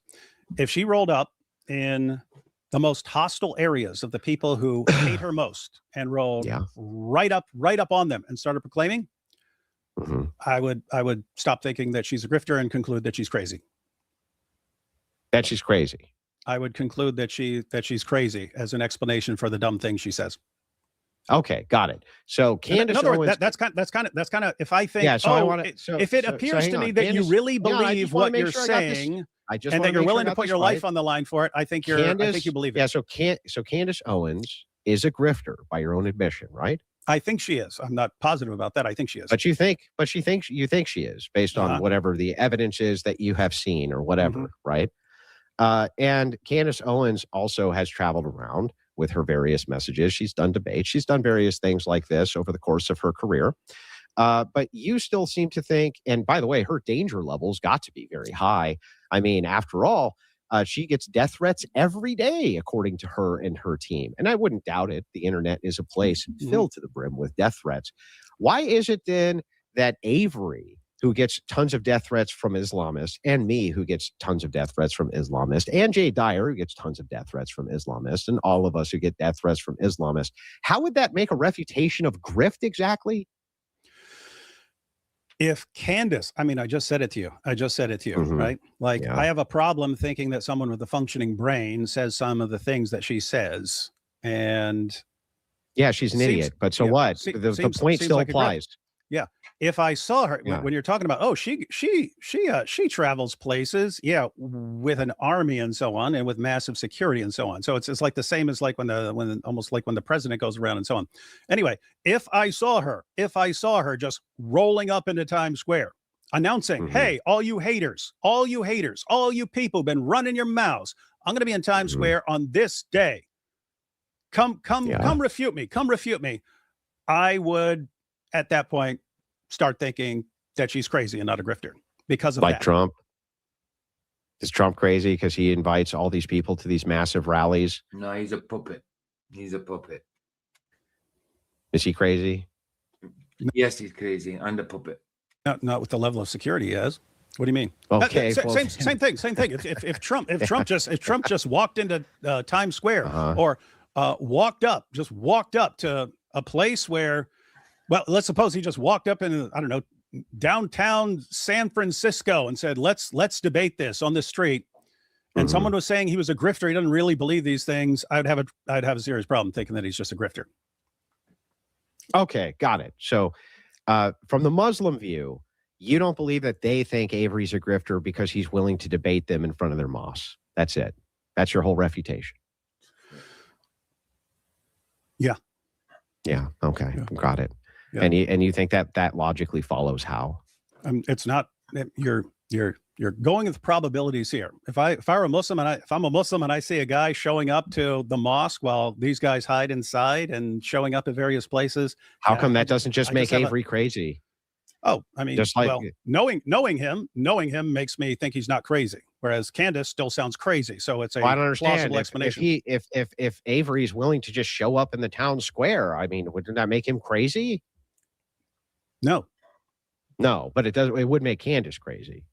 If she rolled up in the most hostile areas of the people who hate her most and rolled right up on them and started proclaiming, I would stop thinking that she's a grifter and conclude that she's crazy. That she's crazy. I would conclude that she's crazy as an explanation for the dumb things she says. Okay, got it. So Candace in other Owens, words, that's kind of if I think, yeah. So I want to. if it appears to me that you really believe what you're saying, and that you're willing to put your life on the line for it, I think you believe it. Yeah. So Candace Owens is a grifter by your own admission, right? I think she is. I'm not positive about that. I think she is. But you think she is based on whatever the evidence is that you have seen or whatever, right? And Candace Owens also has traveled around with her various messages. She's done debates. She's done various things like this over the course of her career. But you still seem to think, and by the way, her danger levels got to be very high. I mean, after all, she gets death threats every day, according to her and her team. And I wouldn't doubt it. The internet is a place filled to the brim with death threats. Why is it then that Avery, who gets tons of death threats from Islamists, and me, who gets tons of death threats from Islamists, and Jay Dyer, who gets tons of death threats from Islamists, and all of us who get death threats from Islamists, how would that make a refutation of grift exactly? If Candace, I mean, I just said it to you, right? Like, I have a problem thinking that someone with a functioning brain says some of the things that she says. And yeah, she's an idiot. But so what? The point still applies. Yeah. If I saw her when you're talking about, she travels places, with an army and so on, and with massive security and so on. So it's like the same as like when the president goes around and so on. Anyway, if I saw her just rolling up into Times Square, announcing, "Hey, all you haters, all you people been running your mouths. I'm going to be in Times Square on this day. Come refute me. I would, at that point, start thinking that she's crazy and not a grifter because of that. Trump. Is Trump crazy because he invites all these people to these massive rallies? No, he's a puppet. Is he crazy? Yes, he's crazy and a puppet. Not with the level of security he has. What do you mean? Okay, same thing. If Trump just walked into Times Square or walked up to a place where, well, let's suppose he just walked up in, I don't know, downtown San Francisco and said, let's debate this on the street. And someone was saying he was a grifter. He doesn't really believe these things. I'd have a serious problem thinking that he's just a grifter. Okay, got it. So from the Muslim view, You don't believe that they think Avery's a grifter because he's willing to debate them in front of their moss. That's it. That's your whole refutation. Yeah. Yeah. Okay. Yeah. Got it. Yeah. And you think that logically follows how? It's not. You're going with probabilities here. If I'm a Muslim and I see a guy showing up to the mosque while these guys hide inside and showing up at various places, how come that doesn't just make Avery crazy? Oh, I mean, just like, well, knowing him makes me think he's not crazy. Whereas Candace still sounds crazy. So it's a plausible explanation. If Avery's willing to just show up in the town square, I mean, wouldn't that make him crazy? No, but it does. It would make Candace crazy.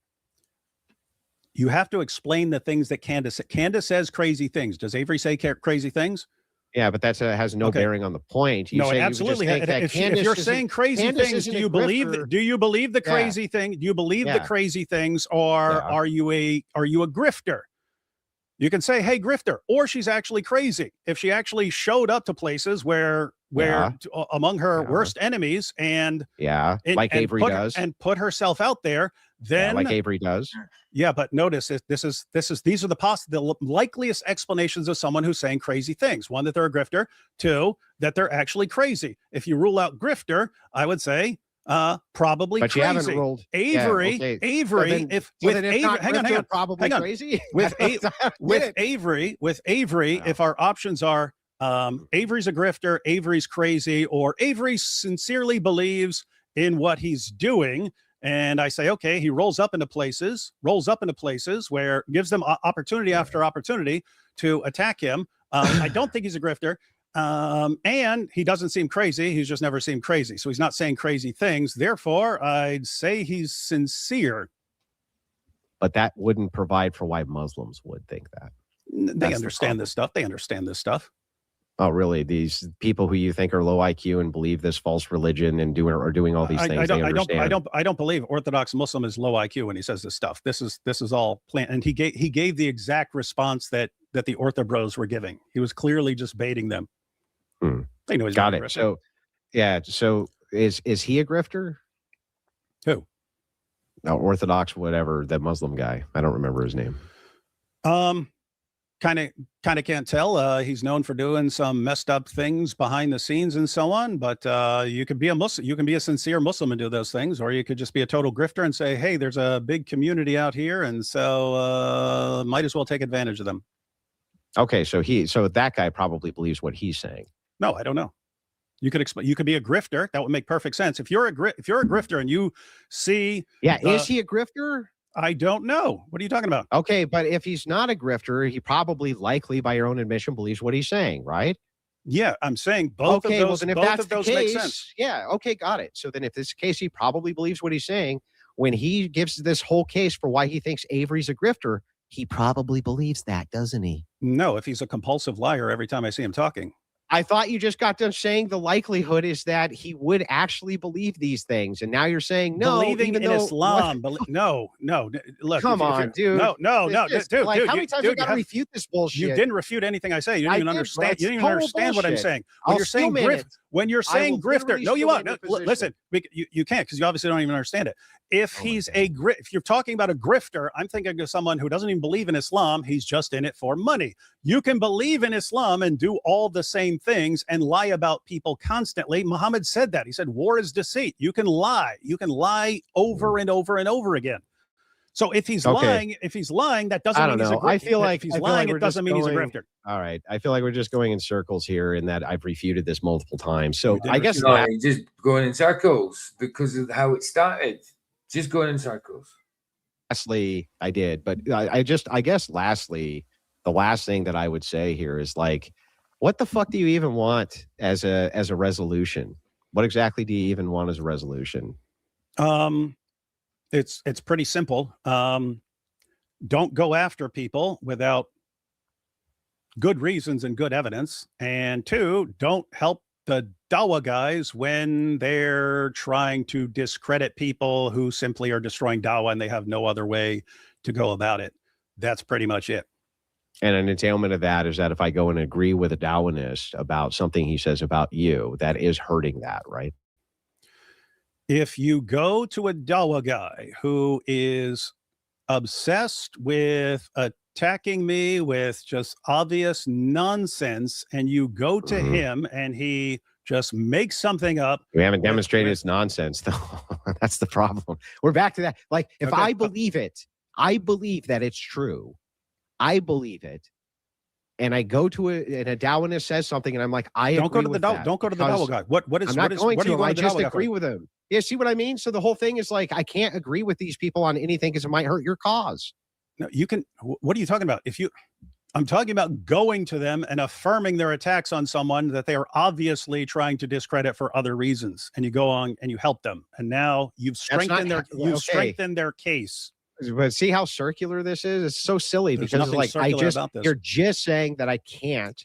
You have to explain the things that Candace says crazy things. Does Avery say crazy things? Yeah, but that has no bearing on the point. No, it absolutely. If you're saying crazy things, do you believe the crazy thing? Do you believe the crazy things, or are you a grifter? You can say, "Hey, grifter," or she's actually crazy. If she actually showed up to places where among her worst enemies and like Avery does, and put herself out there, then like Avery does. Yeah, but these are the likeliest explanations of someone who's saying crazy things. One, that they're a grifter. Two, that they're actually crazy. If you rule out grifter, I would say probably but crazy. You haven't ruled Avery. Hang on. Probably crazy. With Avery, if our options are Avery's a grifter, Avery's crazy, or Avery sincerely believes in what he's doing, and I say, okay, he rolls up into places where gives them opportunity after opportunity to attack him. I don't think he's a grifter. And he doesn't seem crazy. He's just never seemed crazy. So he's not saying crazy things. Therefore, I'd say he's sincere. But that wouldn't provide for why Muslims would think that. They understand this stuff. Oh, really? These people who you think are low IQ and believe this false religion and doing all these things. I don't believe Orthodox Muslim is low IQ when he says this stuff. This is all planned. And he gave the exact response that the Ortho bros were giving. He was clearly just baiting them. They know he's got it. So, yeah. So is he a grifter? Who? No, Orthodox, whatever, that Muslim guy. I don't remember his name. Kind of can't tell. He's known for doing some messed up things behind the scenes and so on. But you could be a Muslim. You can be a sincere Muslim and do those things, or you could just be a total grifter and say, "Hey, there's a big community out here, and so might as well take advantage of them." Okay, so that guy probably believes what he's saying. No, I don't know. You could explain. You could be a grifter. That would make perfect sense. If you're a grifter and you see, is he a grifter? I don't know. What are you talking about? Okay, but if he's not a grifter, he probably likely, by your own admission, believes what he's saying, right? Yeah, I'm saying both of those. Well, then if both that's of those the case, make sense. Yeah, okay, got it. So then if this is the case, he probably believes what he's saying. When he gives this whole case for why he thinks Avery's a grifter, he probably believes that, doesn't he? No, if he's a compulsive liar every time I see him talking. I thought you just got done saying the likelihood is that he would actually believe these things, and now you're saying no. Believing in Islam, no. Look, come on, dude. No, dude. Like, how many times I got to refute this bullshit? You didn't refute anything I say. You didn't even understand. You didn't even understand what I'm saying. When you're saying grifter, no, you won't. Listen, you can't, because you obviously don't even understand it. If if you're talking about a grifter, I'm thinking of someone who doesn't even believe in Islam. He's just in it for money. You can believe in Islam and do all the same things and lie about people constantly. Muhammad said that. He said, war is deceit. You can lie. You can lie over and over and over again. So if he's lying, that doesn't mean he's a grifter. I feel like if he's lying, it doesn't mean he's a grifter. All right. I feel like we're just going in circles here in that I've refuted this multiple times. So I guess you're just going in circles because of how it started. Just going in circles. Lastly, I did, but I guess lastly, the last thing that I would say here is like, what the fuck do you even want as a resolution? What exactly do you even want as a resolution? It's pretty simple. Don't go after people without good reasons and good evidence. And two, don't help the Dawa guys when they're trying to discredit people who simply are destroying Dawa and they have no other way to go about it. That's pretty much it. And an entailment of that is that if I go and agree with a Dawanist about something he says about you, that is hurting that, right? If you go to a Dawa guy who is obsessed with attacking me with just obvious nonsense, and you go to Mhm. him and he just makes something up. We haven't with- demonstrated with- it's nonsense, though. That's the problem. We're back to that. Like, if Okay, I but- believe it, I believe that it's true. I believe it. And I go to and a Darwinist says something, and I'm like, I don't agree go to the with Dawa. that Don't go to the because Dawa guy. What is? I'm not What is? going What to are you him. going I to the just Dawa guy agree for? with him. Yeah, see what I mean? So the whole thing is like, I can't agree with these people on anything because it might hurt your cause. No, you can. What are you talking about? I'm talking about going to them and affirming their attacks on someone that they are obviously trying to discredit for other reasons, and you go on and you help them, and now you've strengthened strengthened their case. But see how circular this is? It's so silly There's because nothing like circular about this. you're just saying that I can't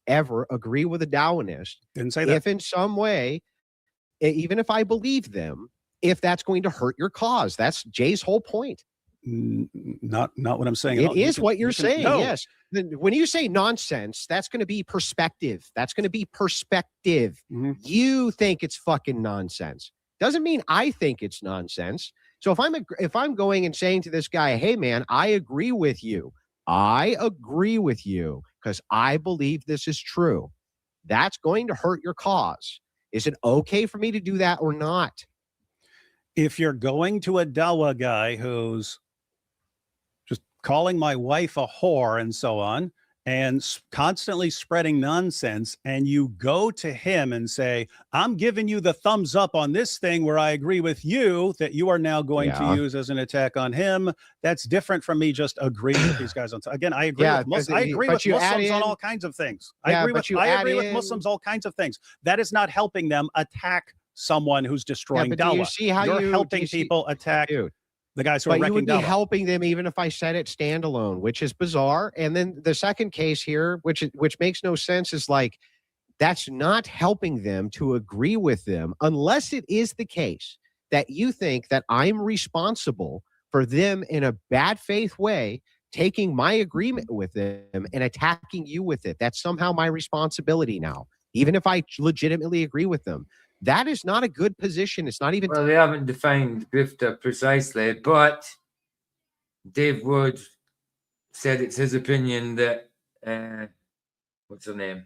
ever agree with a Darwinist Didn't say that. if in some way, even if I believe them, if that's going to hurt your cause. That's Jay's whole point. Not what I'm saying. at It all. You is can- what you're you can- saying. no. Yes. Then when you say nonsense, that's going to be perspective. That's going to be perspective. Mhm. You think it's fucking nonsense. Doesn't mean I think it's nonsense. So if I'm going and saying to this guy, hey man, I agree with you. I agree with you because I believe this is true. That's going to hurt your cause. Is it okay for me to do that or not? If you're going to a Dawa guy who's just calling my wife a whore and so on, and constantly spreading nonsense, and you go to him and say, I'm giving you the thumbs up on this thing where I agree with you, that you are now going to use as an attack on him. That's different from me just agreeing with these guys on. Again, I agree Yeah, with Muslims. I but agree but with you add Muslims on in- all kinds of things. Yeah, I agree but with you I add agree with in- Muslims all kinds of things. That is not helping them attack someone who's destroying but do you Dawa. see how You're do helping you see- people attack Dude. the guys who are But you wrecking would be Dawa. helping them even if I said it standalone, which is bizarre. And then the second case here, which makes no sense, is like that's not helping them to agree with them unless it is the case that you think that I'm responsible for them in a bad faith way taking my agreement with them and attacking you with it. That's somehow my responsibility now, even if I legitimately agree with them. That is not a good position. It's not even. Well, they haven't defined grifter precisely, but Dave Wood said it's his opinion that what's her name?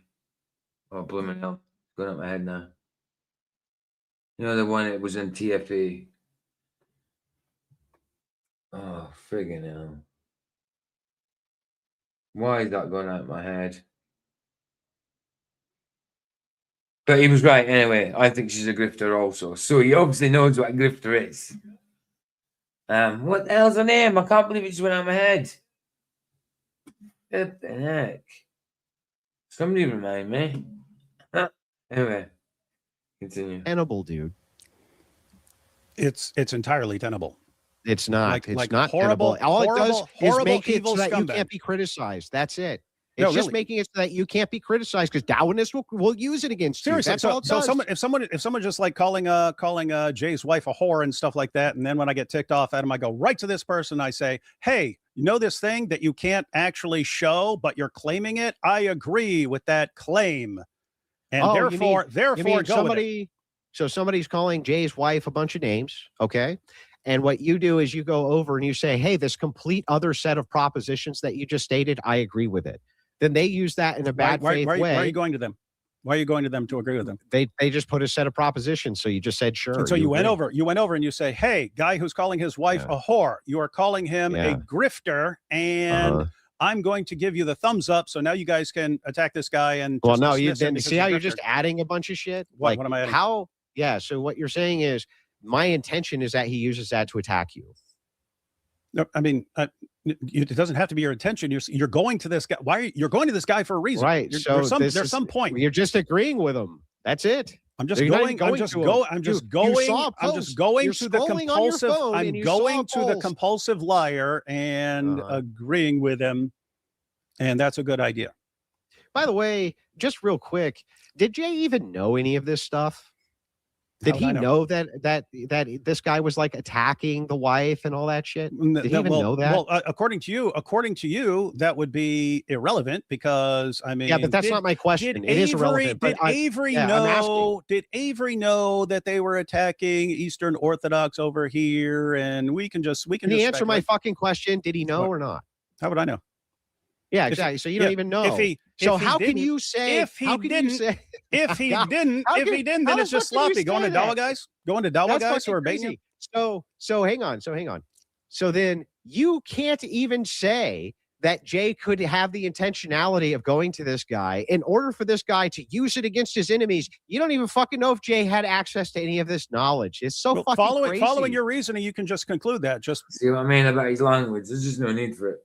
Oh, blooming hell, it's going up my head now. You know the one that was in TFA. Oh, friggin' hell! Why is that going out my head? But he was right anyway. I think she's a grifter also. So he obviously knows what a grifter is. What the hell's her name? I can't believe it just went out of my head. What the heck? Somebody remind me. Anyway, continue. Tenable, dude. It's entirely tenable. It's not. Like- It's like not horrible- tenable. All it does horrible- is horrible, make it evil so that you scumbag. can't be criticized. That's it. No, It's just really. making it so that you can't be criticized because Darwinists will use it against Seriously, you. That's all it does. if someone just like calling Jay's wife a whore and stuff like that, and then when I get ticked off at him, I go right to this person. I say, hey, you know this thing that you can't actually show, but you're claiming it. I agree with that claim, and Oh, therefore you go mean with it. somebody? So somebody's calling Jay's wife a bunch of names, okay? And what you do is you go over and you say, hey, this complete other set of propositions that you just stated, I agree with it. Then they use that in a bad faith way. Why are you going to them? Why are you going to them to agree with them? They just put a set of propositions. So you just said sure. And so you went agree. over and you say, hey, guy who's calling his wife a whore, you are calling him Yeah. a grifter, and I'm going to give you the thumbs up. So now you guys can attack this guy. And Well, just no, you dismiss him then because see he's how a you're grifter. just adding a bunch of shit. What am I adding? How? Yeah. So what you're saying is my intention is that he uses that to attack you. No, I mean, it doesn't have to be your intention. You're going to this guy. You're going to this guy for a reason, Right. So there's some point. You're just agreeing with him. That's it. I'm just You're not going. even I'm going just to him. going. I'm just You going. saw a I'm post. just going You're to the scrolling on your compulsive. phone I'm and you saw going a to the post. compulsive liar and agreeing with him, and that's a good idea. By the way, just real quick, did Jay even know any of this stuff? Did How he would I know that this guy was like attacking the wife and all that shit? Did he even know that? Well, according to you, that would be irrelevant because I mean, Yeah, but that's not my question. It is irrelevant. Did Avery know? Did Avery know that they were attacking Eastern Orthodox over here? And we can just Can you answer my fucking question? Did he know or not? How would I know? Yeah, exactly. So you don't even know. How can you say? If he didn't, then it's just sloppy. Going to Dawahgandists who are baiting you. So hang on. So then you can't even say that Jay could have the intentionality of going to this guy in order for this guy to use it against his enemies. You don't even fucking know if Jay had access to any of this knowledge. It's so fucking crazy. Following your reasoning, you can just conclude that. Just see what I mean about his language. There's just no need for it.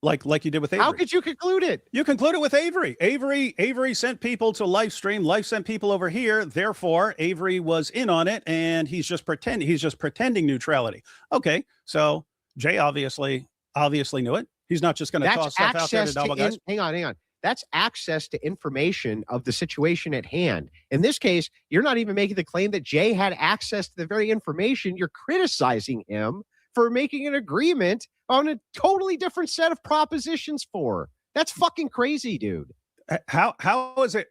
Like you did with Avery. How could you conclude it? You conclude it with Avery. Avery sent people to live stream. Life sent people over here. Therefore, Avery was in on it, and he's just pretending neutrality. Okay, so Jay obviously knew it. He's not just going to toss stuff out there to Dawahgandists. Hang on. That's access to information of the situation at hand. In this case, you're not even making the claim that Jay had access to the very information. You're criticizing him for making an agreement on a totally different set of propositions for. That's fucking crazy, dude. How is it?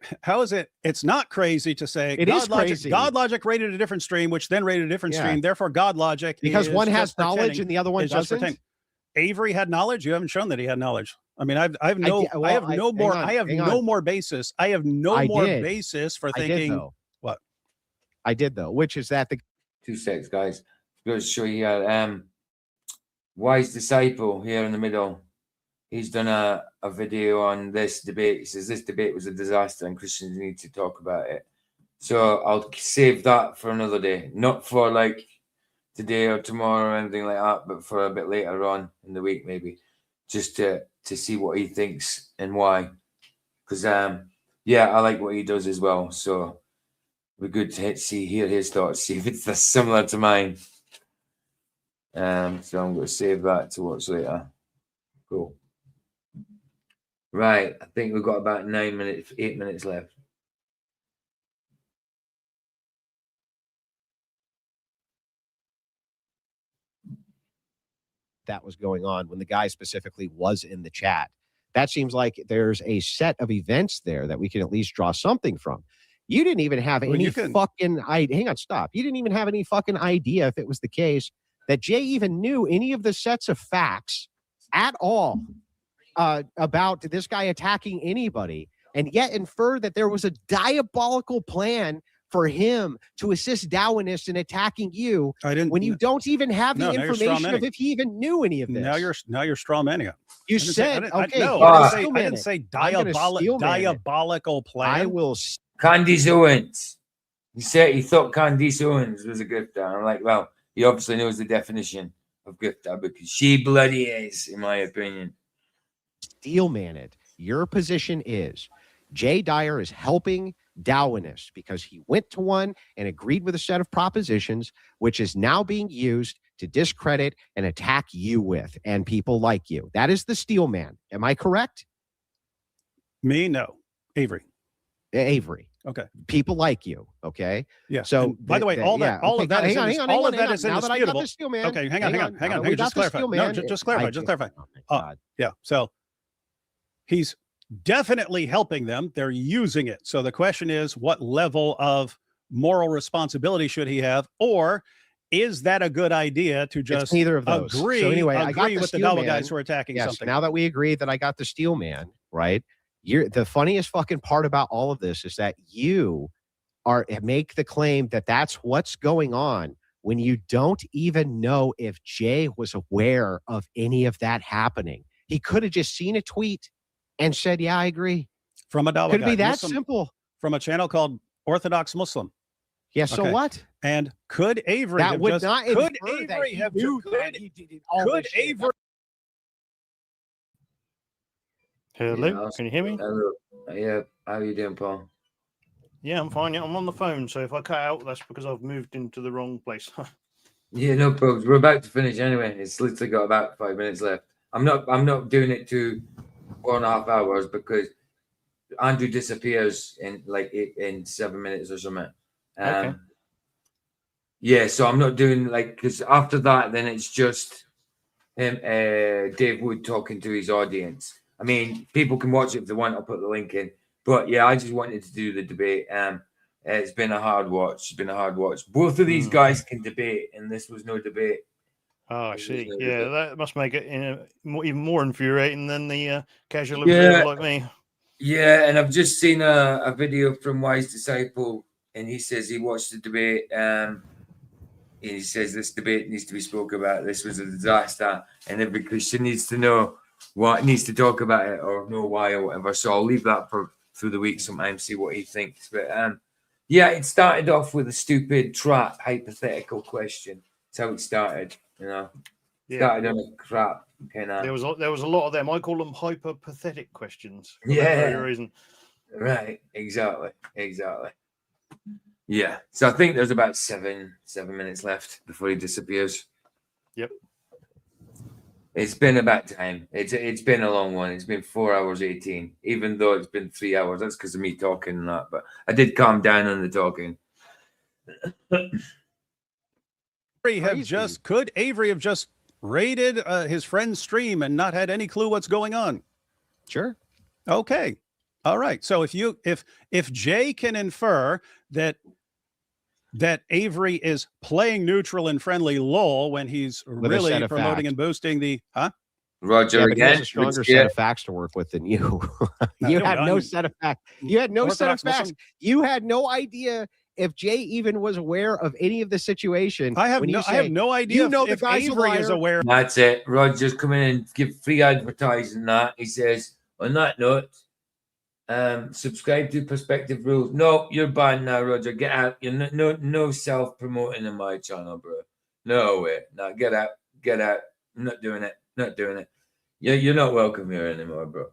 It's not crazy to say it is crazy. God logic rated a different stream, which then rated a different stream. Therefore, God logic because one has knowledge and the other one doesn't. Avery had knowledge. You haven't shown that he had knowledge. I mean, I have no more basis. I have no more basis for thinking what I did though, which is that the 2 seconds, guys. I'm going to show you wise disciple here in the middle. He's done a video on this debate. He says this debate was a disaster and Christians need to talk about it. So I'll save that for another day, not for like today or tomorrow or anything like that, but for a bit later on in the week, maybe, just to see what he thinks and why. Because I like what he does as well. So we're good to hear his thoughts, see if it's similar to mine. So I'm going to save that to watch later. Cool. Right, I think we've got about 8 minutes left. That was going on when the guy specifically was in the chat. That seems like there's a set of events there that we can at least draw something from. You didn't even have any fucking idea. Hang on, stop. You didn't even have any fucking idea if it was the case that Jay even knew any of the sets of facts at all about this guy attacking anybody, and yet infer that there was a diabolical plan for him to assist Dawahgandists in attacking you when you don't even have the information of if he even knew any of this. Now you're straw manning it. You said, okay. I didn't say diabolical plan. I will. Candice Owens. He said he thought Candice Owens was a grifter. I'm like, well, he obviously knows the definition of grifter because she bloody is, in my opinion. Steel man it. Your position is Jay Dyer is helping Dawahgandists because he went to one and agreed with a set of propositions, which is now being used to discredit and attack you with and people like you. That is the steel man. Am I correct? Me? No. Avery. Okay. People like you. Okay. Yeah. So by the way, all of that is indisputable. Okay. Hang on. Just clarify. No, just clarify. Yeah. So he's definitely helping them. They're using it. So the question is, what level of moral responsibility should he have? Or is that a good idea to just neither of those? Agree with the Dawah guys who are attacking something? Now that we agree that I got the steel man, right? The funniest fucking part about all of this is that you make the claim that that's what's going on when you don't even know if Jay was aware of any of that happening. He could have just seen a tweet and said, yeah, I agree. From a Dawah could guy. be that simple. From a channel called Orthodox Muslim. Yeah, so what? And could Avery that have would just, not could Avery have could Avery Hello, can you hear me? Hello. Yeah, how are you doing, Paul? Yeah, I'm fine. Yeah, I'm on the phone, so if I cut out, that's because I've moved into the wrong place. Yeah, no problems. We're about to finish anyway. It's literally got about 5 minutes left. I'm not doing it to 4.5 hours because Andrew disappears in 7 minutes or something. Okay. Yeah, so I'm not doing because after that, then it's just him, Dave Wood talking to his audience. I mean, people can watch it if they want. I'll put the link in. But yeah, I just wanted to do the debate. It's been a hard watch. Both of these guys can debate, and this was no debate. Oh, I see. Yeah, that must make it even more infuriating than the casual observer like me. Yeah, and I've just seen a video from Wise Disciple, and he says he watched the debate. And he says this debate needs to be spoken about. This was a disaster, and every Christian needs to know what needs to talk about it or know why or whatever. So I'll leave that for through the week sometime, see what he thinks. But yeah, it started off with a stupid trap hypothetical question. That's how it started, you know. Started on a crap kind of. There was a lot of them. I call them hyper-pathetic questions. For Yeah. that very reason. Right. Exactly. Yeah. So I think there's about seven minutes left before he disappears. Yep. It's been about time. It's been a long one. It's been 4 hours 18, even though it's been 3 hours. That's because of me talking and that. But I did calm down on the talking. Could Avery have just raided his friend's stream and not had any clue what's going on? Sure. Okay. All right. So if Jay can infer that Avery is playing neutral and friendly LOL when he's really promoting and boosting the Roger again. He has a stronger set of facts to work with than you. You had no set of facts. You had no set of facts. You had no idea if Jay even was aware of any of the situation. I have no idea. You know if the guy's Avery is aware. That's it. Roger's coming in and give free advertising. That he says on that note. Subscribe to Perspective Rules. No, you're banned now, Roger. Get out. You're no self-promoting in my channel, bro. No way. No, get out. I'm not doing it. You're not welcome here anymore, bro.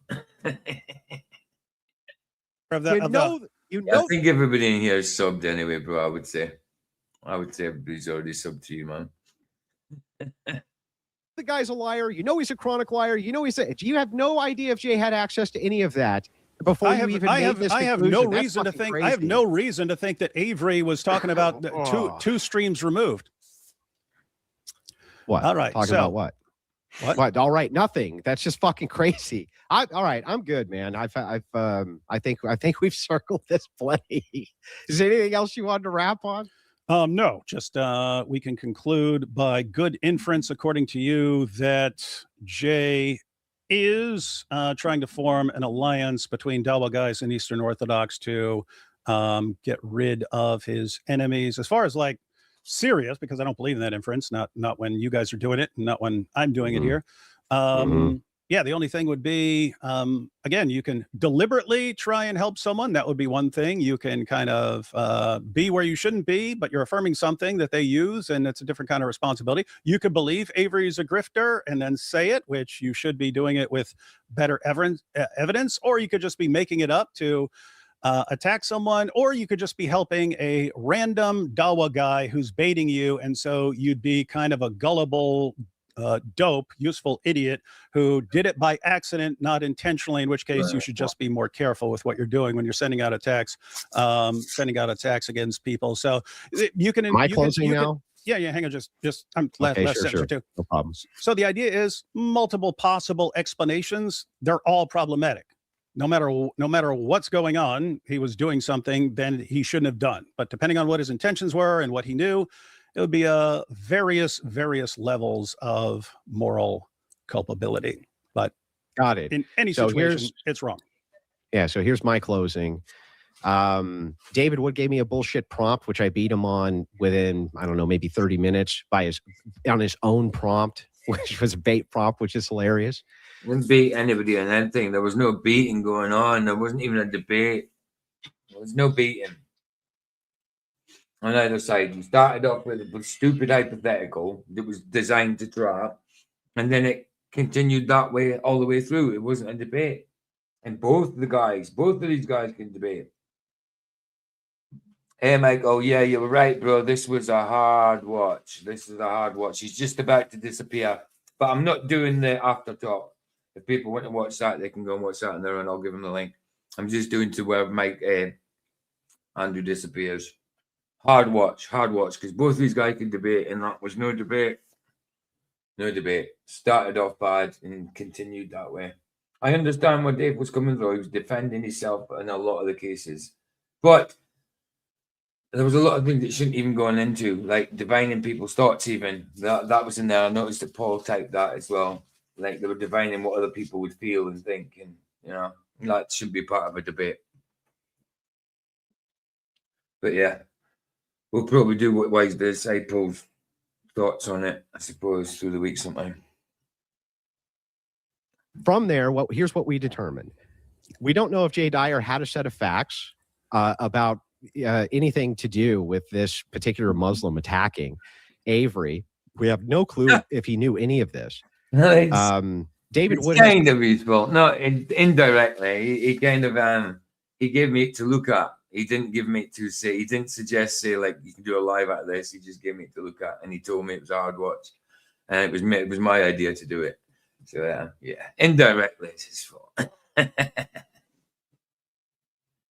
I think everybody in here is subbed anyway, bro. I would say everybody's already subbed to you, man. The guy's a liar. You know he's a chronic liar. You know you have no idea if Jay had access to any of that. Before I have no reason to think. I have no reason to think that Avery was talking about two streams removed. What? All right. Talking about what? What? All right. Nothing. That's just fucking crazy. All right. I'm good, man. I think we've circled this plenty. Is there anything else you wanted to wrap on? No, just we can conclude by good inference, according to you, that Jay is trying to form an alliance between Dawa guys and Eastern Orthodox to get rid of his enemies. As far as serious, because I don't believe in that inference, not when you guys are doing it, not when I'm doing it here. Yeah, the only thing would be, again, you can deliberately try and help someone. That would be one thing. You can kind of be where you shouldn't be, but you're affirming something that they use, and it's a different kind of responsibility. You could believe Avery's a grifter and then say it, which you should be doing it with better evidence, or you could just be making it up to attack someone, or you could just be helping a random Dawa guy who's baiting you, and so you'd be kind of a gullible dope, useful idiot who did it by accident, not intentionally, in which case you should just be more careful with what you're doing when you're sending out attacks against people. So you can. Am I closing now? Yeah, hang on, just I'm last sentence or two. No problem. So the idea is multiple possible explanations. They're all problematic. No matter what's going on, he was doing something then he shouldn't have done. But depending on what his intentions were and what he knew, it would be various levels of moral culpability. But got it. In any situation, it's wrong. Yeah. So here's my closing. David Wood gave me a bullshit prompt, which I beat him on within, I don't know, maybe 30 minutes on his own prompt, which was a bait prompt, which is hilarious. Didn't beat anybody on anything. There was no beating going on. There wasn't even a debate. There was no beating on either side. We started off with a stupid hypothetical that was designed to trap, and then it continued that way all the way through. It wasn't a debate. And both of these guys can debate. Hey, Mike, oh yeah, you were right, bro. This was a hard watch. He's just about to disappear. But I'm not doing the after talk. If people want to watch that, they can go and watch that on their own. I'll give them the link. I'm just doing to where Mike Andrew disappears. hard watch, because both these guys can debate, and that was no debate. No debate. Started off bad and continued that way. I understand what Dave was coming through. He was defending himself in a lot of the cases, but there was a lot of things that shouldn't even go into, like divining people's thoughts. Even that was in there. I noticed that Paul typed that as well. Like they were divining what other people would feel and think, and that should be part of a debate. But yeah, we'll probably do what Wise does. I Paul's thoughts on it, I suppose, through the week sometime. From there, here's what we determined. We don't know if Jay Dyer had a set of facts about anything to do with this particular Muslim attacking Avery. We have no clue if he knew any of this. David Wood kind of his fault. No, indirectly. He kind of he gave me it to look at. He didn't give me it to say. He didn't suggest like you can do a live at this. He just gave me it to look at, and he told me it was a hard watch, and it was my idea to do it. So yeah, indirectly it's his fault.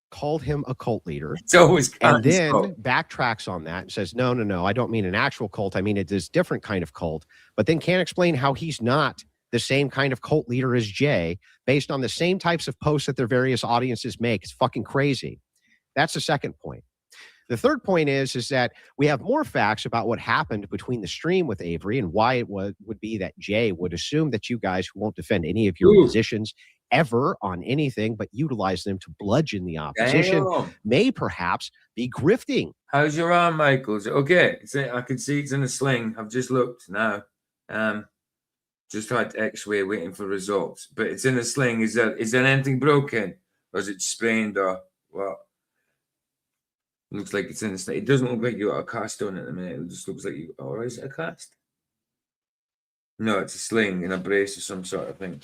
Called him a cult leader. It's always and then backtracks on that and says, no, I don't mean an actual cult. I mean it is different kind of cult. But then can't explain how he's not the same kind of cult leader as Jay, based on the same types of posts that their various audiences make. It's fucking crazy. That's the second point. The third point is that we have more facts about what happened between the stream with Avery and why it would be that Jay would assume that you guys who won't defend any of your positions ever on anything, but utilize them to bludgeon the opposition, may perhaps be grifting. How's your arm, Michael? Is it okay? I can see it's in a sling. I've just looked now. Just tried X-ray, waiting for results, but it's in a sling. Is there anything broken, or is it sprained, or what? Looks like it's in a sling. It doesn't look like you got a cast on it at the minute. It just looks like you. Or is it a cast? No, it's a sling and a brace or some sort of thing.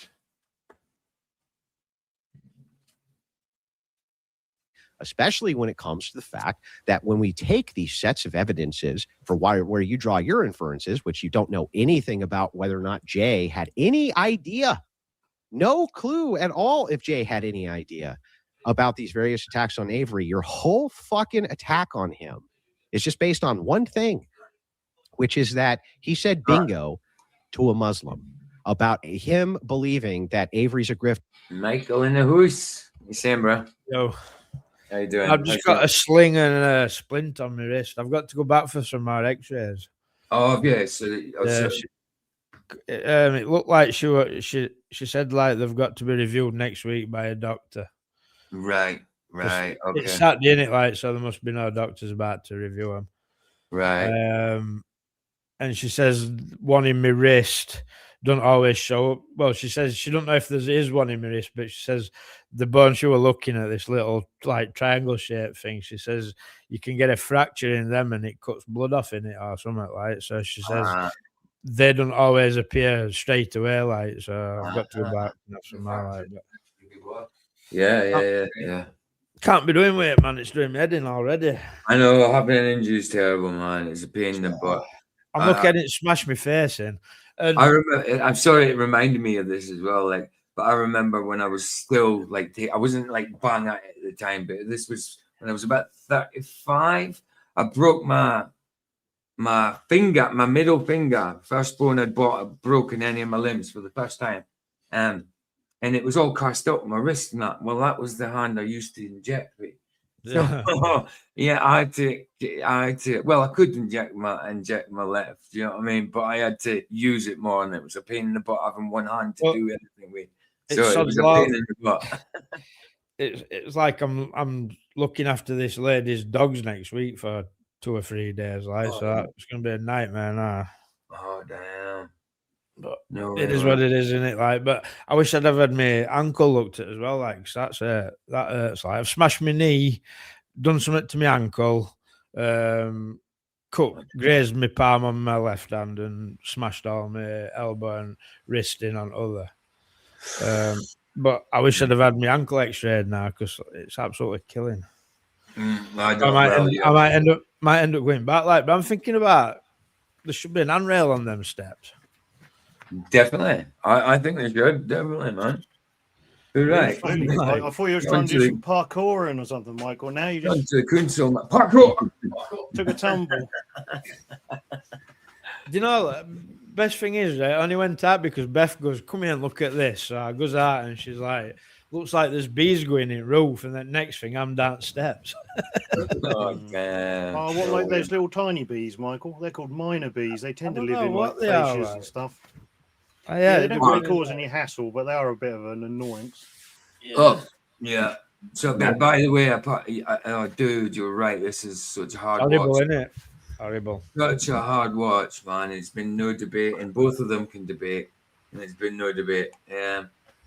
Especially when it comes to the fact that when we take these sets of evidences for where you draw your inferences, which you don't know anything about whether or not Jay had any idea, no clue at all if Jay had any idea about these various attacks on Avery, your whole fucking attack on him is just based on one thing, which is that he said bingo to a Muslim about him believing that Avery's a grift. Michael in the house. You saying, bro? Yo. How you doing? I've just got a sling and a splint on my wrist. I've got to go back for some more X-rays. Oh yeah, it looked like she said like they've got to be reviewed next week by a doctor. Right. Okay. It's Saturday, in it, like, so there must be no doctors about to review them. Right. And she says one in my wrist don't always show up. Well, she says she don't know if there is one in my wrist, but she says the bone she were looking at, this little like triangle shaped thing, she says you can get a fracture in them and it cuts blood off in it or something like. So she says they don't always appear straight away, like, so I've got to go back and have some more like that. Yeah. Can't be doing with it, man. It's doing my head in already. I know having an injury is terrible, man. It's a pain in the butt. I'm looking at it smash my face in. And I remember. I'm sorry, it reminded me of this as well. Like, but I remember when I was still like, I wasn't like bang at it at the time, but this was when I was about 35. I broke my finger, my middle finger. First bone I'd broken any of my limbs for the first time, and it was all cast up my wrist and that. Well, that was the hand I used to inject with. So, yeah, I had to. Well, I could inject my left. You know what I mean? But I had to use it more, and it was a pain in the butt having one hand to do anything with. So it was a pain in the butt. It's like I'm looking after this lady's dogs next week for 2 or 3 days, like, so it's gonna be a nightmare now. Oh damn! But it is what it is, isn't it? Like, but I wish I'd have had my ankle looked at as well. Like, 'cause that's it. That hurts. Like, I've smashed my knee, done something to my ankle, grazed my palm on my left hand, and smashed all my elbow and wrist in on other. But I wish I'd have had my ankle X-rayed now because it's absolutely killing. I might end up going back. Like, but I'm thinking about there should be an handrail on them steps. Definitely. I think they should. Definitely, man. You're right. I thought you were trying to do some parkouring or something, Michael. Now you just parkour. Took a tumble. Do you know, best thing is, right, I only went out because Beth goes, come here and look at this. So I goes out and she's like, looks like there's bees going in roof. And then next thing, I'm down steps. Oh, what, like those little tiny bees, Michael? They're called minor bees. They tend to live in like fascias and stuff. Oh, yeah, they don't really cause any hassle, but they are a bit of an annoyance. Oh, yeah. So, by the way, dude, you're right. This is such a hard horrible, watch. isn't it? Horrible. Such a hard watch, man. It's been no debate, and both of them can debate, and there's been no debate.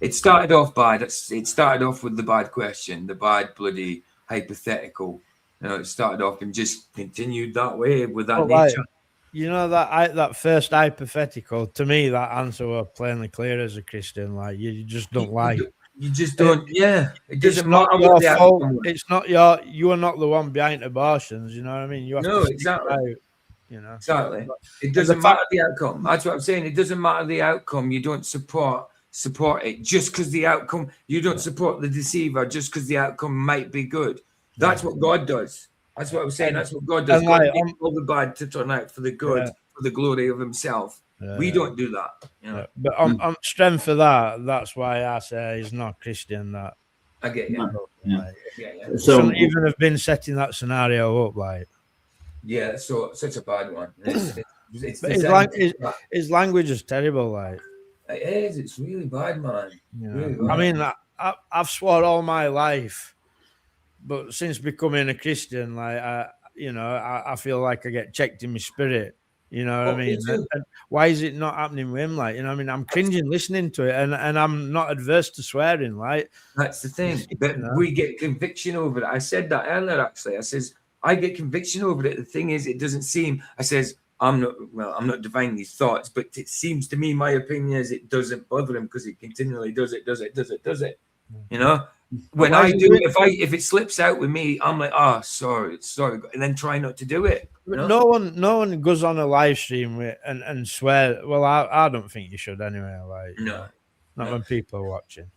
It started off bad. It started off with the bad question, the bad bloody hypothetical. You know, it started off and just continued that way with that nature. Like, you know, that first hypothetical, to me, that answer was plainly clear as a Christian. Like, you just don't like. You just don't. It doesn't not matter your what the fault. outcome was. It's not you are not the one behind abortions. You know what I mean? You have to exactly. Out, you know, exactly. It doesn't matter the outcome. That's what I'm saying. It doesn't matter the outcome. You don't support it just because the outcome. You don't support the deceiver just because the outcome might be good. That's what God does. That's what I'm saying. That's what God does. God makes all the bad to turn out for the good, for the glory of Himself. We don't do that. You know? But on strength of that, that's why I say he's not Christian. That I get you. So shouldn't even have been setting that scenario up, like. Yeah, so such a bad one. His language is terrible, like. It is. It's really bad, man. Yeah. Really bad. I mean, I've swore all my life, but since becoming a Christian, like I feel like I get checked in my spirit. You know what I mean? And why is it not happening with him? Like, you know, I mean, I'm cringing listening to it, and I'm not adverse to swearing. Like, that's the thing. But we get conviction over it. I said that earlier. Actually, I says I get conviction over it. The thing is, it doesn't seem. I says I'm not divining these thoughts, but it seems to me, my opinion is it doesn't bother him because he continually does it. You know. When I do, if it slips out with me, I'm like, sorry, and then try not to do it. But no one goes on a live stream and swear. Well, I don't think you should anyway. Like, not when people are watching.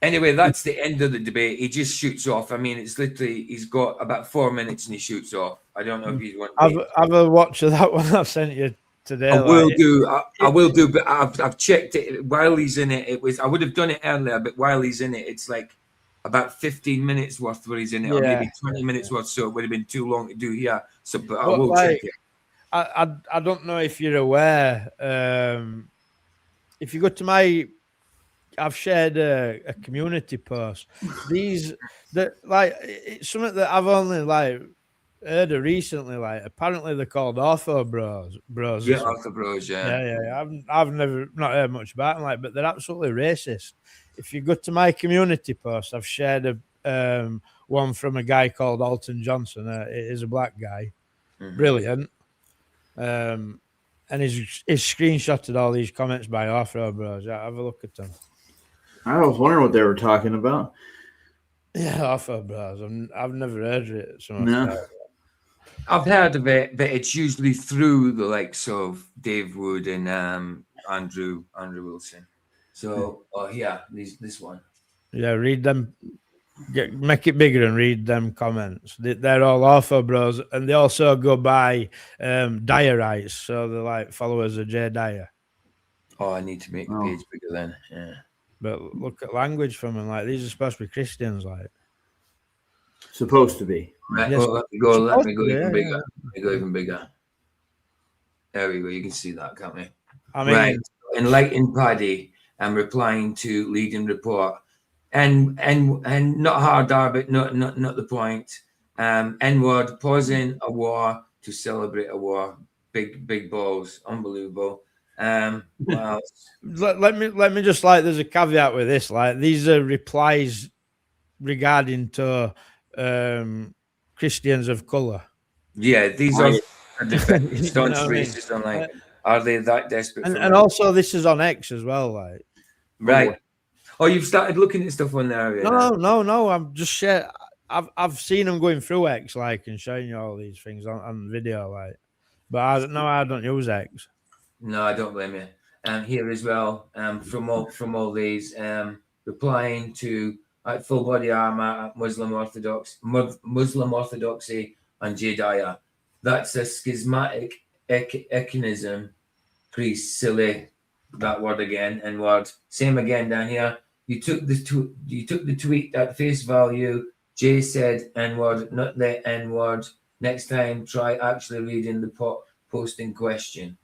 Anyway, that's the end of the debate. He just shoots off. I mean, it's literally he's got about 4 minutes and he shoots off. I don't know if he's one. Have a watch of that one I sent you today. I will do. I will do. But I've checked it while he's in it. I would have done it earlier, but while he's in it, it's like about 15 minutes worth where he's in it, or maybe 20 minutes worth. So it would have been too long to do here. So, but I will check it. I don't know if you're aware. If you go to I've shared a community post. It's something that I've only heard of recently. Like, apparently they're called Ortho bros. Yeah, Ortho bros. Yeah. I've never not heard much about them. Like, but they're absolutely racist. If you go to my community post, I've shared one from a guy called Alton Johnson. It is a black guy, brilliant. And he's screenshotted all these comments by Ortho bros. Have a look at them. I was wondering what they were talking about. Yeah, Ortho bros. I've never heard of it. No. I've heard of it, but it's usually through the likes of Dave Wood and Andrew Wilson. So, this one. Yeah, read them. Make it bigger and read them comments. They're all Ortho bros, and they also go by Dyerites, so they're like followers of Jay Dyer. Oh, I need to make the page bigger then. Yeah. But look at language from them. Like, these are supposed to be Christians, like. Supposed to be. Right. Yes, Let me go even bigger. Let me go even bigger. There we go. You can see that, can't we? I mean, right. Enlightened Paddy. I'm replying to leading report, and not hard R, but not the point. N-word, pausing a war to celebrate a war. Big balls, unbelievable. Wow. let me just, like, there's a caveat with this. Like, these are replies regarding to Christians of color. Yeah, these are defense racist online. Are they that desperate? And also, this is on X as well, like. Right. Oh, you've started looking at stuff on there. No. I'm just sharing. I've seen them going through X, like, and showing you all these things on video, like. But I don't use X. No, I don't blame you. Here as well. From all these, replying to full body armor, Muslim orthodoxy, and Jediah. That's a schismatic ecumenism. Priest, silly, that word again, N word. Same again down here. You took the tweet at face value. Jay said N word, not the N word. Next time, try actually reading the post in question.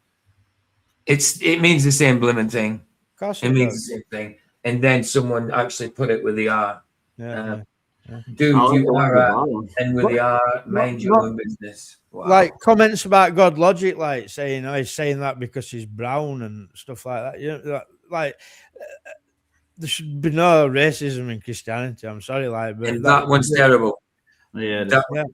It means the same blooming thing. Of course it means the same thing. And then someone actually put it with the R. Yeah. Dude, I like you the one at are the at, bottom. and with the R, mind your not- own business. Wow. Like comments about God logic, like saying, "Oh, he's saying that because he's brown" and stuff like that. You know, like there should be no racism in Christianity. I'm sorry, like, but And that one's terrible. Yeah, it is. That- Yeah.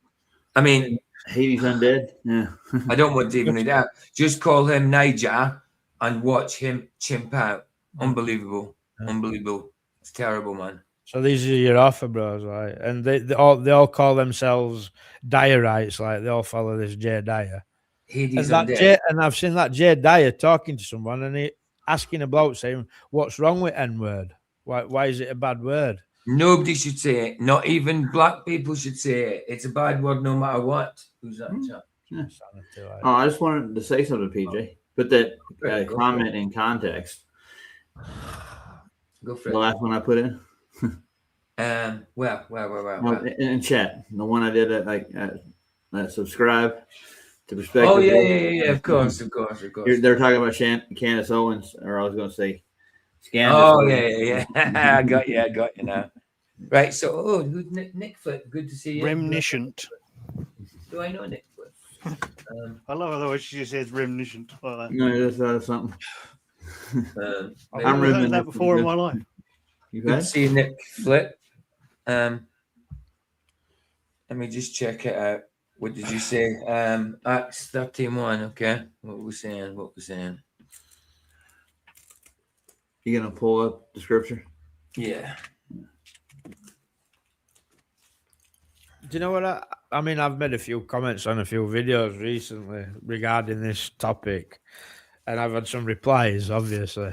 I mean, Hades Undead. Yeah. I don't want to even read out. Just call him Niger and watch him chimp out. Unbelievable. Unbelievable. It's terrible, man. So these are your offer bros, right? And they all call themselves Dyerites, like they all follow this Jay Dyer. Hades And Undead. and I've seen that Jay Dyer talking to someone and he asking a bloke saying, "What's wrong with N-word? Why is it a bad word?" Nobody should say it. Not even black people should say it. It's a bad word no matter what. Who's that? chap? Yeah. Oh, I just wanted to say something, PJ. Put that Right, go for comment in context. Go for The it. last one I put in. Where? No, in chat. The one I did at subscribe to Perspective. Oh yeah. Of course. They're talking about Candace Owens, or I was going to say Scandis. Oh yeah. I got you now. Right. So, who's Nick Flip? Good to see you. Remniscent. Do I know Nick Flip? I love the way she just says remniscent like that. No, that's something. I've never heard that before in my life. You Good to see you, Nick Flip. Let me just check it out. What did you say? Acts 13:1. Okay. What we're saying. You gonna pull up the scripture? Yeah. Do you know what I mean? I've made a few comments on a few videos recently regarding this topic, and I've had some replies, obviously.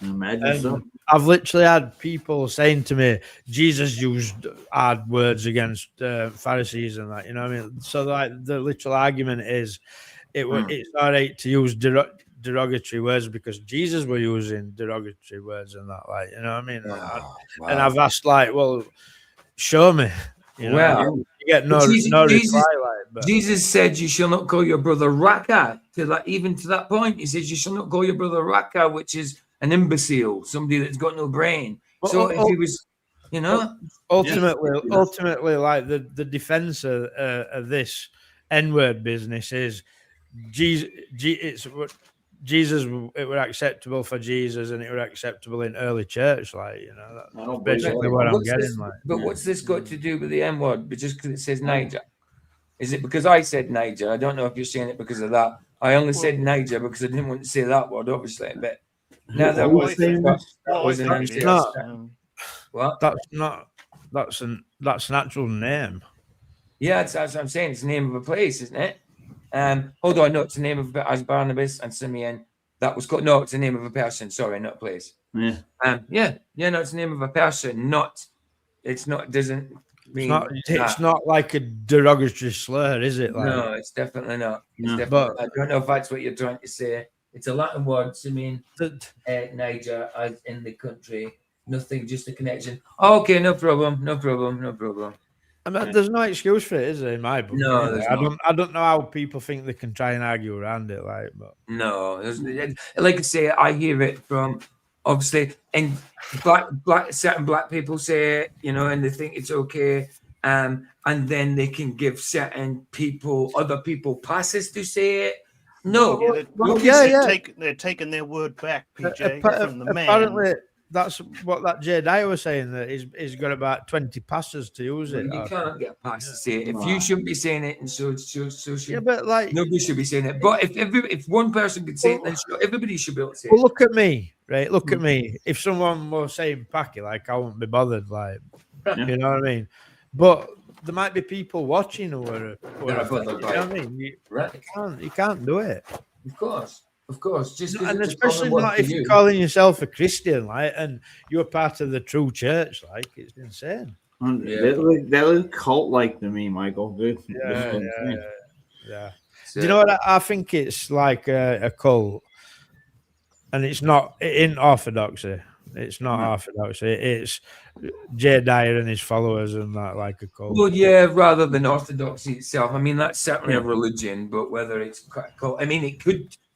Imagine so. I've literally had people saying to me, Jesus used hard words against Pharisees and that, you know what I mean? So like the literal argument is it's all right to use derogatory words because Jesus were using derogatory words and that, like, you know what I mean? And I've asked, like, well, show me. You know, Well, you get no reply. Like, but Jesus said, "You shall not call your brother Raka." Even to that point, he says, "You shall not call your brother Raka," which is an imbecile, somebody that's got no brain. So if he was, you know, ultimately, like the defense of this N-word business is Jesus. It were acceptable for Jesus, and it were acceptable in early church, like, you know. That's basically what I'm getting. But what's this got to do with the N word? But just because it says Niger, is it because I said Niger? I don't know if you're saying it because of that. I only said Niger because I didn't want to say that word, obviously. But now that was an answer. What? That's an actual name. Yeah, that's what I'm saying. It's the name of a place, isn't it? Hold on, no, it's the name of as Barnabas and Simeon. That was called. No, it's the name of a person. Sorry, not a place. Yeah. No, it's the name of a person. It's not. Doesn't mean. It's not like a derogatory slur, is it? Like, no, it's definitely not. But I don't know if that's what you're trying to say. It's a Latin word. I mean, Niger, as in the country. Nothing, just a connection. Okay, no problem. I mean, there's no excuse for it, is there? In my book, No, there's not. I don't know how people think they can try and argue around it, like. But no, like I say, I hear it from obviously, and certain black people say it, you know, and they think it's okay, and then they can give other people passes to say it. No, They're taking their word back, PJ, from the man. Apparently, that's what that Jay Dyer was saying, that he's got about 20 passes to use it. You can't get past to say it. If you shouldn't be saying it, and so should but like nobody should be saying it. But if one person could say it, then everybody should be able to say it. Well, look at me, right? Look at me. If someone was saying Packy, like, I wouldn't be bothered, like, you know what I mean? But there might be people watching who are you know what I mean? You can't do it. Of course, and especially not if you're calling yourself a Christian, like, and you're part of the true church, like, it's insane. That look cult-like to me, Michael. Yeah. Do you know what I think? It's like a cult, and it's not in orthodoxy. It's not orthodoxy. It's Jay Dyer and his followers and that, like a cult. Well, yeah, rather than orthodoxy itself. I mean, that's certainly a religion, but whether it's cult, I mean,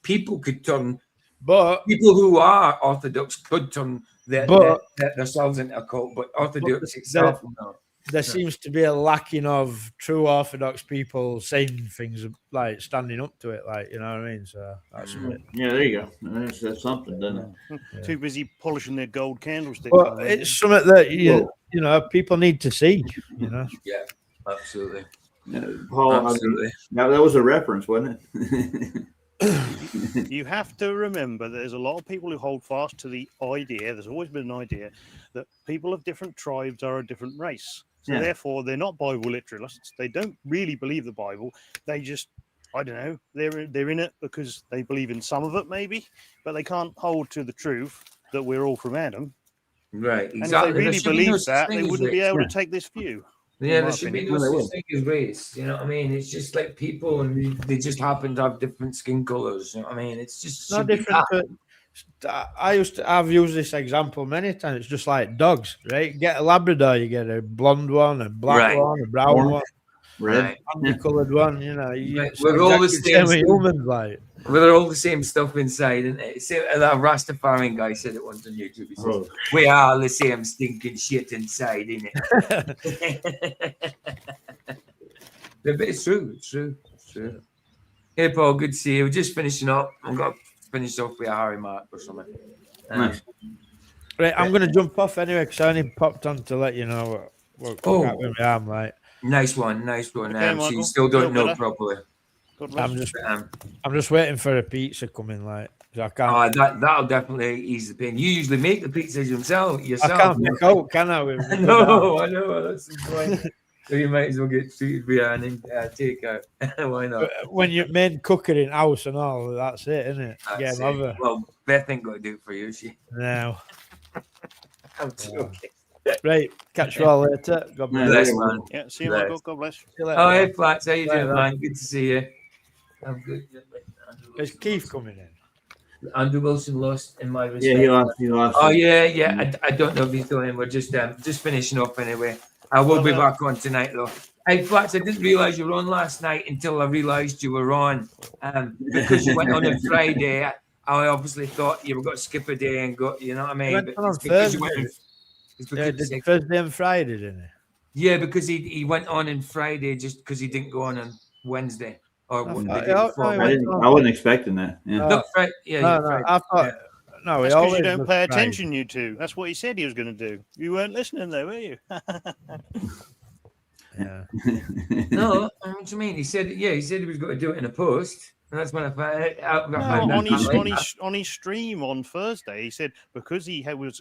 people could turn, but people who are orthodox could turn themselves into a cult, but orthodox itself, no. There seems to be a lacking of true Orthodox people saying things like standing up to it, like, you know what I mean? So that's it. Yeah, there you go. That's something, doesn't it? Too busy polishing their gold candlesticks. Well, it's something that you know people need to see. You know. Yeah, absolutely. Paul, absolutely. That was a reference, wasn't it? You have to remember there's a lot of people who hold fast to the idea, there's always been an idea, that people of different tribes are a different race. So therefore, they're not Bible literalists. They don't really believe the Bible. They just, I don't know, they're in it because they believe in some of it, maybe, but they can't hold to the truth that we're all from Adam. Right, exactly. And if they really believed that, they wouldn't be able to take this view. Yeah, there should be no such thing as race. You know what I mean? It's just like people, and they just happen to have different skin colors. You know what I mean? It's just not different. I've used this example many times. It's just like dogs, right? Get a Labrador, you get a blonde one, a black one, a brown one, red, coloured one. You know, we're all the same humans, like. We're all the same stuff inside, and that Rastafarian guy said it once on YouTube. He says, "We are the same stinking shit inside, innit?" But it's true. It's true. Hey, Paul, good to see you. We're just finishing up. I'm going to finish off with a Harry Mark or something. Nice. Right, I'm going to jump off anyway because I only popped on to let you know what happened with my arm, like. Nice one. Okay, So you still don't know properly. I'm just waiting for a pizza coming, like. I can't. That'll definitely ease the pain. You usually make the pizzas yourself. I can't make out, can I? No, I know. That's the point. So you might as well get treated with an takeout. Why not? When you're main cooker in house and all, that's it, isn't it? That's it. Well, Beth ain't got to do it for you, she. No. I'm joking. Right, catch you all later. God bless. Man. Yeah, see you, Michael. God bless. Oh, hey, Flats. How you doing, man? Good to see you. I'm good. Is Keith coming in? Andrew Wilson lost in my respect. Yeah, he lost. Oh, yeah. I don't know if he's going in. We're just finishing up anyway. I will be back on tonight, though. Hey, Flats, I didn't realise you were on last night until I realised you were on. Because you went on Friday, I obviously thought you were going to skip a day and go, you know what I mean? Went on Thursday. Thursday and Friday, didn't he? Yeah, because he went on Friday just because he didn't go on Wednesday. Or I wasn't expecting that. Yeah. No, Friday. I thought... No, that's because you don't pay attention, you two. That's what he said he was going to do. You weren't listening, though, were you? Yeah. No, what do you mean? He said he was going to do it in a post. And that's when I found out. On his stream on Thursday, he said because he was,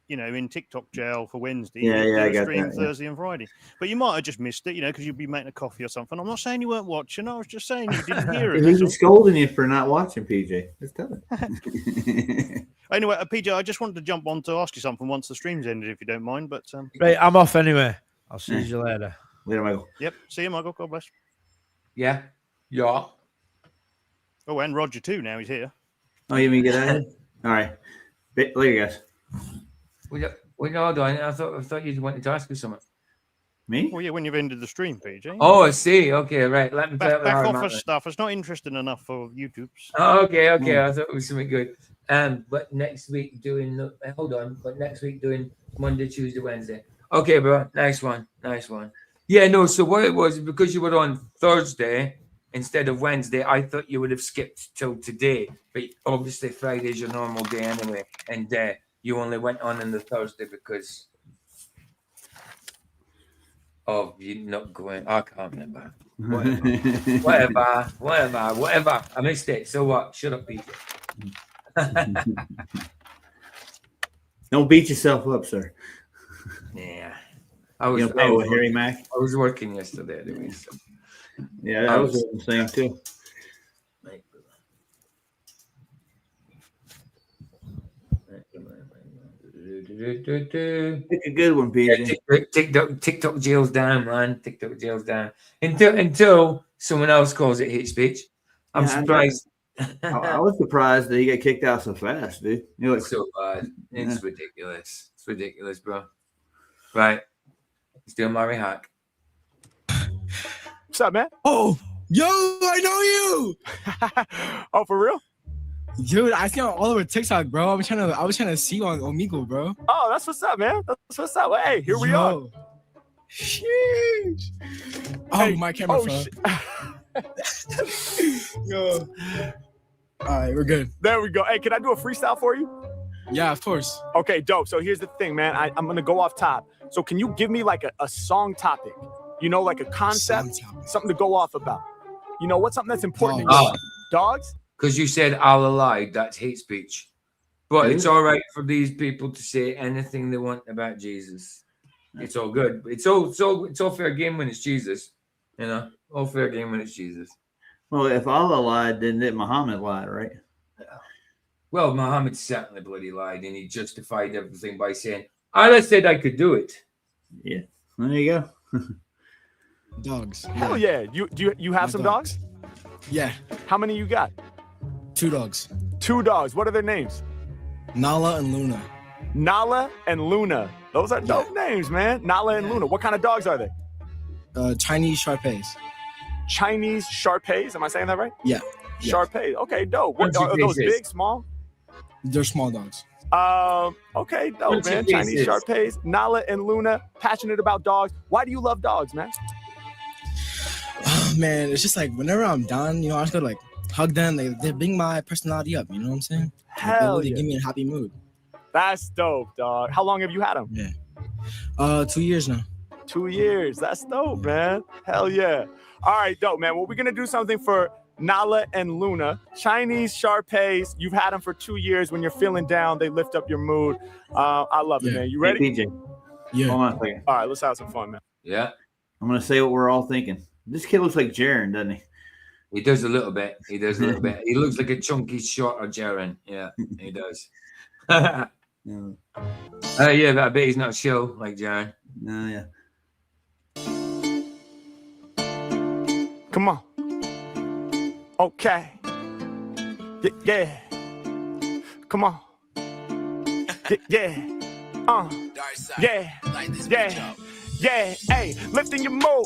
in TikTok jail for Wednesday. I got stream that, Thursday and Friday. But you might have just missed it, because you'd be making a coffee or something. I'm not saying you weren't watching. I was just saying you didn't hear it. He's scolding you for not watching, PJ. Just tell him. Anyway, PJ, I just wanted to jump on to ask you something once the stream's ended, if you don't mind. But right, I'm off anyway. I'll see you later. Later, Michael. Yep. See you, Michael. God bless. Yeah. Oh, and Roger too. Now he's here. Oh, you mean get out of it? All right. Later, guys. Wait, hold on. I thought you wanted to ask me something. Me? Well, yeah, when you've ended the stream, PJ. Oh, I see. Okay, right. Let me back off of stuff. It's not interesting enough for YouTube's. Oh, okay. I thought it was something good. But next week doing Monday, Tuesday, Wednesday. Okay, bro. Nice one. Yeah, no. So what it was, because you were on Thursday instead of Wednesday, I thought you would have skipped till today. But obviously Friday's your normal day anyway, and you only went on the Thursday because of you not going. I can't remember. Whatever. I missed it. So what? Shut up, PJ. Don't beat yourself up, sir. Yeah. I was Harry Mack. I was working yesterday anyway. So. Yeah, I was doing the same too. Pick a good one, PJ. Yeah, TikTok jails down, man. TikTok jails down until Someone else calls it hate speech. I'm Yeah, I surprised. I was surprised that he got kicked out so fast, dude. You know, It's so bad. It's ridiculous. It's ridiculous, bro. Right. Still Murray Hack. What's up, man? Oh, yo, I know you. Oh, for real? Dude, I see you all over TikTok, bro. I was trying to see you on Omegle, bro. Oh, that's what's up, man. That's what's up. Well, hey, here we are. Sheesh. Oh, Hey, my camera fell. Yo. All right, we're good. There we go. Hey, can I do a freestyle for you? Yeah, of course. Okay, dope. So here's the thing, man. I'm going to go off top. So can you give me like a song topic? You know, like a concept, something to go off about. You know, what's something that's important to you? Dogs? Because you said Allah lied, that's hate speech. But it's all right for these people to say anything they want about Jesus. It's all good. It's all fair game when it's Jesus. You know, all fair game when it's Jesus. Well, if Allah lied, then did Muhammad lie, right? Well, Muhammad certainly bloody lied, and he justified everything by saying, Allah said I could do it. Yeah. There you go. Dogs. Hell yeah. You have some dogs? Yeah. How many you got? 2 dogs. 2 dogs. What are their names? Nala and Luna. Nala and Luna. Those are dope names, man. Nala and Luna. What kind of dogs are they? Chinese Shar-Peis. Chinese Shar-Peis. Am I saying that right? Yeah. Shar-Peis. Okay, dope. What's your Are those faces? big, small? They're small dogs. Okay, dope, What's your man. Chinese faces? Shar-Peis. Nala and Luna. Passionate about dogs. Why do you love dogs, man? Oh, man, it's just like whenever I'm down, you know, I just gotta like hug them. They bring my personality up. You know what I'm saying? Hell They yeah. give me a happy mood. That's dope, dog. How long have you had them? Yeah. 2 years now. 2 years. That's dope, man. Hell yeah. All right, dope, man. Well, we're going to do something for Nala and Luna. Chinese Shar-Peis. You've had them for 2 years. When you're feeling down, they lift up your mood. I love it, man. You ready? Hey, PJ. Yeah. Hold on a second. All right, let's have some fun, man. Yeah. I'm going to say what we're all thinking. This kid looks like Jaren, doesn't he? He does a little bit. He does a little bit. He looks like a chunky, shorter Jaren. Yeah, he does. Yeah, but I bet he's not chill like Jaren. No, yeah. Come on. Okay. Yeah. Come on. Yeah. Yeah. Yeah. Hey, lifting your mood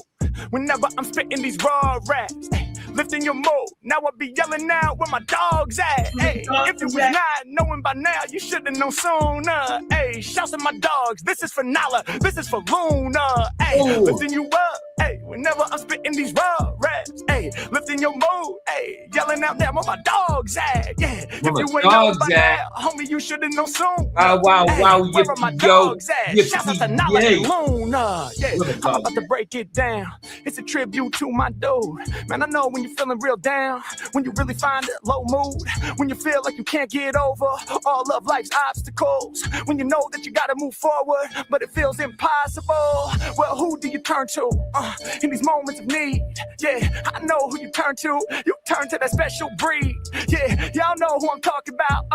whenever I'm spitting these raw raps. Hey, lifting your mood. Now I be yelling out where my dog's at. Hey, if you was not knowing by now, you should have known sooner. Hey, shouts to my dogs. This is for Nala. This is for Luna. Hey, lifting you up. Hey, whenever I'm spitting these raw raps. Hey, lifting your mood. Hey, yelling out there where my dog's at. Yeah, if you ain't know by now, homie, you should have known soon. Wow, Where are my dogs at? Shout out to Nala and yippee. Luna. Yeah, I'm about to break it down. It's a tribute to my dude. Man, I know when you're feeling real down, when you really find a low mood, when you feel like you can't get over all of life's obstacles, when you know that you gotta move forward, but it feels impossible. Well, who do you turn to in these moments of need? Yeah, I know who you turn to. You turn to that special breed. Yeah, y'all know who I'm talking about.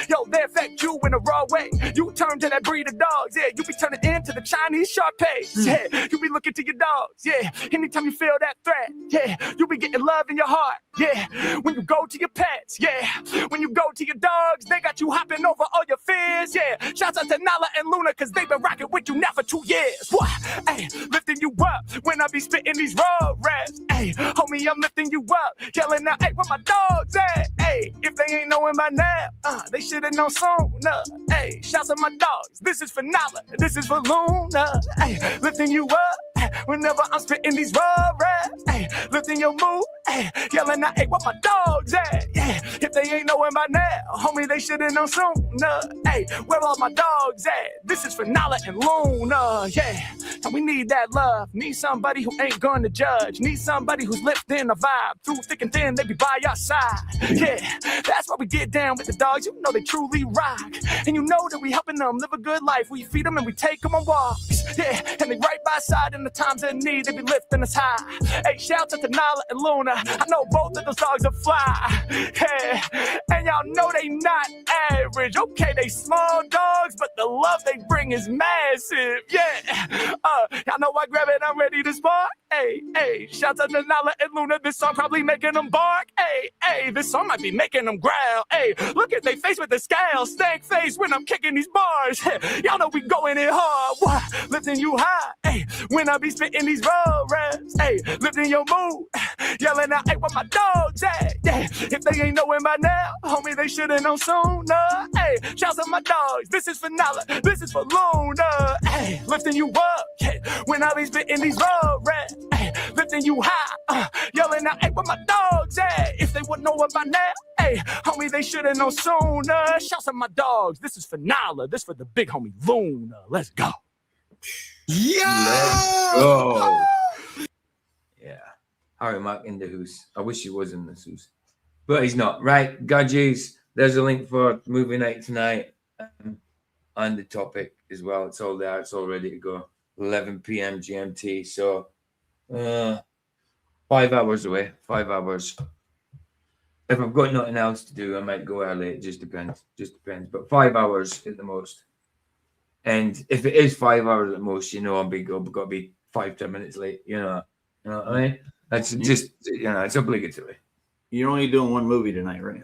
Yo, they affect you in a raw way. You turn to that breed of dogs. Yeah, you be turning into the Chinese Shar-Peis. Yeah, you be looking to your dogs. Yeah, anytime you feel that threat. Yeah, you be getting love in your heart. Yeah, when you go to your pets. Yeah, when you go to your dogs, they got you hopping over all your fears. Yeah, shouts out to Nala and Luna, cause they been rocking with you now for 2 years. What? Hey, lifting you up when I be spitting these raw raps. Hey, homie, I'm lifting you up, yelling out, hey, where my dogs at? Hey, if they ain't knowing by now, they should have known sooner. Hey, shouts to my dogs. This is for Nala, this is for Luna. Hey, lifting you up whenever I'm spitting these raw raps. Hey, lifting your mood. Hey, yelling out, hey, where my dogs at? Yeah, if they ain't knowing by now, homie, they should have known sooner. Hey, where all my dogs at? This is for Nala and Luna. Yeah, and we need that love. Need somebody who ain't gonna judge. Need somebody who's lifting the vibe. Through thick and thin, they be by your side. Yeah, that's why we get down with the dogs. You know they truly rock. And you know that we helping them live a good life. We feed them and we take them on walks. Yeah, and they right by side in the times of need. They be lifting us high. Hey, shouts out to Nala and Luna. I know both of those dogs are fly. Yeah, and y'all know they not average. Okay, they small dogs, but the love they bring is massive. Yeah, y'all know I grab it, I'm ready to spark. Hey, Shouts out to Nala and Luna. This song probably making them bark. Hey, hey, this song might be making them growl. Hey, look at they face with the scale. Stank face when I'm kicking these bars. Y'all know we going in hard. Why? Lifting you high. Hey, when I be spitting these road raps. Hey, lifting your mood. Yelling out, hey, what my dogs at? Yeah, if they ain't knowing by now, homie, they should've known sooner. Hey, shouts out my dogs. This is for Nala. This is for Luna. Hey, lifting you up. Yeah, when I be spitting these road raps. Hey, lifting you high. Yelling out, hey, what my dogs at? If they wouldn't know by now, hey, homie, they should've known sooner. Shouts out my dogs. This is for Nala. This for the big homie Luna. Let's go. Let's go. Yeah. Harry Mack in the house. I wish he was in this house, but he's not. Right, Gadgets. There's a link for movie night tonight on the topic as well. It's all there. It's all ready to go. 11 p.m. GMT. So 5 hours away. 5 hours. If I've got nothing else to do, I might go early. It just depends. But 5 hours at the most. And if it is 5 hours at most, I've got to be 5-10 minutes late. You know what I mean? That's just it's obligatory. You're only doing one movie tonight, right?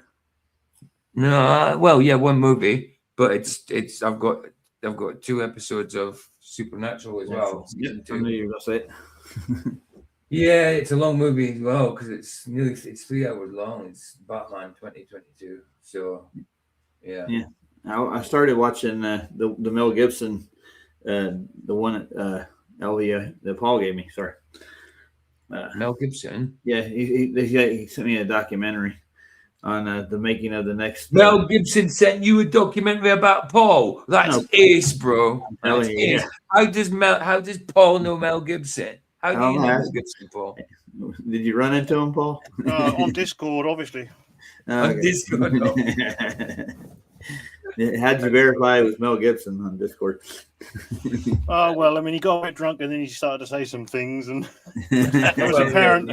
No, well, yeah, one movie, but it's I've got 2 episodes of Supernatural as well. Yep, I knew you were gonna say it. Yeah, it's a long movie as well because it's 3 hours long. It's Batman 2022. So yeah. I started watching the Mel Gibson, the one that Paul gave me. Sorry, Mel Gibson. Yeah, he sent me a documentary on the making of the next. Mel Gibson sent you a documentary about Paul. That's ace, bro. That's ace. How does Paul know Mel Gibson? How do you know Mel Gibson, Paul? Did you run into him, Paul? On Discord, obviously. On Discord. No. How'd you verify it was Mel Gibson on Discord? Oh, well, I mean, he got a bit drunk and then he started to say some things, and it was apparent.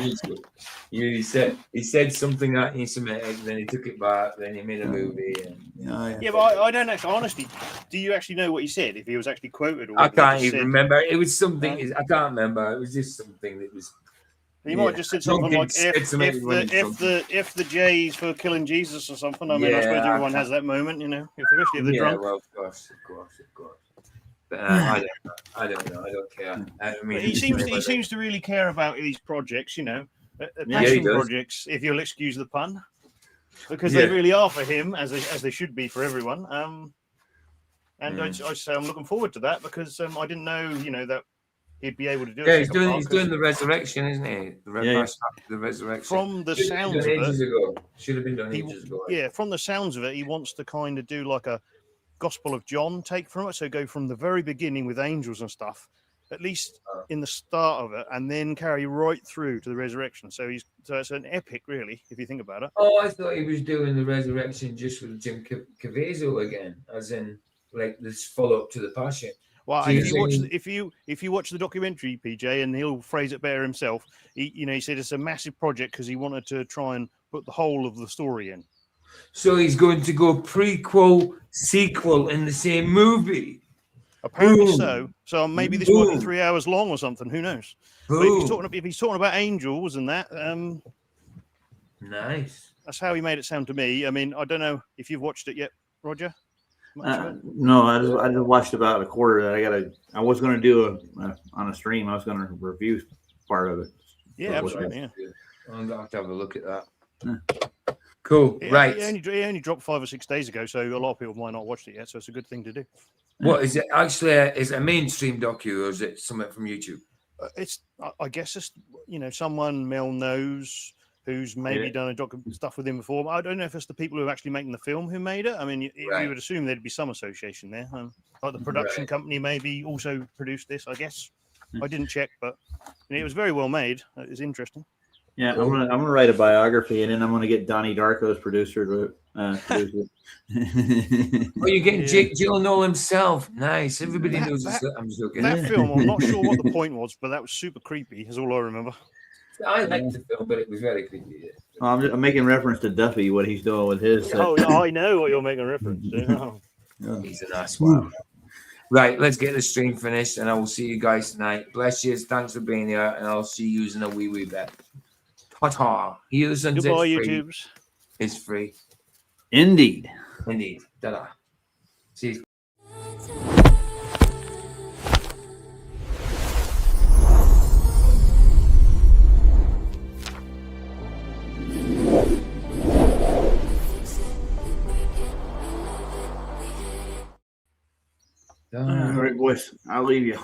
He said something anti-Semitic, then he took it back, then he made a movie. Yeah, but I don't actually, honestly, do you actually know what he said? If he was actually quoted? Or I can't even remember. It was something, I can't remember. It was just something that was. He might have just said something like, if the J's for killing Jesus or something. I mean, I suppose everyone has that moment, especially if they're drunk. Well, of course. But I don't know. I don't care. I mean, he seems to really care about these projects, passion projects, if you'll excuse the pun, because they really are for him, as they should be for everyone. And I say I'm looking forward to that because I didn't know, that he'd be able to do it. Yeah, he's doing the resurrection, isn't he? The resurrection. From the sounds of it, should have been done ages ago. Yeah, from the sounds of it, he wants to kind of do like a Gospel of John take from it. So go from the very beginning with angels and stuff, at least in the start of it, and then carry right through to the resurrection. So it's an epic, really, if you think about it. Oh, I thought he was doing the resurrection just with Jim Caviezel again, as in like this follow up to the Passion. Well, if you watch the documentary, PJ, and he'll phrase it better himself. He said it's a massive project because he wanted to try and put the whole of the story in. So he's going to go prequel, sequel in the same movie. Apparently so. So maybe this might be 3 hours long or something. Who knows? But if he's talking about angels and that, nice. That's how he made it sound to me. I mean, I don't know if you've watched it yet, Roger. No, I just watched about a quarter. That I was going to do on a stream. I was going to review part of it. Yeah, absolutely. Yeah. I'm going to have a look at that. Yeah. Cool. Right. It only dropped 5 or 6 days ago, so a lot of people might not have watched it yet. So it's a good thing to do. What is it actually? Is it a mainstream docu or is it something from YouTube? I guess it's someone Mel knows who's maybe done a stuff with him before. But I don't know if it's the people who are actually making the film who made it. I mean, you would assume there'd be some association there. Like the production company maybe also produced this, I guess. I didn't check, but it was very well made. It was interesting. Yeah, I'm gonna write a biography, and then I'm gonna get Donnie Darko's producer to produce it. Oh, you're getting Jake Gyllenhaal himself. Nice. Everybody knows that. I'm joking. That film, I'm not sure what the point was, but that was super creepy. Is all I remember. I liked the film, but it was very creepy. Yeah. I'm making reference to Duffy, what he's doing with his. I know what you're making reference to. He's a nice one. Right, let's get the stream finished, and I will see you guys tonight. Bless you. Thanks for being here, and I'll see you in a wee bit. Ta-ta. He listens. Goodbye, It's free. YouTubes. It's free. Indeed. Indeed. Ta-da. See you. All right, boys. I'll leave you.